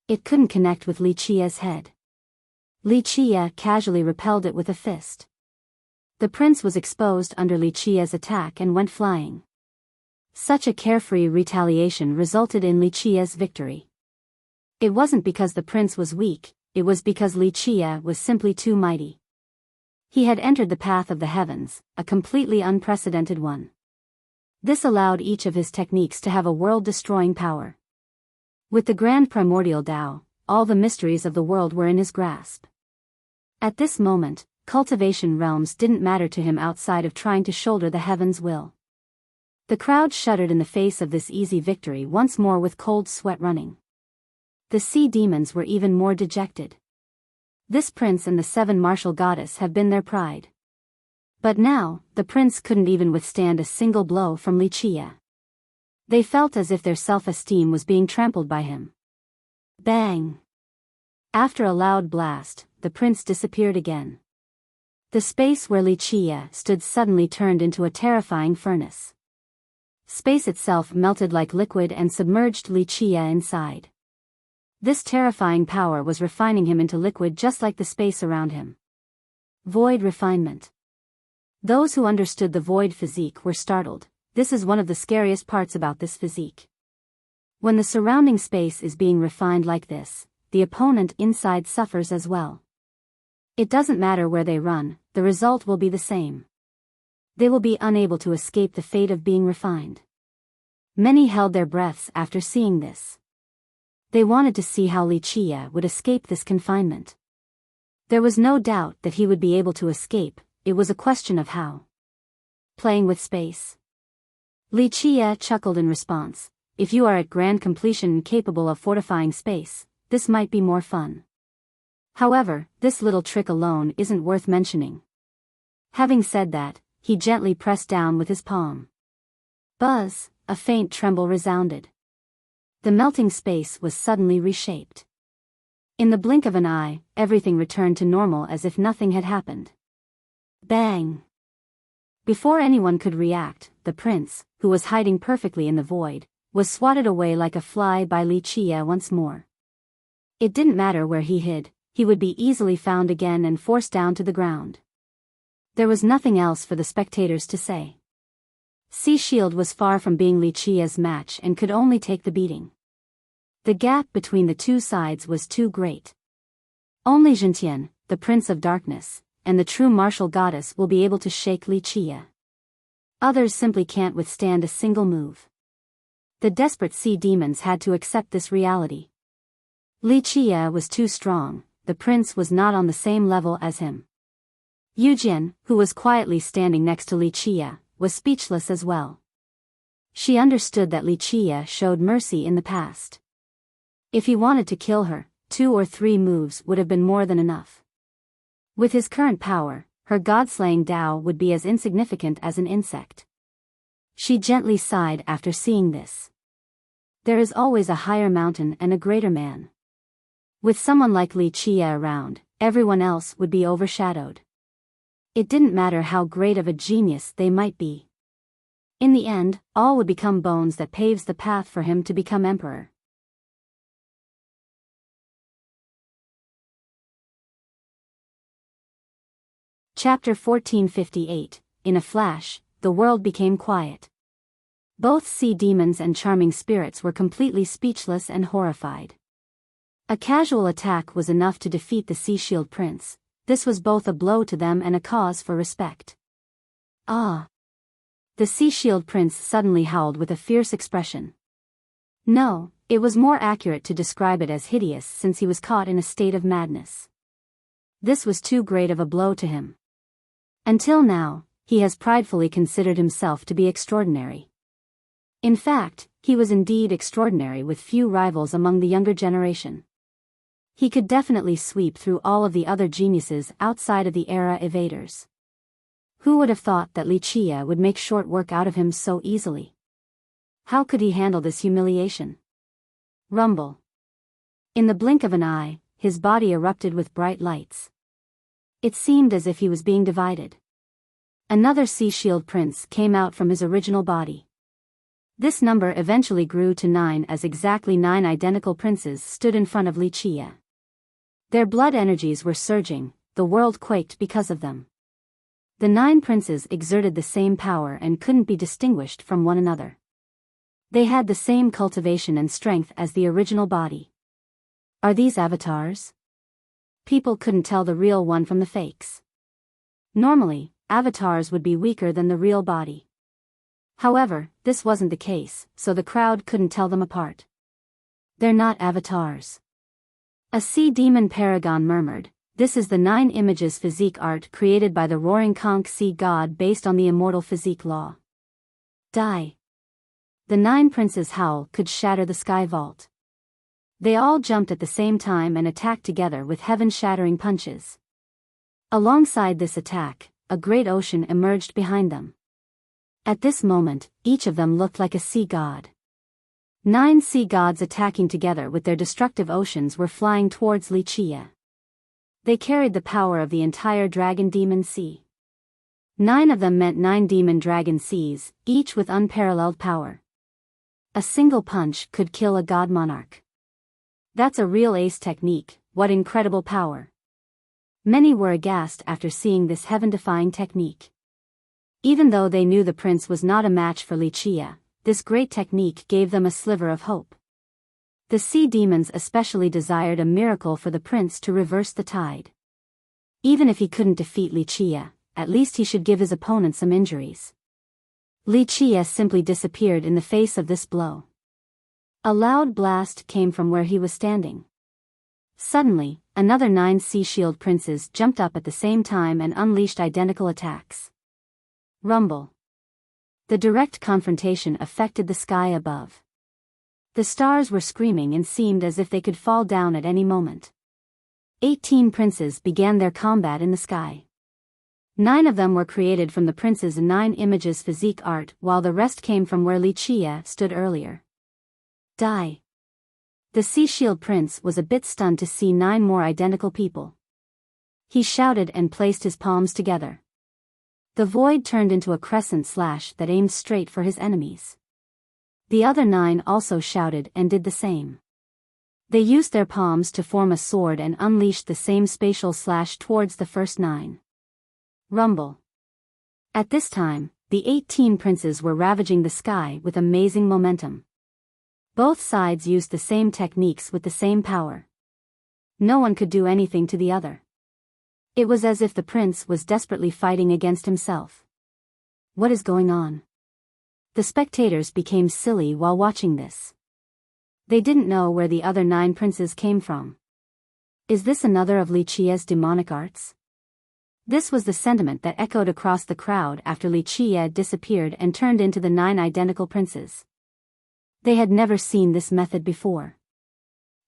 It couldn't connect with Wuxia's head. Wuxia casually repelled it with a fist. The prince was exposed under Wuxia's attack and went flying. Such a carefree retaliation resulted in Wuxia's victory. It wasn't because the prince was weak, it was because Wuxia was simply too mighty. He had entered the path of the heavens, a completely unprecedented one. This allowed each of his techniques to have a world-destroying power. With the grand primordial Tao, all the mysteries of the world were in his grasp. At this moment, cultivation realms didn't matter to him outside of trying to shoulder the heavens' will. The crowd shuddered in the face of this easy victory once more with cold sweat running. The sea demons were even more dejected. This prince and the 7 martial goddess have been their pride. But now, the prince couldn't even withstand a single blow from Wuxia. They felt as if their self-esteem was being trampled by him. Bang! After a loud blast, the prince disappeared again. The space where Wuxia stood suddenly turned into a terrifying furnace. Space itself melted like liquid and submerged Wuxia inside. This terrifying power was refining him into liquid just like the space around him. Void refinement. Those who understood the void physique were startled. This is one of the scariest parts about this physique. When the surrounding space is being refined like this, the opponent inside suffers as well. It doesn't matter where they run, the result will be the same. They will be unable to escape the fate of being refined. Many held their breaths after seeing this. They wanted to see how Wuxia would escape this confinement. There was no doubt that he would be able to escape, it was a question of how. Playing with space. Wuxia chuckled in response. If you are at grand completion and capable of fortifying space, this might be more fun. However, this little trick alone isn't worth mentioning. Having said that, he gently pressed down with his palm. Buzz, a faint tremble resounded. The melting space was suddenly reshaped. In the blink of an eye, everything returned to normal as if nothing had happened. Bang! Before anyone could react, the prince, who was hiding perfectly in the void, was swatted away like a fly by Wuxia once more. It didn't matter where he hid, he would be easily found again and forced down to the ground. There was nothing else for the spectators to say. Sea Shield was far from being Wuxia's match and could only take the beating. The gap between the two sides was too great. Only Zhentian, the Prince of Darkness, and the true martial goddess will be able to shake Wuxia. Others simply can't withstand a single move. The desperate sea demons had to accept this reality. Wuxia was too strong, the prince was not on the same level as him. Yujian, who was quietly standing next to Wuxia, was speechless as well. She understood that Wuxia showed mercy in the past. If he wanted to kill her, 2 or 3 moves would have been more than enough. With his current power, her god-slaying Tao would be as insignificant as an insect. She gently sighed after seeing this. There is always a higher mountain and a greater man. With someone like Wuxia around, everyone else would be overshadowed. It didn't matter how great of a genius they might be. In the end, all would become bones that paves the path for him to become emperor. Chapter 1458. In a flash, the world became quiet. Both sea demons and charming spirits were completely speechless and horrified. A casual attack was enough to defeat the Sea Shield Prince. This was both a blow to them and a cause for respect. Ah! The Sea Shield Prince suddenly howled with a fierce expression. No, it was more accurate to describe it as hideous since he was caught in a state of madness. This was too great of a blow to him. Until now, he has pridefully considered himself to be extraordinary. In fact, he was indeed extraordinary with few rivals among the younger generation. He could definitely sweep through all of the other geniuses outside of the era evaders. Who would have thought that Li Qie would make short work out of him so easily? How could he handle this humiliation? Rumble. In the blink of an eye, his body erupted with bright lights. It seemed as if he was being divided. Another Sea Shield Prince came out from his original body. This number eventually grew to 9 as exactly 9 identical princes stood in front of Li Qie. Their blood energies were surging, the world quaked because of them. The 9 princes exerted the same power and couldn't be distinguished from one another. They had the same cultivation and strength as the original body. Are these avatars? People couldn't tell the real one from the fakes. Normally, avatars would be weaker than the real body. However, this wasn't the case, so the crowd couldn't tell them apart. They're not avatars. A sea demon paragon murmured, "This is the 9 images physique art created by the roaring conch sea god based on the immortal physique law." Die. The 9 princes' howl could shatter the sky vault. They all jumped at the same time and attacked together with heaven-shattering punches. Alongside this attack, a great ocean emerged behind them. At this moment, each of them looked like a sea god. 9 sea gods attacking together with their destructive oceans were flying towards Li Qie. They carried the power of the entire dragon demon sea. 9 of them meant 9 demon dragon seas, each with unparalleled power. A single punch could kill a god monarch. That's a real ace technique, what incredible power. Many were aghast after seeing this heaven-defying technique. Even though they knew the prince was not a match for Li Qie, this great technique gave them a sliver of hope. The sea demons especially desired a miracle for the prince to reverse the tide. Even if he couldn't defeat Li Qie, at least he should give his opponent some injuries. Li Qie simply disappeared in the face of this blow. A loud blast came from where he was standing. Suddenly, another 9 sea shield princes jumped up at the same time and unleashed identical attacks. Rumble. The direct confrontation affected the sky above. The stars were screaming and seemed as if they could fall down at any moment. 18 princes began their combat in the sky. 9 of them were created from the prince's 9 images physique art, while the rest came from where Li Qie stood earlier. Die. The Sea Shield Prince was a bit stunned to see 9 more identical people. He shouted and placed his palms together. The void turned into a crescent slash that aimed straight for his enemies. The other 9 also shouted and did the same. They used their palms to form a sword and unleashed the same spatial slash towards the first 9. Rumble. At this time, the 18 princes were ravaging the sky with amazing momentum. Both sides used the same techniques with the same power. No one could do anything to the other. It was as if the prince was desperately fighting against himself. What is going on? The spectators became silly while watching this. They didn't know where the other 9 princes came from. Is this another of Li Qie's demonic arts? This was the sentiment that echoed across the crowd after Li Qie disappeared and turned into the 9 identical princes. They had never seen this method before.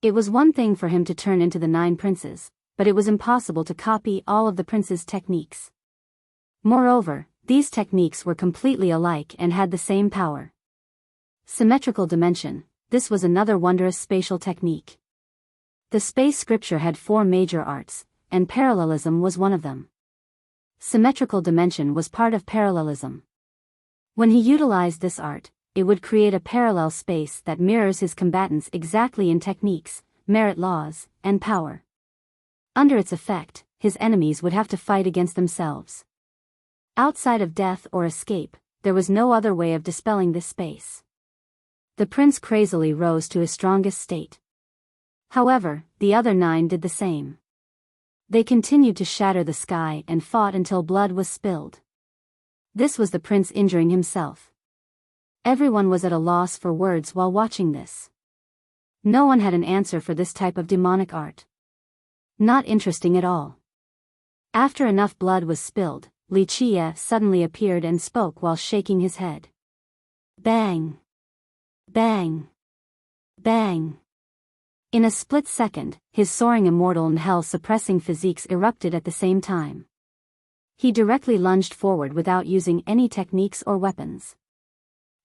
It was one thing for him to turn into the 9 princes, but it was impossible to copy all of the prince's techniques. Moreover, these techniques were completely alike and had the same power. Symmetrical dimension, this was another wondrous spatial technique. The space scripture had 4 major arts, and parallelism was one of them. Symmetrical dimension was part of parallelism. When he utilized this art, it would create a parallel space that mirrors his combatants exactly in techniques, merit laws, and power. Under its effect, his enemies would have to fight against themselves. Outside of death or escape, there was no other way of dispelling this space. The prince crazily rose to his strongest state. However, the other 9 did the same. They continued to shatter the sky and fought until blood was spilled. This was the prince injuring himself. Everyone was at a loss for words while watching this. No one had an answer for this type of demonic art. Not interesting at all. After enough blood was spilled, Li Qie suddenly appeared and spoke while shaking his head. Bang! Bang! Bang! In a split second, his soaring immortal and hell-suppressing physiques erupted at the same time. He directly lunged forward without using any techniques or weapons.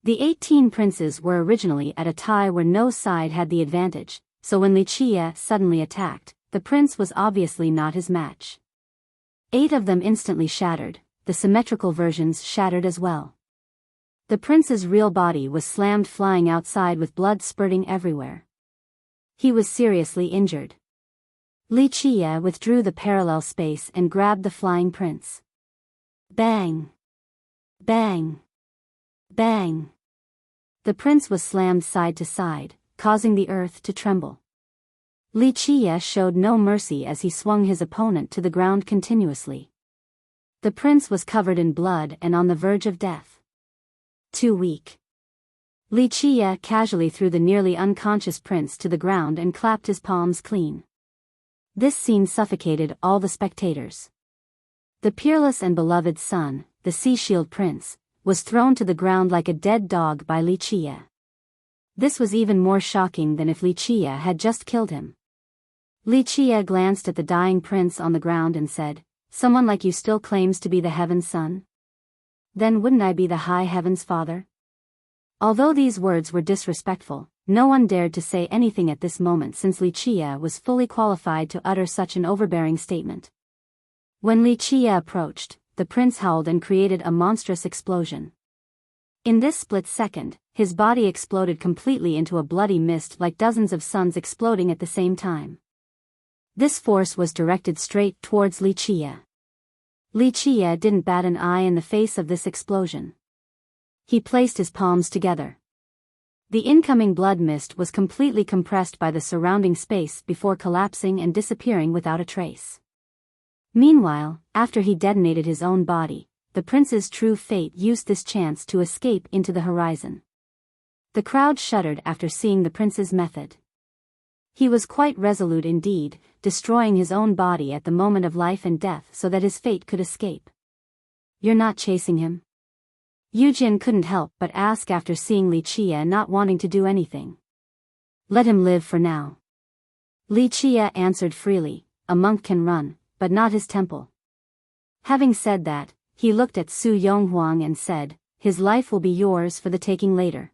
The 18 princes were originally at a tie where no side had the advantage, so when Li Qie suddenly attacked, the prince was obviously not his match. 8 of them instantly shattered, the symmetrical versions shattered as well. The prince's real body was slammed flying outside with blood spurting everywhere. He was seriously injured. Li Qie withdrew the parallel space and grabbed the flying prince. Bang! Bang! Bang! The prince was slammed side to side, causing the earth to tremble. Li Qie showed no mercy as he swung his opponent to the ground continuously. The prince was covered in blood and on the verge of death. Too weak. Li Qie casually threw the nearly unconscious prince to the ground and clapped his palms clean. This scene suffocated all the spectators. The peerless and beloved son, the Sea Shield Prince, was thrown to the ground like a dead dog by Li Qie. This was even more shocking than if Li Qie had just killed him. Li Qie glanced at the dying prince on the ground and said, "Someone like you still claims to be the Heaven's Son? Then wouldn't I be the High Heaven's Father?" Although these words were disrespectful, no one dared to say anything at this moment since Li Qie was fully qualified to utter such an overbearing statement. When Li Qie approached, the prince howled and created a monstrous explosion. In this split second, his body exploded completely into a bloody mist like dozens of suns exploding at the same time. This force was directed straight towards Li Qie. Li Qie didn't bat an eye in the face of this explosion. He placed his palms together. The incoming blood mist was completely compressed by the surrounding space before collapsing and disappearing without a trace. Meanwhile, after he detonated his own body, the prince's true fate used this chance to escape into the horizon. The crowd shuddered after seeing the prince's method. He was quite resolute indeed, destroying his own body at the moment of life and death so that his fate could escape. "You're not chasing him?" Yujin couldn't help but ask after seeing Li Qie not wanting to do anything. "Let him live for now." Li Qie answered freely, "A monk can run, but not his temple." Having said that, he looked at Su Yonghuang and said, "His life will be yours for the taking later."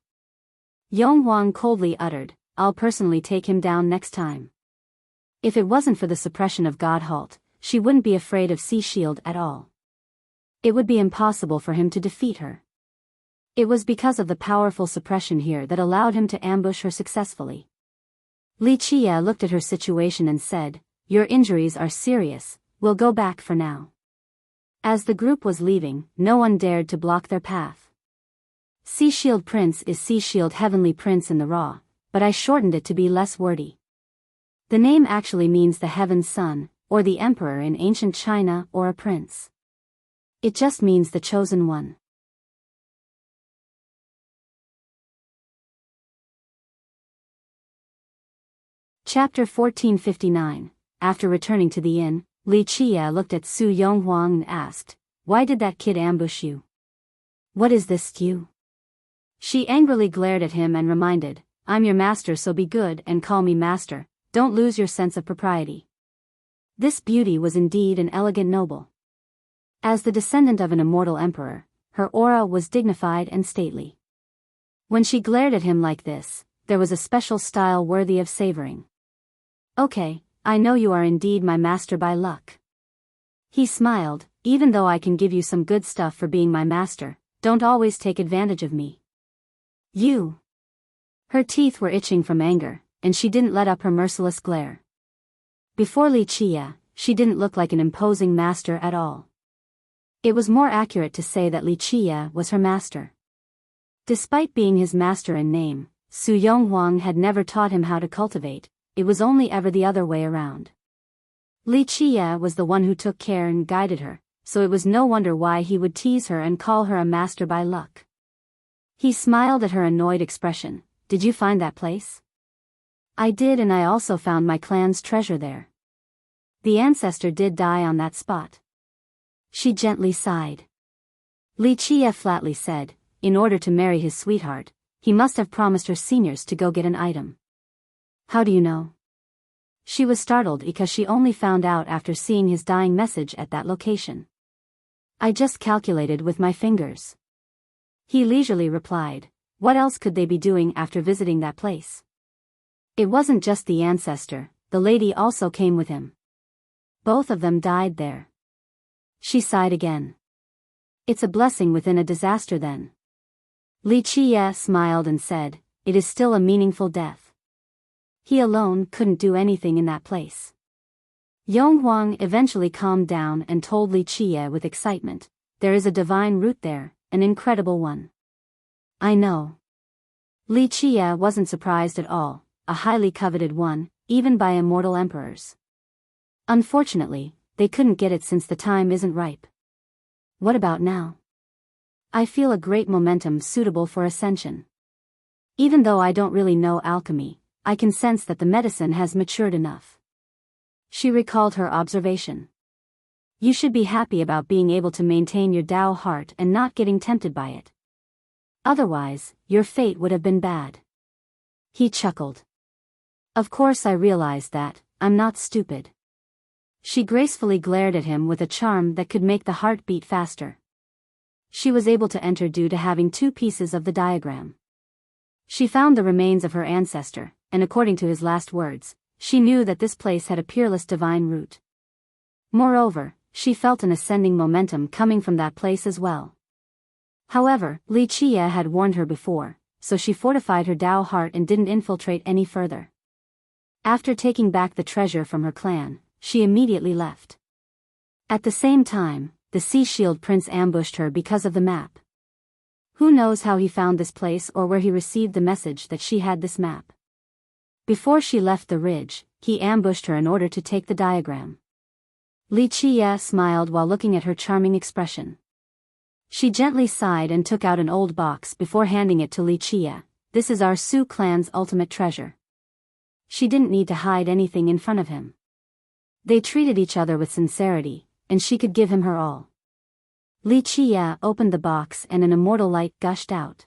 Yonghuang coldly uttered, "I'll personally take him down next time." If it wasn't for the suppression of God Halt, she wouldn't be afraid of Sea Shield at all. It would be impossible for him to defeat her. It was because of the powerful suppression here that allowed him to ambush her successfully. Li Qie looked at her situation and said, "Your injuries are serious, we'll go back for now." As the group was leaving, no one dared to block their path. Sea Shield Prince is Sea Shield Heavenly Prince in the raw, but I shortened it to be less wordy. The name actually means the Heaven's Son, or the Emperor in ancient China, or a prince. It just means the chosen one. Chapter 1459. After returning to the inn, Li Qie looked at Su Yonghuang and asked, "Why did that kid ambush you? What is this stew?" She angrily glared at him and reminded, "I'm your master, so be good and call me master, don't lose your sense of propriety." This beauty was indeed an elegant noble. As the descendant of an immortal emperor, her aura was dignified and stately. When she glared at him like this, there was a special style worthy of savoring. "Okay, I know you are indeed my master by luck." He smiled, "Even though I can give you some good stuff for being my master, don't always take advantage of me." "You." Her teeth were itching from anger, and she didn't let up her merciless glare. Before Li Qie, she didn't look like an imposing master at all. It was more accurate to say that Li Qie was her master. Despite being his master in name, Su Yonghuang had never taught him how to cultivate, it was only ever the other way around. Li Qie was the one who took care and guided her, so it was no wonder why he would tease her and call her a master by luck. He smiled at her annoyed expression. "Did you find that place?" "I did, and I also found my clan's treasure there. The ancestor did die on that spot." She gently sighed. Li Qie flatly said, in order to marry his sweetheart, he must have promised her seniors to go get an item. How do you know? She was startled because she only found out after seeing his dying message at that location. I just calculated with my fingers. He leisurely replied. What else could they be doing after visiting that place? It wasn't just the ancestor, the lady also came with him. Both of them died there. She sighed again. It's a blessing within a disaster then. Li Qiye smiled and said, it is still a meaningful death. He alone couldn't do anything in that place. Yong Huang eventually calmed down and told Li Qiye with excitement, there is a divine root there, an incredible one. I know. Li Qiye wasn't surprised at all, a highly coveted one, even by immortal emperors. Unfortunately, they couldn't get it since the time isn't ripe. What about now? I feel a great momentum suitable for ascension. Even though I don't really know alchemy, I can sense that the medicine has matured enough. She recalled her observation. You should be happy about being able to maintain your Dao heart and not getting tempted by it. Otherwise, your fate would have been bad. He chuckled. Of course I realized that, I'm not stupid. She gracefully glared at him with a charm that could make the heart beat faster. She was able to enter due to having 2 pieces of the diagram. She found the remains of her ancestor, and according to his last words, she knew that this place had a peerless divine root. Moreover, she felt an ascending momentum coming from that place as well. However, Li Qiye had warned her before, so she fortified her Dao heart and didn't infiltrate any further. After taking back the treasure from her clan, she immediately left. At the same time, the Sea Shield Prince ambushed her because of the map. Who knows how he found this place or where he received the message that she had this map. Before she left the ridge, he ambushed her in order to take the diagram. Li Qiye smiled while looking at her charming expression. She gently sighed and took out an old box before handing it to Li Qiye. This is our Su clan's ultimate treasure. She didn't need to hide anything in front of him. They treated each other with sincerity, and she could give him her all. Li Qiye opened the box and an immortal light gushed out.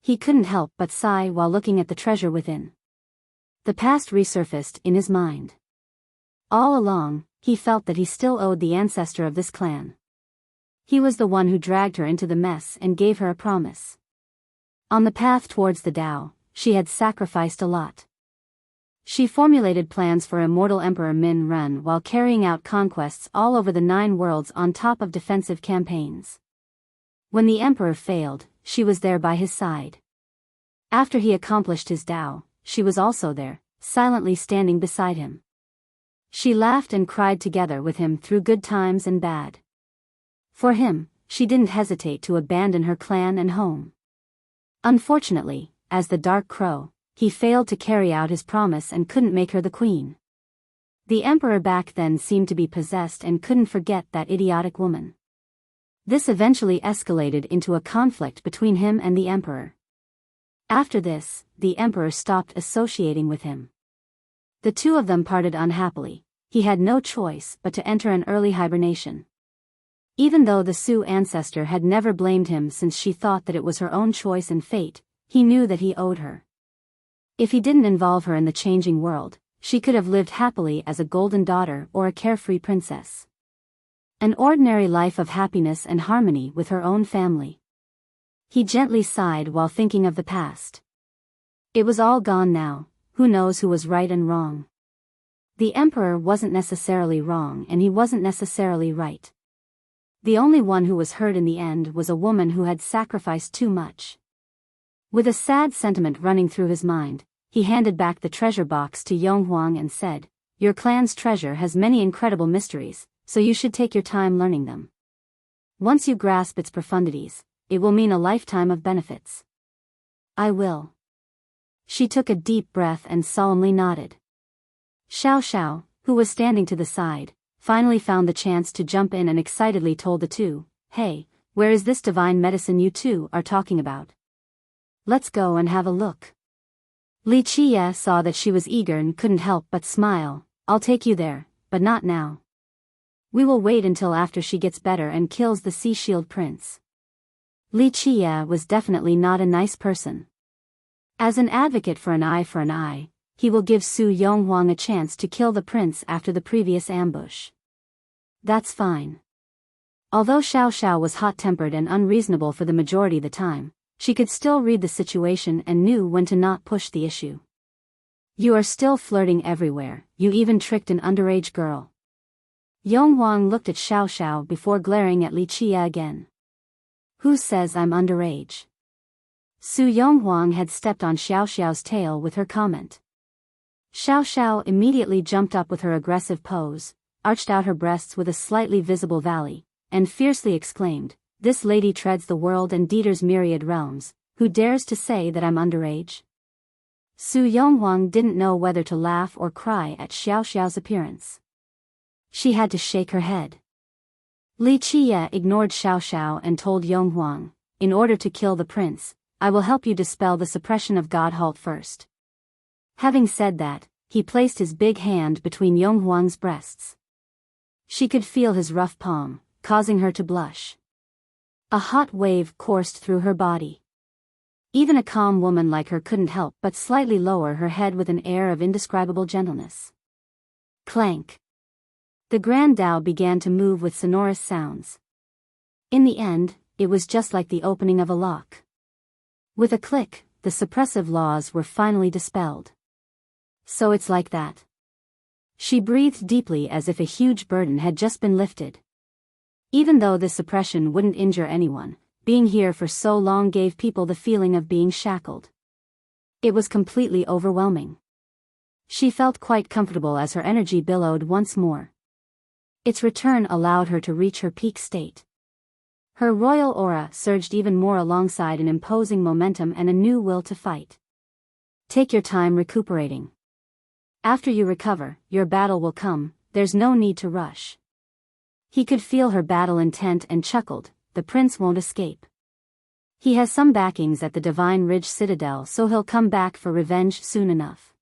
He couldn't help but sigh while looking at the treasure within. The past resurfaced in his mind. All along, he felt that he still owed the ancestor of this clan. He was the one who dragged her into the mess and gave her a promise. On the path towards the Tao, she had sacrificed a lot. She formulated plans for immortal Emperor Min Ren while carrying out conquests all over the 9 worlds on top of defensive campaigns. When the Emperor failed, she was there by his side. After he accomplished his Tao, she was also there, silently standing beside him. She laughed and cried together with him through good times and bad. For him, she didn't hesitate to abandon her clan and home. Unfortunately, as the Dark Crow, he failed to carry out his promise and couldn't make her the queen. The emperor back then seemed to be possessed and couldn't forget that idiotic woman. This eventually escalated into a conflict between him and the emperor. After this, the emperor stopped associating with him. The 2 of them parted unhappily. He had no choice but to enter an early hibernation. Even though the Su ancestor had never blamed him since she thought that it was her own choice and fate, he knew that he owed her. If he didn't involve her in the changing world, she could have lived happily as a golden daughter or a carefree princess. An ordinary life of happiness and harmony with her own family. He gently sighed while thinking of the past. It was all gone now, who knows who was right and wrong. The emperor wasn't necessarily wrong and he wasn't necessarily right. The only one who was hurt in the end was a woman who had sacrificed too much. With a sad sentiment running through his mind, he handed back the treasure box to Yong Huang and said, "Your clan's treasure has many incredible mysteries, so you should take your time learning them. Once you grasp its profundities, it will mean a lifetime of benefits." "I will." She took a deep breath and solemnly nodded. Xiao Xiao, who was standing to the side, finally found the chance to jump in and excitedly told the 2, "Hey, where is this divine medicine you 2 are talking about? Let's go and have a look." Li Qiye saw that she was eager and couldn't help but smile. "I'll take you there, but not now. We will wait until after she gets better and kills the Sea Shield Prince." Li Qiye was definitely not a nice person. As an advocate for an eye, he will give Su Yonghuang a chance to kill the prince after the previous ambush. That's fine. Although Xiao Xiao was hot-tempered and unreasonable for the majority of the time, she could still read the situation and knew when to not push the issue. You are still flirting everywhere, you even tricked an underage girl. Yonghuang looked at Xiao Xiao before glaring at Li Qia again. Who says I'm underage? Su Yonghuang had stepped on Xiao Xiao's tail with her comment. Xiao Xiao immediately jumped up with her aggressive pose, arched out her breasts with a slightly visible valley, and fiercely exclaimed, "This lady treads the world and Dieter's myriad realms, who dares to say that I'm underage?" Su Yonghuang didn't know whether to laugh or cry at Xiao Xiao's appearance. She had to shake her head. Li Qia ignored Xiao Xiao and told Yonghuang, "In order to kill the prince, I will help you dispel the suppression of Godhalt first." Having said that, he placed his big hand between Yonghuang's breasts. She could feel his rough palm, causing her to blush. A hot wave coursed through her body. Even a calm woman like her couldn't help but slightly lower her head with an air of indescribable gentleness. Clank. The Grand Dao began to move with sonorous sounds. In the end, it was just like the opening of a lock. With a click, the suppressive laws were finally dispelled. So it's like that. She breathed deeply as if a huge burden had just been lifted. Even though this suppression wouldn't injure anyone, being here for so long gave people the feeling of being shackled. It was completely overwhelming. She felt quite comfortable as her energy billowed once more. Its return allowed her to reach her peak state. Her royal aura surged even more alongside an imposing momentum and a new will to fight. Take your time recuperating. After you recover, your battle will come, there's no need to rush. He could feel her battle intent and chuckled, the prince won't escape. He has some backings at the Divine Ridge Citadel, so he'll come back for revenge soon enough.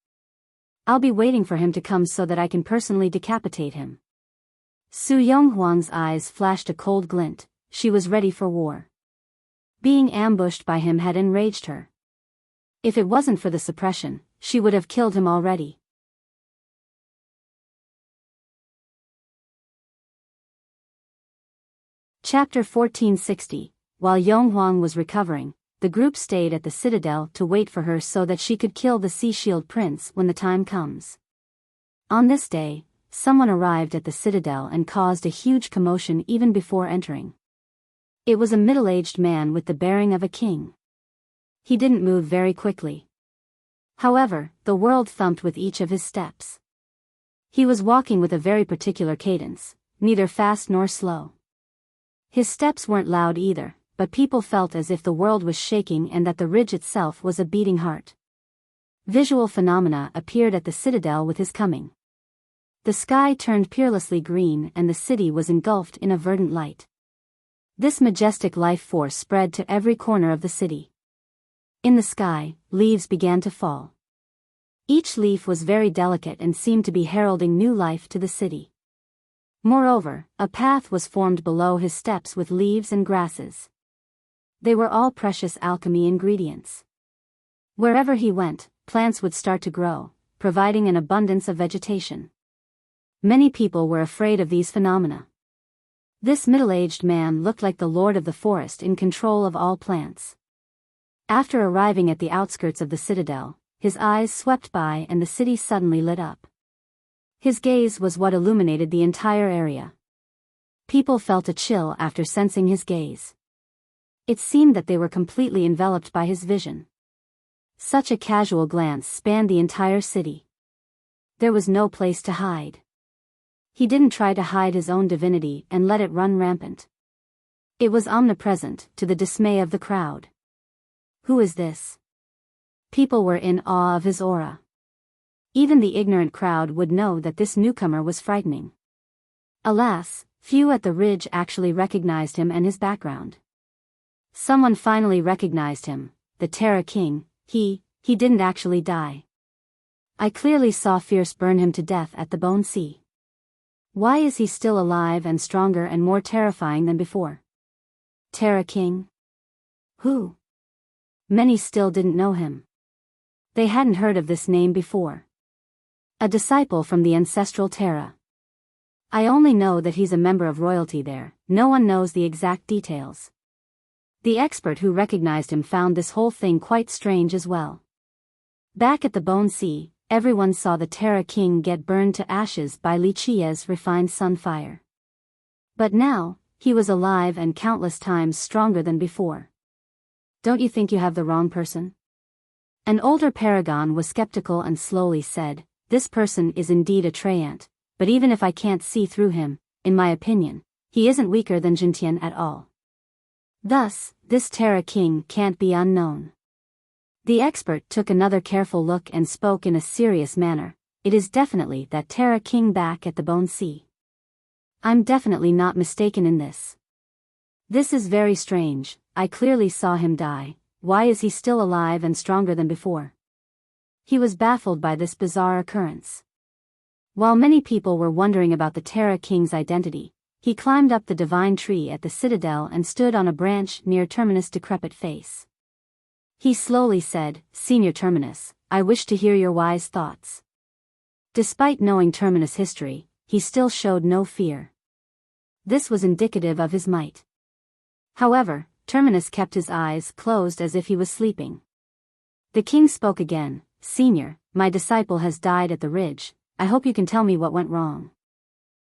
I'll be waiting for him to come so that I can personally decapitate him. Su Yonghuang's eyes flashed a cold glint. She was ready for war. Being ambushed by him had enraged her. If it wasn't for the suppression, she would have killed him already. Chapter 1460. While Yonghuang was recovering, the group stayed at the citadel to wait for her so that she could kill the Sea Shield Prince when the time comes. On this day, someone arrived at the citadel and caused a huge commotion even before entering. It was a middle-aged man with the bearing of a king. He didn't move very quickly. However, the world thumped with each of his steps. He was walking with a very particular cadence, neither fast nor slow. His steps weren't loud either, but people felt as if the world was shaking and that the ridge itself was a beating heart. Visual phenomena appeared at the citadel with his coming. The sky turned peerlessly green and the city was engulfed in a verdant light. This majestic life force spread to every corner of the city. In the sky, leaves began to fall. Each leaf was very delicate and seemed to be heralding new life to the city. Moreover, a path was formed below his steps with leaves and grasses. They were all precious alchemy ingredients. Wherever he went, plants would start to grow, providing an abundance of vegetation. Many people were afraid of these phenomena. This middle-aged man looked like the lord of the forest in control of all plants. After arriving at the outskirts of the citadel, his eyes swept by and the city suddenly lit up. His gaze was what illuminated the entire area. People felt a chill after sensing his gaze. It seemed that they were completely enveloped by his vision. Such a casual glance spanned the entire city. There was no place to hide. He didn't try to hide his own divinity and let it run rampant. It was omnipresent, to the dismay of the crowd. Who is this? People were in awe of his aura. Even the ignorant crowd would know that this newcomer was frightening. Alas, few at the ridge actually recognized him and his background. Someone finally recognized him, the Terra King. He didn't actually die. I clearly saw Fierce burn him to death at the Bone Sea. Why is he still alive and stronger and more terrifying than before? Terra King? Who? Many still didn't know him. They hadn't heard of this name before. A disciple from the ancestral Terra. I only know that he's a member of royalty there, no one knows the exact details. The expert who recognized him found this whole thing quite strange as well. Back at the Bone Sea, everyone saw the Terra King get burned to ashes by Wuxia's refined sunfire. But now, he was alive and countless times stronger than before. Don't you think you have the wrong person? An older paragon was skeptical and slowly said, this person is indeed a treant, but even if I can't see through him, in my opinion, he isn't weaker than Jintian at all. Thus, this Terra King can't be unknown. The expert took another careful look and spoke in a serious manner. It is definitely that Terra King back at the Bone Sea. I'm definitely not mistaken in this. This is very strange, I clearly saw him die, why is he still alive and stronger than before? He was baffled by this bizarre occurrence. While many people were wondering about the Terra King's identity, he climbed up the divine tree at the citadel and stood on a branch near Terminus' decrepit face. He slowly said, Senior Terminus, I wish to hear your wise thoughts. Despite knowing Terminus' history, he still showed no fear. This was indicative of his might. However, Terminus kept his eyes closed as if he was sleeping. The king spoke again, Senior, my disciple has died at the ridge, I hope you can tell me what went wrong.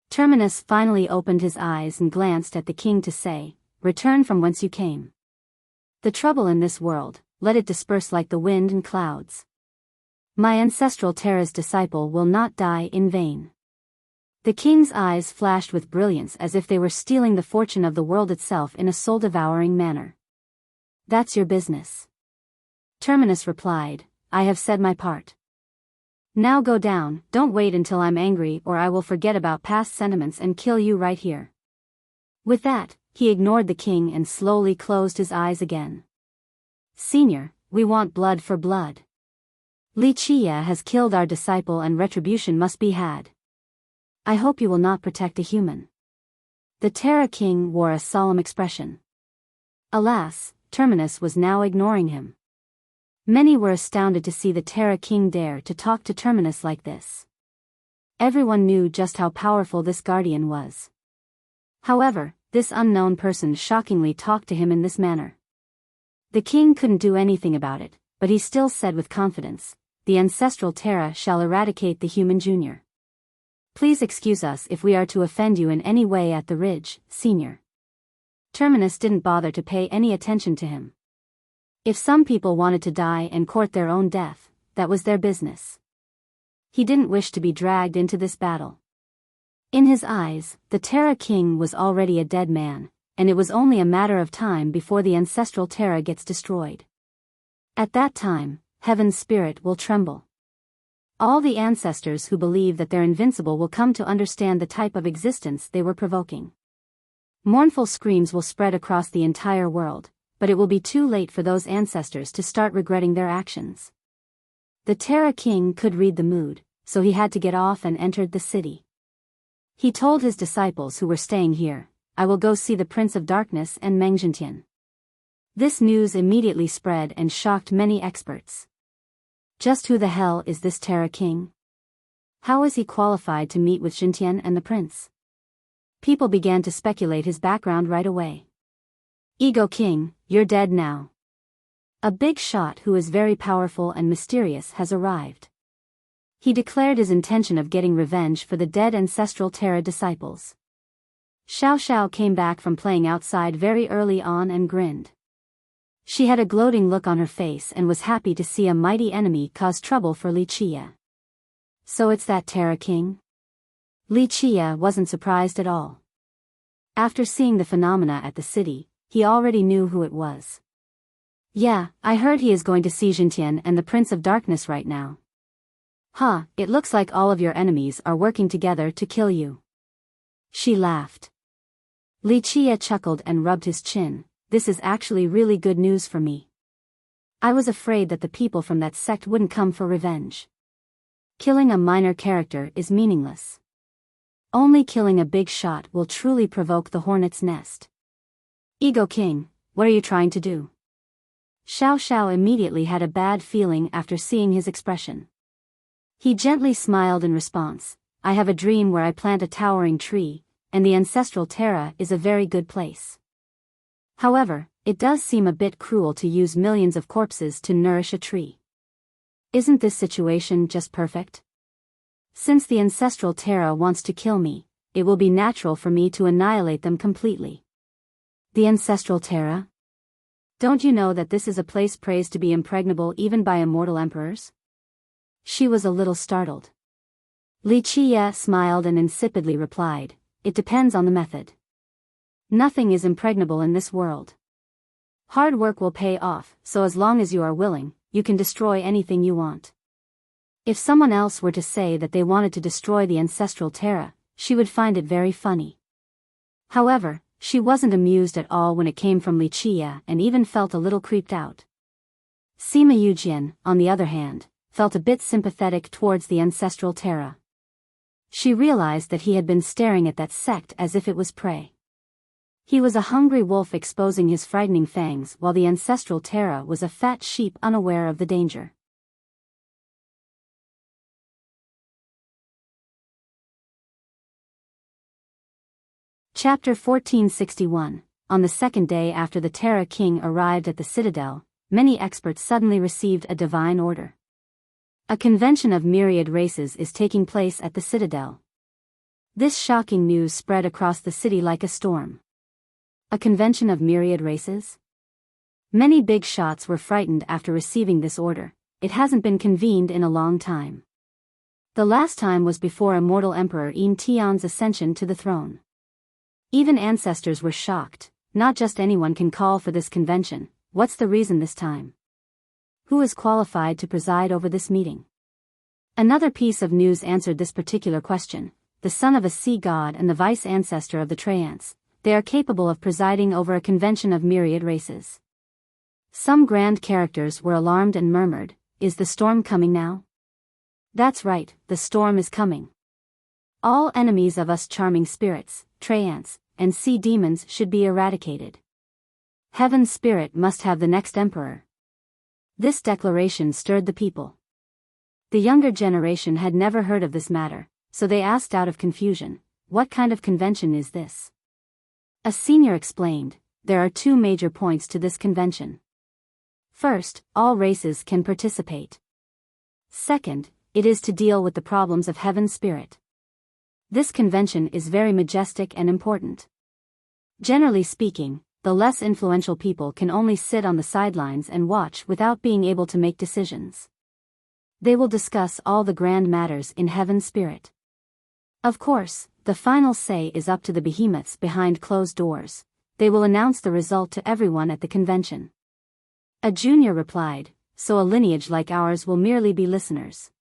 Terminus finally opened his eyes and glanced at the king to say, Return from whence you came. The trouble in this world, let it disperse like the wind and clouds. My ancestral Terra's disciple will not die in vain. The king's eyes flashed with brilliance as if they were stealing the fortune of the world itself in a soul-devouring manner. That's your business. Terminus replied, I have said my part. Now go down, don't wait until I'm angry or I will forget about past sentiments and kill you right here. With that, he ignored the king and slowly closed his eyes again. Senior, we want blood for blood. Wuxia has killed our disciple and retribution must be had. I hope you will not protect a human. The Terra King wore a solemn expression. Alas, Terminus was now ignoring him. Many were astounded to see the Terra King dare to talk to Terminus like this. Everyone knew just how powerful this guardian was. However, this unknown person shockingly talked to him in this manner. The king couldn't do anything about it, but he still said with confidence, the ancestral Terra shall eradicate the human junior. Please excuse us if we are to offend you in any way at the ridge, Senior. Terminus didn't bother to pay any attention to him. If some people wanted to die and court their own death, that was their business. He didn't wish to be dragged into this battle. In his eyes, the Terra King was already a dead man, and it was only a matter of time before the ancestral Terra gets destroyed. At that time, heaven's spirit will tremble. All the ancestors who believe that they're invincible will come to understand the type of existence they were provoking. Mournful screams will spread across the entire world, but it will be too late for those ancestors to start regretting their actions. The Terra King could read the mood, so he had to get off and entered the city. He told his disciples who were staying here, I will go see the Prince of Darkness and Meng Jintian. This news immediately spread and shocked many experts. Just who the hell is this Terra King? How is he qualified to meet with Jintian and the prince? People began to speculate his background right away. Ego King, you're dead now. A big shot who is very powerful and mysterious has arrived. He declared his intention of getting revenge for the dead ancestral Terra disciples. Xiao Xiao came back from playing outside very early on and grinned. She had a gloating look on her face and was happy to see a mighty enemy cause trouble for Wuxia. So it's that Terra King? Wuxia wasn't surprised at all. After seeing the phenomena at the city, he already knew who it was. Yeah, I heard he is going to see Jintian and the Prince of Darkness right now. Huh, it looks like all of your enemies are working together to kill you. She laughed. Wuxia chuckled and rubbed his chin. This is actually really good news for me. I was afraid that the people from that sect wouldn't come for revenge. Killing a minor character is meaningless. Only killing a big shot will truly provoke the hornet's nest. Ego King, what are you trying to do? Xiao Xiao immediately had a bad feeling after seeing his expression. He gently smiled in response. I have a dream where I plant a towering tree, and the ancestral terra is a very good place. However, it does seem a bit cruel to use millions of corpses to nourish a tree. Isn't this situation just perfect? Since the ancestral terra wants to kill me, it will be natural for me to annihilate them completely. The ancestral terra? Don't you know that this is a place praised to be impregnable even by immortal emperors? She was a little startled. Li Qie smiled and insipidly replied, it depends on the method. Nothing is impregnable in this world. Hard work will pay off, so as long as you are willing, you can destroy anything you want. If someone else were to say that they wanted to destroy the ancestral terra, she would find it very funny. However, she wasn't amused at all when it came from Li Qie and even felt a little creeped out. Sima Yujian, on the other hand, felt a bit sympathetic towards the ancestral terra. She realized that he had been staring at that sect as if it was prey. He was a hungry wolf exposing his frightening fangs while the ancestral terra was a fat sheep unaware of the danger. Chapter 1461. On the second day after the Terra King arrived at the citadel, many experts suddenly received a divine order. A convention of myriad races is taking place at the citadel. This shocking news spread across the city like a storm. A convention of myriad races? Many big shots were frightened after receiving this order. It hasn't been convened in a long time. The last time was before immortal Emperor Yin Tian's ascension to the throne. Even ancestors were shocked. Not just anyone can call for this convention. What's the reason this time? Who is qualified to preside over this meeting? Another piece of news answered this particular question. The son of a sea god and the vice ancestor of the Treants. They are capable of presiding over a convention of myriad races. Some grand characters were alarmed and murmured, is the storm coming now? That's right, the storm is coming. All enemies of us charming spirits, Treants, and sea demons should be eradicated. Heaven's spirit must have the next emperor. This declaration stirred the people. The younger generation had never heard of this matter, so they asked out of confusion, what kind of convention is this? A senior explained, there are two major points to this convention. First, all races can participate. Second, it is to deal with the problems of heaven's spirit. This convention is very majestic and important. Generally speaking, the less influential people can only sit on the sidelines and watch without being able to make decisions. They will discuss all the grand matters in heaven's spirit. Of course, the final say is up to the behemoths behind closed doors. They will announce the result to everyone at the convention. A junior replied, so a lineage like ours will merely be listeners.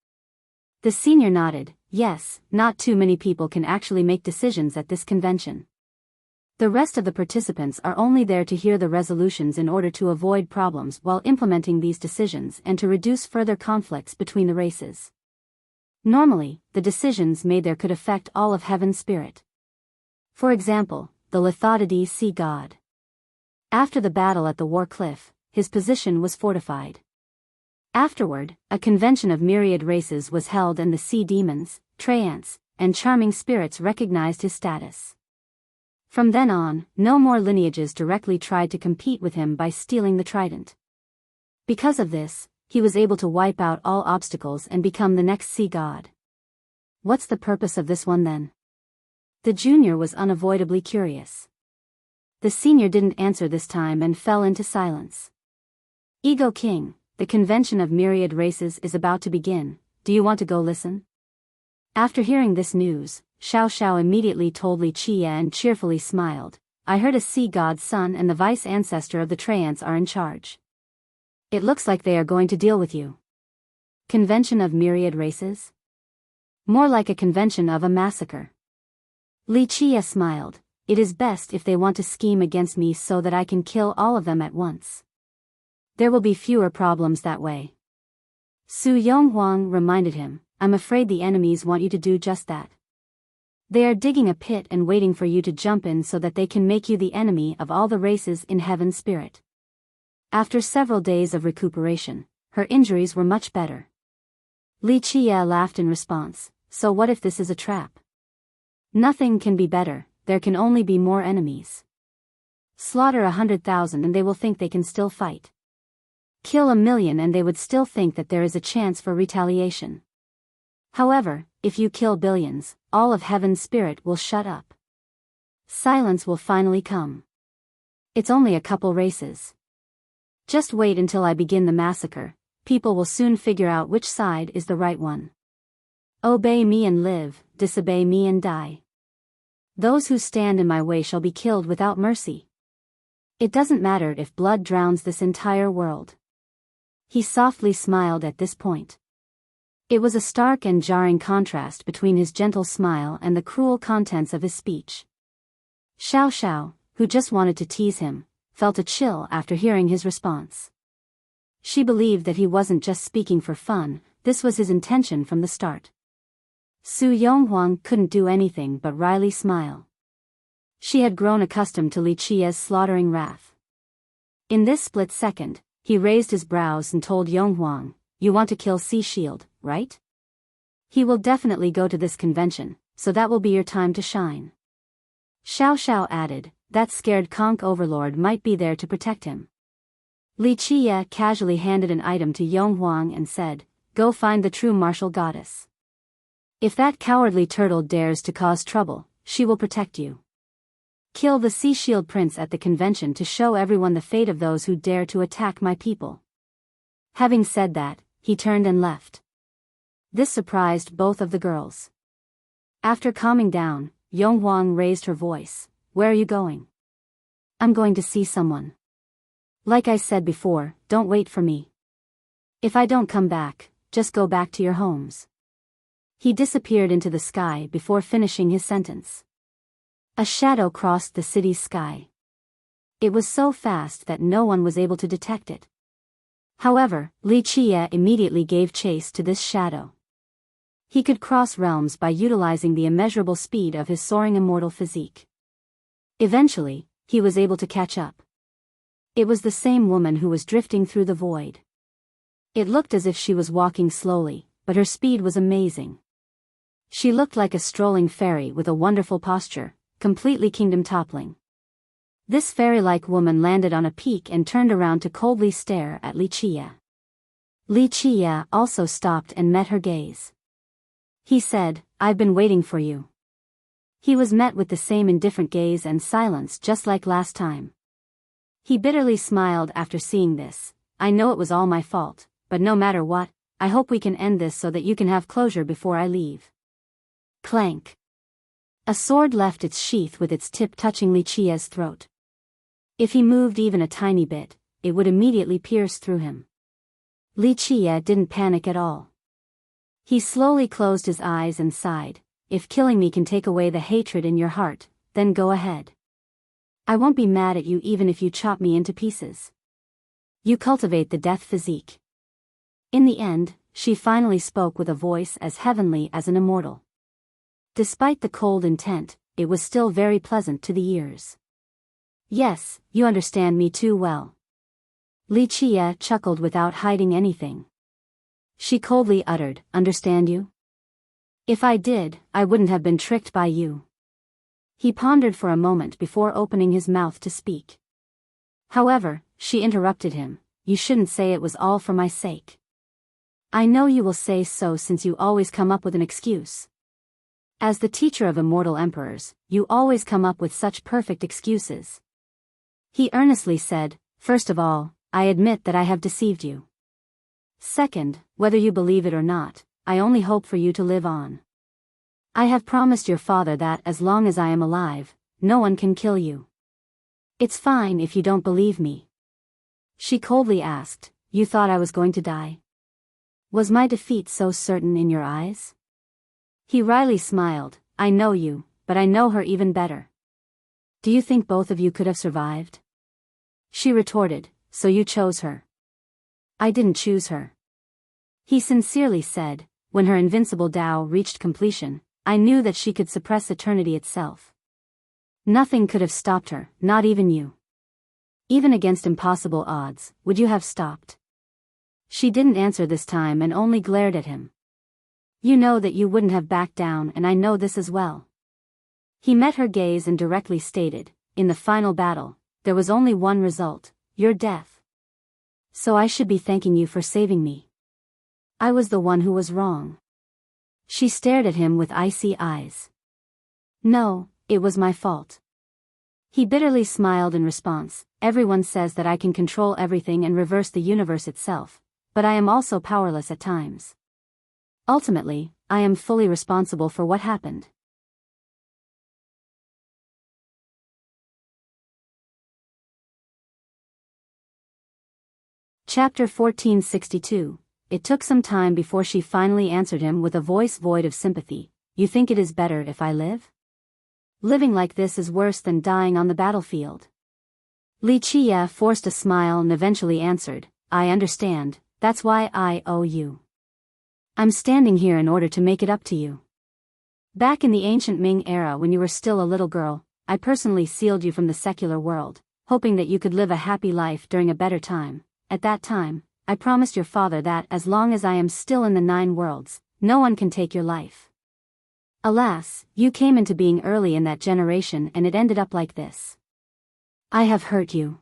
The senior nodded, yes, not too many people can actually make decisions at this convention. The rest of the participants are only there to hear the resolutions in order to avoid problems while implementing these decisions and to reduce further conflicts between the races. Normally, the decisions made there could affect all of heaven's spirit. For example, the Lithodidee sea god. After the battle at the War Cliff, his position was fortified. Afterward, a convention of myriad races was held and the sea demons, Treants, and charming spirits recognized his status. From then on, no more lineages directly tried to compete with him by stealing the trident. Because of this, he was able to wipe out all obstacles and become the next sea god. What's the purpose of this one then? The junior was unavoidably curious. The senior didn't answer this time and fell into silence. Ego King, the convention of myriad races is about to begin, do you want to go listen? After hearing this news, Xiao Xiao immediately told Li Qie and cheerfully smiled, I heard a sea god's son and the vice ancestor of the Treants are in charge. It looks like they are going to deal with you. Convention of myriad races? More like a convention of a massacre. Li Qie smiled, it is best if they want to scheme against me so that I can kill all of them at once. There will be fewer problems that way. Su Yonghuang reminded him, I'm afraid the enemies want you to do just that. They are digging a pit and waiting for you to jump in so that they can make you the enemy of all the races in heaven's spirit. After several days of recuperation, her injuries were much better. Li Qie laughed in response, so what if this is a trap? Nothing can be better, there can only be more enemies. Slaughter 100,000 and they will think they can still fight. Kill 1,000,000 and they would still think that there is a chance for retaliation. However, if you kill billions, all of heaven's spirit will shut up. Silence will finally come. It's only a couple races. Just wait until I begin the massacre, people will soon figure out which side is the right one. Obey me and live, disobey me and die. Those who stand in my way shall be killed without mercy. It doesn't matter if blood drowns this entire world. He softly smiled at this point. It was a stark and jarring contrast between his gentle smile and the cruel contents of his speech. Xiao Xiao, who just wanted to tease him, felt a chill after hearing his response. She believed that he wasn't just speaking for fun, this was his intention from the start. Su Yonghuang couldn't do anything but wryly smile. She had grown accustomed to Li Qie's slaughtering wrath. In this split second, he raised his brows and told Yonghuang, "You want to kill Sea Shield, right? He will definitely go to this convention, so that will be your time to shine." Xiao Xiao added, "That scared conch overlord might be there to protect him." Li Qie casually handed an item to Yonghuang and said, "Go find the true martial goddess. If that cowardly turtle dares to cause trouble, she will protect you. Kill the Sea Shield Prince at the convention to show everyone the fate of those who dare to attack my people." Having said that, he turned and left. This surprised both of the girls. After calming down, Yonghuang raised her voice, "Where are you going?" "I'm going to see someone. Like I said before, don't wait for me. If I don't come back, just go back to your homes." He disappeared into the sky before finishing his sentence. A shadow crossed the city's sky. It was so fast that no one was able to detect it. However, Li Qie immediately gave chase to this shadow. He could cross realms by utilizing the immeasurable speed of his soaring immortal physique. Eventually, he was able to catch up. It was the same woman who was drifting through the void. It looked as if she was walking slowly, but her speed was amazing. She looked like a strolling fairy with a wonderful posture, completely kingdom-toppling. This fairy-like woman landed on a peak and turned around to coldly stare at Li Qie. Li Qie also stopped and met her gaze. He said, "I've been waiting for you." He was met with the same indifferent gaze and silence just like last time. He bitterly smiled after seeing this. "I know it was all my fault, but no matter what, I hope we can end this so that you can have closure before I leave." Clank. A sword left its sheath with its tip touching Li Qie's throat. If he moved even a tiny bit, it would immediately pierce through him. Li Qie didn't panic at all. He slowly closed his eyes and sighed, "If killing me can take away the hatred in your heart, then go ahead. I won't be mad at you even if you chop me into pieces. You cultivate the death physique." In the end, she finally spoke with a voice as heavenly as an immortal. Despite the cold intent, it was still very pleasant to the ears. "Yes, you understand me too well." Li Qie chuckled without hiding anything. She coldly uttered, "Understand you? If I did, I wouldn't have been tricked by you." He pondered for a moment before opening his mouth to speak. However, she interrupted him, "You shouldn't say it was all for my sake. I know you will say so since you always come up with an excuse. As the teacher of immortal emperors, you always come up with such perfect excuses." He earnestly said, "First of all, I admit that I have deceived you. Second, whether you believe it or not, I only hope for you to live on. I have promised your father that as long as I am alive, no one can kill you. It's fine if you don't believe me." She coldly asked, "You thought I was going to die? Was my defeat so certain in your eyes?" He wryly smiled, "I know you, but I know her even better. Do you think both of you could have survived?" She retorted, "So you chose her." "I didn't choose her." He sincerely said, "When her invincible Tao reached completion, I knew that she could suppress eternity itself. Nothing could have stopped her, not even you. Even against impossible odds, would you have stopped? She didn't answer this time and only glared at him. You know that you wouldn't have backed down, and I know this as well. He met her gaze and directly stated, in the final battle, there was only one result, your death. So I should be thanking you for saving me. I was the one who was wrong. She stared at him with icy eyes. No, it was my fault. He bitterly smiled in response. Everyone says that I can control everything and reverse the universe itself, but I am also powerless at times. Ultimately, I am fully responsible for what happened. Chapter 1462. It took some time before she finally answered him with a voice void of sympathy. You think it is better if I live? Living like this is worse than dying on the battlefield. Li Qie forced a smile and eventually answered, I understand, that's why I owe you. I'm standing here in order to make it up to you. Back in the ancient Ming era when you were still a little girl, I personally sealed you from the secular world, hoping that you could live a happy life during a better time. At that time, I promised your father that as long as I am still in the 9 worlds, no one can take your life. Alas, you came into being early in that generation and it ended up like this. I have hurt you.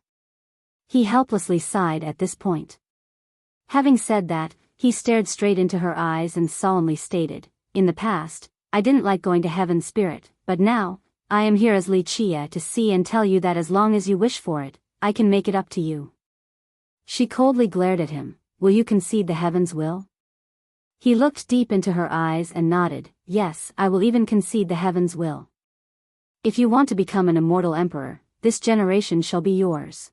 He helplessly sighed at this point. Having said that, he stared straight into her eyes and solemnly stated, in the past, I didn't like going to heaven's spirit, but now, I am here as Li Qie to see and tell you that as long as you wish for it, I can make it up to you. She coldly glared at him. Will you concede the heavens will? He looked deep into her eyes and nodded. Yes, I will even concede the heavens will. If you want to become an immortal emperor, this generation shall be yours.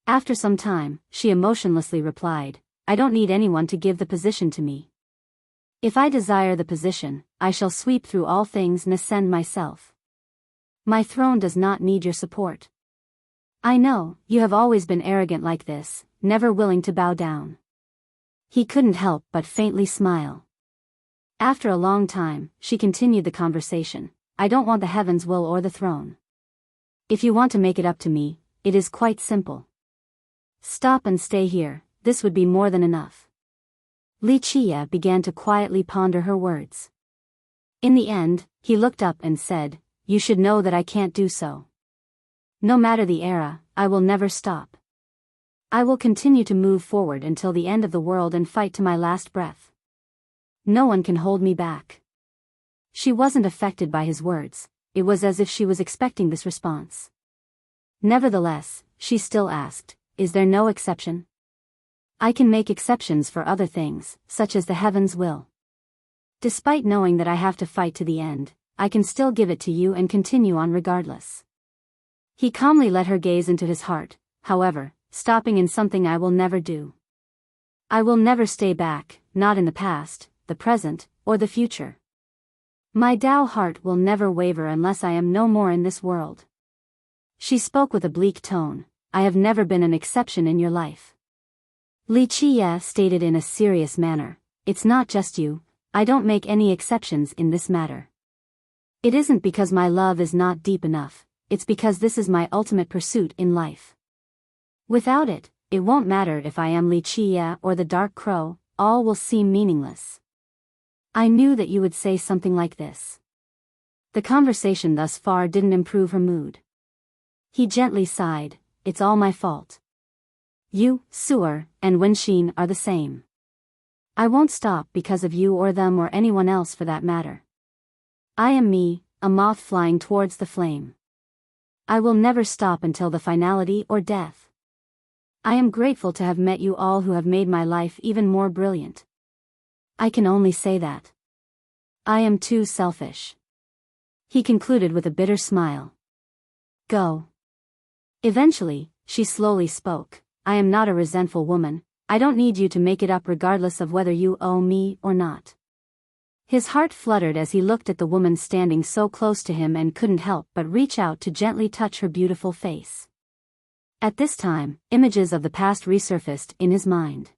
After some time, she emotionlessly replied, I don't need anyone to give the position to me. If I desire the position, I shall sweep through all things and ascend myself. My throne does not need your support. I know, you have always been arrogant like this, never willing to bow down. He couldn't help but faintly smile. After a long time, she continued the conversation. I don't want the heavens will or the throne. If you want to make it up to me, it is quite simple. Stop and stay here, this would be more than enough. Li Qie began to quietly ponder her words. In the end, he looked up and said, You should know that I can't do so. No matter the era, I will never stop. I will continue to move forward until the end of the world and fight to my last breath. No one can hold me back. She wasn't affected by his words, it was as if she was expecting this response. Nevertheless, she still asked, Is there no exception? I can make exceptions for other things, such as the heavens will. Despite knowing that I have to fight to the end, I can still give it to you and continue on regardless. He calmly let her gaze into his heart, however, stopping in something I will never do. I will never stay back, not in the past, the present, or the future. My Tao heart will never waver unless I am no more in this world. She spoke with a bleak tone. I have never been an exception in your life. Li Qie stated in a serious manner, It's not just you, I don't make any exceptions in this matter. It isn't because my love is not deep enough, it's because this is my ultimate pursuit in life. Without it, it won't matter if I am Li Qie or the Dark Crow, all will seem meaningless. I knew that you would say something like this. The conversation thus far didn't improve her mood. He gently sighed, It's all my fault. You, Su'er, and Wenxin are the same. I won't stop because of you or them or anyone else for that matter. I am me, a moth flying towards the flame. I will never stop until the finality or death. I am grateful to have met you all who have made my life even more brilliant. I can only say that. I am too selfish. He concluded with a bitter smile. Go. Eventually, she slowly spoke. I am not a resentful woman, I don't need you to make it up regardless of whether you owe me or not. His heart fluttered as he looked at the woman standing so close to him and couldn't help but reach out to gently touch her beautiful face. At this time, images of the past resurfaced in his mind.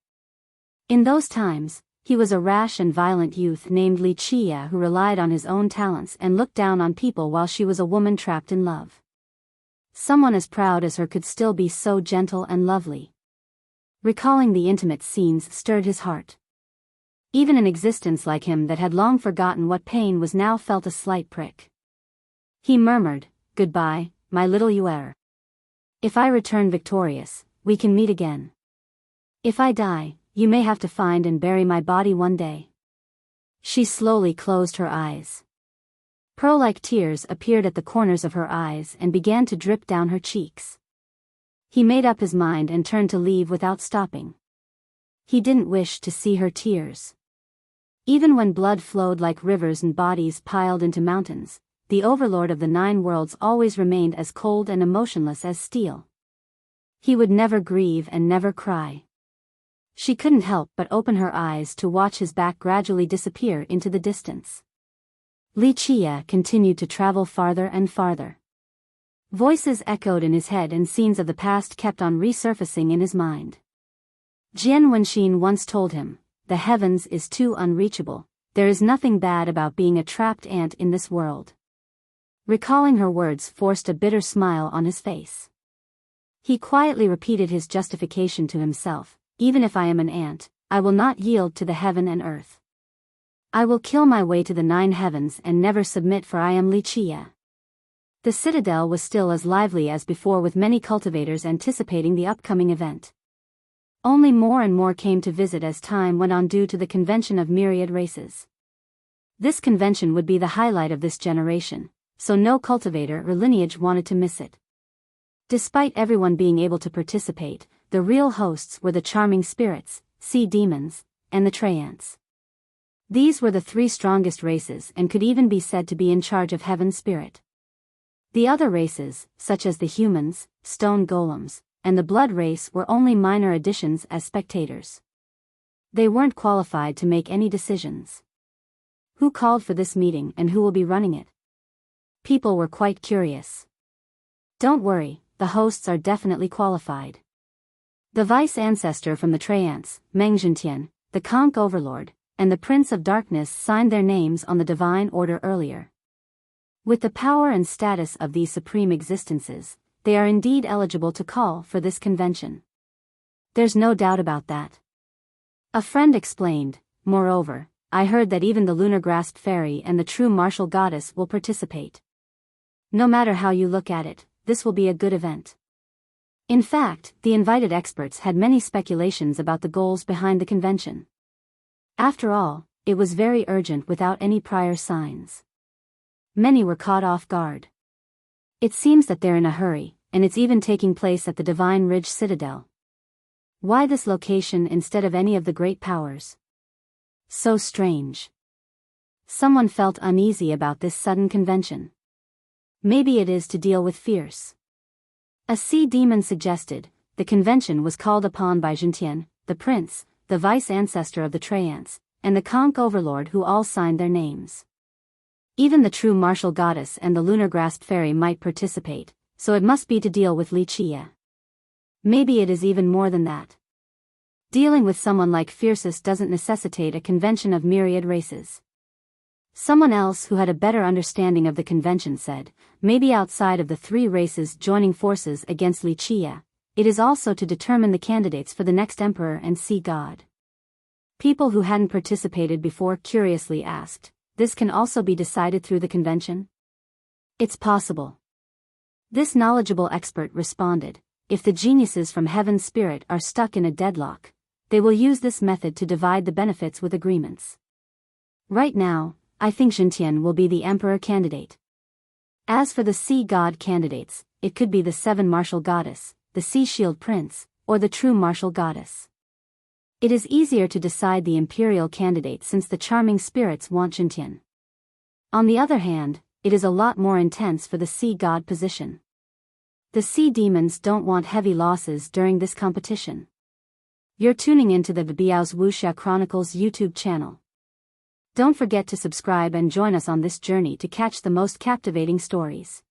In those times, he was a rash and violent youth named Li Qie who relied on his own talents and looked down on people while she was a woman trapped in love. Someone as proud as her could still be so gentle and lovely. Recalling the intimate scenes stirred his heart. Even an existence like him that had long forgotten what pain was now felt a slight prick. He murmured, "Goodbye, my little Yuer. If I return victorious, we can meet again. If I die, you may have to find and bury my body one day." She slowly closed her eyes. Pearl-like tears appeared at the corners of her eyes and began to drip down her cheeks. He made up his mind and turned to leave without stopping. He didn't wish to see her tears. Even when blood flowed like rivers and bodies piled into mountains, the overlord of the 9 worlds always remained as cold and emotionless as steel. He would never grieve and never cry. She couldn't help but open her eyes to watch his back gradually disappear into the distance. Li Chia continued to travel farther and farther. Voices echoed in his head and scenes of the past kept on resurfacing in his mind. Jian Wenxin once told him, "The heavens is too unreachable, there is nothing bad about being a trapped ant in this world." Recalling her words forced a bitter smile on his face. He quietly repeated his justification to himself, "Even if I am an ant, I will not yield to the heaven and earth. I will kill my way to the 9 heavens and never submit, for I am Li Chia." The citadel was still as lively as before, with many cultivators anticipating the upcoming event. Only more and more came to visit as time went on due to the convention of myriad races. This convention would be the highlight of this generation, so no cultivator or lineage wanted to miss it. Despite everyone being able to participate, the real hosts were the charming spirits, sea demons, and the Treants. These were the 3 strongest races and could even be said to be in charge of Heaven's spirit. The other races, such as the humans, stone golems, and the blood race, were only minor additions as spectators. They weren't qualified to make any decisions. Who called for this meeting and who will be running it? People were quite curious. Don't worry, the hosts are definitely qualified. The vice ancestor from the Treants, Meng Zhentian, the Conch overlord, and the Prince of Darkness signed their names on the divine order earlier. With the power and status of these supreme existences, they are indeed eligible to call for this convention. There's no doubt about that. A friend explained, "Moreover, I heard that even the lunar-grasped fairy and the true martial goddess will participate. No matter how you look at it, this will be a good event." In fact, the invited experts had many speculations about the goals behind the convention. After all, it was very urgent without any prior signs. Many were caught off guard. It seems that they're in a hurry, and it's even taking place at the Divine Ridge Citadel. Why this location instead of any of the great powers? So strange. Someone felt uneasy about this sudden convention. Maybe it is to deal with fierce. A sea demon suggested, the convention was called upon by Zhentian, the prince, the vice ancestor of the Treants, and the Conch overlord, who all signed their names. Even the true martial goddess and the lunar-grasped fairy might participate, so it must be to deal with Li Chia. Maybe it is even more than that. Dealing with someone like Fiercest doesn't necessitate a convention of myriad races. Someone else who had a better understanding of the convention said, maybe outside of the 3 races joining forces against Li Chia, it is also to determine the candidates for the next emperor and sea god. People who hadn't participated before curiously asked, this can also be decided through the convention? It's possible. This knowledgeable expert responded, if the geniuses from Heaven's spirit are stuck in a deadlock, they will use this method to divide the benefits with agreements. Right now, I think Zhentian will be the emperor candidate. As for the sea god candidates, it could be the 7 martial goddess, the sea shield prince, or the true martial goddess. It is easier to decide the imperial candidate since the charming spirits want Zhentian. On the other hand, it is a lot more intense for the sea god position. The sea demons don't want heavy losses during this competition. You're tuning into the Biyao's Wuxia Chronicles YouTube channel. Don't forget to subscribe and join us on this journey to catch the most captivating stories.